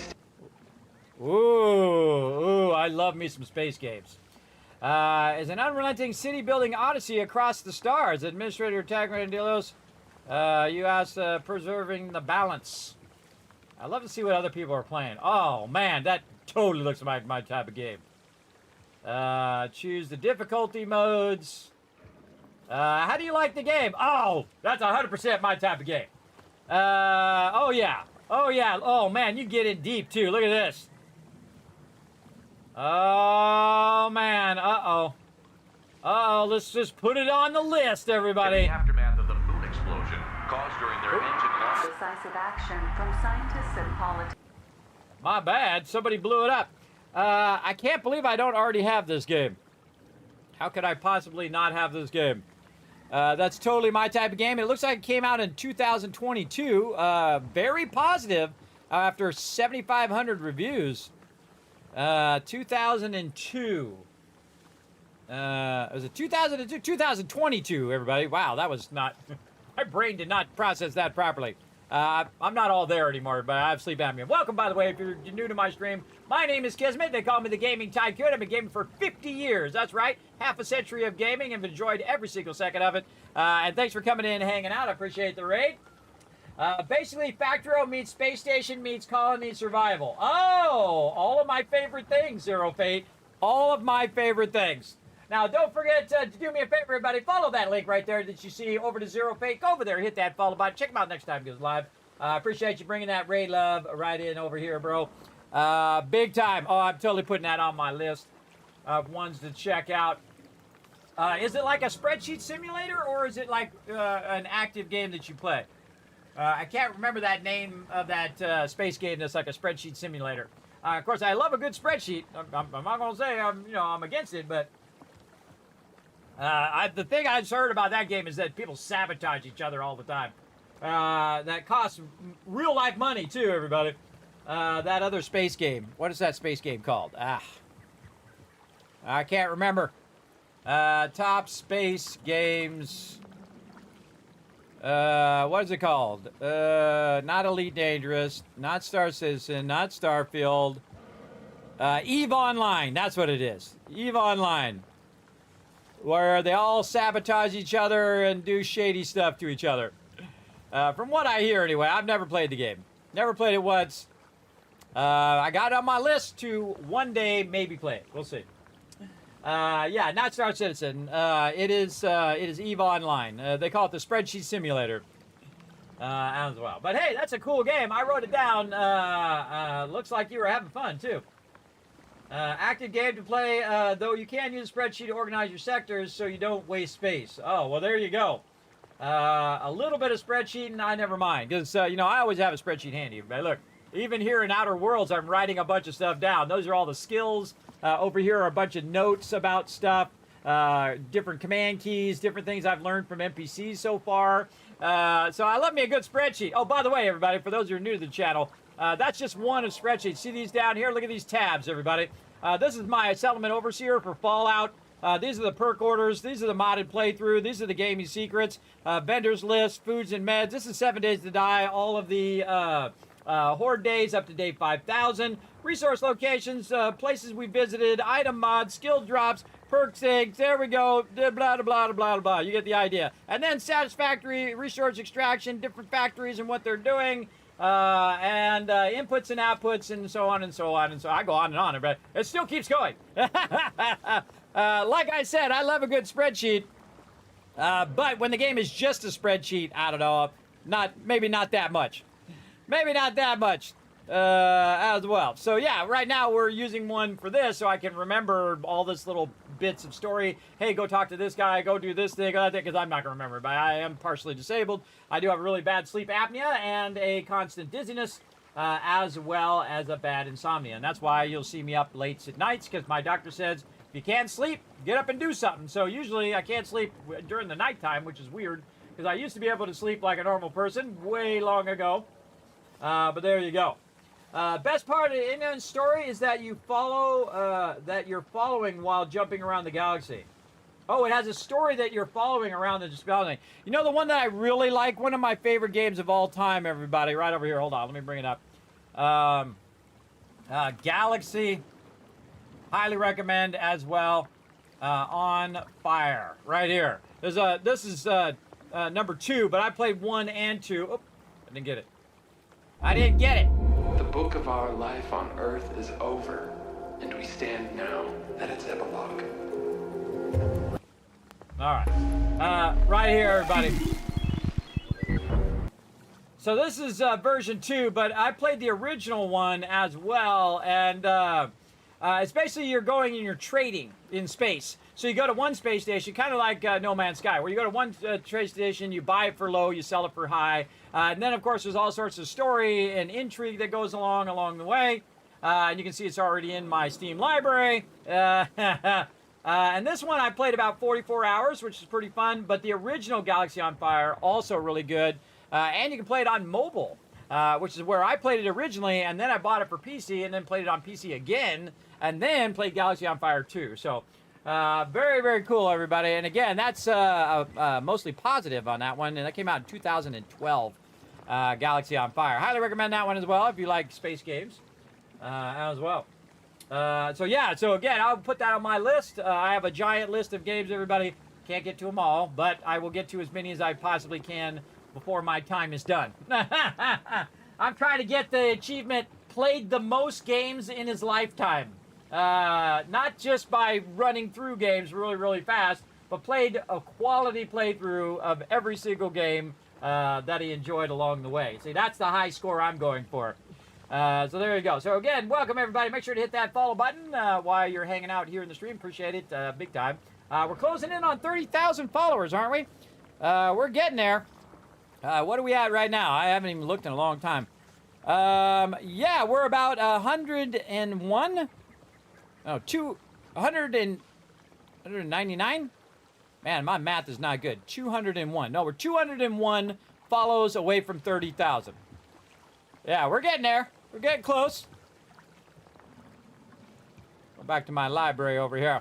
Ooh, I love me some space games. Is an unrelenting city-building odyssey across the stars. Administrator Tagrandillos, you asked preserving the balance. I'd love to see what other people are playing. Oh, man, that totally looks like my type of game. Choose the difficulty modes. How do you like the game? Oh, that's 100% my type of game. Oh, yeah. Oh, yeah. Oh, man, you get in deep, too. Look at this. Oh, man. Uh-oh. Uh-oh, let's just put it on the list, everybody. In the aftermath of the moon explosion caused during their engine loss. Decisive action from scientists and politicians. My bad. Somebody blew it up. I can't believe I don't already have this game. How could I possibly not have this game? That's totally my type of game. It looks like it came out in 2022. Very positive after 7,500 reviews. 2002. Was it 2002? 2022, everybody. Wow, that was not... My brain did not process that properly. I'm not all there anymore, but I have sleep apnea. Welcome, by the way, if you're new to my stream. My name is Kismet. They call me the Gaming Tycoon. I've been gaming for 50 years. That's right. Half a century of gaming and have enjoyed every single second of it. And thanks for coming in and hanging out. I appreciate the raid. Basically, Factoro meets Space Station meets Colony Survival. Oh, all of my favorite things, Zero Fate. All of my favorite things. Now, don't forget to do me a favor, everybody. Follow that link right there that you see over to Zero Fate. Go over there, hit that follow button. Check him out next time he goes live. Appreciate you bringing that raid love right in over here, bro. Big time. Oh, I'm totally putting that on my list of ones to check out. Is it like a spreadsheet simulator, or is it like an active game that you play? I can't remember that name of that space game that's like a spreadsheet simulator. Of course, I love a good spreadsheet. I'm not going to say I'm against it, but the thing I've heard about that game is that people sabotage each other all the time. That costs real life money too, everybody. That other space game. What is that space game called? I can't remember. Top space games. What is it called? Not Elite Dangerous, not Star Citizen, not Starfield. EVE Online, that's what it is. EVE Online. Where they all sabotage each other and do shady stuff to each other. From what I hear anyway, I've never played the game. Never played it once. I got it on my list to one day maybe play it. We'll see. Yeah, not Star Citizen. It is EVE Online. They call it the Spreadsheet Simulator as well. But hey, that's a cool game. I wrote it down. Looks like you were having fun too. Active game to play, though you can use a spreadsheet to organize your sectors so you don't waste space. Oh, well, there you go. A little bit of spreadsheet, and I never mind. Because, I always have a spreadsheet handy. But look, even here in Outer Worlds, I'm writing a bunch of stuff down. Those are all the skills. Over here are a bunch of notes about stuff, different command keys, different things I've learned from NPCs so far. So I love me a good spreadsheet. Oh, by the way, everybody, for those who are new to the channel, that's just one of spreadsheets. See these down here? Look at these tabs, everybody. This is my settlement overseer for Fallout. These are the perk orders. These are the modded playthrough. These are the gaming secrets. Vendors list, foods and meds. This is 7 Days to Die. All of the Horde days up to day 5,000. Resource locations, places we visited, item mods, skill drops, perk things. There we go. Blah, blah, blah, blah, blah. You get the idea. And then satisfactory resource extraction, different factories and what they're doing. And inputs and outputs and so on and so on and so I go on and on, but it still keeps going. Like I said, I love a good spreadsheet. But when the game is just a spreadsheet, I don't know, maybe not that much. Maybe not that much. as well. So yeah, right now we're using one for this so I can remember all this little bits of story. Hey, go talk to this guy, go do this thing, because I'm not going to remember, but I am partially disabled. I do have a really bad sleep apnea and a constant dizziness, as well as a bad insomnia. And that's why you'll see me up late at nights, because my doctor says, if you can't sleep, get up and do something. So usually I can't sleep during the nighttime, which is weird, because I used to be able to sleep like a normal person way long ago. But there you go. Best part of the Indian story is that you follow, that you're following while jumping around the galaxy. Oh, it has a story that you're following around the galaxy. You know the one that I really like? One of my favorite games of all time, everybody. Right over here. Hold on. Let me bring it up. Galaxy. Highly recommend as well. On Fire. Right here. There's this is number 2, but I played 1 and 2. Oh, I didn't get it. I didn't get it. The book of our life on Earth is over, and we stand now at its epilogue. All right. Right here, everybody. So this is version 2, but I played the original one as well, and it's basically you're going and you're trading in space. So you go to one space station, kind of like No Man's Sky, where you go to one trade station, you buy it for low, you sell it for high. And then, of course, there's all sorts of story and intrigue that goes along the way. And you can see it's already in my Steam library. And this one I played about 44 hours, which is pretty fun. But the original Galaxy on Fire, also really good. And you can play it on mobile, which is where I played it originally. And then I bought it for PC and then played it on PC again. And then played Galaxy on Fire 2. So very, very cool, everybody. And again, that's mostly positive on that one. And that came out in 2012, Galaxy on Fire. Highly recommend that one as well if you like space games as well. So yeah, so again, I'll put that on my list. I have a giant list of games, everybody. Can't get to them all, but I will get to as many as I possibly can before my time is done. I'm trying to get the achievement, played the most games in his lifetime. Not just by running through games really, really fast, but played a quality playthrough of every single game that he enjoyed along the way. See, that's the high score I'm going for. So there you go. So again, welcome everybody. Make sure to hit that follow button while you're hanging out here in the stream. Appreciate it big time. We're closing in on 30,000 followers, aren't we? We're getting there. What are we at right now? I haven't even looked in a long time. Yeah, we're about 101. Oh, 199? Man, my math is not good. 201. No, we're 201 follows away from 30,000. Yeah, we're getting there. We're getting close. Go back to my library over here.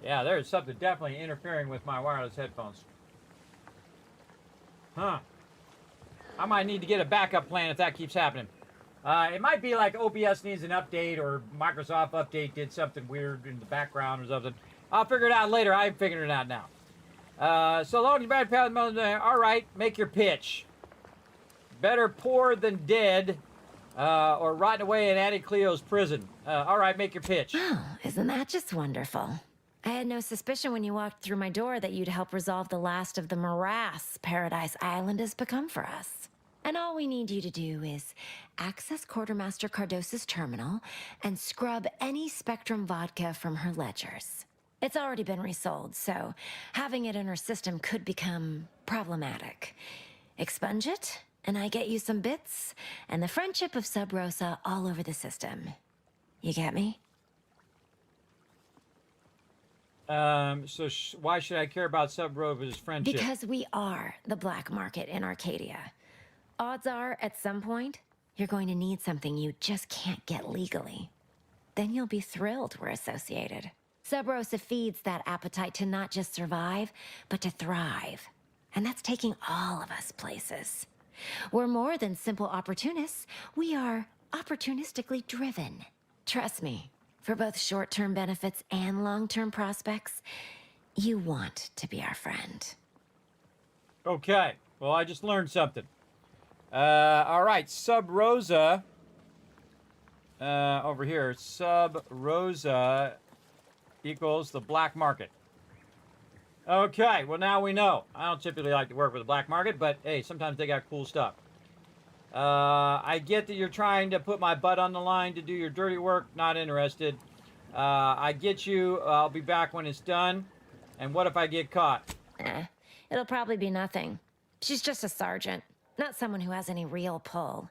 Yeah, there's something definitely interfering with my wireless headphones. Huh. I might need to get a backup plan if that keeps happening. It might be like OBS needs an update or Microsoft Update did something weird in the background or something. I'll figure it out later. I ain't figuring it out now. So long as bad pal, all right, make your pitch. Better poor than dead, or rotting away in Auntie Cleo's prison. All right, make your pitch. Oh, isn't that just wonderful? I had no suspicion when you walked through my door that you'd help resolve the last of the morass Paradise Island has become for us. And all we need you to do is access Quartermaster Cardos's terminal and scrub any Spectrum vodka from her ledgers. It's already been resold, so having it in her system could become problematic. Expunge it, and I get you some bits, and the friendship of Sub Rosa all over the system. You get me? So why should I care about Sub Rosa's friendship? Because we are the black market in Arcadia. Odds are, at some point, you're going to need something you just can't get legally. Then you'll be thrilled we're associated. Sub Rosa feeds that appetite to not just survive, but to thrive. And that's taking all of us places. We're more than simple opportunists. We are opportunistically driven. Trust me, for both short-term benefits and long-term prospects, you want to be our friend. Okay, well, I just learned something. All right, Sub Rosa, over here, Sub Rosa equals the black market. Okay, well, now we know. I don't typically like to work with the black market, but hey, sometimes they got cool stuff. I get that you're trying to put my butt on the line to do your dirty work. Not interested. I get you. I'll be back when it's done. And what if I get caught? It'll probably be nothing. She's just a sergeant, not someone who has any real pull.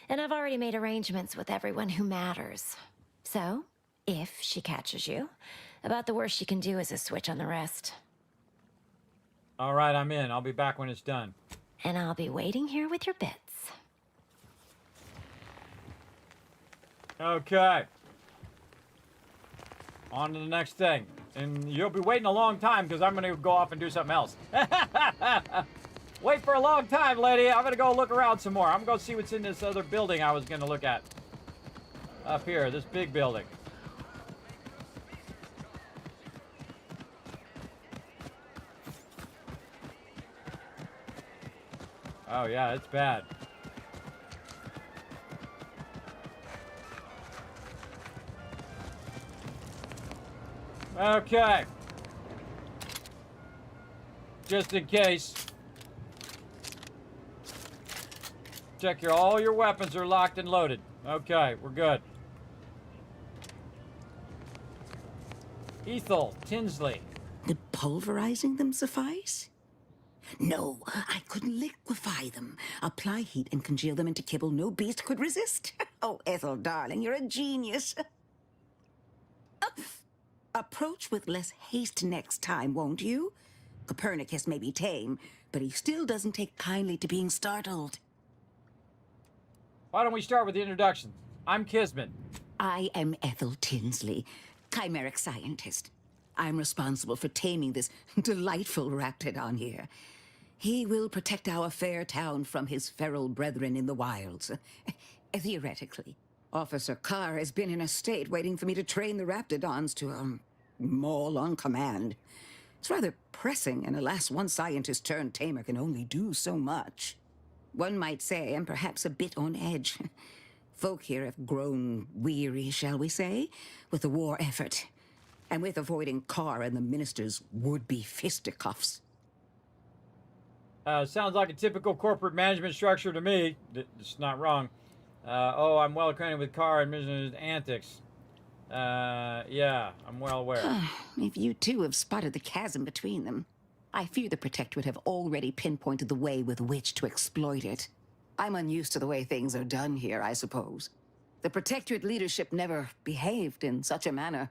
And I've already made arrangements with everyone who matters. So, if she catches you, about the worst she can do is a switch on the wrist. All right, I'm in. I'll be back when it's done. And I'll be waiting here with your bits. Okay. On to the next thing. And you'll be waiting a long time because I'm going to go off and do something else. Wait for a long time, lady. I'm going to go look around some more. I'm going to see what's in this other building I was going to look at. Up here, this big building. Oh, yeah, it's bad. Okay. Just in case. Check all your weapons are locked and loaded. Okay, we're good. Ethel Tinsley. Would pulverizing them suffice? No, I could liquefy them. Apply heat and congeal them into kibble no beast could resist. Oh, Ethel, darling, you're a genius. Approach with less haste next time, won't you? Copernicus may be tame, but he still doesn't take kindly to being startled. Why don't we start with the introduction? I'm Kismet. I am Ethel Tinsley, chimeric scientist. I'm responsible for taming this delightful raptidon here. He will protect our fair town from his feral brethren in the wilds. Theoretically. Officer Carr has been in a state waiting for me to train the raptidons to, maul on command. It's rather pressing, and alas, one scientist-turned-tamer can only do so much. One might say I'm perhaps a bit on edge. Folk here have grown weary, shall we say, with the war effort, and with avoiding Carr and the minister's would-be fisticuffs. Sounds like a typical corporate management structure to me. It's not wrong. I'm well acquainted with Carr and Mrs. antics. Yeah, I'm well aware. If you too have spotted the chasm between them, I fear the Protectorate have already pinpointed the way with which to exploit it. I'm unused to the way things are done here, I suppose. The Protectorate leadership never behaved in such a manner.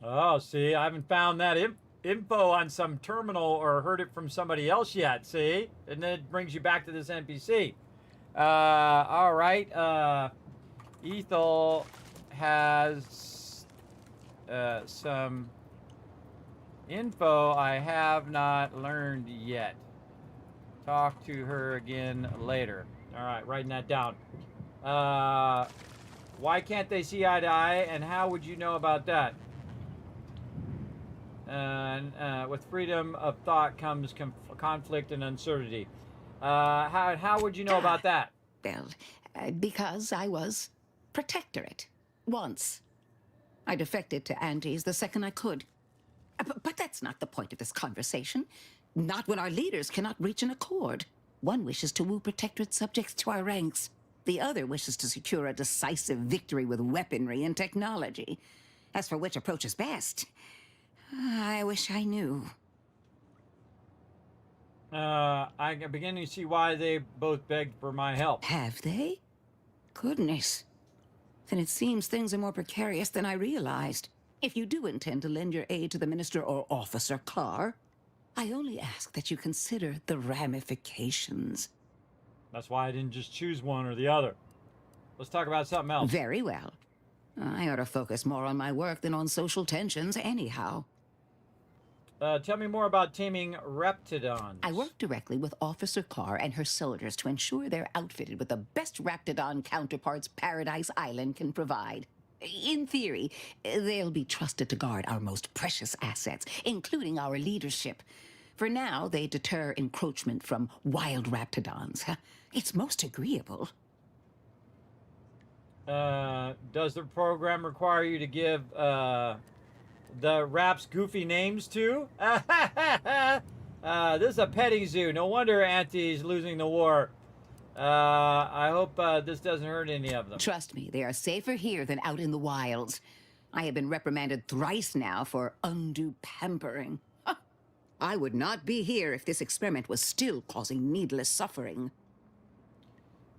Oh, see, I haven't found that info on some terminal or heard it from somebody else yet, see? And then it brings you back to this NPC. All right. Ethel has some info I have not learned yet. Talk to her again later. All right, writing that down. Why can't they see eye to eye, and how would you know about that? With freedom of thought comes conflict and uncertainty. How would you know about that? Well, because I was Protectorate. Once. I defected to Andes the second I could. But that's not the point of this conversation. Not when our leaders cannot reach an accord. One wishes to woo Protectorate subjects to our ranks. The other wishes to secure a decisive victory with weaponry and technology. As for which approach is best, I wish I knew. I'm beginning to see why they both begged for my help. Have they? Goodness. Then it seems things are more precarious than I realized. If you do intend to lend your aid to the Minister or Officer Carr, I only ask that you consider the ramifications. That's why I didn't just choose one or the other. Let's talk about something else. Very well. I ought to focus more on my work than on social tensions anyhow. Tell me more about taming raptidons. I work directly with Officer Carr and her soldiers to ensure they're outfitted with the best raptidon counterparts Paradise Island can provide. In theory, they'll be trusted to guard our most precious assets, including our leadership. For now, they deter encroachment from wild raptidons. It's most agreeable. Does the program require you to give, the raps goofy names too? This is a petting zoo. No wonder Auntie's losing the war. I hope this doesn't hurt any of them. Trust me, they are safer here than out in the wilds. I have been reprimanded thrice now for undue pampering. I would not be here if this experiment was still causing needless suffering.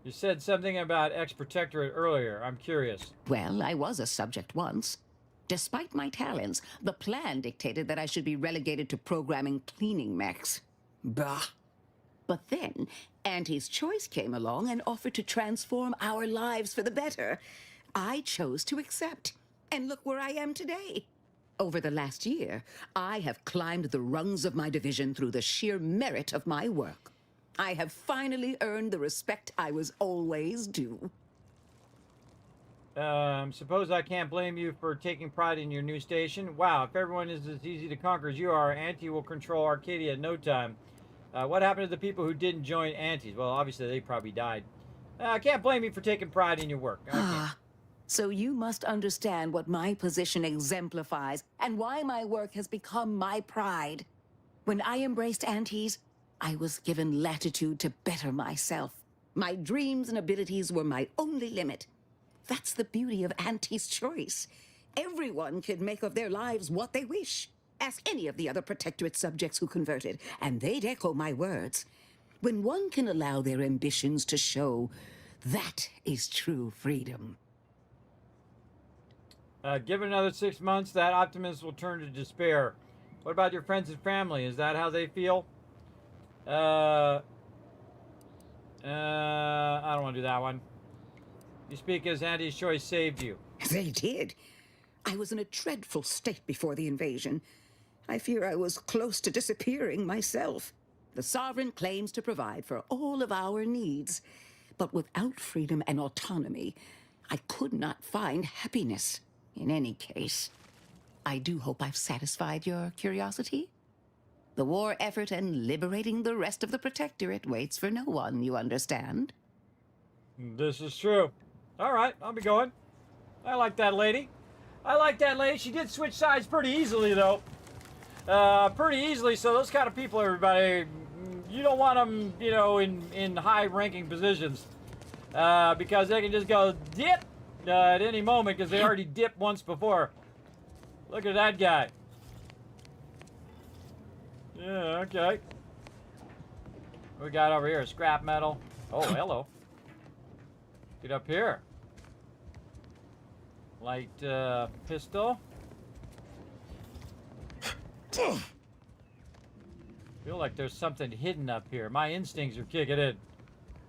You said something about ex-protectorate earlier. I'm curious. Well, I was a subject once. Despite my talents, the plan dictated that I should be relegated to programming cleaning mechs. Bah. But then, Auntie's Choice came along and offered to transform our lives for the better. I chose to accept, and look where I am today. Over the last year, I have climbed the rungs of my division through the sheer merit of my work. I have finally earned the respect I was always due. Suppose I can't blame you for taking pride in your new station. Wow, if everyone is as easy to conquer as you are, Auntie will control Arcadia in no time. What happened to the people who didn't join Auntie's? Well, obviously they probably died. I can't blame you for taking pride in your work. So you must understand what my position exemplifies and why my work has become my pride. When I embraced Auntie's, I was given latitude to better myself. My dreams and abilities were my only limit. That's the beauty of Auntie's Choice. Everyone can make of their lives what they wish. Ask any of the other Protectorate subjects who converted, and they'd echo my words. When one can allow their ambitions to show, that is true freedom. Give it another 6 months, that optimism will turn to despair. What about your friends and family? Is that how they feel? I don't want to do that one. You speak as Auntie's Choice saved you. They did. I was in a dreadful state before the invasion. I fear I was close to disappearing myself. The Sovereign claims to provide for all of our needs. But without freedom and autonomy, I could not find happiness. In any case, I do hope I've satisfied your curiosity. The war effort and liberating the rest of the Protectorate waits for no one, you understand? This is true. All right, I'll be going. I like that lady. She did switch sides pretty easily, though. Pretty easily, so those kind of people, everybody, you don't want them, you know, in high-ranking positions. Because they can just go dip at any moment, because they already dipped once before. Look at that guy. Yeah, okay. What we got over here? Scrap metal. Oh, hello. Get up here. Light pistol. Feel like there's something hidden up here. My instincts are kicking in.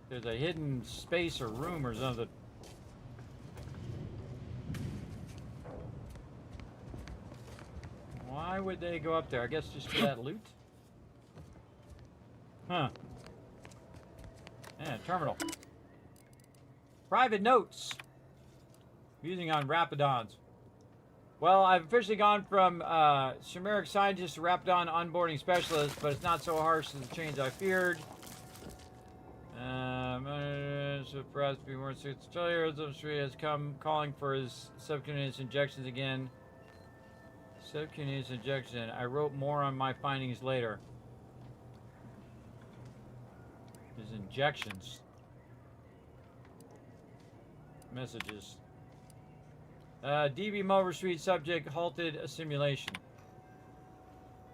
There's a hidden space or room or something. Why would they go up there? I guess just for that loot? Huh. Yeah, terminal. Private notes. Using on Rapidons. Well, I've officially gone from Chimeric Scientist to Rapidon Onboarding Specialist, but it's not so harsh as the change I feared. So for us to be more suits failure, has come calling for his subcutaneous injections again. Subcutaneous injection. I wrote more on my findings later. His injections. Messages. DB Mulver Street subject halted a simulation.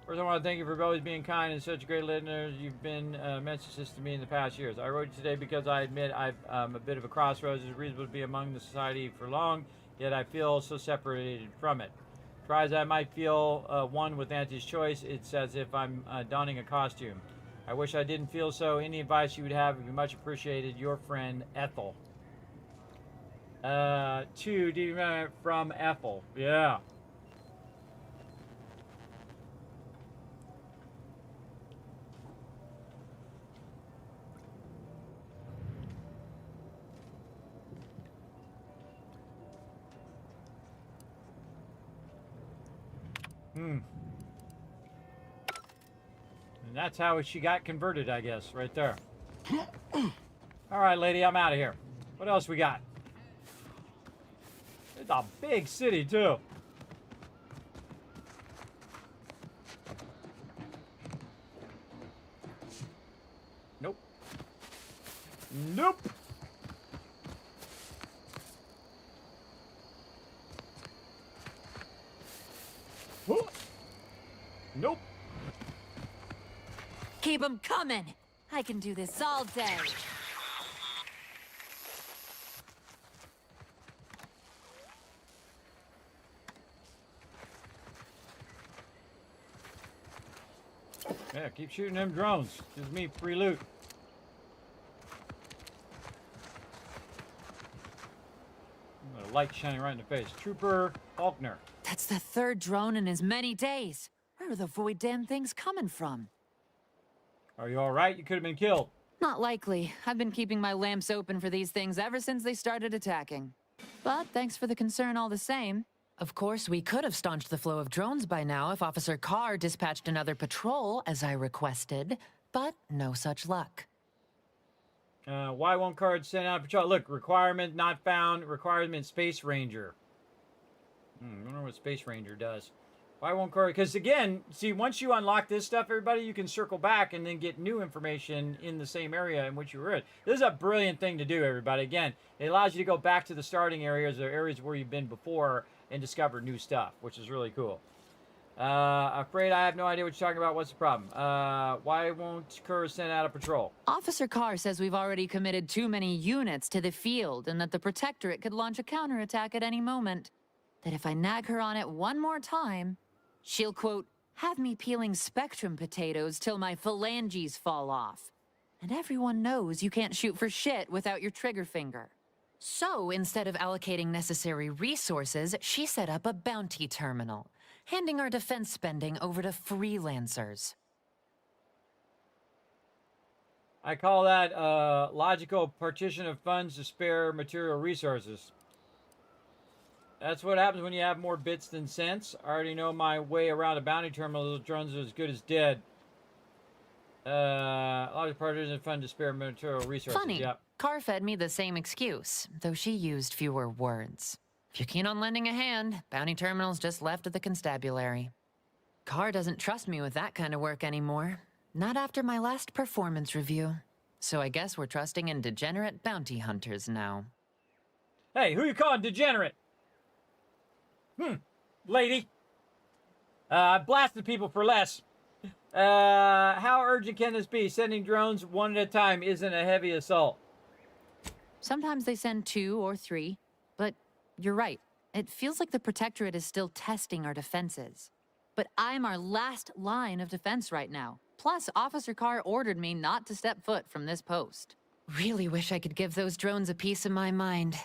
First, I want to thank you for always being kind and such a great listener. You've been messages to me in the past years. I wrote you today because I admit I'm a bit of a crossroads. It's reasonable to be among the society for long, yet I feel so separated from it. Try as I might feel one with Auntie's Choice, it's as if I'm donning a costume. I wish I didn't feel so. Any advice you would have would be much appreciated. Your friend, Ethel. From Ethel. Yeah. And that's how she got converted, I guess, right there. All right, lady, I'm out of here. What else we got? It's a big city, too. Nope. Nope. Whoa. Nope. Keep them coming. I can do this all day. Yeah, keep shooting them drones. Gives me free loot. A light shining right in the face. Trooper Faulkner. That's the third drone in as many days. Where are the void damn things coming from? Are you all right? You could have been killed. Not likely. I've been keeping my lamps open for these things ever since they started attacking. But thanks for the concern all the same. Of course, we could have staunched the flow of drones by now if Officer Carr dispatched another patrol, as I requested, but no such luck. Why won't Carr send out a patrol? Look, requirement not found. Requirement Space Ranger. I wonder what Space Ranger does. Why won't Carr? Because again, see, once you unlock this stuff, everybody, you can circle back and then get new information in the same area in which you were in. This is a brilliant thing to do, everybody. Again, it allows you to go back to the starting areas or areas where you've been before and discover new stuff, which is really cool. Afraid I have no idea what you're talking about. What's the problem? Why won't Kerr send out a patrol? Officer Carr says we've already committed too many units to the field and that the Protectorate could launch a counterattack at any moment. That if I nag her on it one more time, she'll, quote, have me peeling Spectrum potatoes till my phalanges fall off. And everyone knows you can't shoot for shit without your trigger finger. So, instead of allocating necessary resources, she set up a bounty terminal, handing our defense spending over to freelancers. I call that logical partition of funds to spare material resources. That's what happens when you have more bits than cents. I already know my way around a bounty terminal. Those drones are as good as dead. Logical partition of funds to spare material resources. Funny. Yep. Carr fed me the same excuse, though she used fewer words. If you're keen on lending a hand, bounty terminal's just left of the constabulary. Carr doesn't trust me with that kind of work anymore. Not after my last performance review. So I guess we're trusting in degenerate bounty hunters now. Hey, who you calling degenerate? Lady. I blasted people for less. How urgent can this be? Sending drones one at a time isn't a heavy assault. Sometimes they send 2 or 3, but you're right. It feels like the Protectorate is still testing our defenses. But I'm our last line of defense right now. Plus, Officer Carr ordered me not to step foot from this post. Really wish I could give those drones a piece of my mind.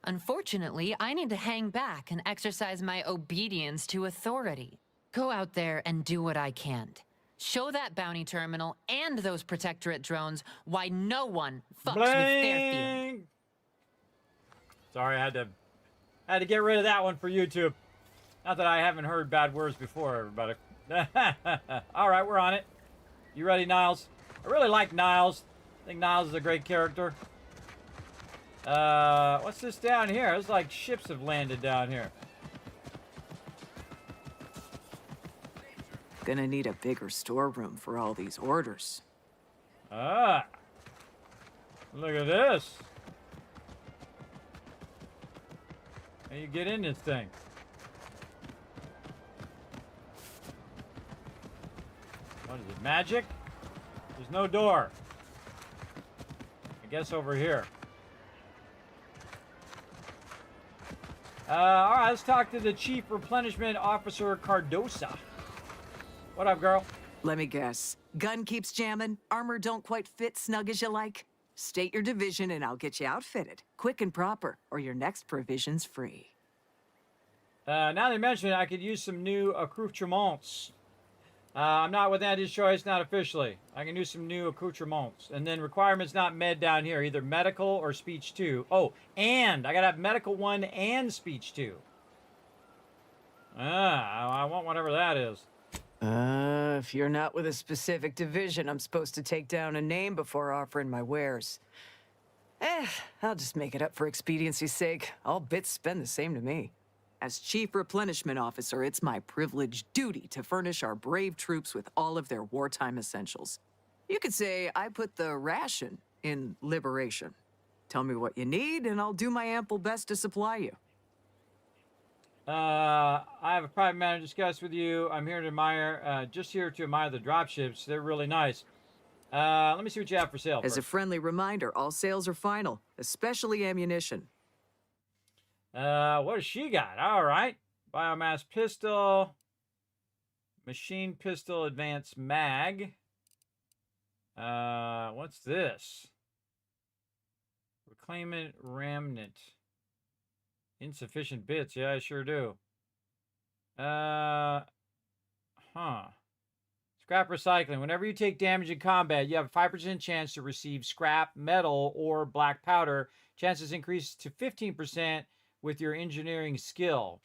Unfortunately, I need to hang back and exercise my obedience to authority. Go out there and do what I can. Show that bounty terminal and those Protectorate drones why no one fucks with Fairfield. Sorry, I had to get rid of that one for YouTube. Not that I haven't heard bad words before, everybody. All right, we're on it. You ready, Niles? I really like Niles. I think Niles is a great character. What's this down here? It's like ships have landed down here. Gonna need a bigger storeroom for all these orders. Ah. Look at this. How you get in this thing? What is it, magic? There's no door. I guess over here. All right, let's talk to the Chief Replenishment Officer Cardosa. What up, girl? Let me guess. Gun keeps jamming, armor don't quite fit snug as you like. State your division and I'll get you outfitted. Quick and proper, or your next provision's free. Now they mention it, I could use some new accoutrements. I'm not with Andy's choice, not officially. I can use some new accoutrements. And then requirements not med down here, either medical or speech 2. Oh, and I gotta have medical 1 and speech 2. I want whatever that is. If you're not with a specific division, I'm supposed to take down a name before offering my wares. I'll just make it up for expediency's sake. All bits spend the same to me. As Chief Replenishment Officer, it's my privileged duty to furnish our brave troops with all of their wartime essentials. You could say I put the ration in liberation. Tell me what you need, and I'll do my ample best to supply you. I have a private matter to discuss with you. I'm here to admire, just here to admire the dropships. They're really nice. Let me see what you have for sale As a first. friendly reminder, all sales are final, especially ammunition. What does she got? All right. Biomass pistol. Machine pistol advanced mag. What's this? Reclaimant remnant. Insufficient bits. Yeah, I sure do. Scrap recycling. Whenever you take damage in combat, you have a 5% chance to receive scrap, metal, or black powder. Chances increase to 15% with your engineering skill.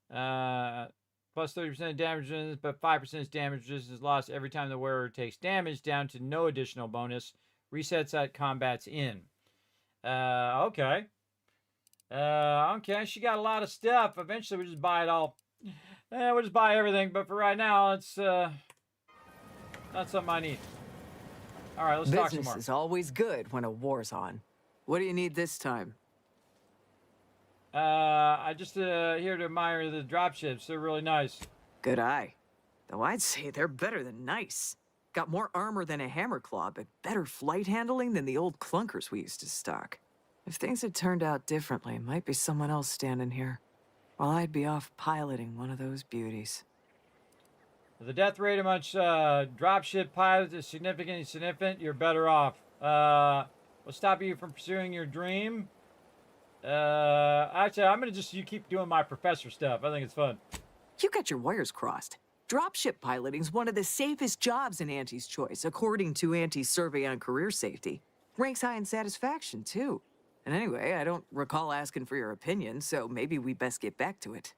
Plus 30% damage, but 5% damage is lost every time the wearer takes damage, down to no additional bonus. Resets at combat's end. Okay. Okay, she got a lot of stuff. Eventually, we'll just buy it all. We'll just buy everything, but for right now, it's not something I need. All right, let's talk some more. Business is always good when a war's on. What do you need this time? I just here to admire the dropships. They're really nice. Good eye. Though I'd say they're better than nice. Got more armor than a hammerclaw, but better flight handling than the old clunkers we used to stock. If things had turned out differently, might be someone else standing here, while I'd be off piloting one of those beauties. If the death rate amongst dropship pilots is significant, you're better off. What'll stop you from pursuing your dream? Actually, I'm gonna you keep doing my professor stuff. I think it's fun. You got your wires crossed. Dropship piloting's one of the safest jobs in Auntie's Choice, according to Auntie's survey on career safety. Ranks high in satisfaction, too. And anyway, I don't recall asking for your opinion, so maybe we best get back to it.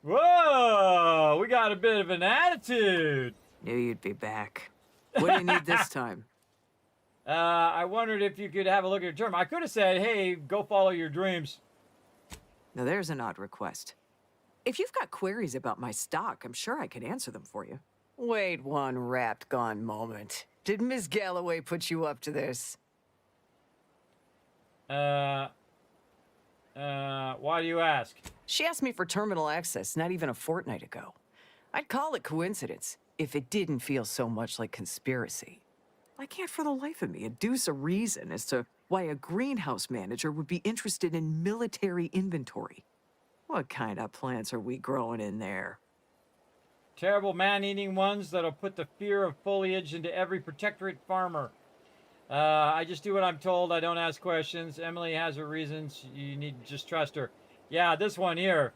Whoa! We got a bit of an attitude. Knew you'd be back. What do you need this time? I wondered if you could have a look at your term. I could have said, hey, go follow your dreams. Now there's an odd request. If you've got queries about my stock, I'm sure I could answer them for you. Wait one rapt gone moment. Did Miss Galloway put you up to this? Why do you ask? She asked me for terminal access not even a fortnight ago. I'd call it coincidence if it didn't feel so much like conspiracy. I can't for the life of me adduce a reason as to why a greenhouse manager would be interested in military inventory. What kind of plants are we growing in there? Terrible man-eating ones that'll put the fear of foliage into every protectorate farmer. I just do what I'm told. I don't ask questions. Emily has her reasons. You need to just trust her. Yeah, this one here.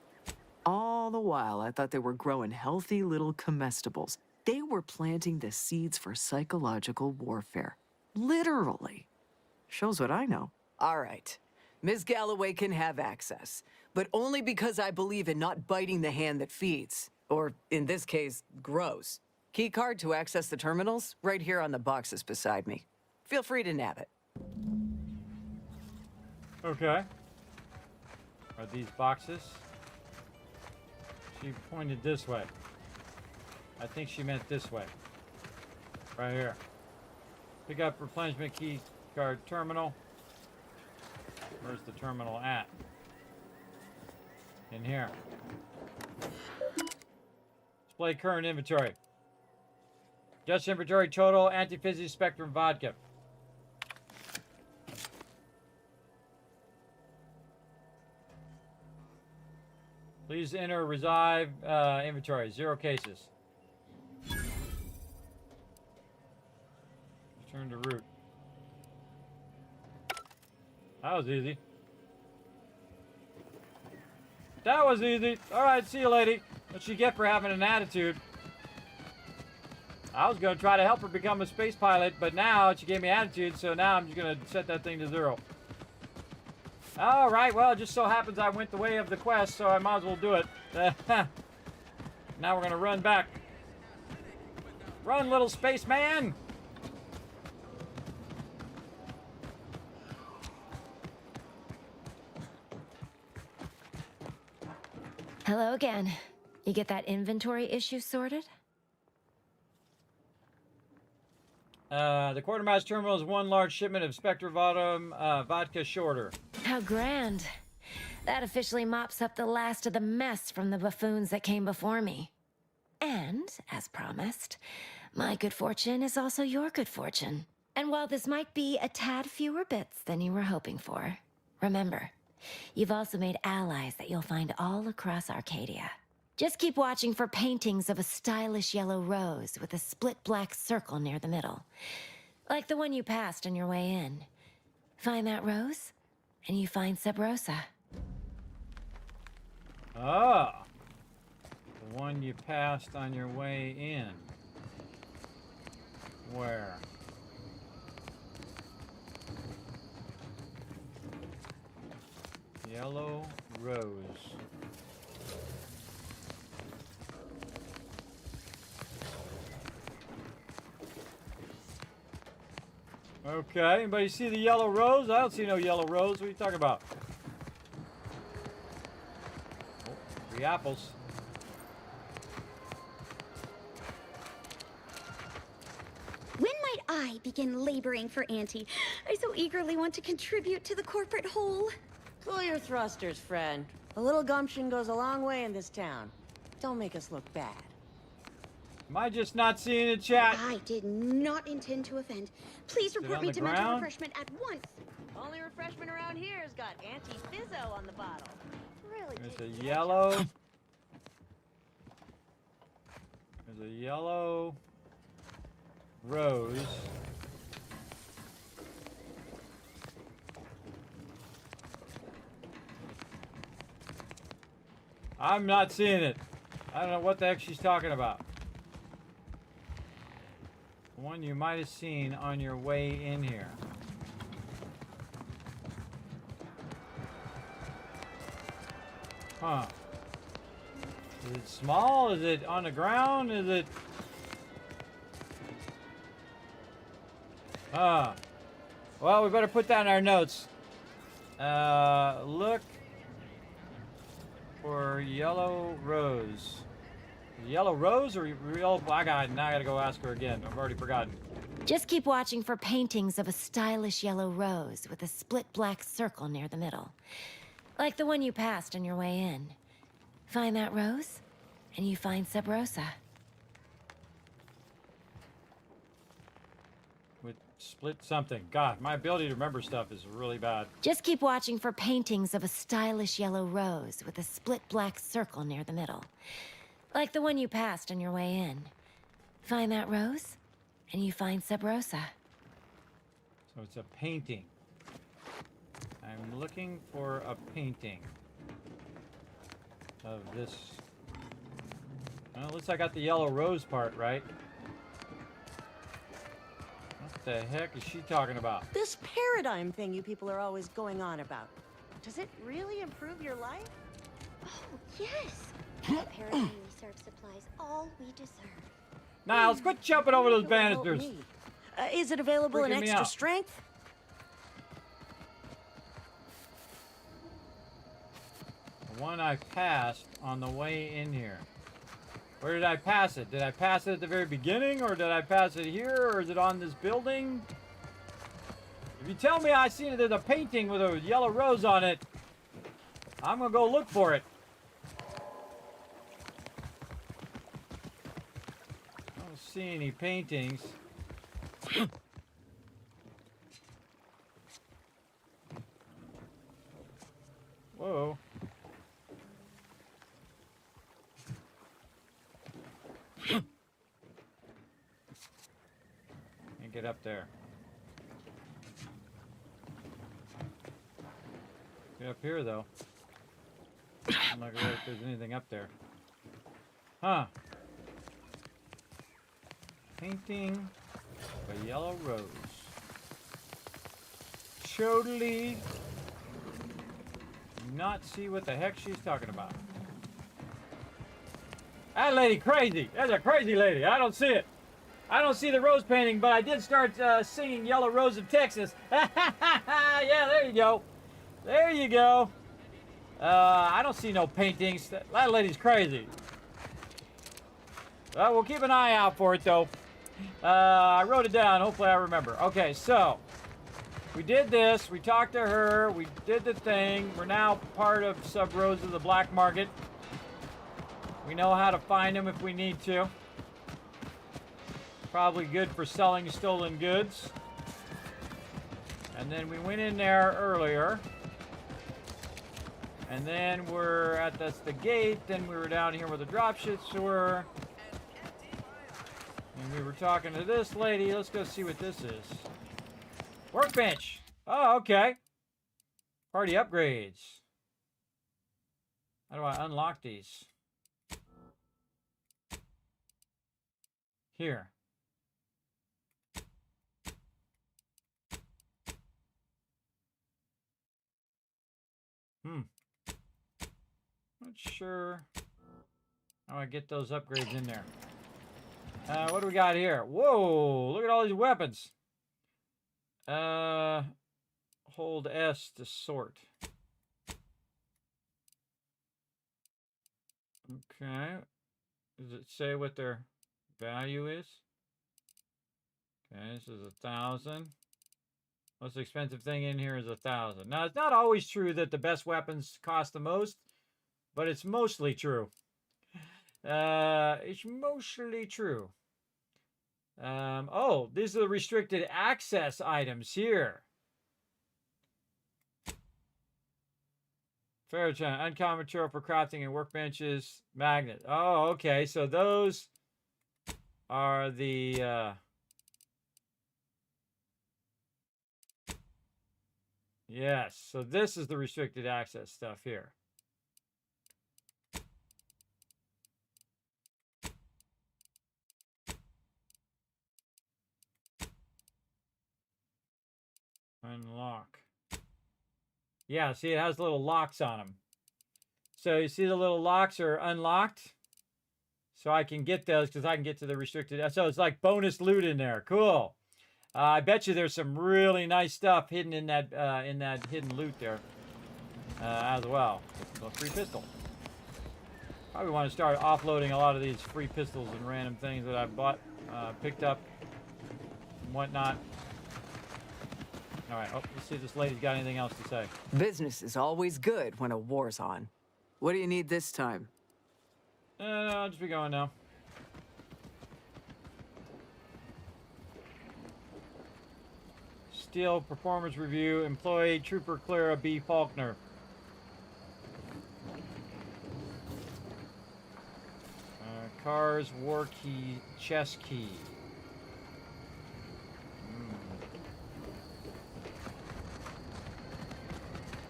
All the while, I thought they were growing healthy little comestibles. They were planting the seeds for psychological warfare. Literally. Shows what I know. All right. Ms. Galloway can have access, but only because I believe in not biting the hand that feeds, or in this case, grows. Key card to access the terminals, right here on the boxes beside me. Feel free to nab it. Okay. Are these boxes? She pointed this way. I think she meant this way. Right here. Pick up replenishment key card terminal. Where's the terminal at? In here. Display current inventory. Just inventory total, anti-fizzy spectrum vodka. Please enter reserve inventory. 0 cases. Return to route. That was easy. That was easy. All right, see you, lady. What'd she get for having an attitude? I was going to try to help her become a space pilot, but now she gave me attitude, so now I'm just going to set that thing to 0. All right, well, it just so happens I went the way of the quest, so I might as well do it. Now we're going to run back. Run, little spaceman! Hello again. You get that inventory issue sorted? The quartermaster terminal is one large shipment of Spectre vodka shorter. How grand. That officially mops up the last of the mess from the buffoons that came before me. And, as promised, my good fortune is also your good fortune. And while this might be a tad fewer bits than you were hoping for, remember, you've also made allies that you'll find all across Arcadia. Just keep watching for paintings of a stylish yellow rose with a split black circle near the middle, like the one you passed on your way in. Find that rose, and you find Sub Rosa. Ah, the one you passed on your way in. Where? Yellow rose. Okay, anybody see the yellow rose? I don't see no yellow rose. What are you talking about? Oh, 3 apples. When might I begin laboring for Auntie? I so eagerly want to contribute to the corporate whole. Cool your thrusters, friend. A little gumption goes a long way in this town. Don't make us look bad. Am I just not seeing the chat? I did not intend to offend. Please report me to mental refreshment at once. Only refreshment around here has got anti-fizzo on the bottle. Really? There's a yellow. There's a yellow rose. I'm not seeing it. I don't know what the heck she's talking about. One you might have seen on your way in here. Huh. Is it small? Is it on the ground? Is it... Well, we better put that in our notes. Look for yellow rose. Yellow rose or yellow black eye? Now I gotta go ask her again. I've already forgotten. Just keep watching for paintings of a stylish yellow rose with a split black circle near the middle, like the one you passed on your way in. Find that rose, and you find Sub Rosa. With split something. God, my ability to remember stuff is really bad. Just keep watching for paintings of a stylish yellow rose with a split black circle near the middle, like the one you passed on your way in. Find that rose, and you find Sub Rosa. So it's a painting. I'm looking for a painting of this. Well, at least I got the yellow rose part right. What the heck is she talking about? This paradigm thing you people are always going on about. Does it really improve your life? Oh, yes. That paradigm research supplies all we deserve. Niles, quit jumping over those banisters. Is it available in Freaking me extra out. strength? The one I passed on the way in here. Where did I pass it? Did I pass it at the very beginning, or did I pass it here, or is it on this building? If you tell me I seen it, there's a painting with a yellow rose on it, I'm gonna go look for it. I don't see any paintings. Whoa. Can't get up there. Get up here though. I'm not sure if there's anything up there. Huh. Painting of a yellow rose. Totally not see what the heck she's talking about. That lady crazy. That's a crazy lady. I don't see it. I don't see the rose painting, but I did start singing Yellow Rose of Texas. Yeah, there you go. There you go. I don't see no paintings. That lady's crazy. We'll keep an eye out for it, though. I wrote it down. Hopefully I remember. Okay, so we did this. We talked to her. We did the thing. We're now part of Sub Rosa, the black market. We know how to find them if we need to. Probably good for selling stolen goods. And then we went in there earlier. And then we're at, that's the gate. Then we were down here where the dropships were. And we were talking to this lady. Let's go see what this is. Workbench. Oh, okay. Party upgrades. How do I unlock these? Here. Not sure how I get those upgrades in there. What do we got here? Whoa, look at all these weapons. Hold S to sort. Okay. Does it say what their value is? Okay, this is 1,000. Most expensive thing in here is 1,000. Now, it's not always true that the best weapons cost the most, but it's mostly true. It's mostly true. Oh, these are the restricted access items here. Ferrogen, uncommon material for crafting and workbenches, magnet. Oh, okay. So those are the yes. So this is the restricted access stuff here. Unlock. Yeah, see, it has little locks on them. So you see the little locks are unlocked. So I can get those because I can get to the restricted. So it's like bonus loot in there. Cool. I bet you there's some really nice stuff hidden in that hidden loot there as well. A free pistol. Probably want to start offloading a lot of these free pistols and random things that I bought, picked up, and whatnot. All right, let's see if this lady's got anything else to say. Business is always good when a war's on. What do you need this time? No, I'll just be going now. Steel performance review. Employee Trooper Clara B. Faulkner. Cars war key, chess key.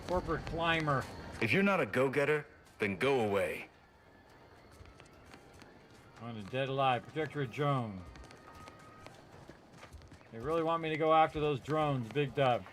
Corporate climber. If you're not a go-getter, then go away. On a dead alive. Protectorate drone. They really want me to go after those drones, Big Dub.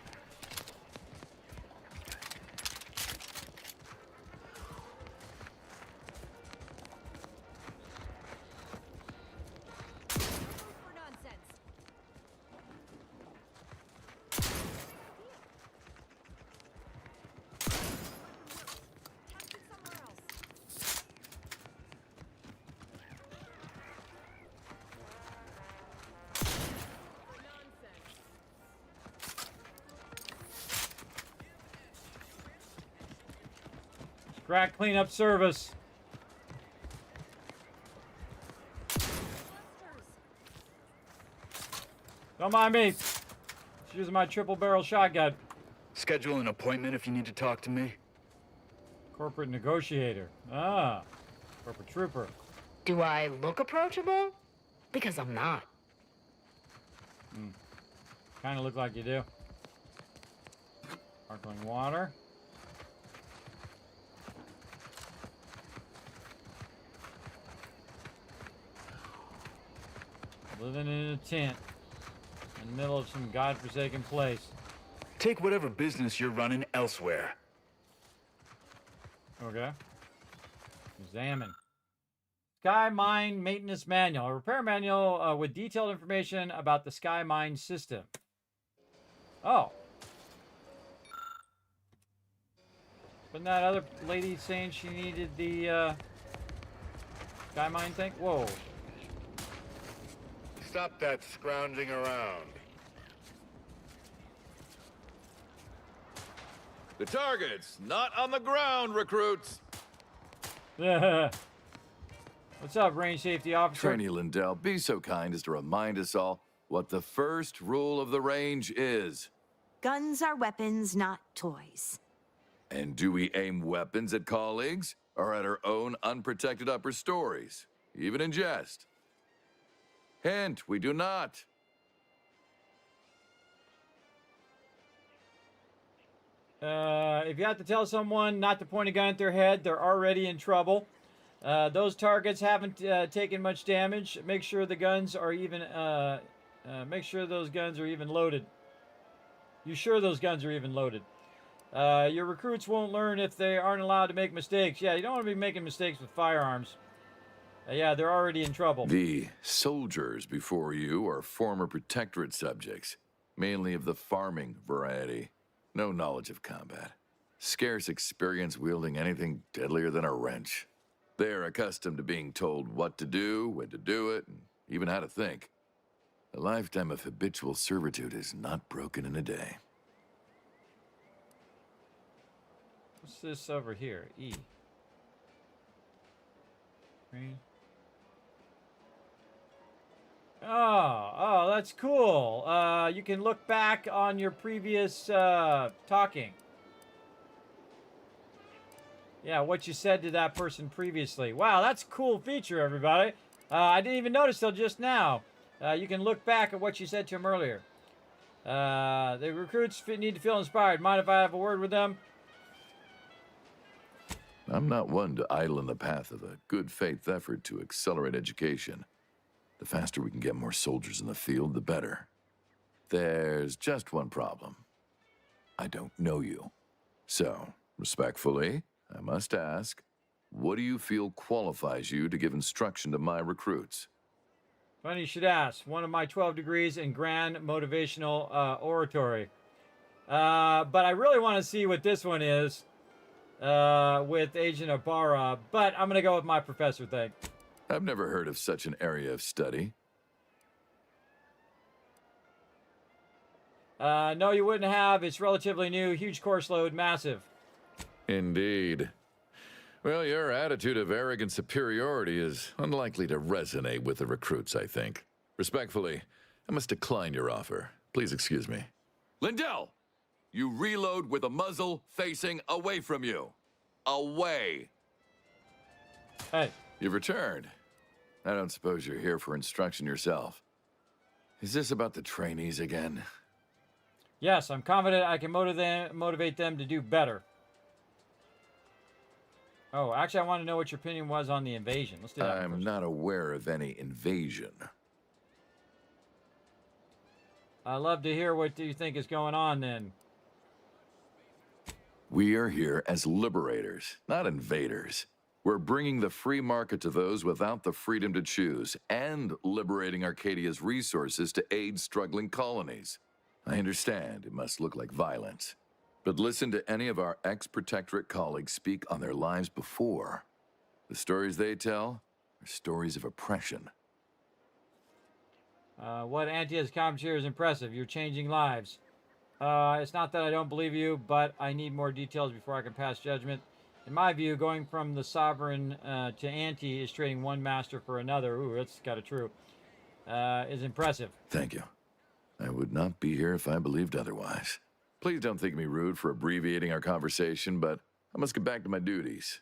Crack cleanup service. Don't mind me. Just using my triple barrel shotgun. Schedule an appointment if you need to talk to me. Corporate negotiator. Ah, corporate trooper. Do I look approachable? Because I'm not. Kind of look like you do. Sparkling water. Living in a tent in the middle of some godforsaken place. Take whatever business you're running elsewhere. Okay. Examine. Sky Mine Maintenance Manual. A repair manual with detailed information about the Sky Mine system. Oh. Wasn't that other lady saying she needed the Sky Mine thing? Whoa. Stop that scrounging around. The target's not on the ground, recruits. What's up, range safety officer? Trainee Lindell, be so kind as to remind us all what the first rule of the range is. Guns are weapons, not toys. And do we aim weapons at colleagues or at our own unprotected upper stories, even in jest? Hint, we do not. If you have to tell someone not to point a gun at their head, they're already in trouble. Those targets haven't taken much damage. Make sure the guns are even. Make sure those guns are even loaded. You sure those guns are even loaded? Your recruits won't learn if they aren't allowed to make mistakes. Yeah, you don't want to be making mistakes with firearms. Yeah, they're already in trouble. The soldiers before you are former protectorate subjects, mainly of the farming variety. No knowledge of combat. Scarce experience wielding anything deadlier than a wrench. They're accustomed to being told what to do, when to do it, and even how to think. A lifetime of habitual servitude is not broken in a day. What's this over here? E. Green. Oh, that's cool. You can look back on your previous talking. Yeah, what you said to that person previously. Wow, that's a cool feature, everybody. I didn't even notice till just now. You can look back at what you said to him earlier. The recruits need to feel inspired. Mind if I have a word with them? I'm not one to idle in the path of a good faith effort to accelerate education. The faster we can get more soldiers in the field, the better. There's just one problem. I don't know you. So, respectfully, I must ask, what do you feel qualifies you to give instruction to my recruits? Funny you should ask. One of my 12 degrees in grand motivational oratory. But I really want to see what this one is with Agent Ibarra, but I'm going to go with my professor thing. I've never heard of such an area of study. No, you wouldn't have. It's relatively new, huge course load, massive. Indeed. Well, your attitude of arrogant superiority is unlikely to resonate with the recruits, I think. Respectfully, I must decline your offer. Please excuse me. Lindell! You reload with a muzzle facing away from you. Away! Hey. You've returned. I don't suppose you're here for instruction yourself. Is this about the trainees again? Yes, I'm confident I can motivate them to do better. Oh, actually, I want to know what your opinion was on the invasion. Let's do that. I'm not aware of any invasion. I'd love to hear what you think is going on then. We are here as liberators, not invaders. We're bringing the free market to those without the freedom to choose and liberating Arcadia's resources to aid struggling colonies. I understand it must look like violence, but listen to any of our ex-protectorate colleagues speak on their lives before. The stories they tell are stories of oppression. What Antia's commentary is impressive. You're changing lives. It's not that I don't believe you, but I need more details before I can pass judgment. In my view, going from the Sovereign to Anti is trading one master for another. Ooh, that's kind of true. Is impressive. Thank you. I would not be here if I believed otherwise. Please don't think me rude for abbreviating our conversation, but I must get back to my duties.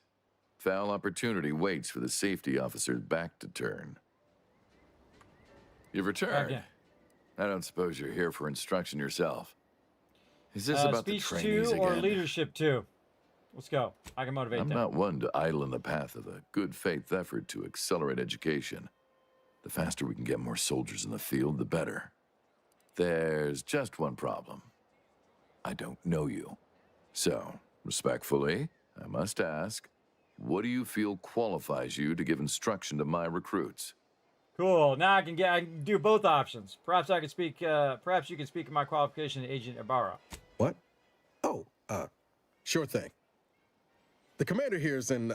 Foul opportunity waits for the safety officer's back to turn. You've returned. Okay. I don't suppose you're here for instruction yourself. Is this about the Speech trainees 2 or again? Leadership 2? Let's go. I can motivate I'm them. not one to idle in the path of a good faith effort to accelerate education. The faster we can get more soldiers in the field, the better. There's just one problem. I don't know you. So, respectfully, I must ask, what do you feel qualifies you to give instruction to my recruits? Cool. Now I can do both options. Perhaps I could speak. Perhaps you can speak of my qualification to Agent Ibarra. What? Oh, sure thing. The commander here is an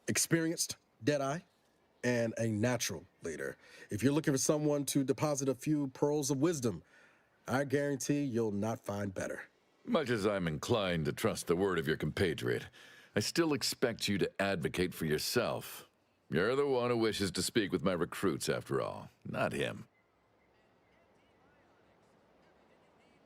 experienced Deadeye. and a natural leader. If you're looking for someone to deposit a few pearls of wisdom, I guarantee you'll not find better. Much as I'm inclined to trust the word of your compatriot, I still expect you to advocate for yourself. You're the one who wishes to speak with my recruits, after all, not him.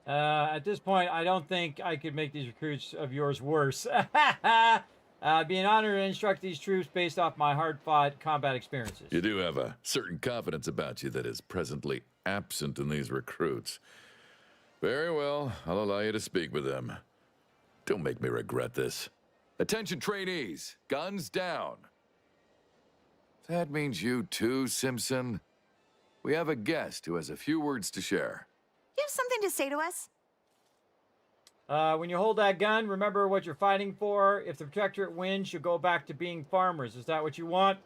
At this point, I don't think I could make these recruits of yours worse. It'd be an honor to instruct these troops based off my hard-fought combat experiences. You do have a certain confidence about you that is presently absent in these recruits. Very well, I'll allow you to speak with them. Don't make me regret this. Attention trainees, guns down. That means you too, Simpson. We have a guest who has a few words to share. You have something to say to us? When you hold that gun, remember what you're fighting for. If the Protectorate wins, you'll go back to being farmers. Is that what you want?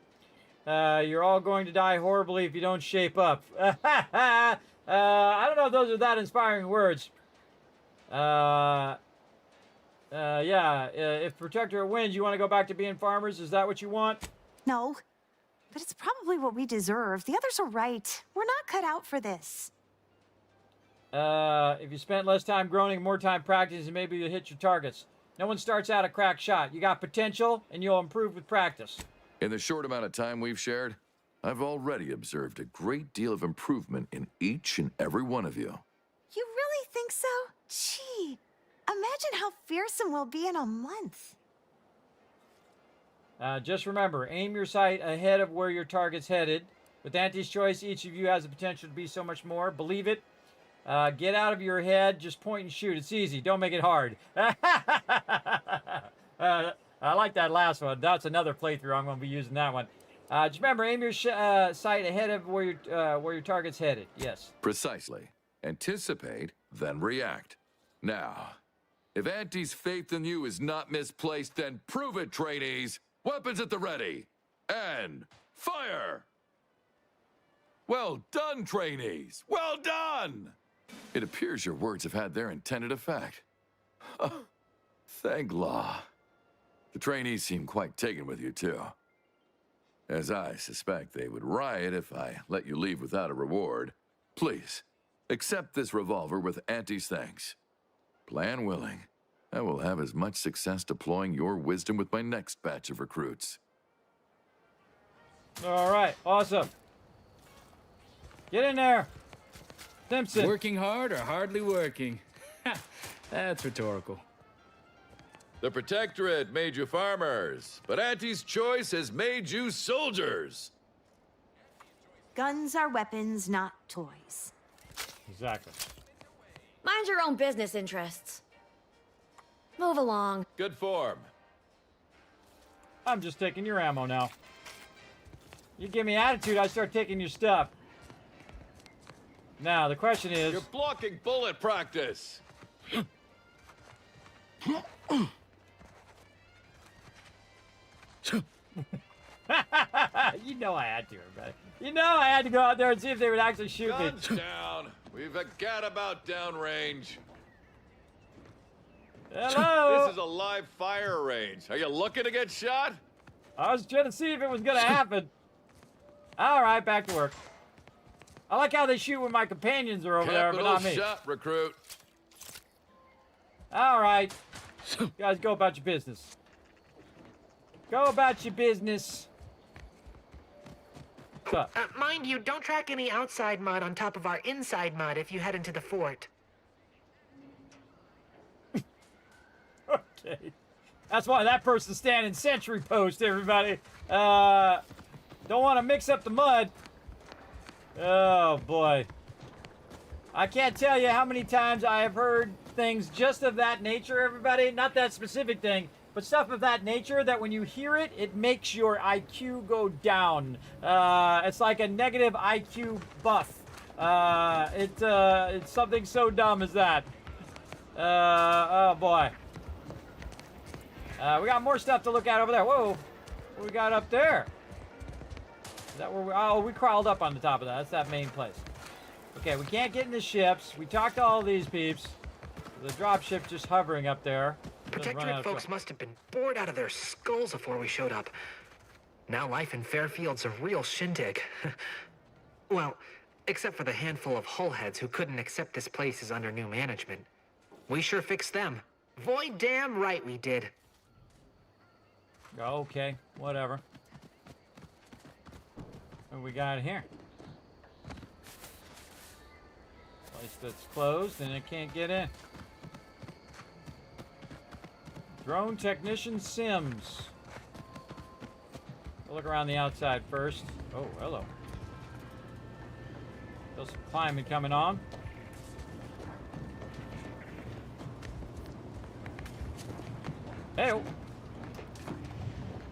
You're all going to die horribly if you don't shape up. I don't know if those are that inspiring words. Yeah, if Protectorate wins, you want to go back to being farmers? Is that what you want? No, but it's probably what we deserve. The others are right. We're not cut out for this. If you spent less time groaning, more time practicing, maybe you'll hit your targets. No one starts out a crack shot. You got potential, and you'll improve with practice. In the short amount of time we've shared, I've already observed a great deal of improvement in each and every one of you. You really think so? Gee, imagine how fearsome we'll be in a month. Just remember, aim your sight ahead of where your target's headed. With Auntie's choice, each of you has the potential to be so much more. Believe it. Get out of your head, just point and shoot. It's easy. Don't make it hard. I like that last one. That's another playthrough. I'm going to be using that one. Just remember, aim your sight ahead of where your target's headed. Yes. Precisely. Anticipate, then react. Now, if Auntie's faith in you is not misplaced, then prove it, trainees. Weapons at the ready. And fire! Well done, trainees. Well done! It appears your words have had their intended effect. Oh, thank law. The trainees seem quite taken with you, too. As I suspect they would riot if I let you leave without a reward. Please, accept this revolver with Auntie's thanks. Plan willing, I will have as much success deploying your wisdom with my next batch of recruits. All right, awesome. Get in there. Simpson. Working hard or hardly working? That's rhetorical. The Protectorate made you farmers, but Auntie's choice has made you soldiers. Guns are weapons, not toys. Exactly. Mind your own business interests. Move along. Good form. I'm just taking your ammo now. You give me attitude, I start taking your stuff. Now, the question is... You're blocking bullet practice. You know I had to, everybody. You know I had to go out there and see if they would actually shoot Guns me. down. We've got about downrange. Hello? This is a live fire range. Are you looking to get shot? I was trying to see if it was going to happen. All right, back to work. I like how they shoot when my companions are over there, but not me. Shot, recruit. All right. You guys go about your business. Go about your business. What's up? Mind you, don't track any outside mud on top of our inside mud if you head into the fort. Okay. That's why that person's standing sentry post, everybody. Don't want to mix up the mud. Oh, boy. I can't tell you how many times I have heard things just of that nature, everybody. Not that specific thing, but stuff of that nature that when you hear it, it makes your IQ go down. It's like a negative IQ buff. It's something so dumb as that. Oh, boy. We got more stuff to look at over there. Whoa. What we got up there? Is that where we... Oh, we crawled up on the top of that. That's that main place. Okay, we can't get in the ships. We talked to all these peeps. The dropship just hovering up there. Protectorate folks must have been bored out of their skulls before we showed up. Now life in Fairfield's a real shindig. Well, except for the handful of hullheads who couldn't accept this place is under new management. We sure fixed them. Void damn right we did. Okay, whatever. What we got here? Place that's closed and it can't get in. Drone Technician Sims. We'll look around the outside first. Oh, hello. Feel some climbing coming on. Hey,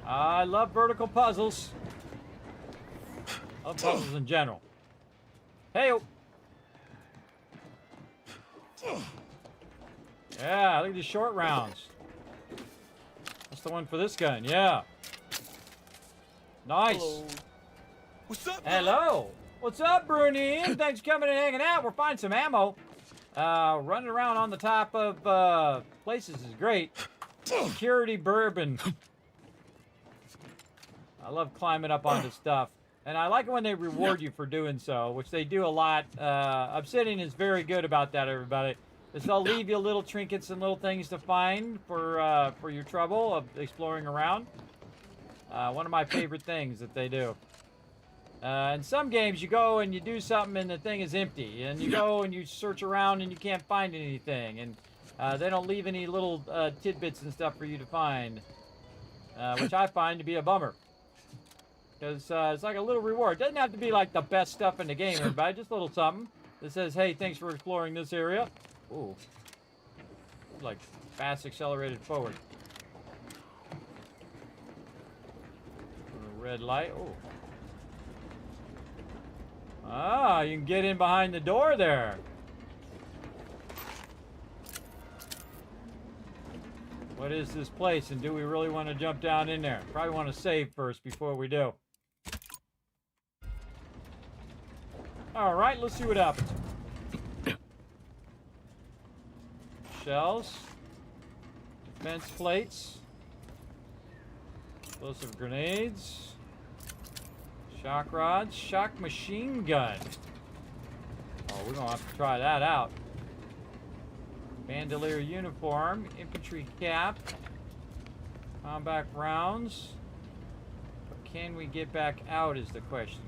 I love vertical puzzles. I love puzzles in general. Hey, yeah, look at these short rounds. That's the one for this gun, yeah. Nice. Hello. What's up? Hello. What's up, Brunine? Thanks for coming and hanging out. We're finding some ammo. Running around on the top of places is great. Security bourbon. I love climbing up onto stuff. And I like it when they reward you for doing so, which they do a lot. Obsidian is very good about that, everybody. Is they'll leave you little trinkets and little things to find for your trouble of exploring around. One of my favorite things that they do. In some games, you go and you do something and the thing is empty. And you go and you search around and you can't find anything. And they don't leave any little tidbits and stuff for you to find. Which I find to be a bummer. Because it's like a little reward. It doesn't have to be like the best stuff in the game, everybody. Just a little something that says, hey, thanks for exploring this area. Ooh. Like fast accelerated forward. Red light. Oh. Ah, you can get in behind the door there. What is this place, and do we really want to jump down in there? Probably want to save first before we do. All right, let's see what happens. Shells. Defense plates. Explosive grenades. Shock rods. Shock machine gun. Oh, we're going to have to try that out. Bandolier uniform. Infantry cap. Combat rounds. But can we get back out is the question.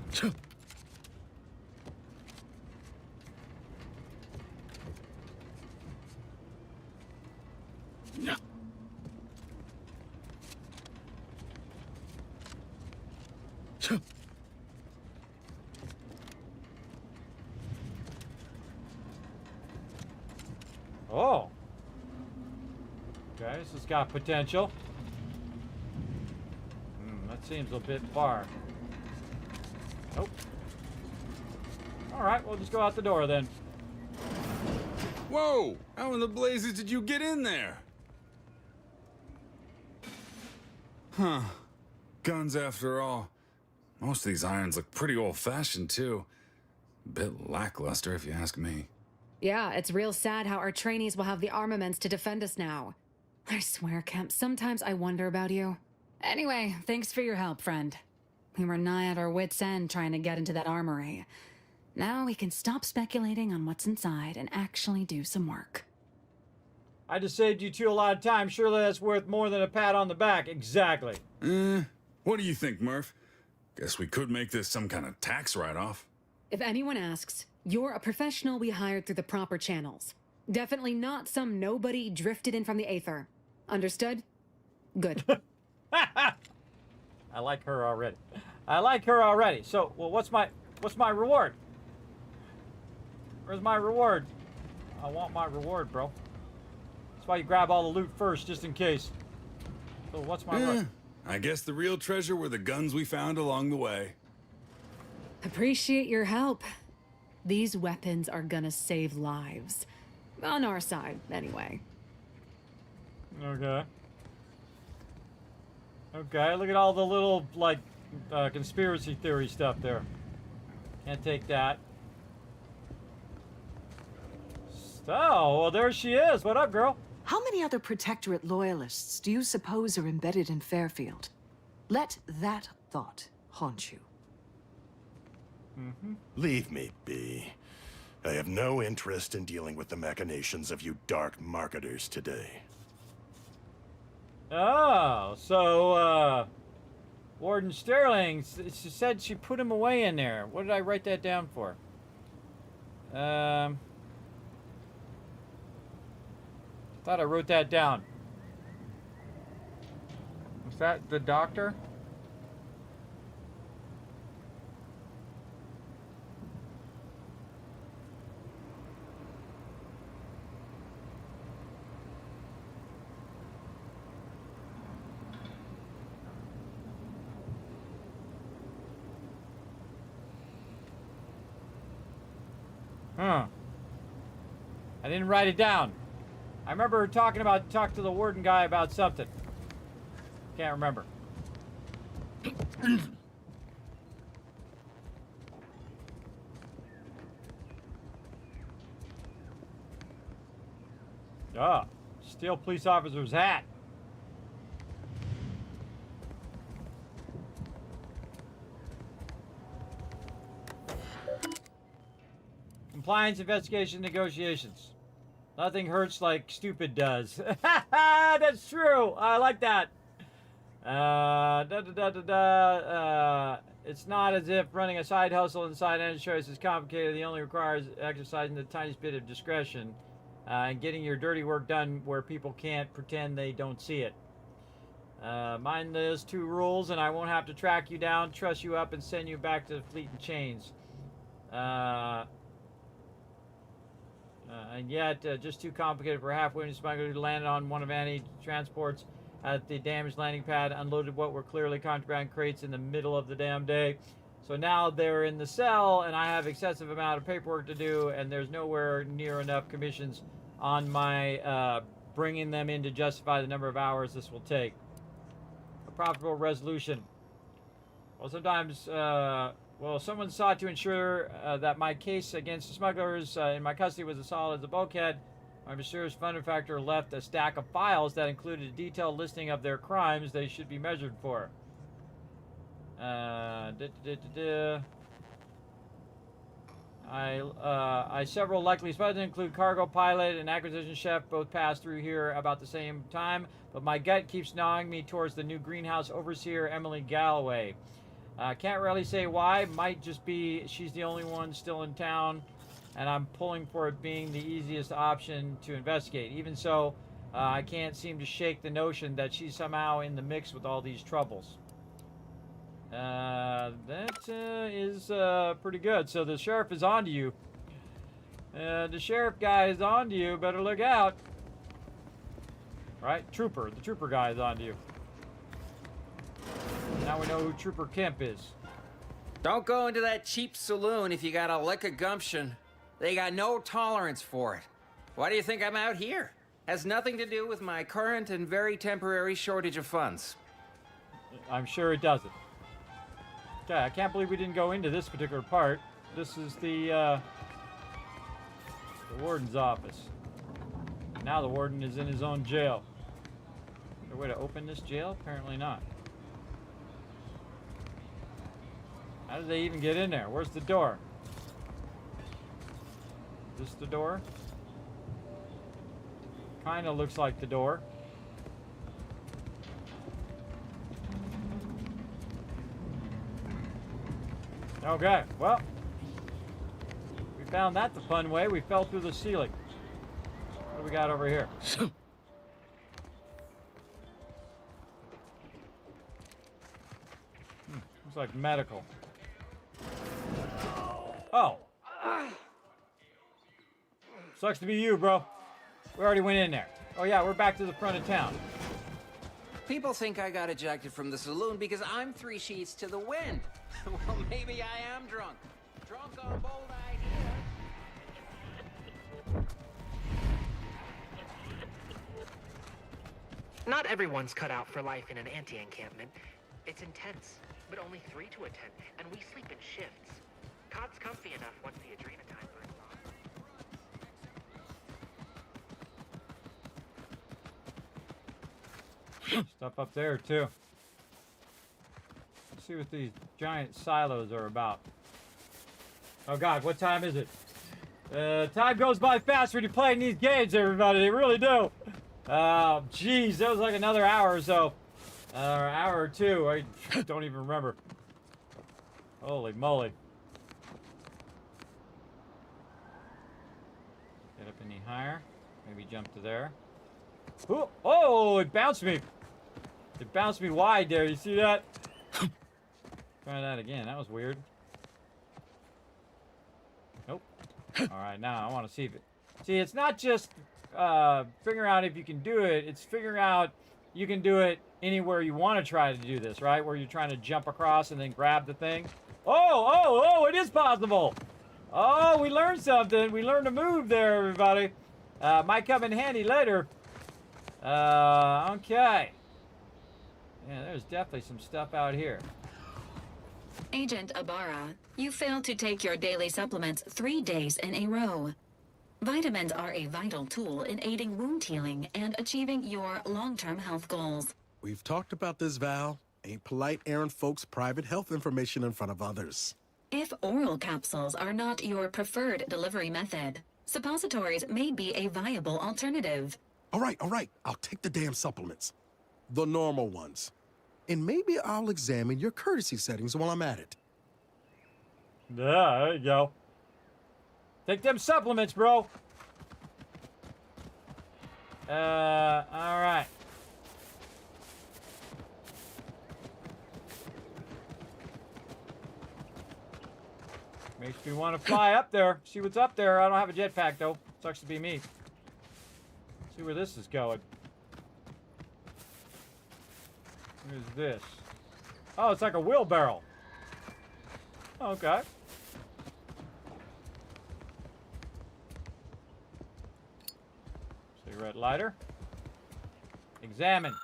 No. Oh. Okay, this has got potential. That seems a bit far. Nope. Alright, we'll just go out the door then. Whoa! How in the blazes did you get in there? Huh. Guns after all. Most of these irons look pretty old-fashioned, too. A bit lackluster, if you ask me. Yeah, it's real sad how our trainees will have the armaments to defend us now. I swear, Kemp, sometimes I wonder about you. Anyway, thanks for your help, friend. We were nigh at our wits' end trying to get into that armory. Now we can stop speculating on what's inside and actually do some work. I just saved you two a lot of time. Surely that's worth more than a pat on the back. Exactly. What do you think, Murph? Guess we could make this some kind of tax write-off. If anyone asks, you're a professional we hired through the proper channels. Definitely not some nobody drifted in from the aether. Understood? Good. I like her already. I like her already. So, well, what's my reward? Where's my reward? I want my reward, bro. That's why you grab all the loot first, just in case. So, what's my reward? I guess the real treasure were the guns we found along the way. Appreciate your help. These weapons are gonna save lives. On our side, anyway. Okay. Okay, look at all the little, like, conspiracy theory stuff there. Can't take that. So, well, there she is. What up, girl? How many other Protectorate loyalists do you suppose are embedded in Fairfield? Let that thought haunt you. Leave me be. I have no interest in dealing with the machinations of you dark marketers today. Oh, so, Warden Sterling, she said she put him away in there. What did I write that down for? Thought I wrote that down. Was that the doctor? Huh. I didn't write it down. I remember talk to the warden guy about something. Can't remember. Ah, steal police officer's hat. Compliance, investigation, negotiations. Nothing hurts like stupid does. That's true. I like that. It's not as if running a side hustle inside enterprise is complicated. It only requires exercising the tiniest bit of discretion and getting your dirty work done where people can't pretend they don't see it. Mind those two rules and I won't have to track you down, truss you up, and send you back to the fleet in chains. And yet, just too complicated for a half-witted smuggler who landed on one of Annie's transports at the damaged landing pad, unloaded what were clearly contraband crates in the middle of the damn day. So now they're in the cell, and I have excessive amount of paperwork to do, and there's nowhere near enough commissions on my bringing them in to justify the number of hours this will take. A profitable resolution. Well, sometimes... someone sought to ensure that my case against the smugglers in my custody was as solid as a bulkhead. My mysterious benefactor left a stack of files that included a detailed listing of their crimes they should be measured for. Several likely suspects include cargo pilot and acquisition chef, both passed through here about the same time, but my gut keeps gnawing me towards the new greenhouse overseer, Emily Galloway. Can't really say why. Might just be she's the only one still in town, and I'm pulling for it being the easiest option to investigate. Even so, I can't seem to shake the notion that she's somehow in the mix with all these troubles. That is pretty good. So the sheriff is on to you. The sheriff guy is on to you. Better look out. Right? Trooper. The trooper guy is on to you. Now we know who Trooper Kemp is. Don't go into that cheap saloon if you got a lick of gumption. They got no tolerance for it. Why do you think I'm out here? Has nothing to do with my current and very temporary shortage of funds. I'm sure it doesn't. Okay, I can't believe we didn't go into this particular part. This is the warden's office. Now the warden is in his own jail. Is there a way to open this jail? Apparently not. How did they even get in there? Where's the door? Is this the door? Kinda looks like the door. Okay, well. We found that the fun way. We fell through the ceiling. What do we got over here? Looks like medical. Oh. Sucks to be you, bro. We already went in there. Oh yeah, we're back to the front of town. People think I got ejected from the saloon because I'm 3 sheets to the wind. Well, maybe I am drunk. Drunk on bold ideas. Not everyone's cut out for life in an anti-encampment. It's intense, but only 3 to attend, and we sleep in shifts. Cot's comfy enough once the adrenatine burns off. Stuff up there too. see what these giant silos are about. Oh God, what time is it? Time goes by fast when you're playing these games, everybody. They really do. Geez, that was like another hour or so. Or an hour or two. I don't even remember. Holy moly. Get up any higher. Maybe jump to there. Ooh, oh, it bounced me. It bounced me wide there. You see that? Try that again. That was weird. Nope. All right, now I want to see if it... See, it's not just figuring out if you can do it. It's figuring out you can do it anywhere you want to try to do this, right? Where you're trying to jump across and then grab the thing. Oh, it is possible. Oh, we learned something. We learned a move there, everybody. Might come in handy later. Okay. Yeah, there's definitely some stuff out here. Agent Ibarra, you failed to take your daily supplements 3 days in a row. Vitamins are a vital tool in aiding wound healing and achieving your long-term health goals. We've talked about this, Val. Ain't polite airing folks' private health information in front of others. If oral capsules are not your preferred delivery method, suppositories may be a viable alternative. All right. I'll take the damn supplements. The normal ones. And maybe I'll examine your courtesy settings while I'm at it. Yeah, there you go. Take them supplements, bro. All right. Makes me want to fly up there. See what's up there. I don't have a jetpack, though. Sucks to be me. See where this is going. What is this? Oh, it's like a wheelbarrow. Okay. Cigarette lighter. Examine.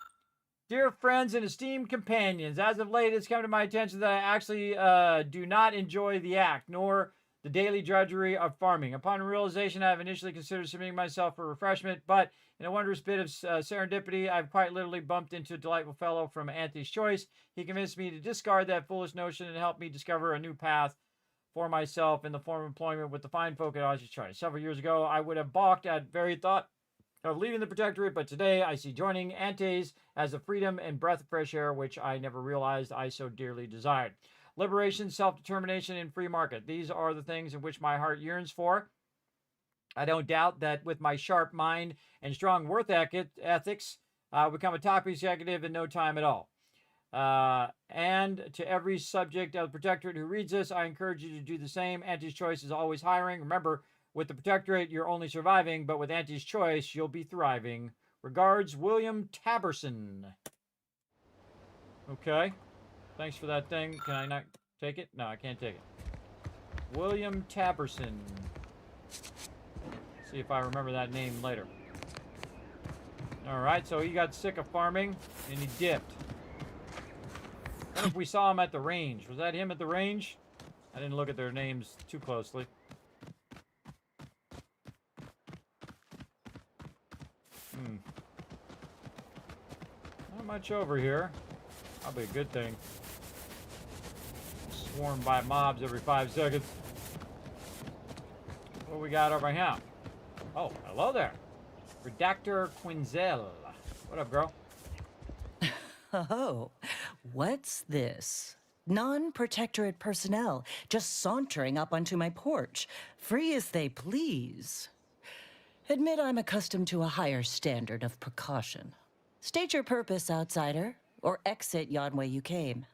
Dear friends and esteemed companions, as of late it's come to my attention that I actually do not enjoy the act, nor the daily drudgery of farming. Upon realization, I have initially considered submitting myself for refreshment, but in a wondrous bit of serendipity, I've quite literally bumped into a delightful fellow from Auntie's Choice. He convinced me to discard that foolish notion and help me discover a new path for myself in the form of employment with the fine folk at Auntie's Choice. Several years ago, I would have balked at very thought of leaving the Protectorate, but today I see joining Antes as a freedom and breath of fresh air, which I never realized I so dearly desired. Liberation, self-determination, and free market. These are the things in which my heart yearns for. I don't doubt that with my sharp mind and strong work ethics, I'll become a top executive in no time at all. And to every subject of the Protectorate who reads this, I encourage you to do the same. Auntie's Choice is always hiring. Remember, with the Protectorate, you're only surviving, but with Auntie's Choice, you'll be thriving. Regards, William Taberson. Okay. Thanks for that thing. Can I not take it? No, I can't take it. William Taberson. See if I remember that name later. Alright, so he got sick of farming, and he dipped. What if we saw him at the range? Was that him at the range? I didn't look at their names too closely. Not much over here. Probably a good thing. Swarmed by mobs every 5 seconds. What we got over here? Oh, hello there. Redactor Quinzel. What up, girl? Oh, what's this? Non-protectorate personnel just sauntering up onto my porch, free as they please. Admit I'm accustomed to a higher standard of precaution. State your purpose, outsider, or exit yon way you came.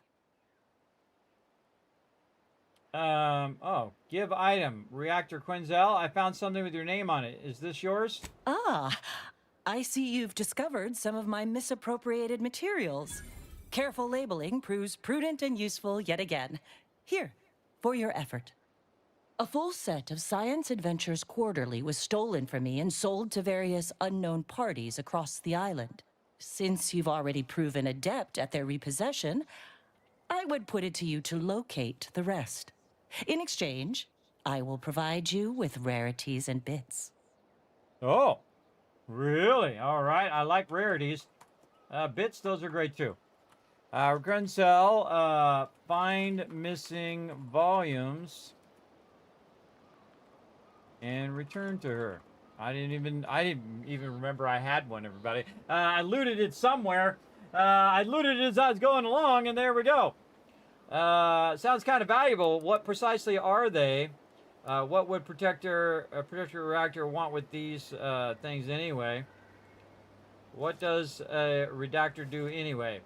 Oh, give item. Reactor Quinzel, I found something with your name on it. Is this yours? Ah, I see you've discovered some of my misappropriated materials. Careful labeling proves prudent and useful yet again. Here, for your effort. A full set of Science Adventures Quarterly was stolen from me and sold to various unknown parties across the island. Since you've already proven adept at their repossession, I would put it to you to locate the rest. In exchange, I will provide you with rarities and bits. Oh, really? All right. I like rarities. Bits, those are great too. Gruncell, find missing volumes and return to her. I didn't even remember I had one, everybody. I looted it somewhere. I looted it as I was going along, and there we go. Sounds kind of valuable. What precisely are they? What would a protector reactor want with these things anyway? What does a redactor do anyway?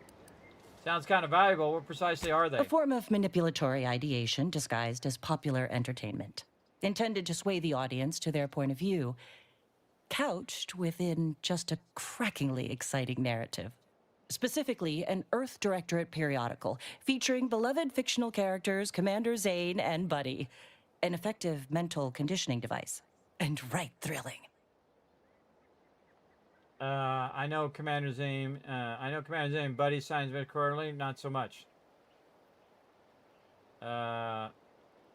Sounds kind of valuable. What precisely are they? A form of manipulatory ideation disguised as popular entertainment, intended to sway the audience to their point of view, couched within just a crackingly exciting narrative. Specifically, an Earth Directorate periodical featuring beloved fictional characters Commander Zane and Buddy. An effective mental conditioning device. And right thrilling. I know Commander Zane. Buddy signs very quarterly. Not so much.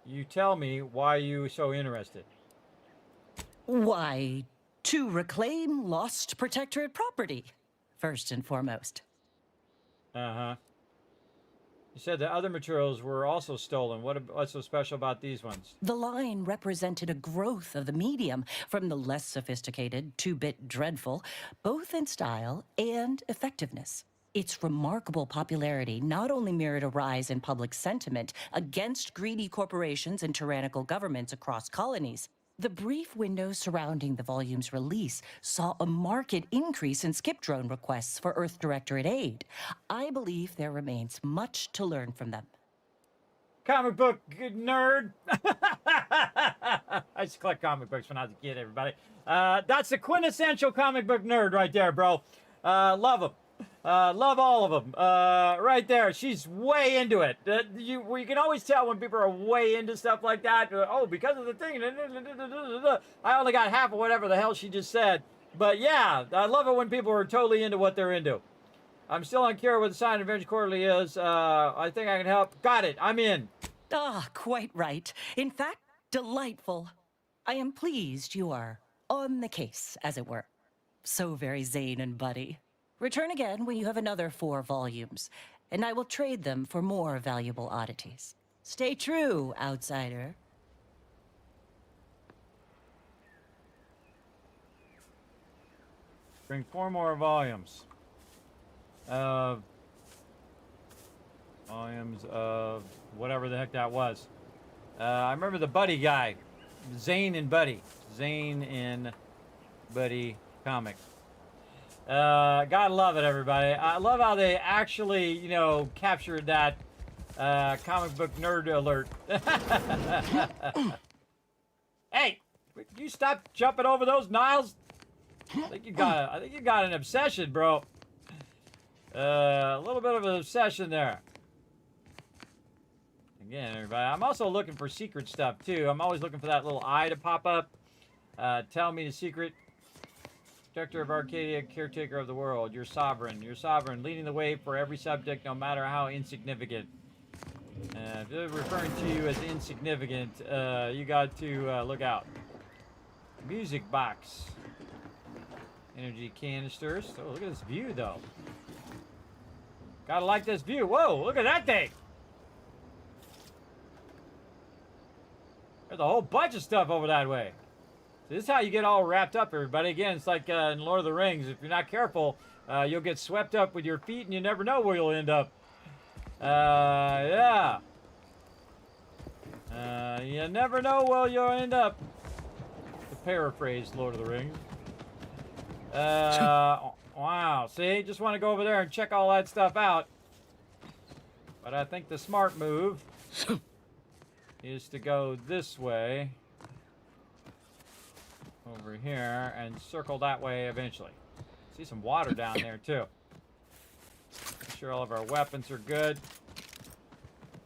You tell me why you so interested. Why, to reclaim lost Protectorate property, first and foremost. Uh-huh. You said the other materials were also stolen. What's so special about these ones? The line represented a growth of the medium from the less sophisticated 2-bit dreadful, both in style and effectiveness. Its remarkable popularity not only mirrored a rise in public sentiment against greedy corporations and tyrannical governments across colonies. The brief window surrounding the volume's release saw a marked increase in skip drone requests for Earth Directorate aid. I believe there remains much to learn from them. Comic book nerd. I used to collect comic books when I was a kid, everybody. That's the quintessential comic book nerd right there, bro. Love them. Love all of them. Right there. She's way into it. You can always tell when people are way into stuff like that. Oh, because of the thing. I only got half of whatever the hell she just said. But yeah, I love it when people are totally into what they're into. I'm still unclear what the Sign Adventure Quarterly is. I think I can help. Got it. I'm in. Ah, quite right. In fact, delightful. I am pleased you are on the case, as it were. So very Zane and Buddy. Return again when you have another 4 volumes, and I will trade them for more valuable oddities. Stay true, outsider. Bring 4 more volumes. Volumes of whatever the heck that was. I remember the Buddy guy. Zane and Buddy. Zane and Buddy comic. Gotta love it, everybody. I love how they actually, captured that comic book nerd alert. Hey, you stop jumping over those Niles? I think you got an obsession, bro. A little bit of an obsession there. Again, everybody. I'm also looking for secret stuff too. I'm always looking for that little eye to pop up. Tell me the secret. Protector of Arcadia, caretaker of the world. You're sovereign. You're sovereign, leading the way for every subject, no matter how insignificant. If they're referring to you as insignificant, you got to look out. Music box. Energy canisters. Oh, look at this view, though. Gotta like this view. Whoa, look at that thing. There's a whole bunch of stuff over that way. This is how you get all wrapped up, everybody. Again, it's like in Lord of the Rings. If you're not careful, you'll get swept up with your feet, and you never know where you'll end up. Yeah. You never know where you'll end up. To paraphrase Lord of the Rings. Wow. See, just want to go over there and check all that stuff out. But I think the smart move is to go this way. Over here and circle that way eventually. See some water down there too. Make sure all of our weapons are good.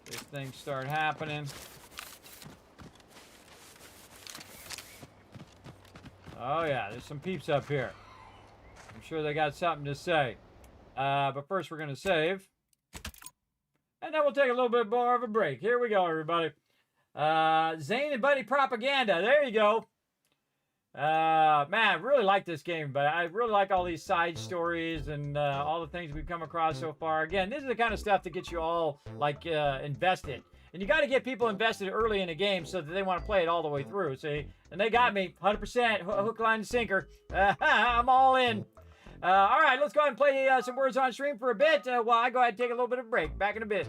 If things start happening. Oh yeah, there's some peeps up here. I'm sure they got something to say. But first we're gonna save. And then we'll take a little bit more of a break. Here we go, everybody. Zane and Buddy propaganda. There you go. Man, I really like this game, but I really like all these side stories and all the things we've come across so far. Again, this is the kind of stuff that gets you all like invested. And you got to get people invested early in a game so that they want to play it all the way through. See, and they got me 100% hook, line, and sinker. I'm all in. All right, let's go ahead and play some words on stream for a bit while I go ahead and take a little bit of a break. Back in a bit.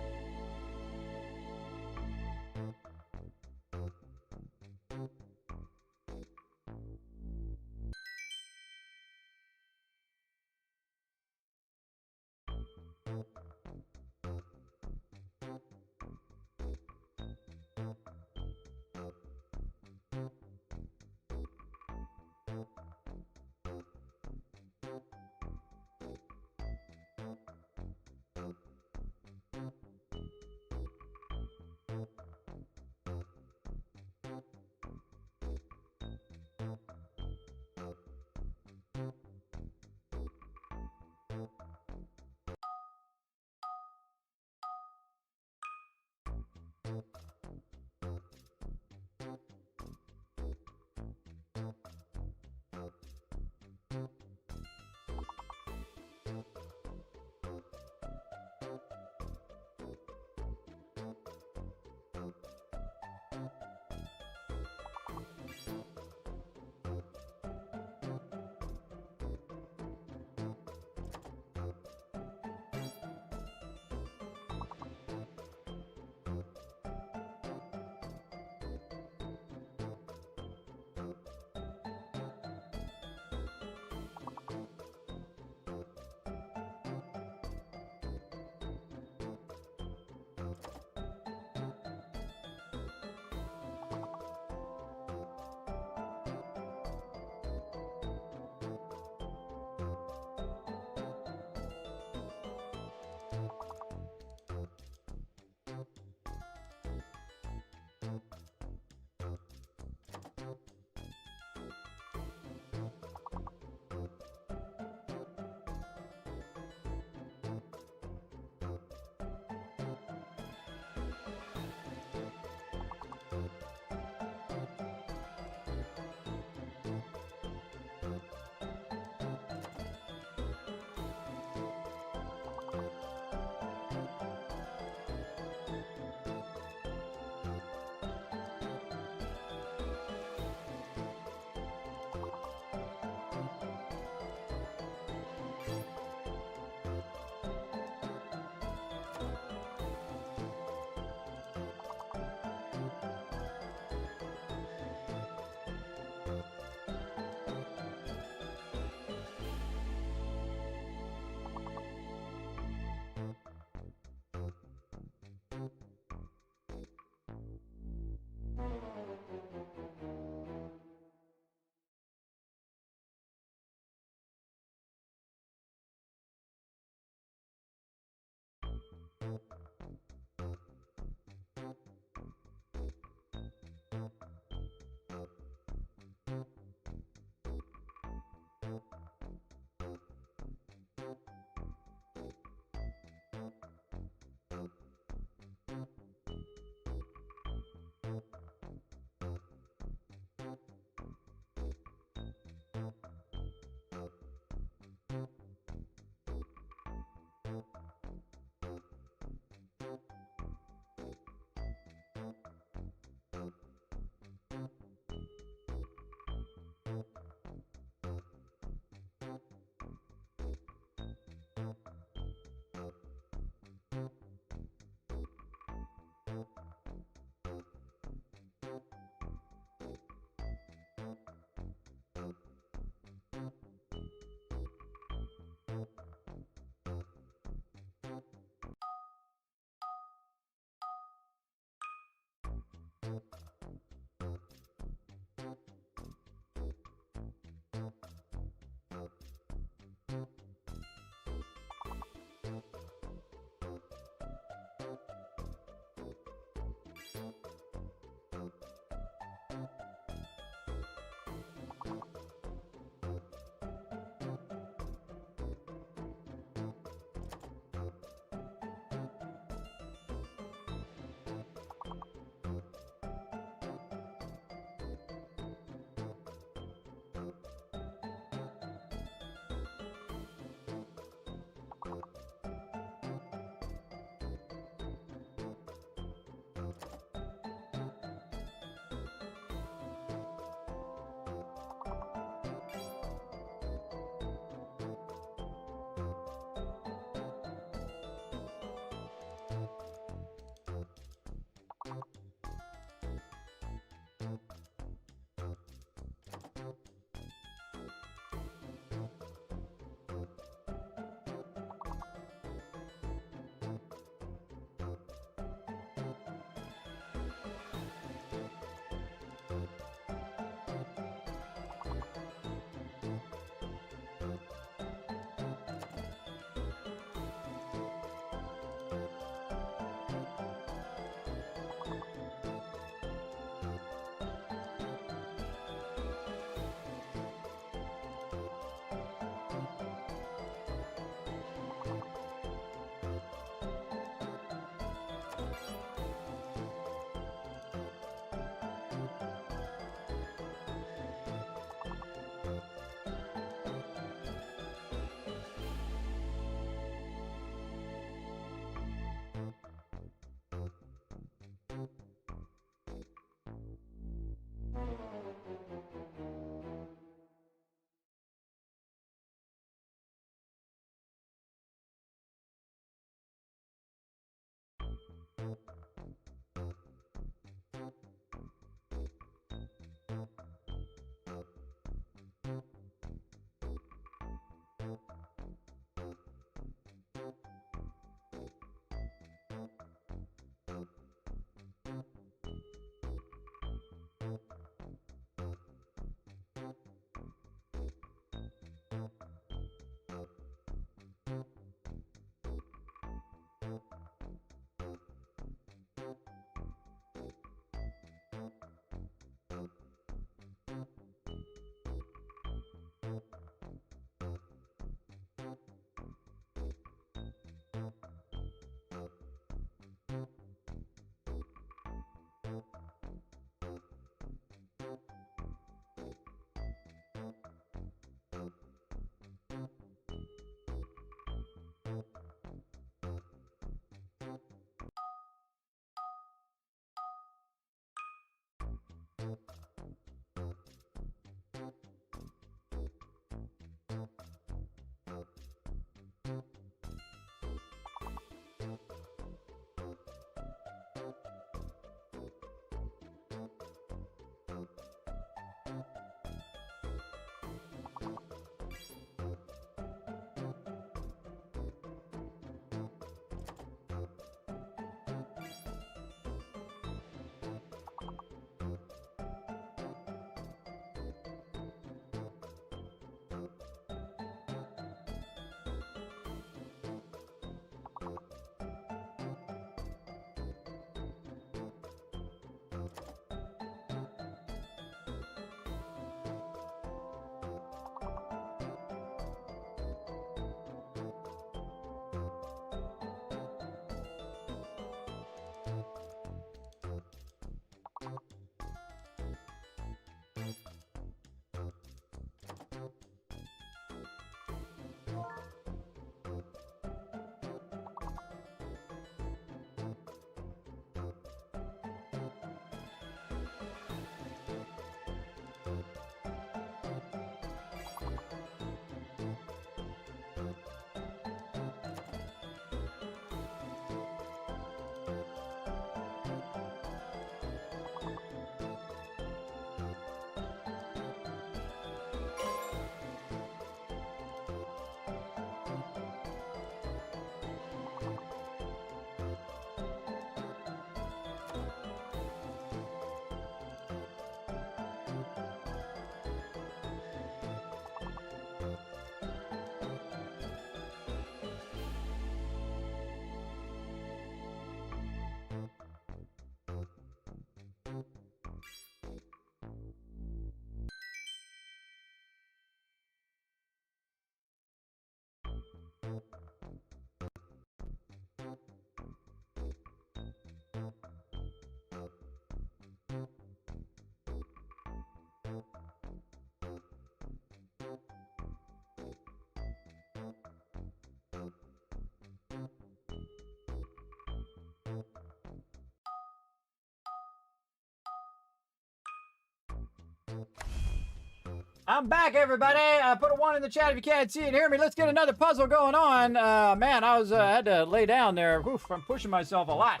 I'm back, everybody. Put a 1 in the chat if you can't see and hear me. Let's get another puzzle going on. Man, I was had to lay down there. Oof, I'm pushing myself a lot.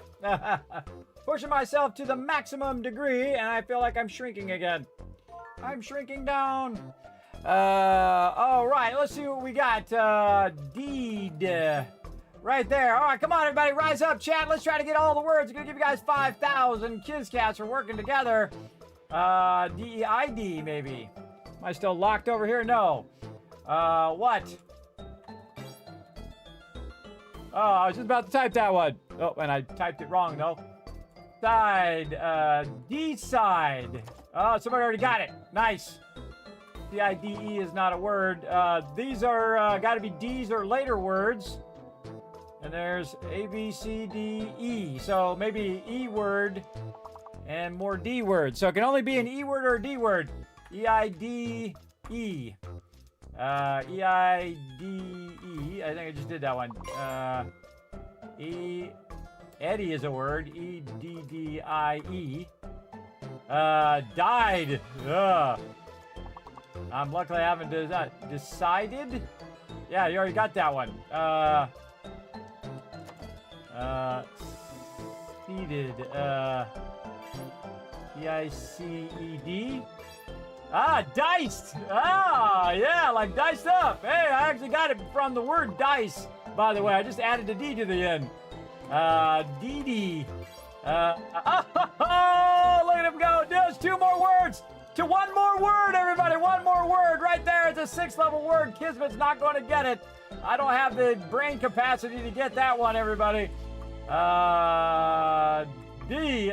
Pushing myself to the maximum degree, and I feel like I'm shrinking again. I'm shrinking down. All right, let's see what we got. Deed. Right there. All right, come on, everybody. Rise up, chat. Let's try to get all the words. I'm going to give you guys 5,000 Kizcats for working together. D-E-I-D, maybe. Am I still locked over here? No. What? Oh, I was just about to type that one. Oh, and I typed it wrong, though. Side. D-side. Oh, somebody already got it. Nice. D-I-D-E is not a word. These are got to be D's or later words. And there's A, B, C, D, E. So maybe E word and more D words. So it can only be an E word or a D word. E-I-D-E. E-I-D-E. I think I just did that one. Eddie is a word. E-D-D-I-E. Died. I'm luckily I haven't decided. Yeah, you already got that one. Seated. D-I-C-E-D. Ah, diced. Ah, yeah, like diced up. Hey, I actually got it from the word dice, by the way. I just added a D to the end. D-D. Oh, look at him go. There's 2 more words. To 1 more word, everybody. 1 more word right there. It's a 6th level word. Kismet's not going to get it. I don't have the brain capacity to get that one, everybody. D.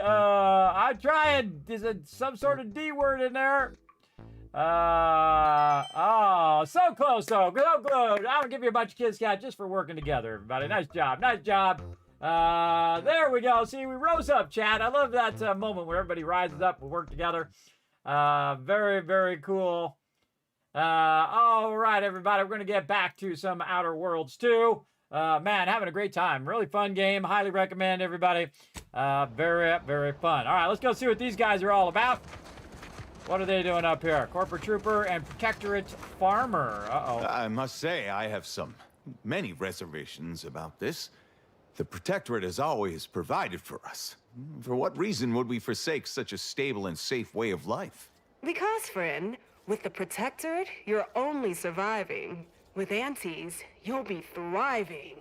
I tried. Is it some sort of D word in there? Oh, so close, though. So close. I'm gonna give you a bunch of Kizcats just for working together, everybody. Nice job. Nice job. There we go. See, we rose up, chat. I love that moment where everybody rises up and work together. Very, very cool. All right, everybody. We're gonna get back to some Outer Worlds too. Man, having a great time. Really fun game. Highly recommend, everybody. Very, very fun. All right, let's go see what these guys are all about. What are they doing up here? Corporate Trooper and Protectorate Farmer. Uh-oh. I must say, I have many reservations about this. The Protectorate has always provided for us. For what reason would we forsake such a stable and safe way of life? Because, friend, with the Protectorate, you're only surviving. With Antes, you'll be thriving.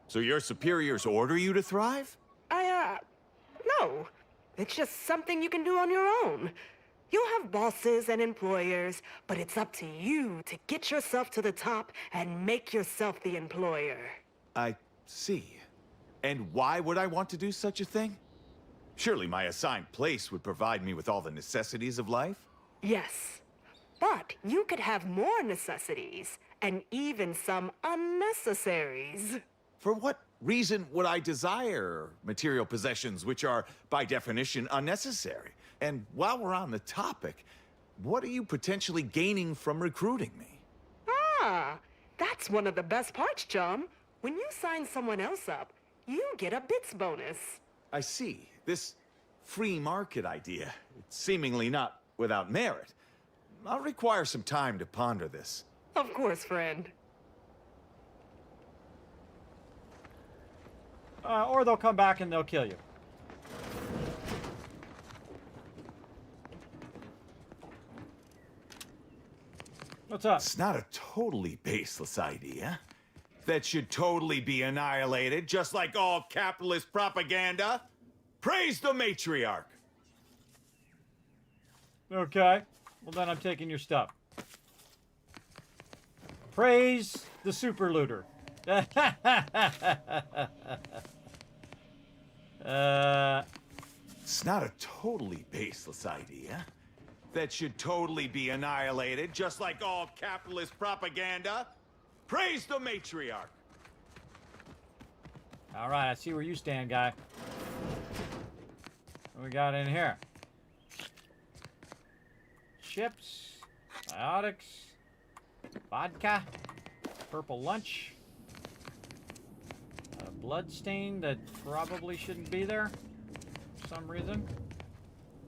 So your superiors order you to thrive? No. It's just something you can do on your own. You'll have bosses and employers, but it's up to you to get yourself to the top and make yourself the employer. I see. And why would I want to do such a thing? Surely my assigned place would provide me with all the necessities of life? Yes. But you could have more necessities, and even some unnecessaries. For what reason would I desire material possessions which are, by definition, unnecessary? And while we're on the topic, what are you potentially gaining from recruiting me? Ah, that's one of the best parts, chum. When you sign someone else up, you get a bits bonus. I see. This free market idea, it's seemingly not without merit. I'll require some time to ponder this. Of course, friend. Or they'll come back and they'll kill you. What's up? It's not a totally baseless idea. That should totally be annihilated, just like all capitalist propaganda. Praise the matriarch. Okay. Well, then I'm taking your stuff. Praise the super looter. It's not a totally baseless idea. That should totally be annihilated, just like all capitalist propaganda. Praise the matriarch. All right, I see where you stand, guy. What we got in here? Chips, biotics, vodka, purple lunch, a blood stain that probably shouldn't be there for some reason.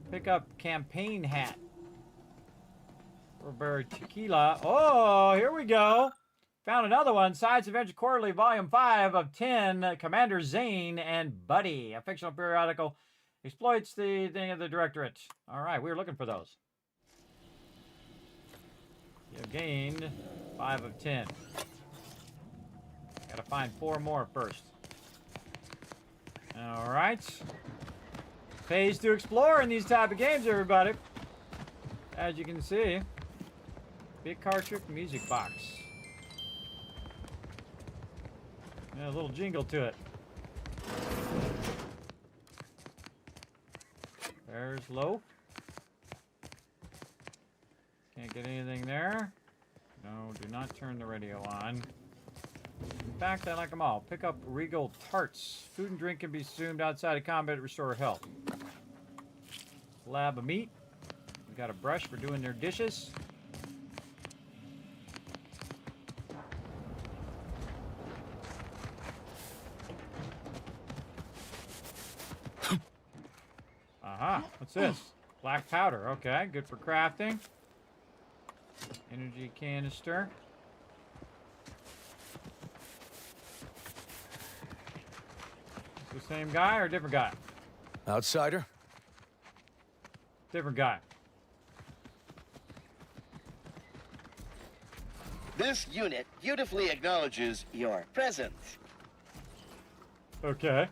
Pick up campaign hat. Strawberry tequila. Oh, here we go. Found another one. Science Adventure Quarterly, Volume 5 of 10. Commander Zane and Buddy. A fictional periodical. Exploits the thing of the Directorate. All right, we were looking for those. You have gained 5 of 10. Gotta find 4 more first. All right. Pays to explore in these type of games, everybody. As you can see. Big card trick music box. Yeah, a little jingle to it. There's loaf. Can't get anything there. No, do not turn the radio on. In fact, I like them all. Pick up Regal Tarts. Food and drink can be consumed outside of combat to restore health. Slab of meat. We got a brush for doing their dishes. Aha, what's this? Black powder, okay, good for crafting. Energy canister. The same guy or different guy? Outsider? Different guy. This unit beautifully acknowledges your presence. Okay.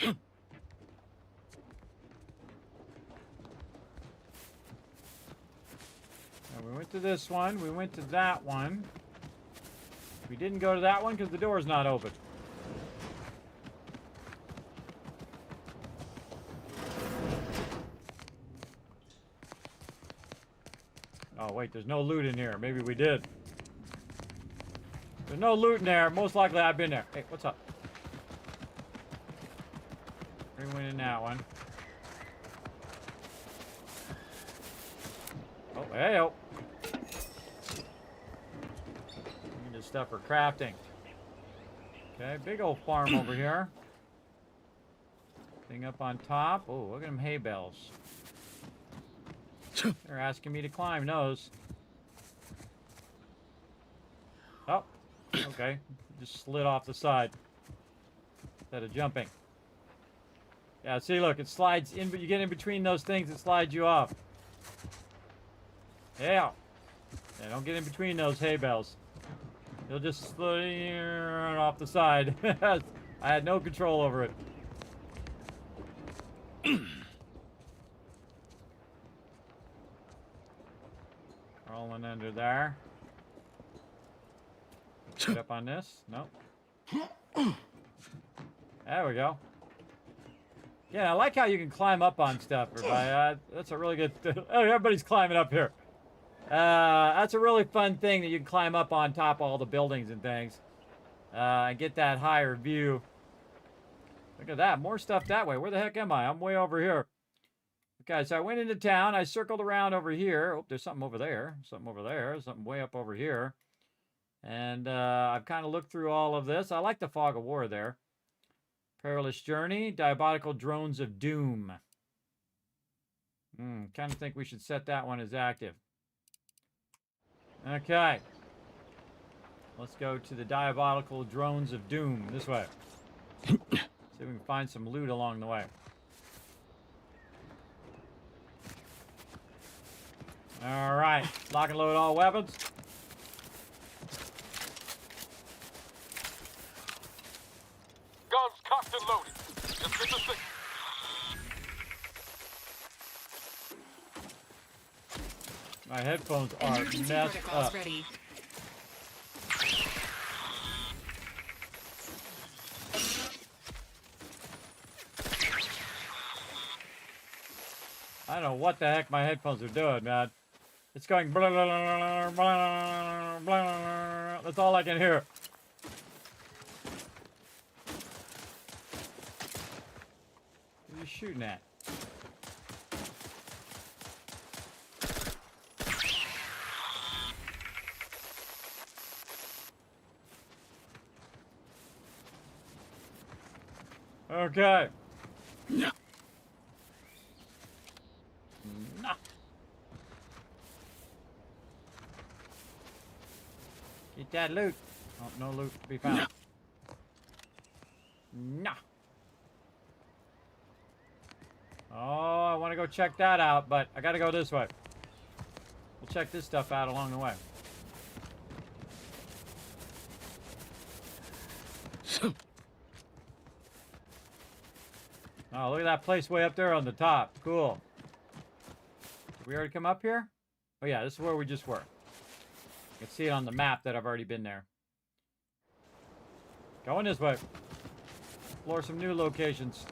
Now we went to this one. We went to that one. We didn't go to that one because the door's not open. Oh, wait, there's no loot in here. Maybe we did. There's no loot in there. Most likely I've been there. Hey, what's up? We went in that one. Oh, hey-oh. Need this stuff for crafting. Okay, big old farm over here. Thing up on top. Oh, look at them hay bales. They're asking me to climb those. Oh, okay. Just slid off the side instead of jumping. Yeah, see, look, it slides in, but you get in between those things, it slides you off. Yeah. Yeah, don't get in between those hay bales. You'll just slide off the side. I had no control over it. Rolling under there. Get up on this? Nope. There we go. Yeah, I like how you can climb up on stuff, everybody. That's a really good... Oh, everybody's climbing up here. That's a really fun thing that you can climb up on top of all the buildings and things. And get that higher view. Look at that. More stuff that way. Where the heck am I? I'm way over here. Okay, so I went into town. I circled around over here. Oh, there's something over there. Something over there. Something way up over here. And I've kind of looked through all of this. I like the fog of war there. Perilous Journey. Diabolical Drones of Doom. Kind of think we should set that one as active. Okay. Let's go to the Diabolical Drones of Doom. This way. See if we can find some loot along the way. All right. Lock and load all weapons. Guns cocked and loaded. Just get the signal. My headphones are messed up. Ready. I don't know what the heck my headphones are doing, man. It's going blah, blah, blah, blah, blah. That's all I can hear. What are you shooting at? Okay. Nah. Get that loot. Oh, no loot to be found. Nah. Oh, I want to go check that out, but I got to go this way. We'll check this stuff out along the way. Oh, look at that place way up there on the top. Cool. Did we already come up here? Oh, yeah, this is where we just were. You can see it on the map that I've already been there. Going this way. Explore some new locations.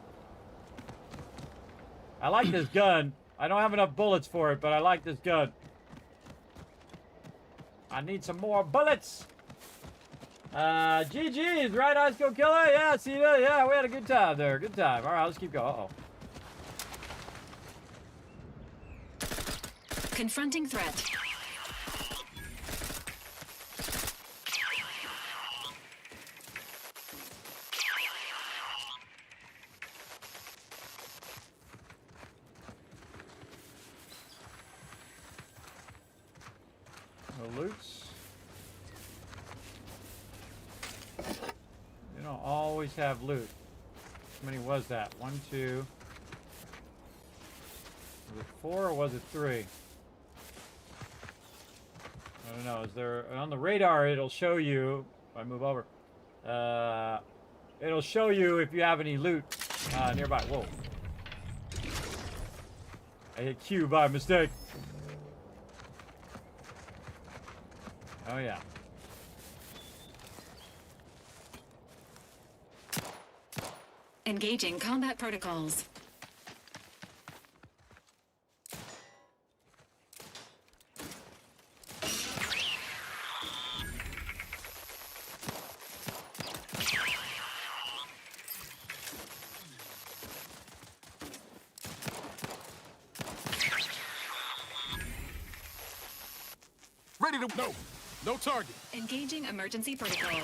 I like this gun. I don't have enough bullets for it, but I like this gun. I need some more bullets. GG's, right, Ice Go Killer? Yeah, see that? Yeah, we had a good time there. Good time. All right, let's keep going. Uh-oh. Confronting threat. No loots. You don't always have loot. How many was that? 1, 2. Was it 4 or was it 3? I don't know. Is there on the radar? It'll show you. If I move over, it'll show you if you have any loot nearby. Whoa! I hit Q by mistake. Oh yeah. Engaging combat protocols. Ready to no. No target. Engaging emergency protocols.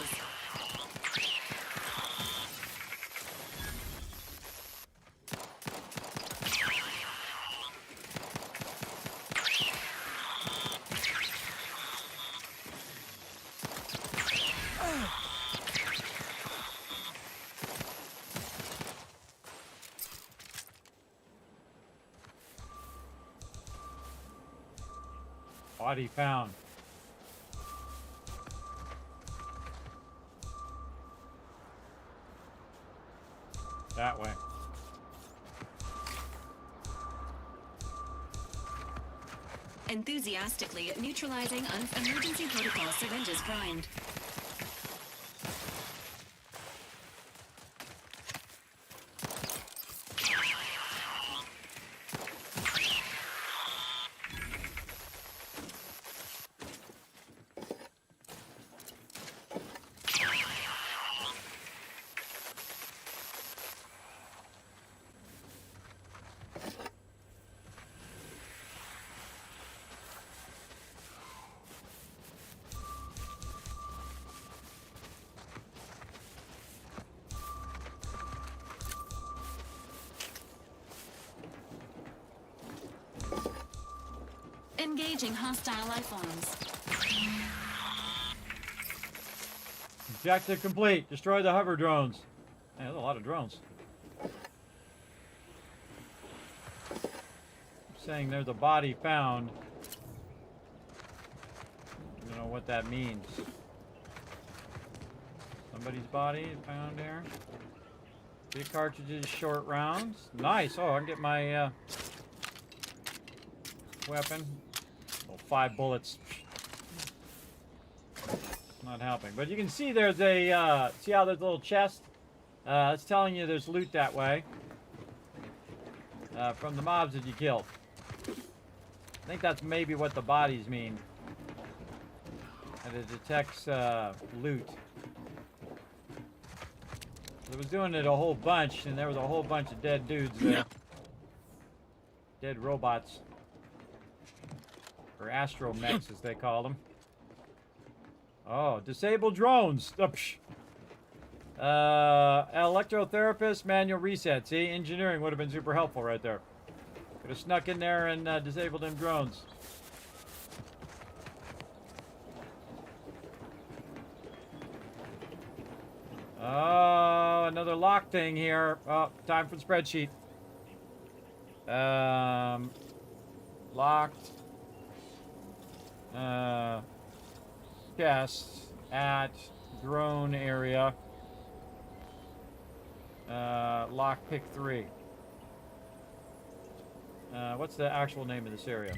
Body found. That way. Enthusiastically neutralizing emergency protocol syringes primed. Engaging hostile life forms. Objective complete. Destroy the hover drones. Man, there's a lot of drones. Saying there's a body found. I don't know what that means. Somebody's body found here. 3 cartridges, short rounds. Nice. Oh, I can get my weapon. Oh, 5 bullets. Not helping. But you can see there's a, see how there's a little chest? It's telling you there's loot that way. From the mobs that you killed. I think that's maybe what the bodies mean. And it detects loot. It was doing it a whole bunch, and there was a whole bunch of dead dudes there. Dead robots. Or astromechs, as they call them. Oh, disabled drones. Electrotherapist, manual reset. See, engineering would have been super helpful right there. Could have snuck in there and disabled them drones. Oh, another lock thing here. Oh, time for the spreadsheet. Locked. Chest at drone area. Lock pick 3. What's the actual name of this area?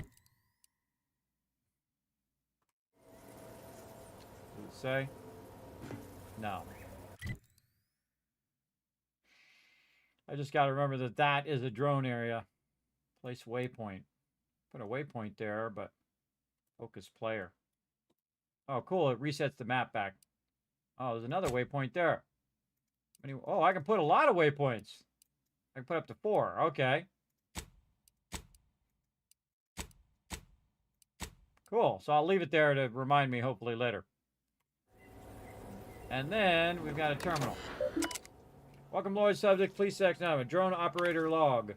Does it say? No. I just got to remember that that is a drone area. Place waypoint. Put a waypoint there, but focus player. Oh, cool. It resets the map back. Oh, there's another waypoint there. Oh, I can put a lot of waypoints. I can put up to 4. Okay. Cool. So I'll leave it there to remind me, hopefully, later. And then we've got a terminal. Welcome, Lloyd. Subject, please select now. A drone operator log.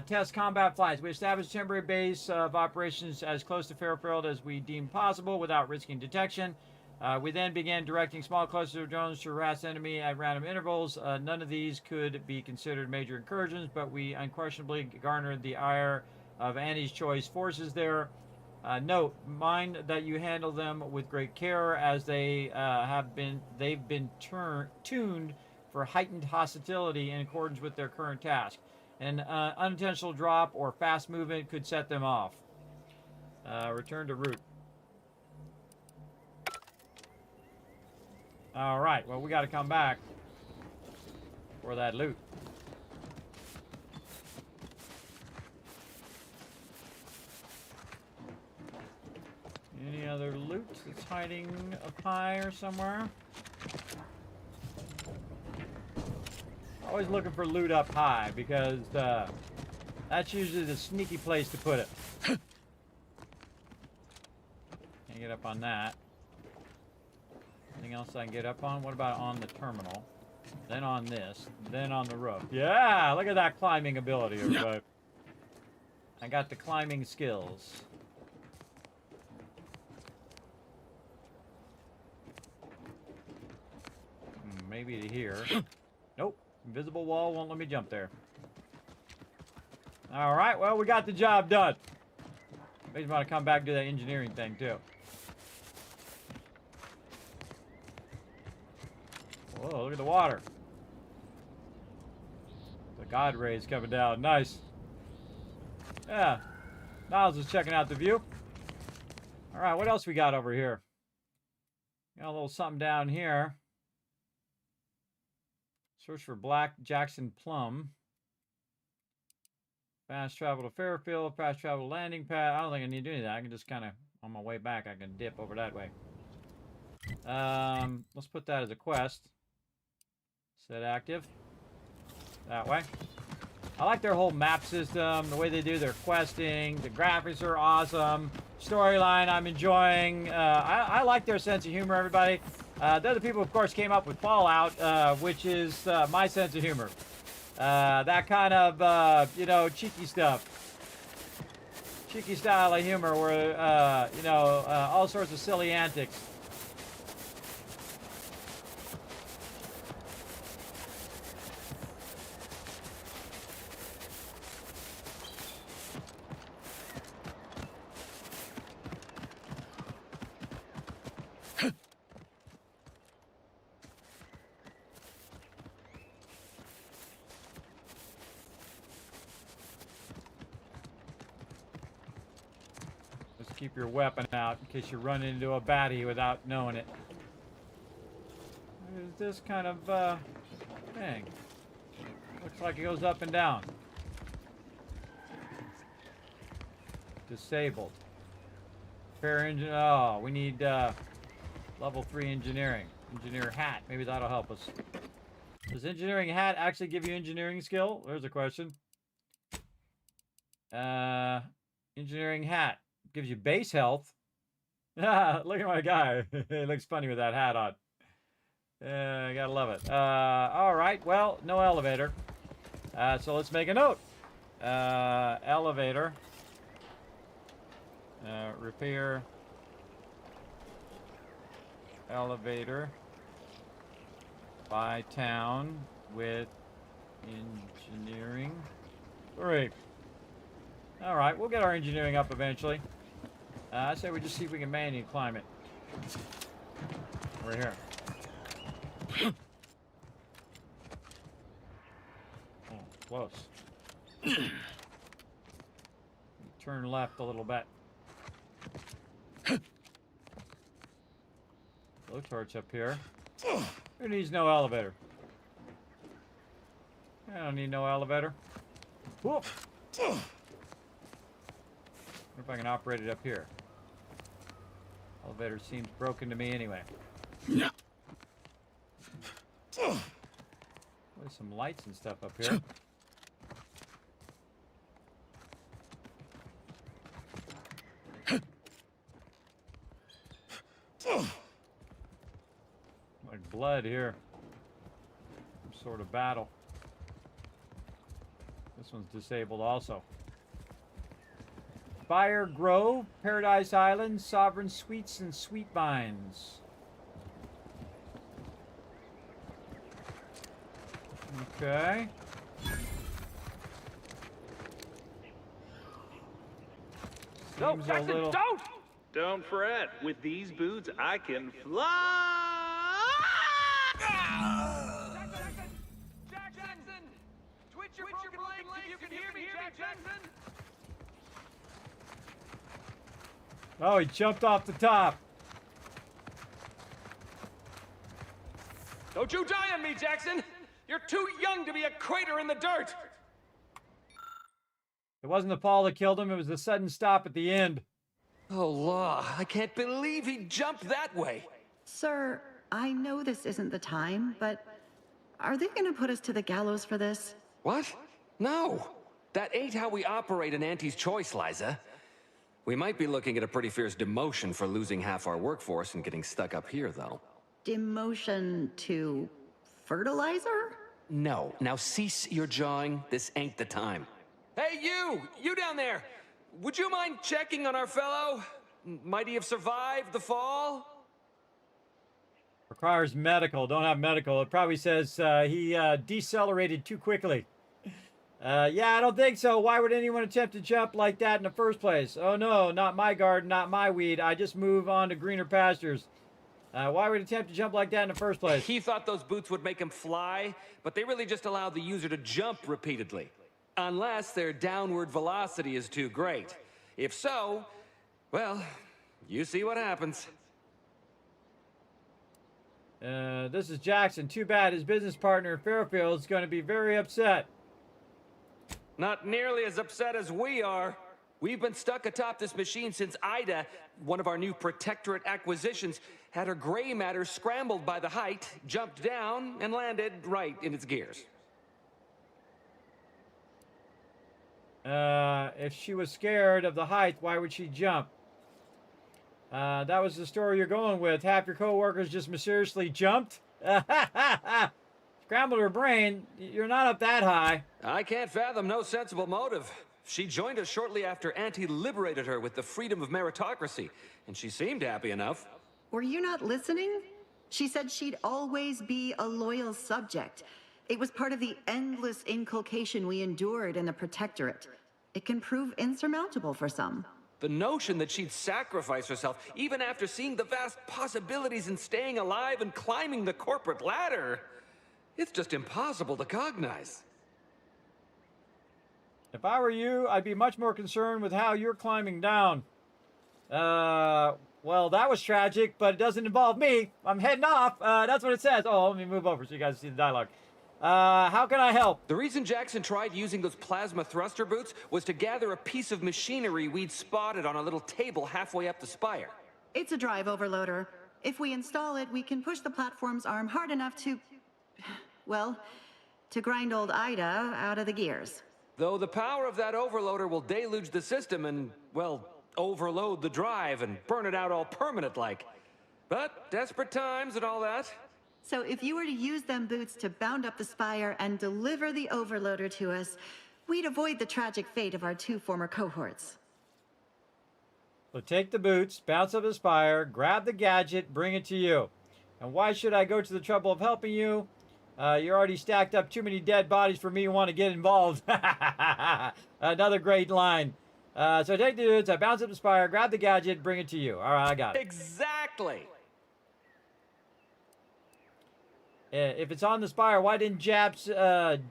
Test combat flights. We established a temporary base of operations as close to Fairfield as we deemed possible without risking detection. We then began directing small clusters of drones to harass enemy at random intervals. None of these could be considered major incursions, but we unquestionably garnered the ire of Annie's choice forces there. Note, mind that you handle them with great care, as they've been tuned for heightened hostility in accordance with their current task. An unintentional drop or fast movement could set them off. Return to route. All right, well, we got to come back for that loot. Any other loot that's hiding up high or somewhere? Always looking for loot up high, because that's usually the sneaky place to put it. Can't get up on that. Anything else I can get up on? What about on the terminal? Then on this. Then on the roof. Yeah! Look at that climbing ability, everybody. I got the climbing skills. Maybe to here. Nope. Invisible wall won't let me jump there. Alright, well, we got the job done. Maybe want to come back and do that engineering thing, too. Whoa, look at the water. The God rays coming down. Nice. Yeah. Niles is checking out the view. Alright, what else we got over here? Got a little something down here. Search for Black Jackson Plum. Fast travel to Fairfield. Fast travel to landing pad. I don't think I need to do any of that. I can just kind of, on my way back, I can dip over that way. Let's put that as a quest. Set active. That way. I like their whole map system, the way they do their questing. The graphics are awesome. Storyline I'm enjoying. I like their sense of humor, everybody. They're the people, of course, came up with Fallout, which is my sense of humor. That kind of, you know, cheeky stuff. Cheeky style of humor where, you know, all sorts of silly antics. Keep your weapon out in case you run into a baddie without knowing it. There's this kind of thing. Looks like it goes up and down. Disabled. Repair engine. Oh, we need level 3 engineering. Engineer hat. Maybe that'll help us. Does engineering hat actually give you engineering skill? There's a question. Engineering hat. Gives you base health. Look at my guy. He looks funny with that hat on. I gotta love it. All right. Well, no elevator. So let's make a note. Elevator. Repair. Elevator. By town with engineering. 3. All right, we'll get our engineering up eventually. I say we just see if we can manually climb it. Right here. Oh, close. Turn left a little bit. Blowtorch up here. Who needs no elevator? I don't need no elevator. Whoop. Wonder if I can operate it up here. Elevator seems broken to me anyway. There's some lights and stuff up here. Like blood here. Some sort of battle. This one's disabled also. Fire Grove, Paradise Island, Sovereign Sweets and Sweet Vines. Okay. No, Seems a Jackson, little... don't! Don't fret. With these boots, I can fly! Jackson! Twitch your broken legs if you can hear me, Jackson! Oh, he jumped off the top. Don't you die on me, Jackson! You're too young to be a crater in the dirt! It wasn't the fall that killed him, it was the sudden stop at the end. Oh, law, I can't believe he jumped that way. Sir, I know this isn't the time, but are they gonna put us to the gallows for this? What? No. That ain't how we operate in Auntie's Choice, Liza. We might be looking at a pretty fierce demotion for losing half our workforce and getting stuck up here, though. Demotion to fertilizer? No. Now cease your jawing. This ain't the time. Hey, you! You down there! Would you mind checking on our fellow? Might he have survived the fall? Requires medical. Don't have medical. It probably says he decelerated too quickly. Yeah, I don't think so. Why would anyone attempt to jump like that in the first place? Oh no, not my garden, not my weed. I just move on to greener pastures. Why would he attempt to jump like that in the first place? He thought those boots would make him fly, but they really just allowed the user to jump repeatedly. Unless their downward velocity is too great. If so, well, you see what happens. This is Jackson. Too bad his business partner Fairfield is going to be very upset. Not nearly as upset as we are. We've been stuck atop this machine since Ida, one of our new protectorate acquisitions, had her gray matter scrambled by the height, jumped down, and landed right in its gears. If she was scared of the height, why would she jump? That was the story you're going with. Half your coworkers just mysteriously jumped? Scrambled her brain. You're not up that high. I can't fathom no sensible motive. She joined us shortly after Auntie liberated her with the freedom of meritocracy, and she seemed happy enough. Were you not listening? She said she'd always be a loyal subject. It was part of the endless inculcation we endured in the Protectorate. It can prove insurmountable for some. The notion that she'd sacrifice herself, even after seeing the vast possibilities in staying alive and climbing the corporate ladder, it's just impossible to cognize. If I were you, I'd be much more concerned with how you're climbing down. Well, that was tragic, but it doesn't involve me. I'm heading off. That's what it says. Oh, let me move over so you guys see the dialogue. How can I help? The reason Jackson tried using those plasma thruster boots was to gather a piece of machinery we'd spotted on a little table halfway up the spire. It's a drive overloader. If we install it, we can push the platform's arm hard enough to... well, to grind old Ida out of the gears. Though the power of that overloader will deluge the system and, well, overload the drive and burn it out all permanent-like. But desperate times and all that. So if you were to use them boots to bound up the spire and deliver the overloader to us, we'd avoid the tragic fate of our 2 former cohorts. So take the boots, bounce up the spire, grab the gadget, bring it to you. And why should I go to the trouble of helping you? You're already stacked up too many dead bodies for me to want to get involved. Another great line. So take the boots, I bounce up the spire, grab the gadget, bring it to you. All right, I got it. Exactly. If it's on the spire, why didn't Jackson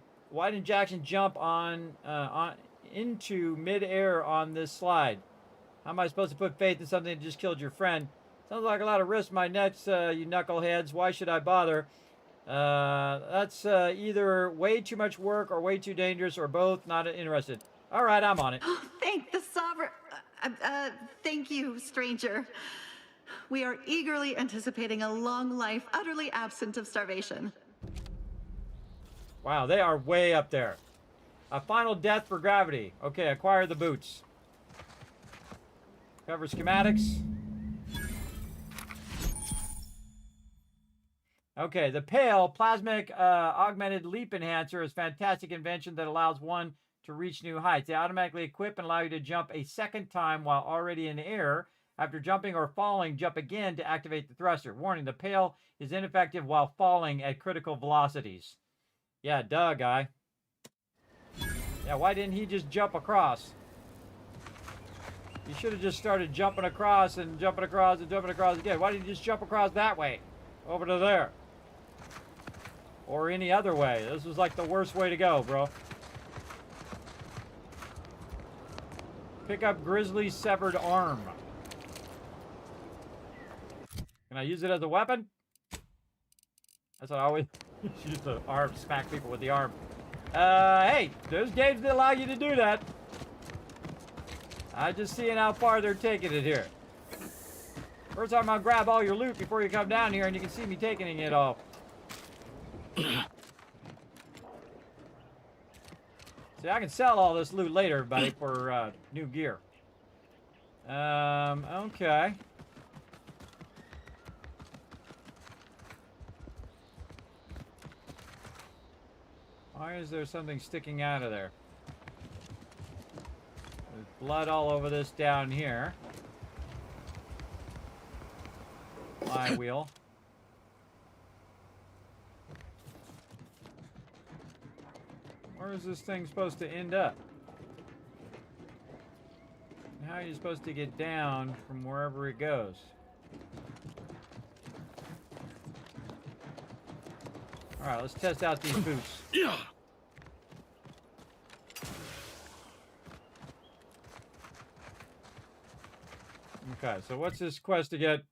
jump on into midair on this slide? How am I supposed to put faith in something that just killed your friend? Sounds like a lot of risk my necks, you knuckleheads. Why should I bother? That's either way too much work or way too dangerous or both. Not interested. All right, I'm on it. Thank the sovereign. Thank you, stranger. We are eagerly anticipating a long life, utterly absent of starvation. Wow, they are way up there. A final death for gravity. Okay, acquire the boots. Cover schematics. Okay, the PALE, Plasmic Augmented Leap Enhancer, is a fantastic invention that allows one to reach new heights. They automatically equip and allow you to jump a second time while already in the air. After jumping or falling, jump again to activate the thruster. Warning, the PALE is ineffective while falling at critical velocities. Yeah, duh, guy. Yeah, why didn't he just jump across? You should have just started jumping across and jumping across and jumping across again. Why didn't you just jump across that way? Over to there. Or any other way. This was like the worst way to go, bro. Pick up Grizzly's severed arm. Can I use it as a weapon? That's what I always use the arm, smack people with the arm. Hey, there's games that allow you to do that. I'm just seeing how far they're taking it here. First, I'm gonna grab all your loot before you come down here, and you can see me taking it all. See, I can sell all this loot later, buddy, for new gear. Okay. Why is there something sticking out of there? There's blood all over this down here. Flywheel. Where is this thing supposed to end up? And how are you supposed to get down from wherever it goes? Alright, let's test out these boots. Yeah. Okay, so what's this quest to get?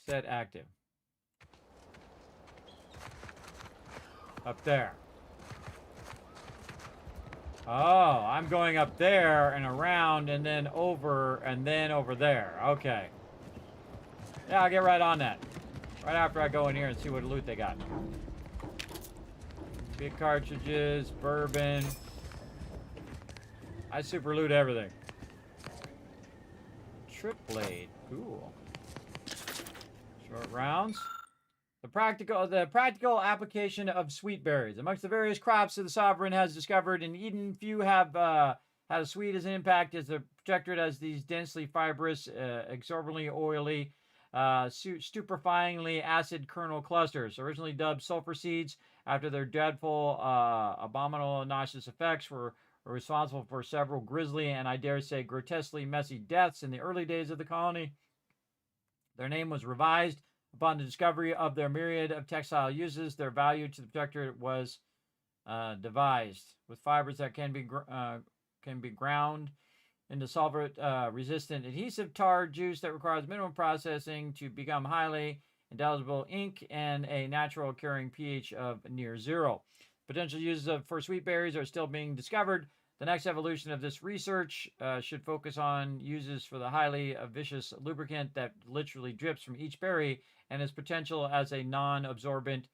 Set active. Up there. Oh, I'm going up there and around and then over there. Okay. Yeah, I'll get right on that. Right after I go in here and see what loot they got. Big cartridges, bourbon. I super loot everything. Trip blade. Cool. Short rounds. The practical application of sweet berries. Amongst the various crops that the Sovereign has discovered in Eden, few have had as sweet as an impact as the Protectorate as these densely fibrous, exorbitantly oily, stupefyingly acid kernel clusters. Originally dubbed sulfur seeds after their dreadful, abominable, nauseous effects, were responsible for several grisly and, I dare say, grotesquely messy deaths in the early days of the colony. Their name was revised upon the discovery of their myriad of textile uses. Their value to the Protectorate was devised with fibers that can be ground into solvent-resistant adhesive tar juice that requires minimum processing to become highly indelible ink and a natural carrying pH of near 0. Potential uses for sweet berries are still being discovered. The next evolution of this research should focus on uses for the highly vicious lubricant that literally drips from each berry and its potential as a non-absorbent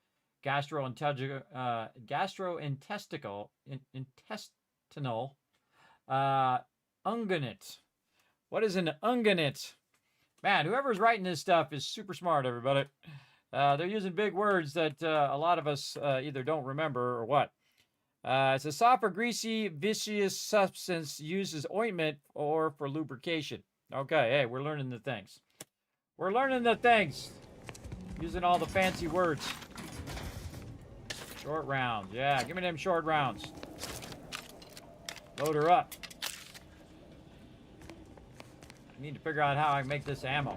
gastrointestinal unguent. What is an unguent? Man, whoever's writing this stuff is super smart, everybody. They're using big words that a lot of us either don't remember or what. It's a soft or greasy, viscous substance used as ointment or for lubrication. Okay, hey, we're learning the things. We're learning the things. Using all the fancy words. Short rounds. Yeah, give me them short rounds. Load her up. I need to figure out how I can make this ammo.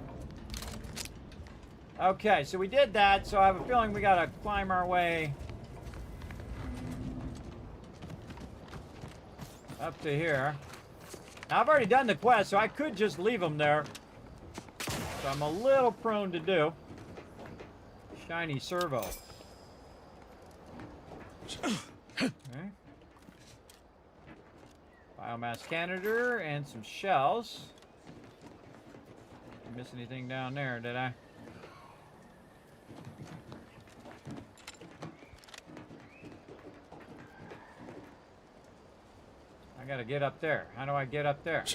Okay, so we did that, so I have a feeling we gotta climb our way up to here. Now, I've already done the quest, so I could just leave them there. So I'm a little prone to do. Shiny servo. Okay. Biomass canister and some shells. Didn't miss anything down there, did I? I gotta get up there. How do I get up there?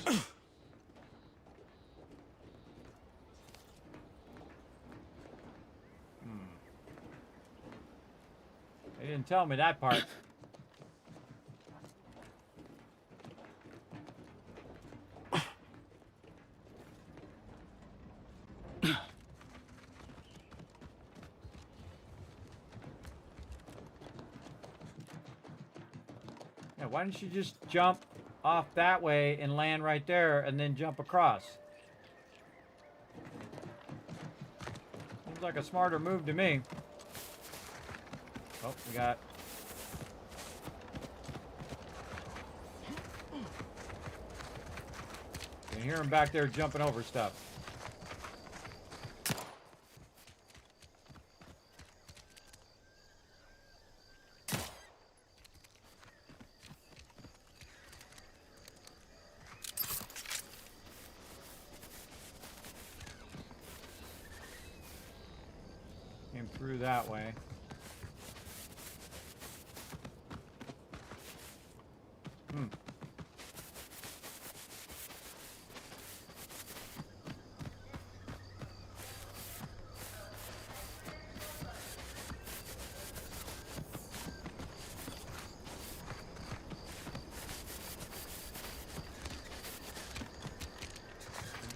They didn't tell me that part. Yeah, why don't you just jump off that way and land right there and then jump across? Seems like a smarter move to me. Oh, we got... You can hear him back there jumping over stuff. Came through that way.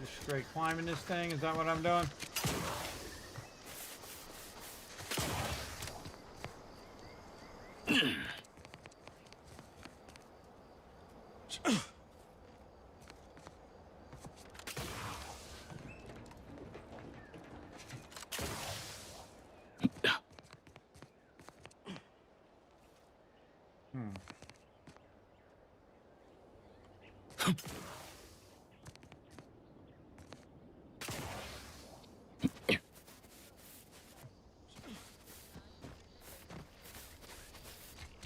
Just straight climbing this thing, is that what I'm doing?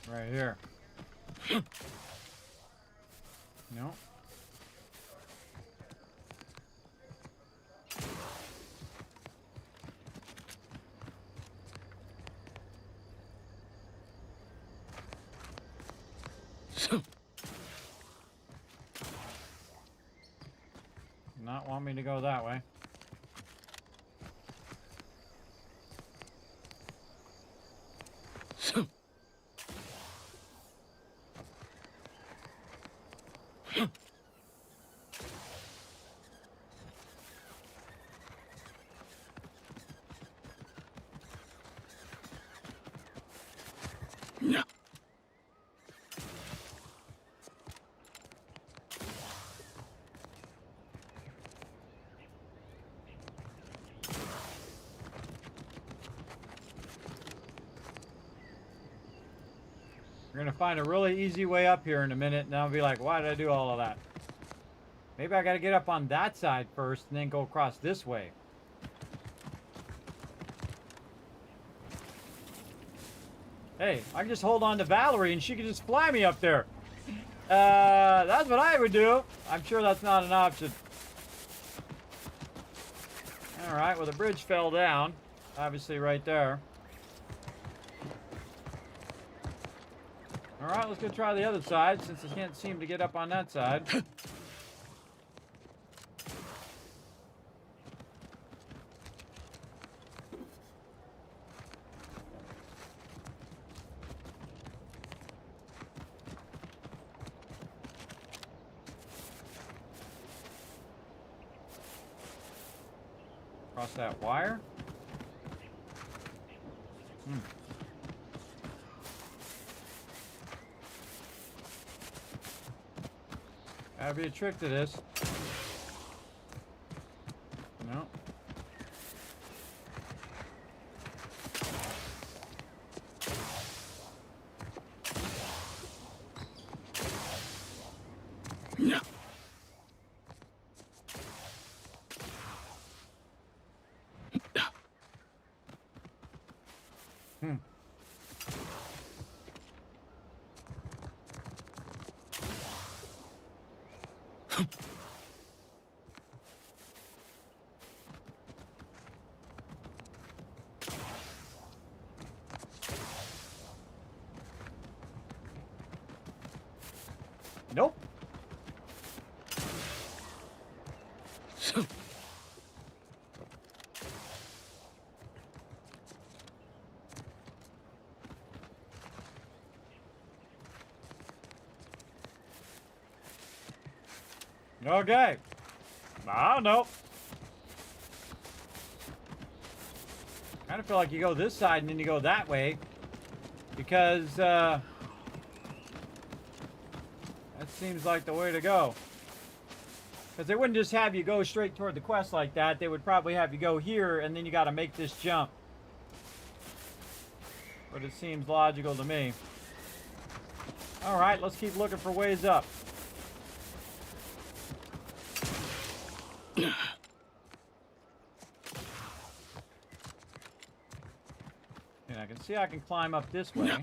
Right here. No. Not want me to go that way. We're gonna find a really easy way up here in a minute, and I'll be like, why did I do all of that? Maybe I gotta get up on that side first and then go across this way. Hey, I can just hold on to Valerie and she can just fly me up there. That's what I would do. I'm sure that's not an option. Alright, well the bridge fell down. Obviously right there. Alright, let's go try the other side since I can't seem to get up on that side. Across that wire? Hmm. Gotta be a trick to this. No. Yeah. Hmm. Nope. Okay. I don't know. Kind of feel like you go this side and then you go that way. Because, that seems like the way to go. Because they wouldn't just have you go straight toward the quest like that. They would probably have you go here and then you got to make this jump. But it seems logical to me. Alright, let's keep looking for ways up. And I can see I can climb up this way.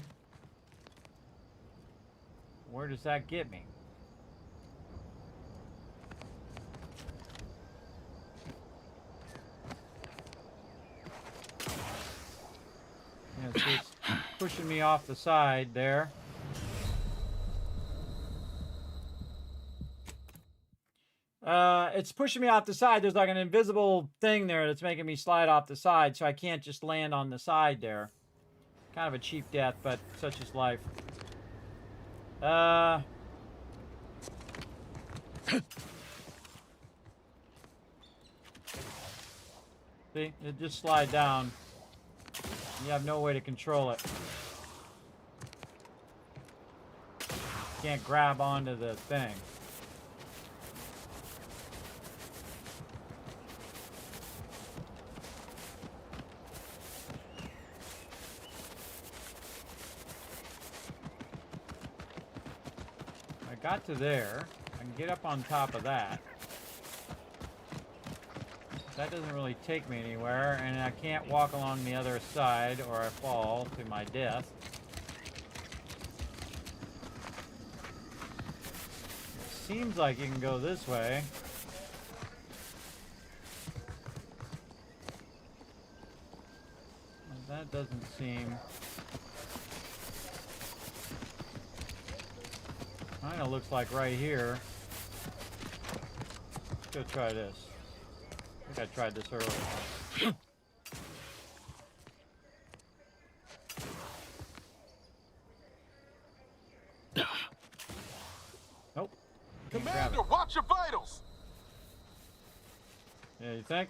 Where does that get me? Yeah, see, it's pushing me off the side there. It's pushing me off the side. There's like an invisible thing there that's making me slide off the side, so I can't just land on the side there. Kind of a cheap death, but such is life. See, it just slide down. You have no way to control it. Can't grab onto the thing. I got to there. I can get up on top of that. That doesn't really take me anywhere, and I can't walk along the other side or I fall to my death. It seems like you can go this way. But that doesn't seem... Kinda looks like right here. Let's go try this. I think I tried this earlier. Nope. Commander, watch your vitals! Yeah, you think?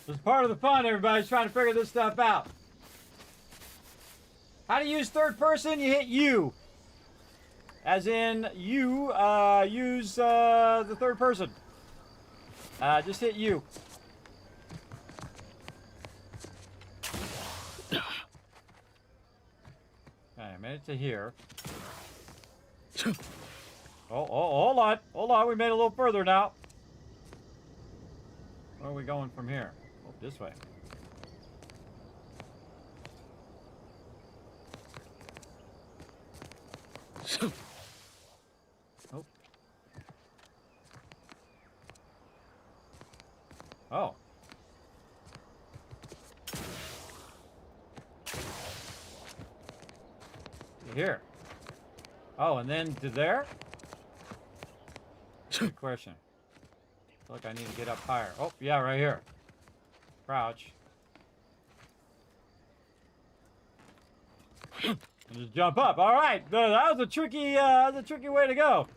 It's part of the fun, everybody's trying to figure this stuff out. How to use third person? You hit U. As in, you use the third person. Just hit U. Okay, I made it to here. Oh, hold on. Hold on, we made it a little further now. Where are we going from here? Oh, this way. Oh. Oh. Here. Oh, and then to there? Good question. I feel like I need to get up higher. Oh, yeah, right here. Crouch. And just jump up. All right, that was a tricky way to go.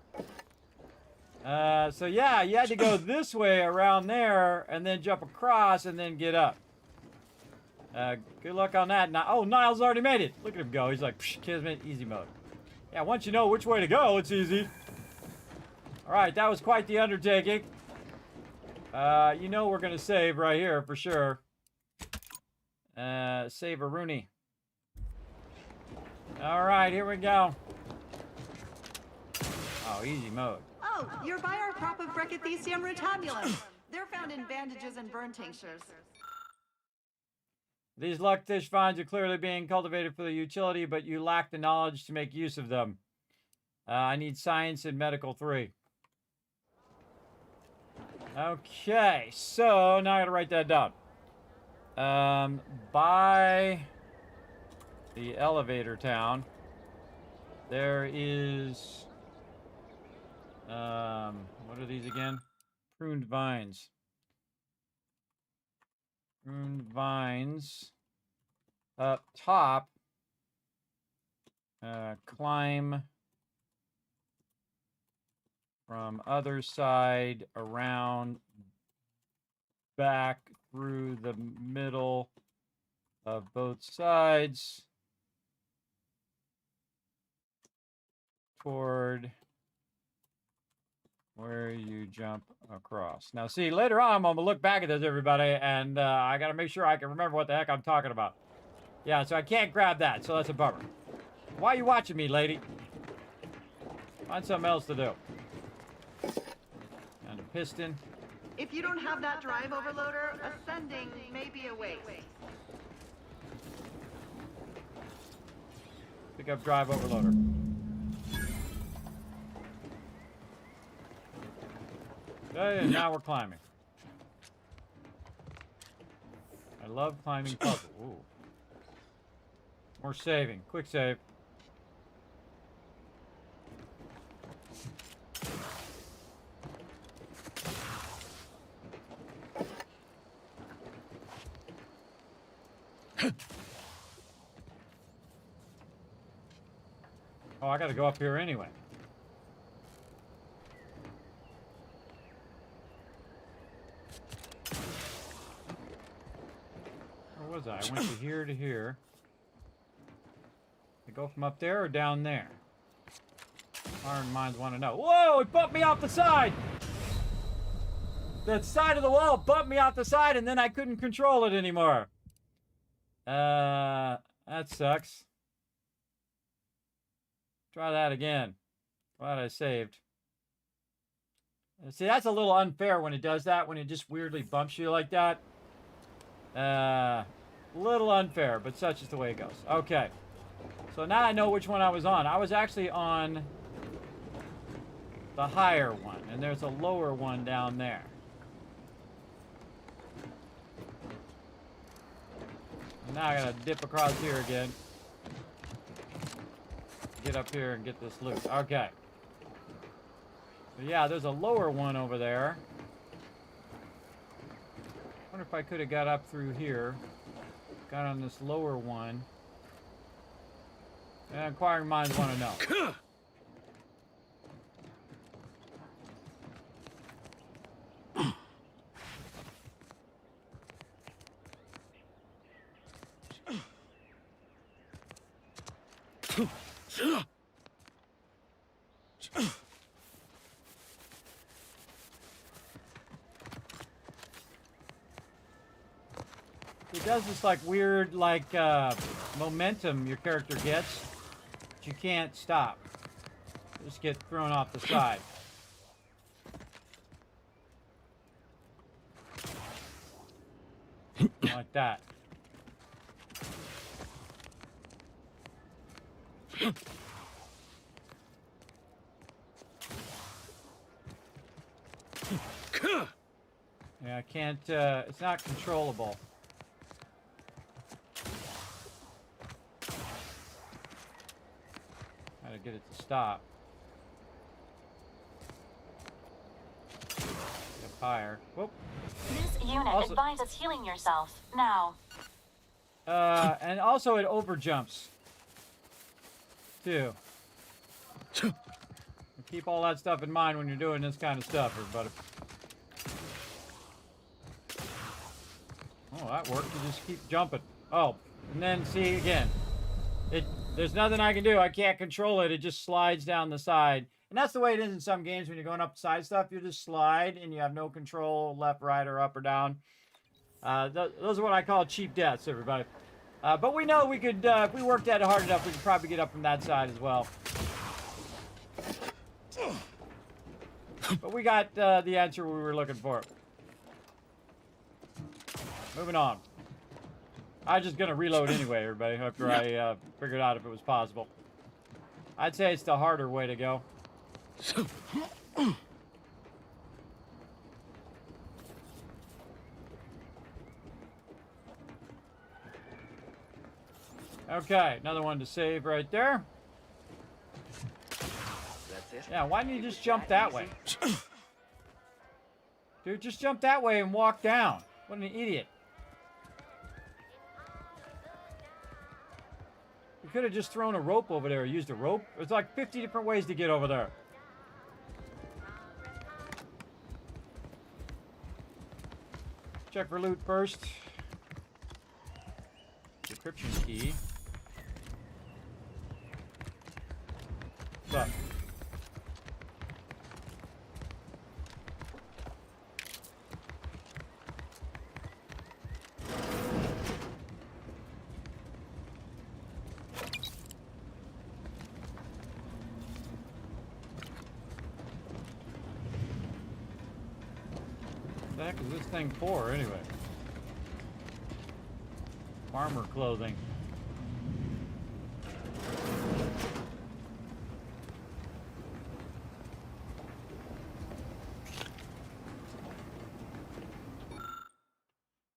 So yeah, you had to go this way around there, and then jump across, and then get up. Good luck on that. Now, oh, Niles already made it. Look at him go. He's like, Kismet, easy mode. Yeah, once you know which way to go, it's easy. All right, that was quite the undertaking. You know we're gonna save right here for sure. Save a Rooney. All right, here we go. Oh, easy mode. Oh, you're by our crop of Brachythecium rotabulum. They're found in bandages and burn tinctures. These luckfish vines are clearly being cultivated for their utility, but you lack the knowledge to make use of them. I need science and medical 3. Okay, so now I gotta write that down. By the elevator town, there is, what are these again? Pruned vines. Pruned vines. Up top, climb from other side around back through the middle of both sides toward where you jump across. Now see, later on I'm gonna look back at this, everybody, and I gotta make sure I can remember what the heck I'm talking about. Yeah, so I can't grab that, so that's a bummer. Why are you watching me, lady? Find something else to do. And a piston. If you don't have that drive overloader, ascending may be a waste. Pick up drive overloader. Okay, and now we're climbing. I love climbing puzzles. Ooh. More saving. Quick save. Oh, I gotta go up here anyway. Where was I? I went to here to here. I go from up there or down there? Iron minds want to know. Whoa! It bumped me off the side! The side of the wall bumped me off the side, and then I couldn't control it anymore. That sucks. Try that again. Glad I saved. See, that's a little unfair when it does that, when it just weirdly bumps you like that. Little unfair, but such is the way it goes. Okay. So now I know which one I was on. I was actually on the higher one, and there's a lower one down there. And now I gotta dip across here again. Get up here and get this loot. Okay. So yeah, there's a lower one over there. I wonder if I could have got up through here. Got on this lower one. And inquiring minds want to know. It does this like weird momentum your character gets, but you can't stop. You just get thrown off the side. Like that. Yeah, I can't, it's not controllable. Gotta get it to stop. Get up higher. Whoop. This unit advises healing yourself now. And also it overjumps. Too. Keep all that stuff in mind when you're doing this kind of stuff, everybody. Oh, that worked. You just keep jumping. Oh, and then see again. There's nothing I can do. I can't control it. It just slides down the side. And that's the way it is in some games when you're going up side stuff. You just slide and you have no control, left, right, or up or down. Those are what I call cheap deaths, everybody. But we know we could, if we worked at it hard enough, we could probably get up from that side as well. But we got the answer we were looking for. Moving on. I was just going to reload anyway, everybody, after I figured out if it was possible. I'd say it's the harder way to go. Okay, another one to save right there. That's it. Yeah, why didn't you just jump that way? Dude, just jump that way and walk down. What an idiot. You could have just thrown a rope over there or used a rope. There's like 50 different ways to get over there. Check for loot first. Decryption key. What's up? What the heck is this thing for, anyway? Farmer clothing.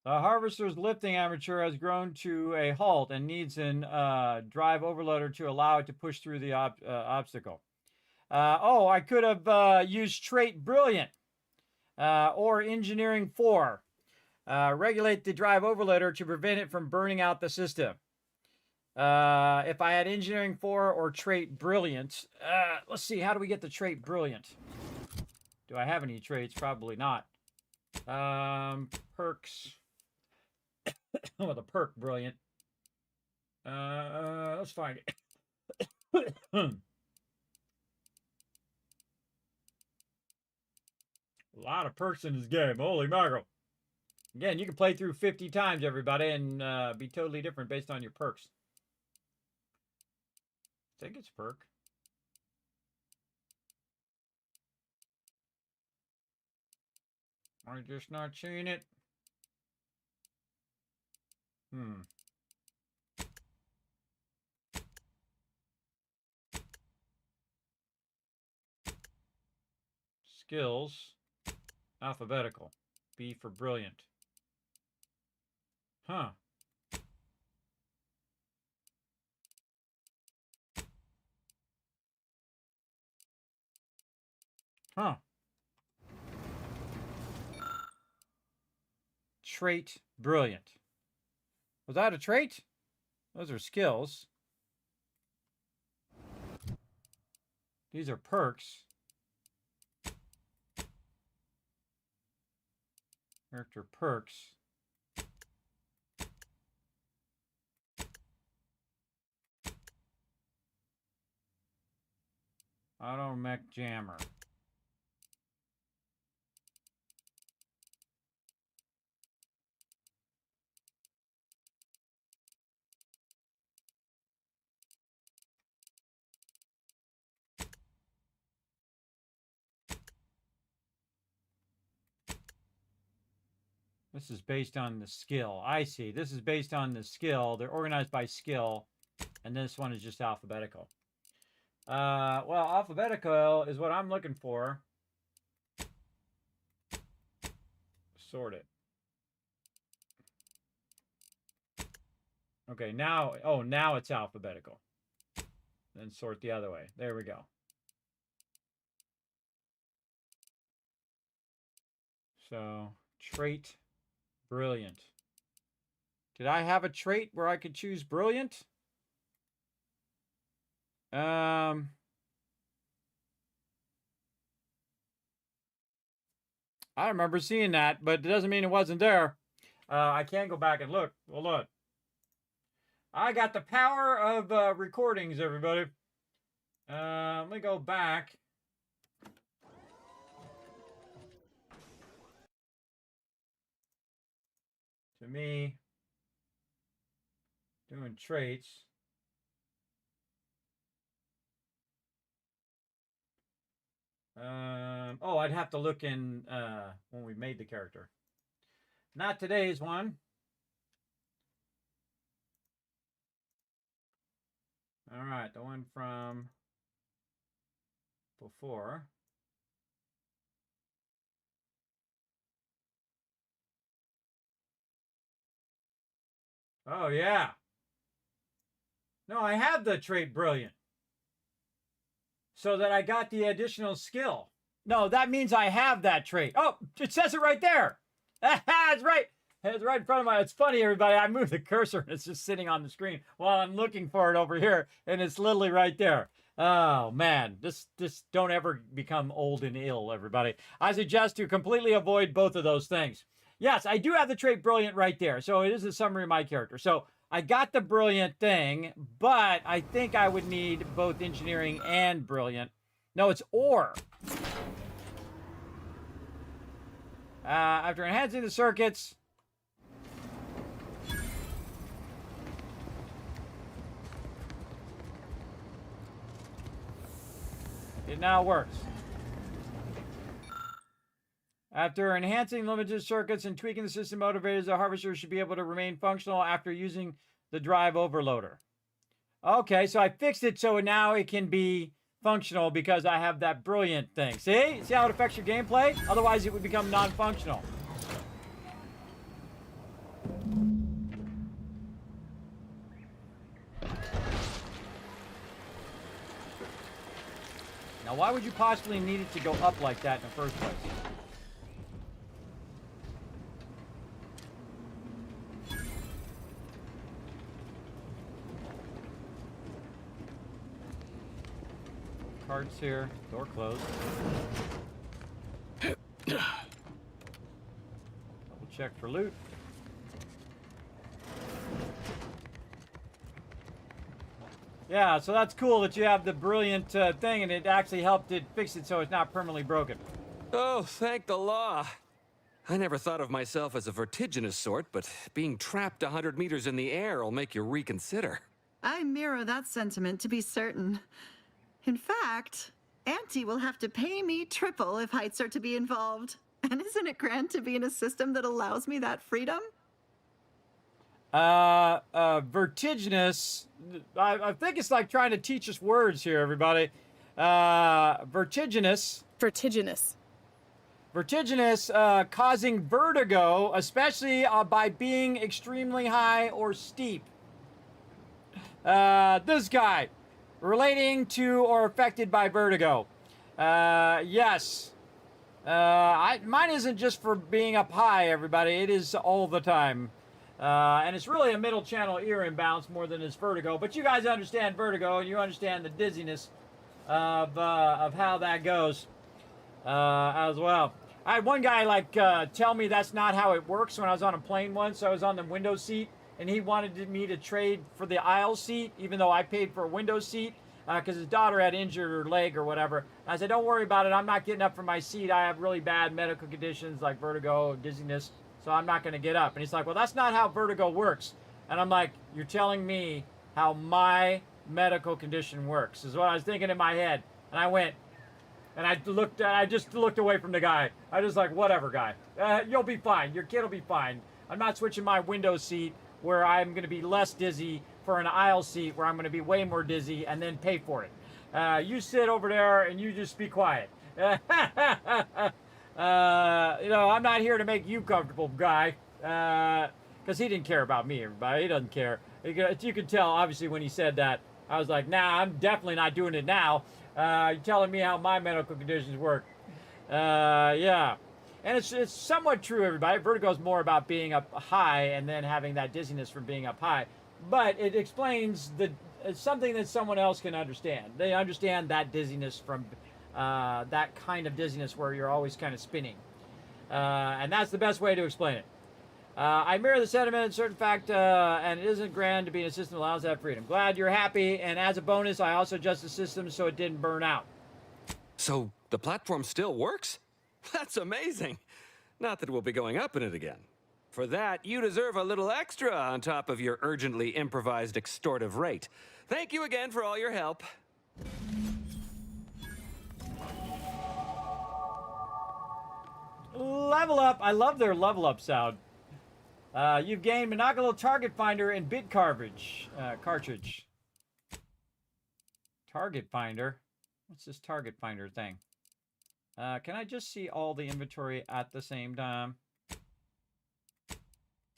The harvester's lifting armature has grown to a halt and needs an drive overloader to allow it to push through the obstacle. Oh, I could have used trait brilliant or engineering 4. Regulate the drive overloader to prevent it from burning out the system. If I had engineering 4 or trait brilliant, let's see, how do we get the trait brilliant? Do I have any traits? Probably not. Perks. Oh, the perk brilliant. Let's find it. A lot of perks in this game. Holy mackerel. Again, you can play through 50 times, everybody, and be totally different based on your perks. I think it's perk. I'm just not seeing it. Skills. Alphabetical. B for brilliant. Huh. Huh. Trait brilliant. Was that a trait? Those are skills. These are perks. Character perks. Auto mech jammer. This is based on the skill. I see. This is based on the skill. They're organized by skill. And this one is just alphabetical. Well, alphabetical is what I'm looking for. Sort it. Okay, now, oh, now it's alphabetical. then sort the other way. There we go. So, trait, brilliant. Did I have a trait where I could choose brilliant? I remember seeing that, but it doesn't mean it wasn't there. I can go back and look. Hold on. I got the power of recordings, everybody. Let me go back. To me, doing traits. Oh, I'd have to look in when we made the character. Not today's one. All right, the one from before. Oh, yeah. No, I have the trait brilliant. So that I got the additional skill. No, that means I have that trait. Oh, it says it right there. It's right. It's right in front of my... It's funny, everybody. I moved the cursor and it's just sitting on the screen while I'm looking for it over here. And it's literally right there. Oh, man. This don't ever become old and ill, everybody. I suggest to completely avoid both of those things. Yes, I do have the trait brilliant right there. So it is a summary of my character. So I got the brilliant thing, but I think I would need both engineering and brilliant. No, it's or. After enhancing the circuits... It now works. After enhancing limited circuits and tweaking the system motivators, the harvester should be able to remain functional after using the drive overloader. Okay, so I fixed it so now it can be functional because I have that brilliant thing. See? See how it affects your gameplay? Otherwise, it would become non-functional. Now, why would you possibly need it to go up like that in the first place? Cards here. Door closed. Double check for loot. Yeah, so that's cool that you have the brilliant thing, and it actually helped it fix it so it's not permanently broken. Oh, thank the law. I never thought of myself as a vertiginous sort, but being trapped 100 meters in the air will make you reconsider. I mirror that sentiment, to be certain. In fact, Auntie will have to pay me triple if heights are to be involved. And isn't it grand to be in a system that allows me that freedom? Vertiginous. I think it's like trying to teach us words here, everybody. Vertiginous. Vertiginous. Vertiginous, causing vertigo, especially by being extremely high or steep. This guy. Relating to or affected by vertigo. Yes. Mine isn't just for being up high, everybody. It is all the time. And it's really a middle channel ear imbalance more than it's vertigo. But you guys understand vertigo, and you understand the dizziness of how that goes as well. I had one guy tell me that's not how it works when I was on a plane once. I was on the window seat, and he wanted me to trade for the aisle seat, even though I paid for a window seat, because his daughter had injured her leg or whatever. I said, don't worry about it. I'm not getting up from my seat. I have really bad medical conditions like vertigo, dizziness, so I'm not going to get up. And he's like, well, that's not how vertigo works. And I'm like, you're telling me how my medical condition works, is what I was thinking in my head. And I went, and I just looked away from the guy. I was like, whatever, guy. You'll be fine. Your kid will be fine. I'm not switching my window seat where I'm going to be less dizzy for an aisle seat where I'm going to be way more dizzy and then pay for it. You sit over there and you just be quiet. I'm not here to make you comfortable, guy. Because he didn't care about me, everybody. He doesn't care. You can tell, obviously, when he said that, I was like, nah, I'm definitely not doing it now. You're telling me how my medical conditions work. Yeah. And it's somewhat true, everybody. Vertigo is more about being up high and then having that dizziness from being up high. But it explains it's something that someone else can understand. They understand that dizziness from that kind of dizziness where you're always kind of spinning. And that's the best way to explain it. I mirror the sentiment in certain fact, and it isn't grand to be in a system that allows that freedom. Glad you're happy, and as a bonus, I also adjust the system so it didn't burn out. So the platform still works? That's amazing. Not that we'll be going up in it again. For that, you deserve a little extra on top of your urgently improvised extortive rate. Thank you again for all your help. Level up. I love their level up sound. You've gained monocular target finder and bit cartridge. Target finder? What's this target finder thing? Can I just see all the inventory at the same time?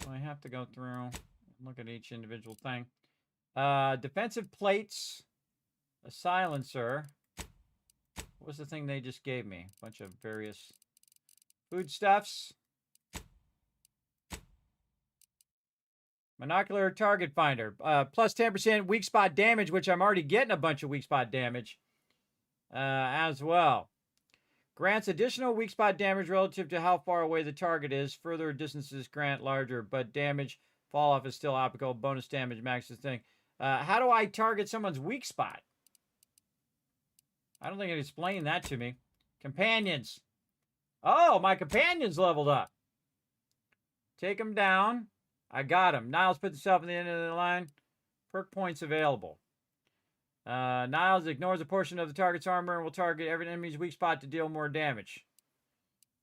I have to go through and look at each individual thing. Defensive plates, a silencer. What was the thing they just gave me? A bunch of various foodstuffs. Monocular target finder. Plus 10% weak spot damage, which I'm already getting a bunch of weak spot damage as well. Grants additional weak spot damage relative to how far away the target is. Further distances grant larger, but damage fall off is still optical. Bonus damage maxes thing. How do I target someone's weak spot? I don't think it explained that to me. Companions. Oh, my companions leveled up. Take them down. I got him. Niles put himself in the end of the line. Perk points available. Niles ignores a portion of the target's armor and will target every enemy's weak spot to deal more damage.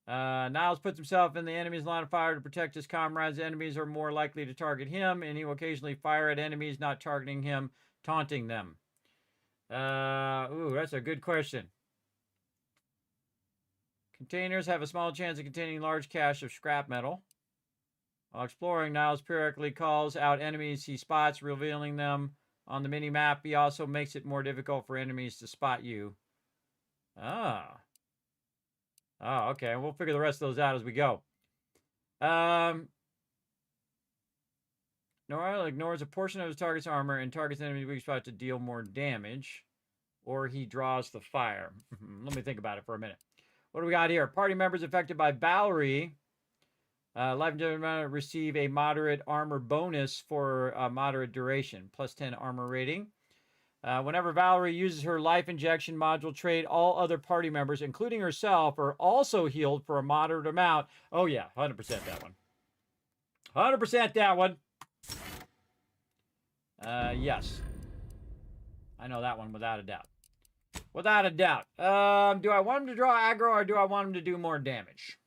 Niles puts himself in the enemy's line of fire to protect his comrades. Enemies are more likely to target him, and he will occasionally fire at enemies not targeting him, taunting them. Ooh, that's a good question. Containers have a small chance of containing large cache of scrap metal. While exploring, Niles periodically calls out enemies he spots, revealing them on the mini-map. He also makes it more difficult for enemies to spot you. Ah. Oh, okay. We'll figure the rest of those out as we go. Noel ignores a portion of his target's armor and targets enemy's weak spot to deal more damage. Or he draws the fire. Let me think about it for a minute. What do we got here? Party members affected by Valerie. Life and gentlemen receive a moderate armor bonus for a moderate duration. Plus 10 armor rating. Whenever Valerie uses her life injection module trait, all other party members, including herself, are also healed for a moderate amount. Oh, yeah. 100% that one. 100% that one. Yes. I know that one without a doubt. Without a doubt. Do I want him to draw aggro or do I want him to do more damage?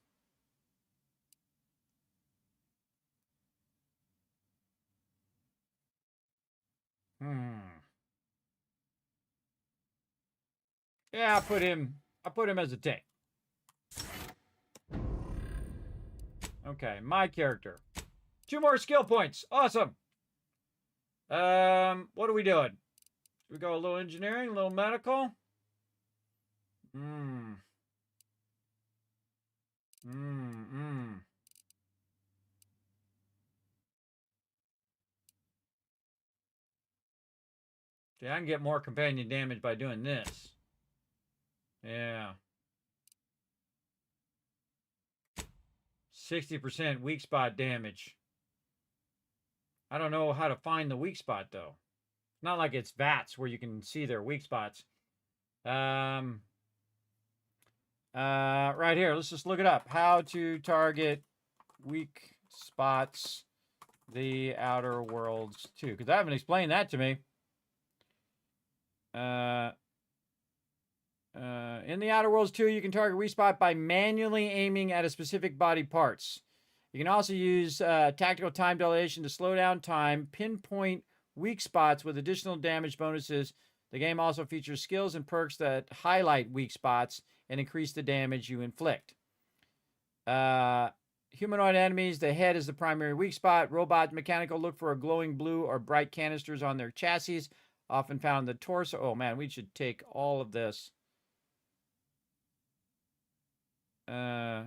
Yeah, I put him as a tank. Okay, my character. 2 more skill points. Awesome. What are we doing? Should we go a little engineering, a little medical? See, I can get more companion damage by doing this. Yeah. 60% weak spot damage. I don't know how to find the weak spot, though. Not like it's VATS where you can see their weak spots. Right here. Let's just look it up. How to target weak spots the Outer Worlds 2. Because I haven't explained that to me. In the Outer Worlds 2, you can target weak spot by manually aiming at a specific body parts. You can also use tactical time dilation to slow down time, pinpoint weak spots with additional damage bonuses. The game also features skills and perks that highlight weak spots and increase the damage you inflict. Humanoid enemies, the head is the primary weak spot. Robot mechanical, look for a glowing blue or bright canisters on their chassis. often found in the torso. Oh man, we should take all of this. Oh,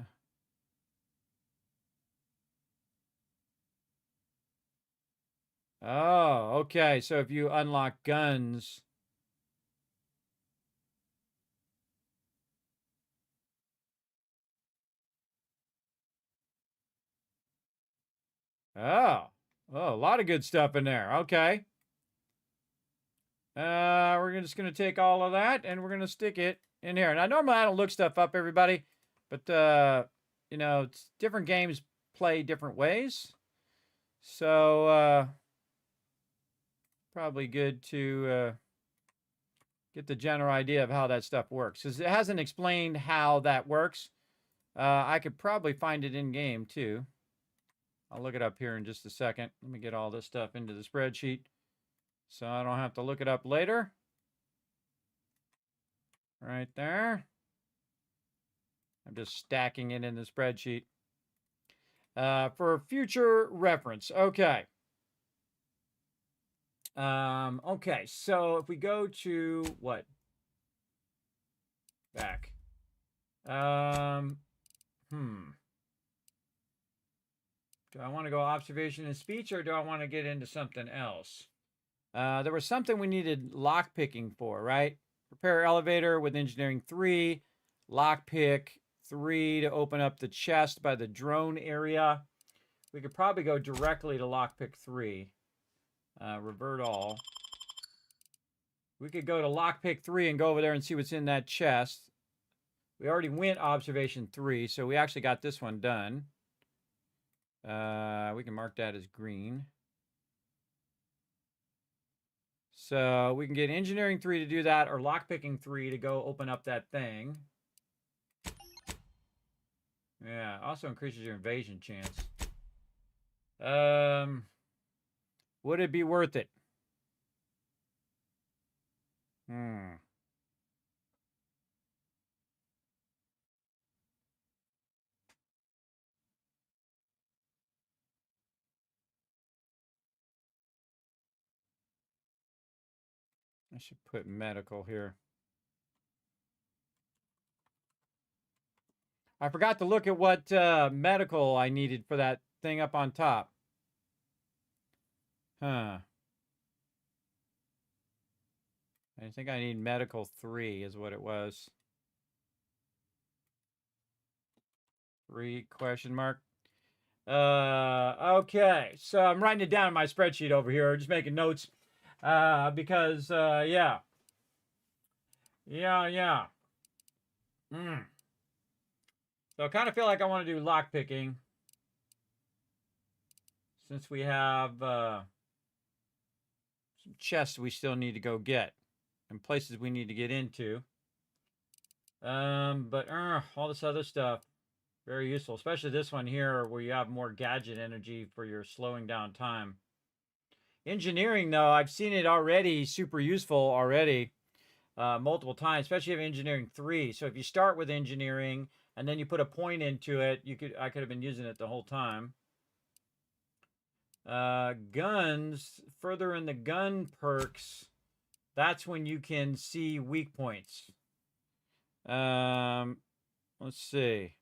okay. So if you unlock guns. Oh, a lot of good stuff in there. Okay. We're just going to take all of that and we're going to stick it in here. Now, normally I don't look stuff up, everybody, but, you know, different games play different ways. So, probably good to get the general idea of how that stuff works. Because it hasn't explained how that works. I could probably find it in game too. I'll look it up here in just a second. Let me get all this stuff into the spreadsheet so I don't have to look it up later. Right there. I'm just stacking it in the spreadsheet for future reference. Okay. Okay, so if we go to what? Back. Do I want to go observation and speech, or do I want to get into something else? There was something we needed lockpicking for, right? Repair elevator with engineering 3. Lockpick 3 to open up the chest by the drone area. We could probably go directly to lockpick 3. Revert all. We could go to lockpick 3 and go over there and see what's in that chest. We already went observation 3, so we actually got this one done. We can mark that as green. So we can get engineering 3 to do that, or lockpicking 3 to go open up that thing. Yeah, also increases your invasion chance. Would it be worth it? I should put medical here. I forgot to look at what medical I needed for that thing up on top. Huh. I think I need medical 3 is what it was. 3 question mark. Okay, so I'm writing it down in my spreadsheet over here, just making notes. Because, yeah. So I kind of feel like I want to do lockpicking. Since we have some chests we still need to go get. And places we need to get into. But all this other stuff, very useful. Especially this one here where you have more gadget energy for your slowing down time. Engineering, though, I've seen it already, super useful already, multiple times, especially if engineering 3. So if you start with engineering and then you put a point into it, I could have been using it the whole time. Guns, further in the gun perks, that's when you can see weak points. Let's see.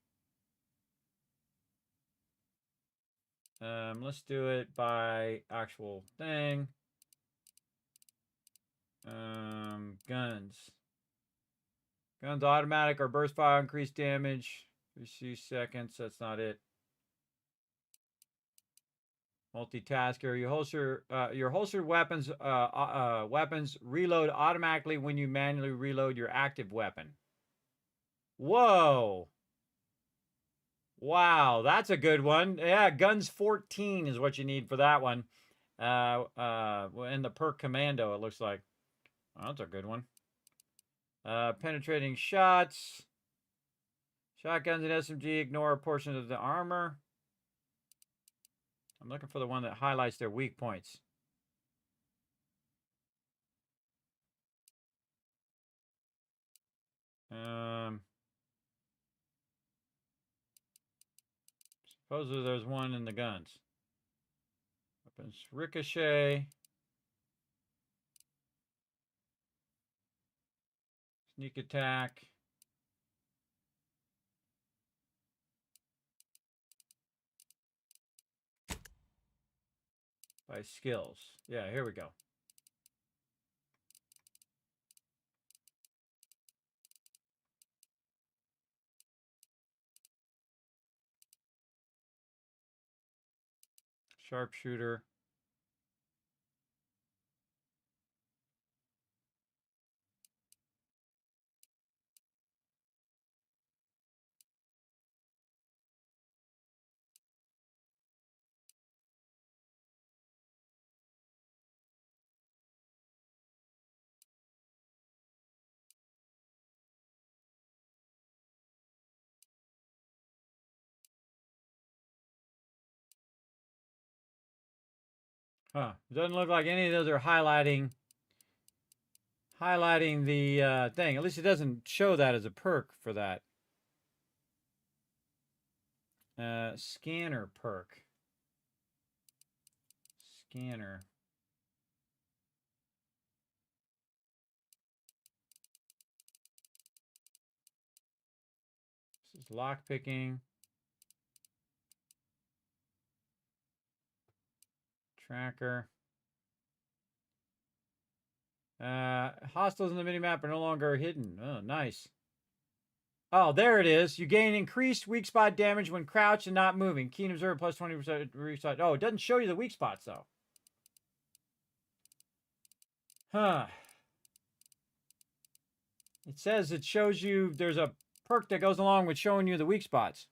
Let's do it by actual thing. Guns. Guns automatic or burst fire, increased damage. 3 seconds. That's not it. Multitasker. Your holstered weapons reload automatically when you manually reload your active weapon. Whoa. Wow, that's a good one. Yeah, guns 14 is what you need for that one. In the perk commando, it looks like. Oh, that's a good one. Penetrating shots. Shotguns and SMG ignore a portion of the armor. I'm looking for the one that highlights their weak points. Supposedly there's one in the guns. Weapons ricochet. Sneak attack. By skills. Yeah, here we go. Sharpshooter. Huh. Doesn't look like any of those are highlighting the thing. At least it doesn't show that as a perk for that. Scanner perk. Scanner. This is lockpicking. Tracker. Hostiles in the minimap are no longer hidden. Oh, nice. Oh, there it is. You gain increased weak spot damage when crouched and not moving. Keen observer plus 20% weak spot. Oh, it doesn't show you the weak spots, though. Huh. It says it shows you there's a perk that goes along with showing you the weak spots.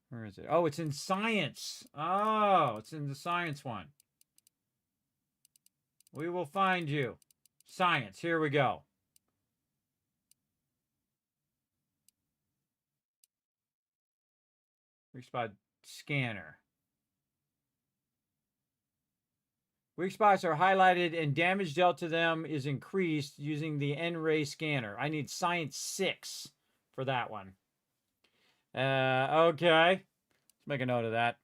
Where is it? Oh, it's in science. Oh, it's in the science one. We will find you. Science. Here we go. Weak spot scanner. Weak spots are highlighted and damage dealt to them is increased using the N-ray scanner. I need science 6 for that one. Okay. Let's make a note of that.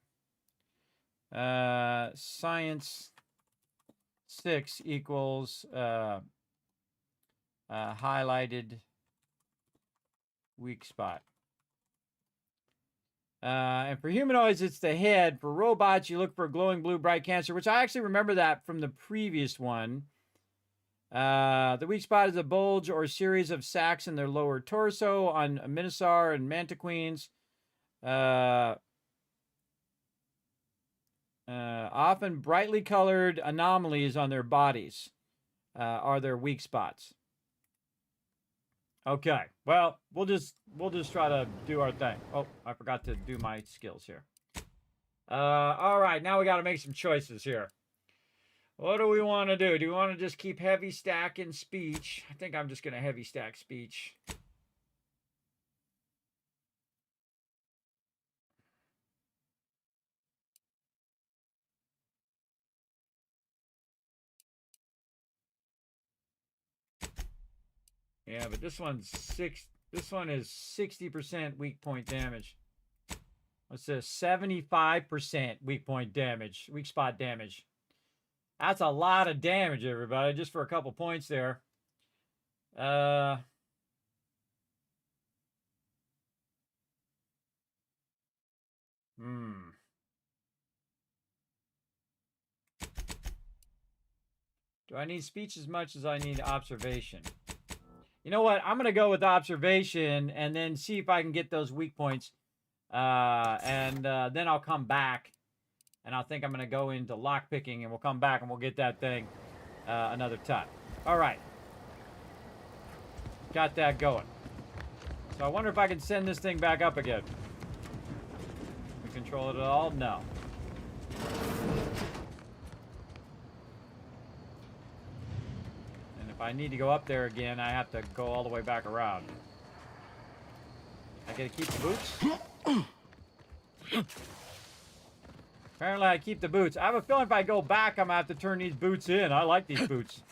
Science 6 equals highlighted weak spot. And for humanoids, it's the head. For robots, you look for glowing blue bright cancer, which I actually remember that from the previous one. The weak spot is a bulge or series of sacs in their lower torso on Minosaur and Mantiqueens. Often brightly colored anomalies on their bodies are their weak spots. Okay, well, we'll just try to do our thing. Oh, I forgot to do my skills here. All right, now we got to make some choices here. What do we want to do? Do we want to just keep heavy stacking speech? I think I'm just going to heavy stack speech. Yeah, but this one is 60% weak point damage. What's this? 75% weak point damage, weak spot damage. That's a lot of damage, everybody, just for a couple points there. Do I need speech as much as I need observation? You know what? I'm going to go with observation and then see if I can get those weak points. Then I'll come back. And I think I'm going to go into lockpicking and we'll come back and we'll get that thing another time. All right. Got that going. So I wonder if I can send this thing back up again. We control it at all? No. And if I need to go up there again, I have to go all the way back around. I gotta keep the boots? Apparently I keep the boots. I have a feeling if I go back, I'm gonna have to turn these boots in. I like these boots.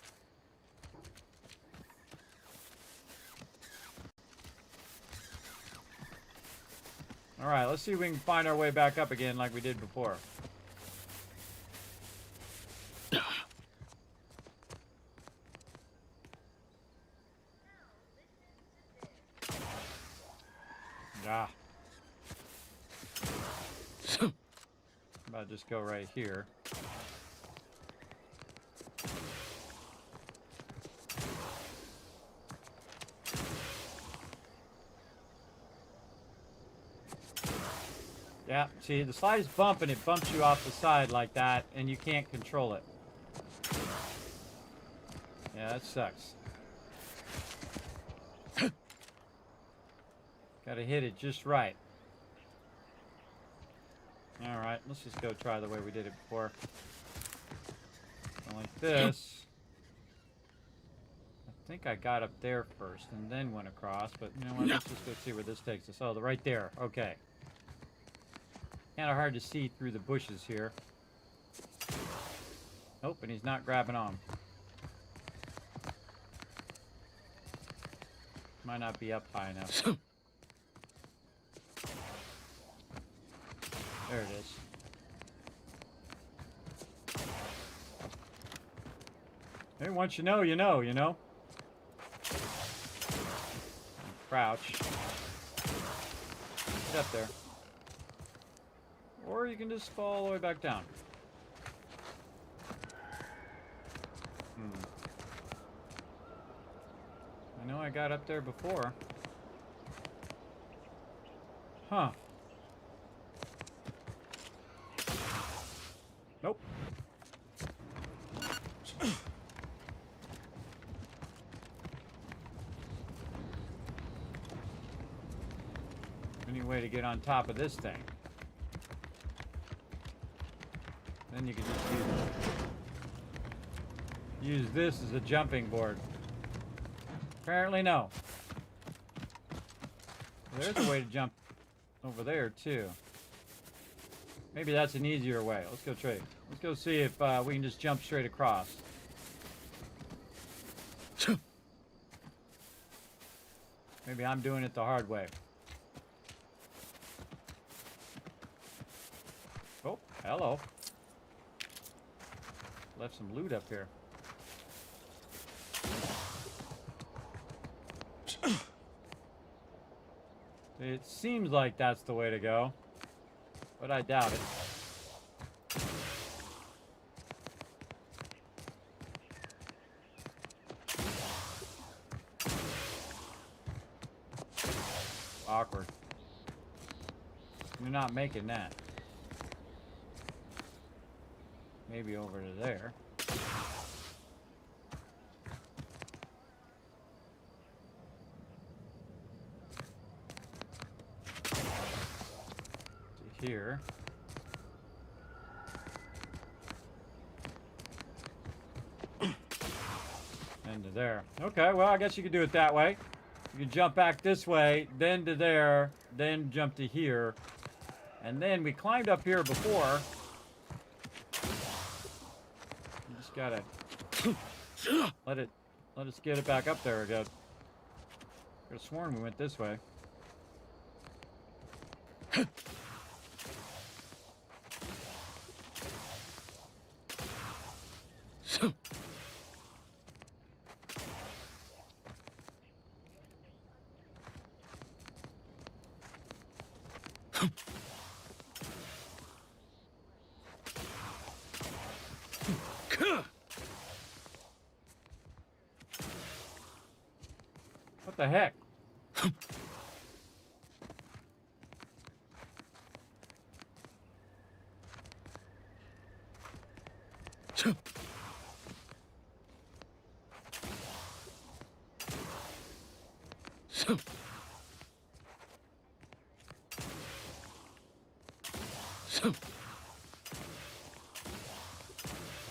All right, let's see if we can find our way back up again like we did before. Ah. About to just go right here. Yeah, see, the slightest bump and it bumps you off the side like that, and you can't control it. Yeah, that sucks. Gotta hit it just right. Alright, let's just go try the way we did it before. So like this. I think I got up there first and then went across, but you know what, let's just go see where this takes us. Oh, right there, okay. Kinda hard to see through the bushes here. Nope, and he's not grabbing on. Might not be up high enough. There it is. Hey, once you know, you know, you know? Crouch. Get up there. Or you can just fall all the way back down. I know I got up there before. Huh. Nope. Any way to get on top of this thing? Then you can just use this as a jumping board. Apparently no. There's a way to jump over there too. Maybe that's an easier way. Let's go try. Let's go see if we can just jump straight across. Maybe I'm doing it the hard way. Oh, hello. Left some loot up here. It seems like that's the way to go, but I doubt it. Awkward. You're not making that. Maybe over to there. To here. And to there. Okay, well, I guess you could do it that way. You can jump back this way, then to there, then jump to here. And then we climbed up here before. You just gotta let us get it back up there again. Could have sworn we went this way. What the heck? Could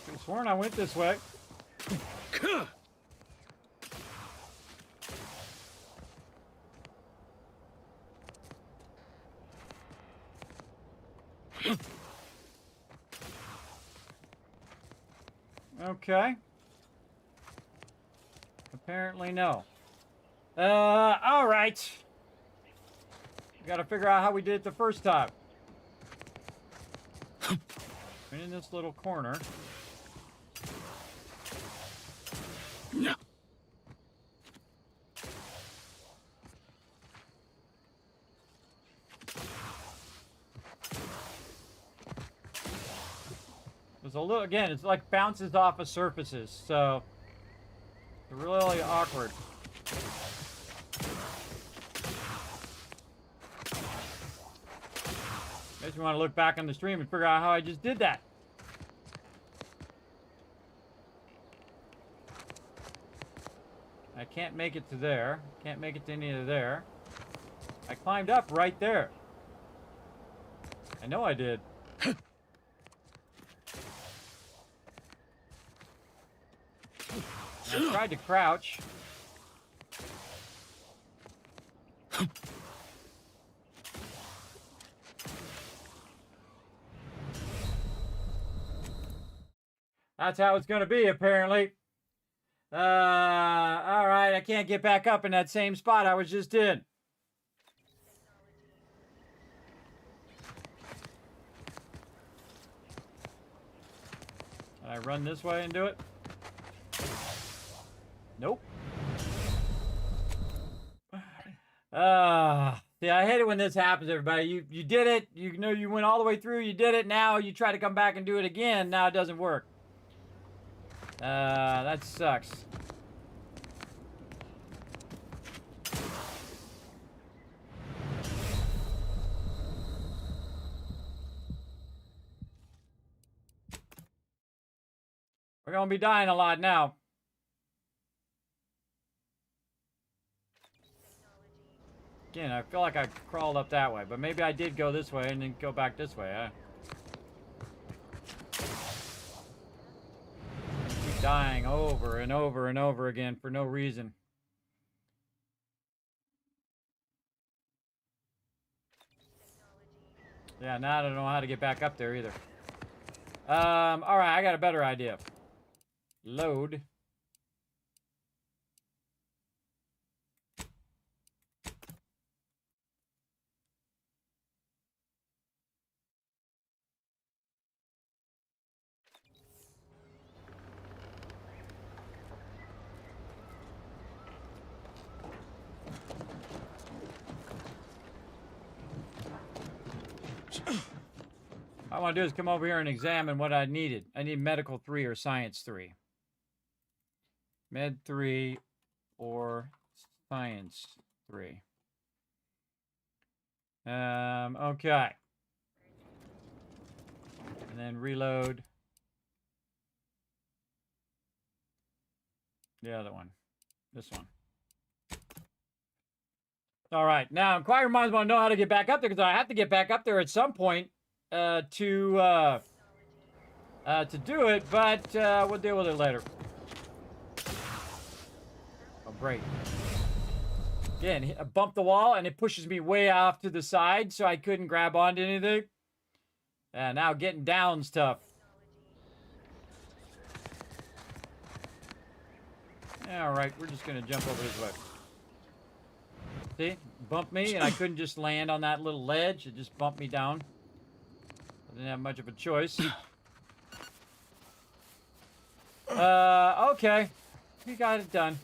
have sworn I went this way. Okay. Apparently no. All right. We gotta figure out how we did it the first time. And in this little corner. Yeah. There's a little, again, it's like bounces off of surfaces, so it's really awkward. Makes me want to look back on the stream and figure out how I just did that. I can't make it to there. Can't make it to any of there. I climbed up right there. I know I did. I tried to crouch. That's how it's going to be, apparently. All right, I can't get back up in that same spot I was just in. Can I run this way and do it? Nope. Yeah, I hate it when this happens, everybody. You did it. You know you went all the way through. You did it. Now you try to come back and do it again. Now it doesn't work. That sucks. We're gonna be dying a lot now. Again, I feel like I crawled up that way, but maybe I did go this way and then go back this way, huh? Keep dying over and over and over again for no reason. Yeah, now I don't know how to get back up there either. Alright, I got a better idea. Load. What I want to do is come over here and examine what I needed. I need medical 3 or science 3. Med 3 or science 3. Okay. And then reload. The other one. This one. All right. Now, inquiring minds want to know how to get back up there because I have to get back up there at some point to do it, but we'll deal with it later. Oh, great. Again, I bumped the wall and it pushes me way off to the side so I couldn't grab onto anything. Now getting down's tough. All right, we're just going to jump over this way. See? Bumped me and I couldn't just land on that little ledge. It just bumped me down. I didn't have much of a choice. Okay. We got it done.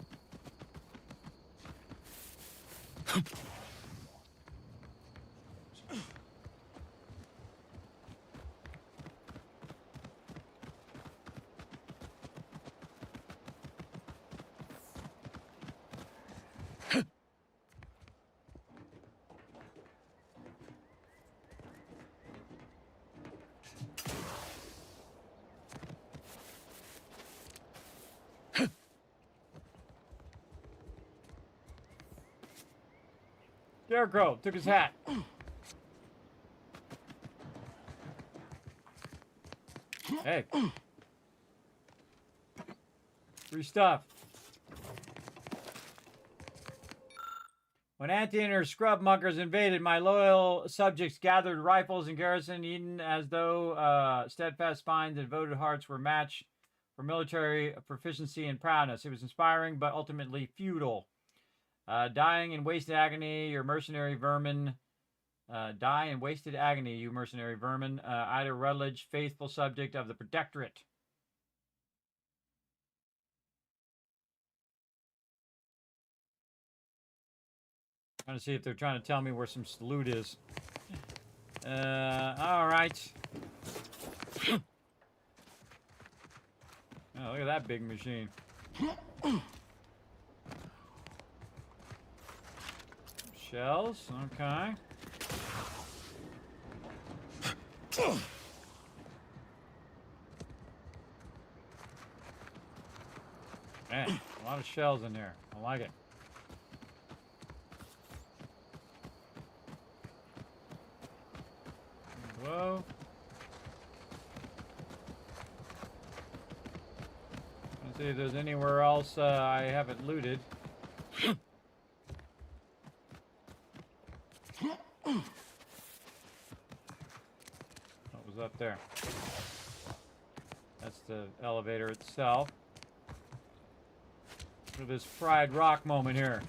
Scarecrow took his hat. Hey. Free stuff. When Auntie and her scrub muckers invaded, my loyal subjects gathered rifles and garrisoned Eden as though steadfast spines and devoted hearts were matched for military proficiency and proudness. It was inspiring, but ultimately futile. Dying in wasted agony, your mercenary vermin Die in wasted agony, you mercenary vermin. Ida Rutledge, faithful subject of the Protectorate. Trying to see if they're trying to tell me where some loot is. All right. Oh, look at that big machine. Shells, okay. Man, a lot of shells in there. I like it. Whoa. Let's see if there's anywhere else I haven't looted. What was up there? That's the elevator itself. Look at this fried rock moment here.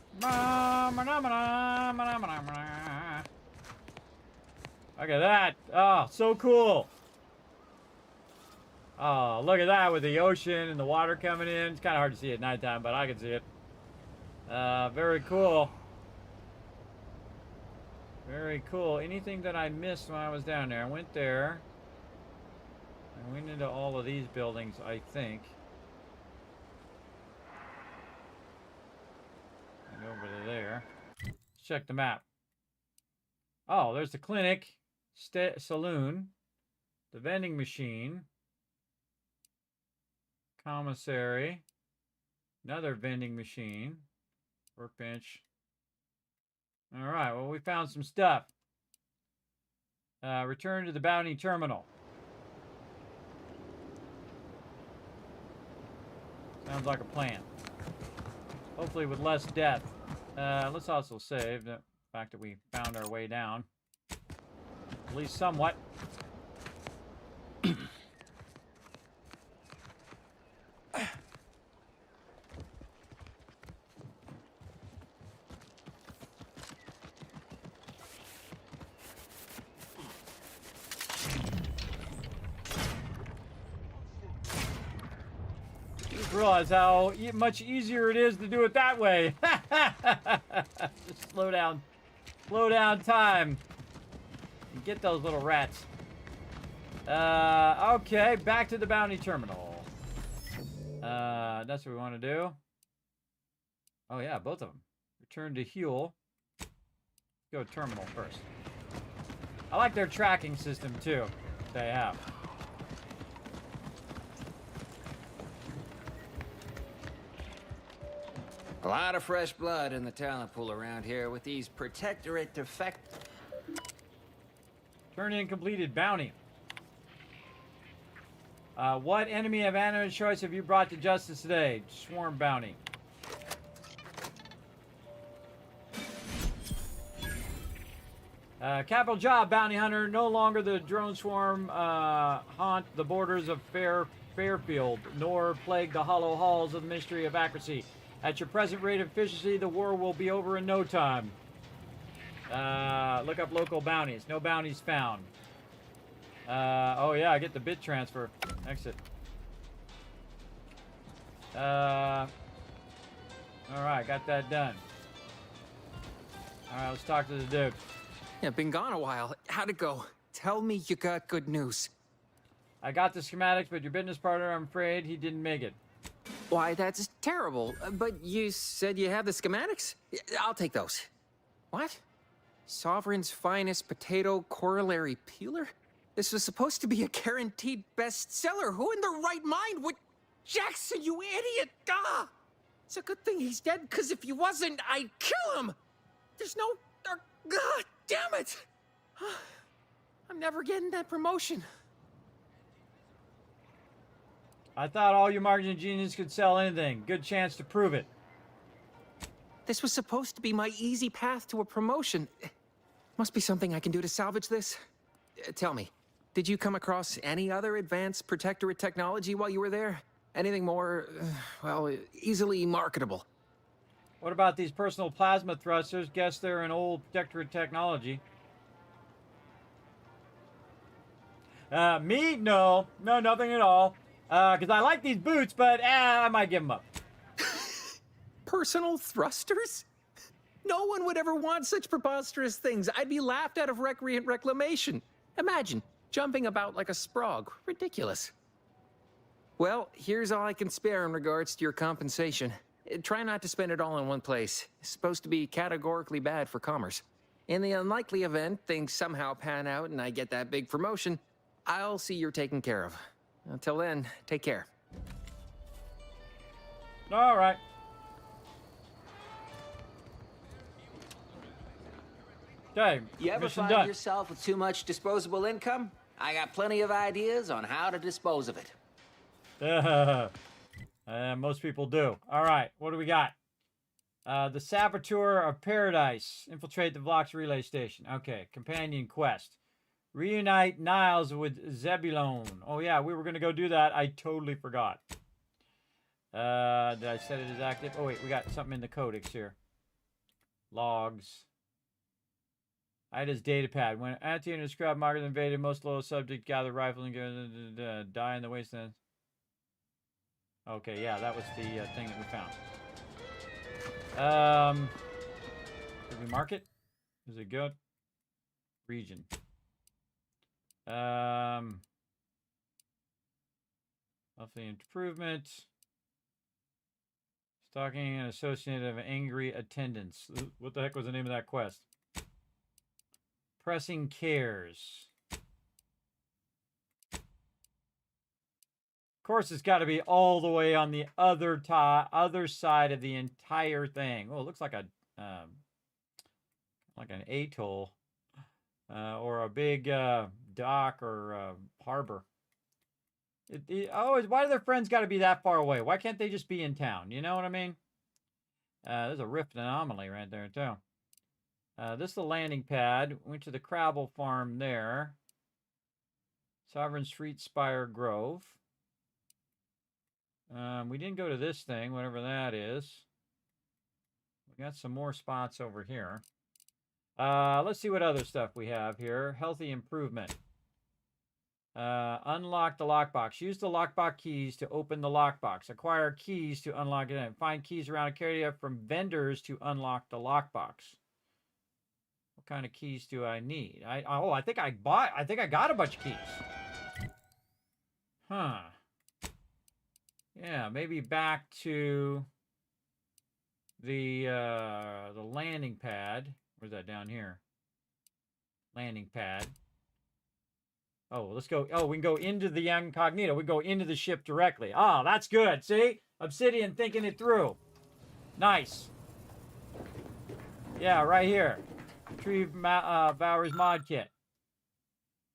Look at that. Oh, so cool. Oh, look at that with the ocean and the water coming in. It's kind of hard to see at nighttime, but I can see it. Very cool. Very cool. Anything that I missed when I was down there? I went there. I went into all of these buildings, I think. And over to there. Let's check the map. Oh, there's the clinic, saloon, the vending machine, commissary, another vending machine, workbench. All right, well, we found some stuff. Return to the bounty terminal. Sounds like a plan. Hopefully with less death. Let's also save the fact that we found our way down. At least somewhat. Realize how much easier it is to do it that way. Just slow down time and get those little rats. Okay, back to the bounty terminal. That's what we want to do. Oh yeah, both of them. Return to Huel. Go terminal first. I like their tracking system too. They have. A lot of fresh blood in the talent pool around here with these Protectorate defect. Turn in completed bounty. What enemy of animate choice have you brought to justice today? Swarm bounty. Capital job, bounty hunter. No longer the drone swarm haunt the borders of Fairfield, nor plague the hollow halls of the Ministry of Accuracy. At your present rate of efficiency, the war will be over in no time. Look up local bounties. No bounties found. Oh yeah, I get the bit transfer. Exit. Alright, got that done. Alright, let's talk to the dude. Yeah, been gone a while. How'd it go? Tell me you got good news. I got the schematics, but your business partner, I'm afraid, he didn't make it. Why, that's terrible. But you said you have the schematics? I'll take those. What? Sovereign's finest potato corollary peeler? This was supposed to be a guaranteed bestseller. Who in their right mind would... Jackson, you idiot! Ah! It's a good thing he's dead, because if he wasn't, I'd kill him! There's no... God damn it! I'm never getting that promotion. I thought all you marketing geniuses could sell anything. Good chance to prove it. This was supposed to be my easy path to a promotion. Must be something I can do to salvage this. Tell me, did you come across any other advanced Protectorate technology while you were there? Anything more, well, easily marketable? What about these personal plasma thrusters? Guess they're an old Protectorate technology. Me? No. No, nothing at all. Because I like these boots, but I might give them up. Personal thrusters? No one would ever want such preposterous things. I'd be laughed out of recreant reclamation. Imagine jumping about like a sprog. Ridiculous. Well, here's all I can spare in regards to your compensation. Try not to spend it all in one place. It's supposed to be categorically bad for commerce. In the unlikely event things somehow pan out and I get that big promotion, I'll see you're taken care of. Until then, take care. All right. Okay, You ever mission find done. yourself with too much disposable income? I got plenty of ideas on how to dispose of it. Most people do. All right, what do we got? The Saboteur of Paradise. Infiltrate the Vlox relay station. Okay, companion quest. Reunite Niles with Zebulon. Oh yeah, we were going to go do that. I totally forgot. Did I set it as active? Oh wait, we got something in the codex here. Logs. Ida's datapad. When anti and scrub marker invaded, most low subject gather rifle and go die in the wasteland. Okay, yeah, that was the thing that we found. Did we mark it? Is it good? Region. Monthly improvement. Stalking and associated of angry attendants. What the heck was the name of that quest? Pressing cares. Of course, it's got to be all the way on the other side of the entire thing. Oh, it looks like a like an atoll or a big dock or harbor. Always, why do their friends got to be that far away? Why can't they just be in town? You know what I mean? There's a rift anomaly right there too. This is the landing pad. Went to the Crabble farm there. Sovereign Street Spire Grove. We didn't go to this thing, whatever that is. We got some more spots over here. Let's see what other stuff we have here. Healthy improvement. Unlock the lockbox. Use the lockbox keys to open the lockbox. Acquire keys to unlock it. Find keys around a area from vendors to unlock the lockbox. What kind of keys do I need? I think I got a bunch of keys. Huh. Yeah, maybe back to the landing pad. Where's that down here? Landing pad. Oh, let's go. Oh, we can go into the incognito. We go into the ship directly. Oh, that's good. See? Obsidian thinking it through. Nice. Yeah, right here. Retrieve Bower's mod kit.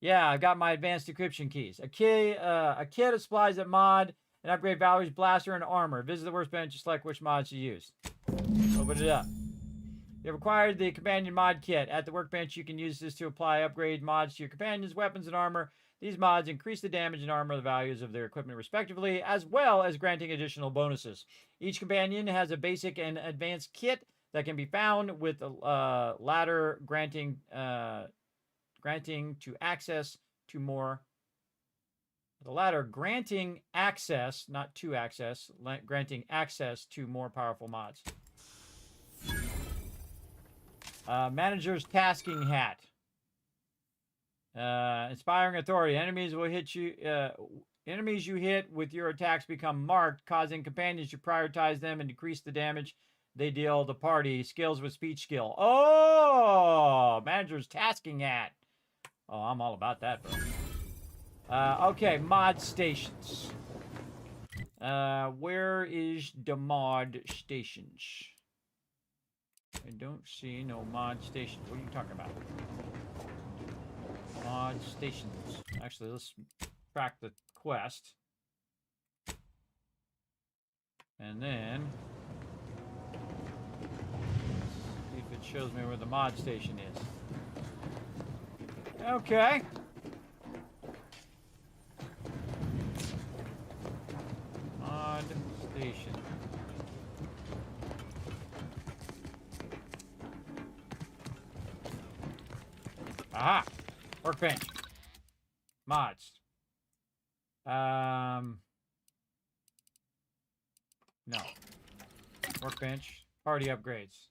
Yeah, I got my advanced decryption keys. A kit of supplies that mod and upgrade Valerie's blaster and armor. Visit the workbench to select which mods to use. Open it up. You have acquired the companion mod kit. At the workbench, you can use this to apply upgrade mods to your companions' weapons and armor. These mods increase the damage and armor values of their equipment respectively, as well as granting additional bonuses. Each companion has a basic and advanced kit that can be found with the ladder granting to access to more. The latter granting access, not to access, granting access to more powerful mods. Manager's tasking hat. Inspiring authority. Enemies will hit you. Enemies you hit with your attacks become marked, causing companions to prioritize them and decrease the damage they deal the party. Skills with speech skill. Oh, manager's tasking hat. Oh, I'm all about that, bro. Okay, mod stations. Where is the mod stations? I don't see no mod stations. What are you talking about? Mod stations. Actually, let's track the quest. And then see if it shows me where the mod station is. Okay. Mod station. Aha! Workbench. Mods. No. Workbench. Party upgrades.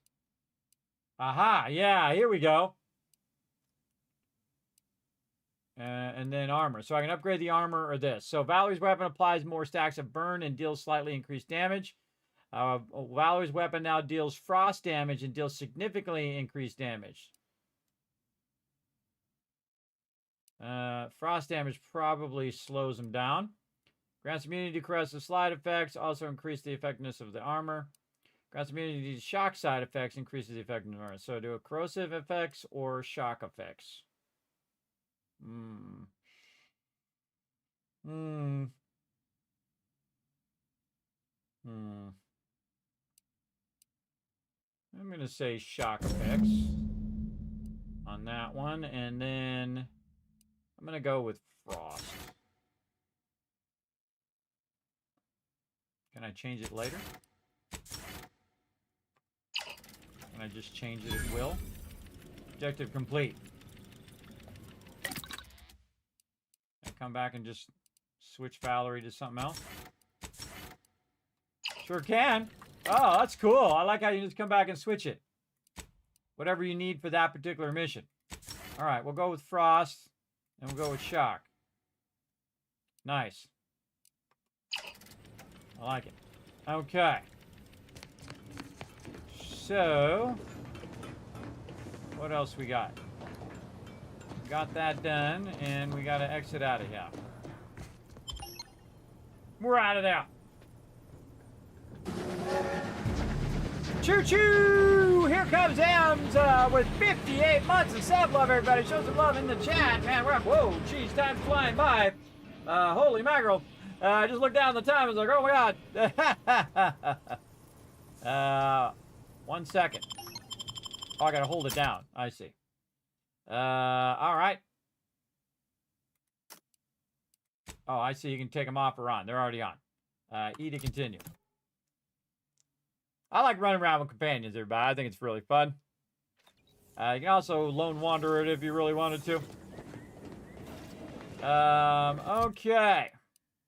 Aha, yeah, here we go. And then armor. So I can upgrade the armor or this. So Valerie's weapon applies more stacks of burn and deals slightly increased damage. Valerie's weapon now deals frost damage and deals significantly increased damage. Frost damage probably slows him down. Grants immunity to corrosive slide effects. Also increase the effectiveness of the armor. Grants immunity to shock side effects. Increases the effectiveness of the armor. So do a corrosive effects or shock effects. I'm going to say shock effects on that one. And then I'm going to go with frost. Can I change it later? Can I just change it at will? Objective complete. Can I come back and just switch Valerie to something else? Sure can. Oh, that's cool. I like how you just come back and switch it. Whatever you need for that particular mission. All right, we'll go with frost, and we'll go with shock. Nice. I like it. Okay. So, what else we got? Got that done, and we got to exit out of here. We're out of there. Choo-choo! Here comes Ems with 58 months of self-love, everybody. Show some love in the chat. Man, we're up. Whoa, geez, time's flying by. Holy mackerel. I just looked down at the time. I was like, oh my god. 1 second. Oh, I gotta hold it down. I see. All right. Oh, I see. You can take them off or on. They're already on. E to continue. I like running around with companions, everybody. I think it's really fun. You can also lone wander it if you really wanted to. Okay.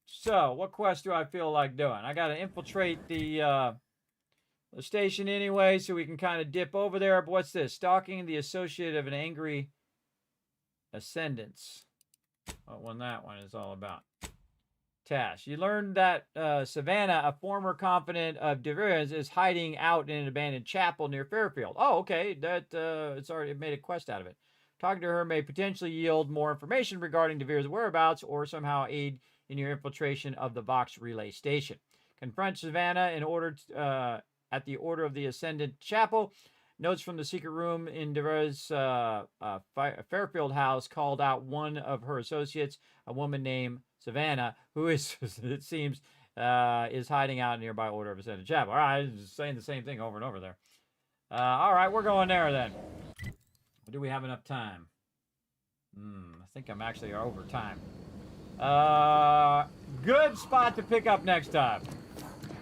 So, what quest do I feel like doing? I got to infiltrate the station anyway, so we can kind of dip over there. But what's this? Stalking the associate of an angry ascendants. What that one is all about. Task. You learned that Savannah, a former confidant of DeVries, is hiding out in an abandoned chapel near Fairfield. Oh, okay. That it made a quest out of it. Talking to her may potentially yield more information regarding DeVries' whereabouts or somehow aid in your infiltration of the Vox relay station. Confront Savannah in order at the order of the Ascendant Chapel. Notes from the secret room in DeVries' Fairfield house called out one of her associates, a woman named Savannah, who is, it seems, is hiding out in nearby order of Ascendant Chapel. All right, just saying the same thing over and over there. All right, we're going there then. Do we have enough time? I think I'm actually over time. Good spot to pick up next time,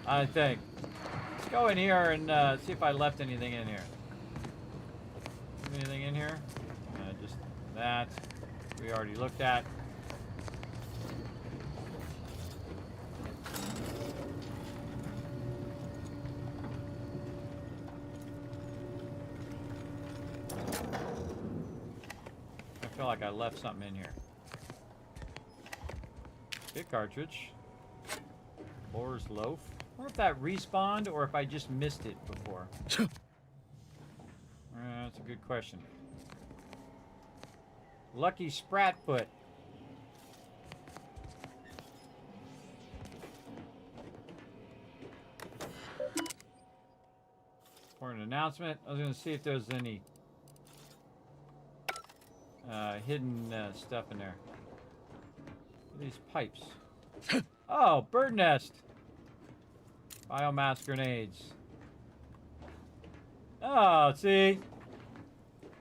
I think. Let's go in here and see if I left anything in here. Anything in here? Just that. We already looked at. I feel like I left something in here. Big cartridge. Boar's loaf. I wonder if that respawned or if I just missed it before. That's a good question. Lucky Spratfoot. Important announcement. I was going to see if there's any hidden stuff in there. These pipes. Oh, bird nest. Biomass grenades. Oh, see?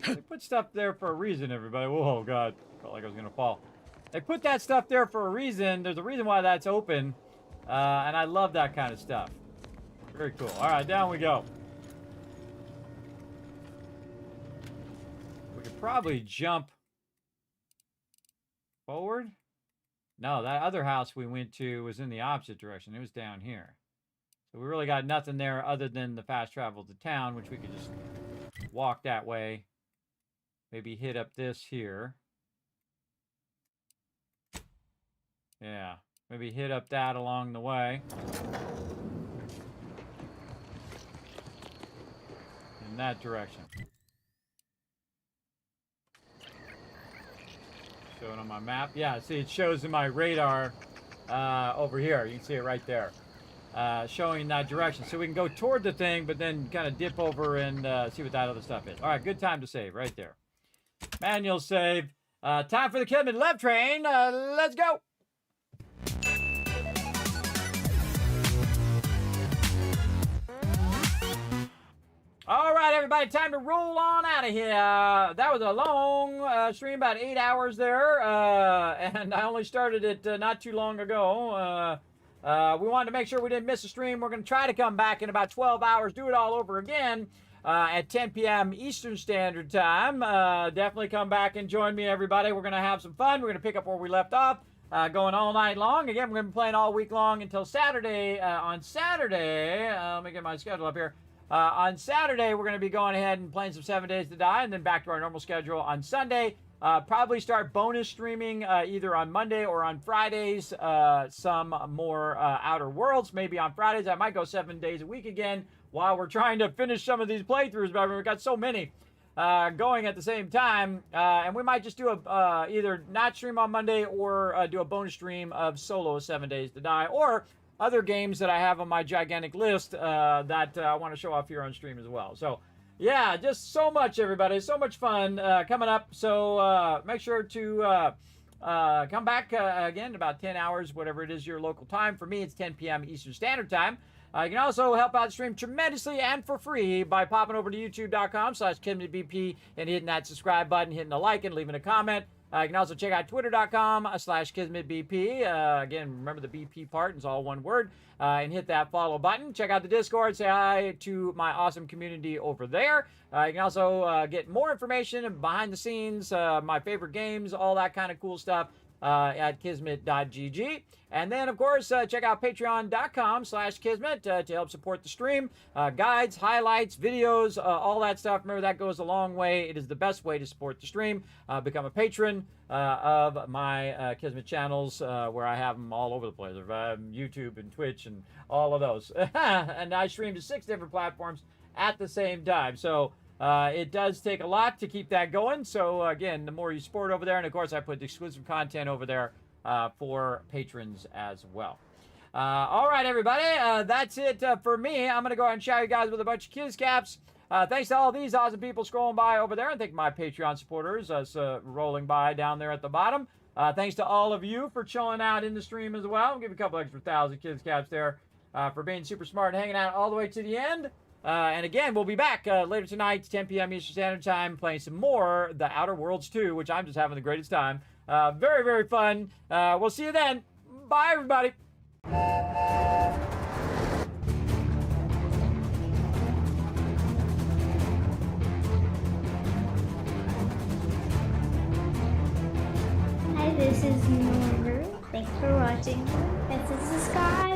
They put stuff there for a reason, everybody. Whoa, God. Felt like I was going to fall. They put that stuff there for a reason. There's a reason why that's open. And I love that kind of stuff. Very cool. All right, down we go. We could probably jump forward? No, that other house we went to was in the opposite direction. It was down here. So we really got nothing there other than the fast travel to town, which we could just walk that way. Maybe hit up this here. Yeah, maybe hit up that along the way. In that direction. Showing on my map. Yeah, see, it shows in my radar over here. You can see it right there. Showing that direction. So we can go toward the thing, but then kind of dip over and see what that other stuff is. All right, good time to save right there. Manual save. Time for the Kismet left train. Let's go. All right, everybody, time to roll on out of here. That was a long stream, about 8 hours there, and I only started it not too long ago. We wanted to make sure we didn't miss a stream. We're going to try to come back in about 12 hours, do it all over again at 10 p.m. Eastern Standard Time. Definitely come back and join me, everybody. We're going to have some fun. We're going to pick up where we left off, going all night long. Again, we're going to be playing all week long until Saturday. On Saturday, let me get my schedule up here. On Saturday, we're going to be going ahead and playing some 7 Days to Die, and then back to our normal schedule on Sunday. Probably start bonus streaming either on Monday or on Fridays. Some more Outer Worlds, maybe on Fridays. I might go 7 days a week again while we're trying to finish some of these playthroughs. But we've got so many going at the same time, and we might just do a either not stream on Monday or do a bonus stream of solo 7 Days to Die, or other games that I have on my gigantic list that I want to show off here on stream as well. So, yeah, just so much, everybody. So much fun coming up. So make sure to come back again in about 10 hours, whatever it is your local time. For me, it's 10 p.m. Eastern Standard Time. You can also help out the stream tremendously and for free by popping over to youtube.com/KismetBP and hitting that subscribe button, hitting a like, and leaving a comment. You can also check out twitter.com/KismetBP. Again, remember the BP part is all one word. And hit that follow button. Check out the Discord. Say hi to my awesome community over there. You can also get more information behind the scenes, my favorite games, all that kind of cool stuff at kismet.gg. And then, of course, check out patreon.com/Kismet to help support the stream. Guides, highlights, videos, all that stuff. Remember, that goes a long way. It is the best way to support the stream. Become a patron of my Kismet channels, where I have them all over the place. YouTube and Twitch and all of those. And I stream to 6 different platforms at the same time. So it does take a lot to keep that going. So, again, the more you support over there, and, of course, I put exclusive content over there for patrons as well. All right, everybody, that's it for me. I'm going to go ahead and shout you guys with a bunch of kids caps. Thanks to all these awesome people scrolling by over there, and thank my Patreon supporters rolling by down there at the bottom. Thanks to all of you for chilling out in the stream as well. I'll give you a couple extra 1,000 kids caps there for being super smart and hanging out all the way to the end. And again, we'll be back later tonight, 10 p.m. Eastern Standard Time, playing some more The Outer Worlds 2, which I'm just having the greatest time. Very, very fun. We'll see you then. Bye, everybody. Hi, this is Norver. Thanks for watching. This is the Sky.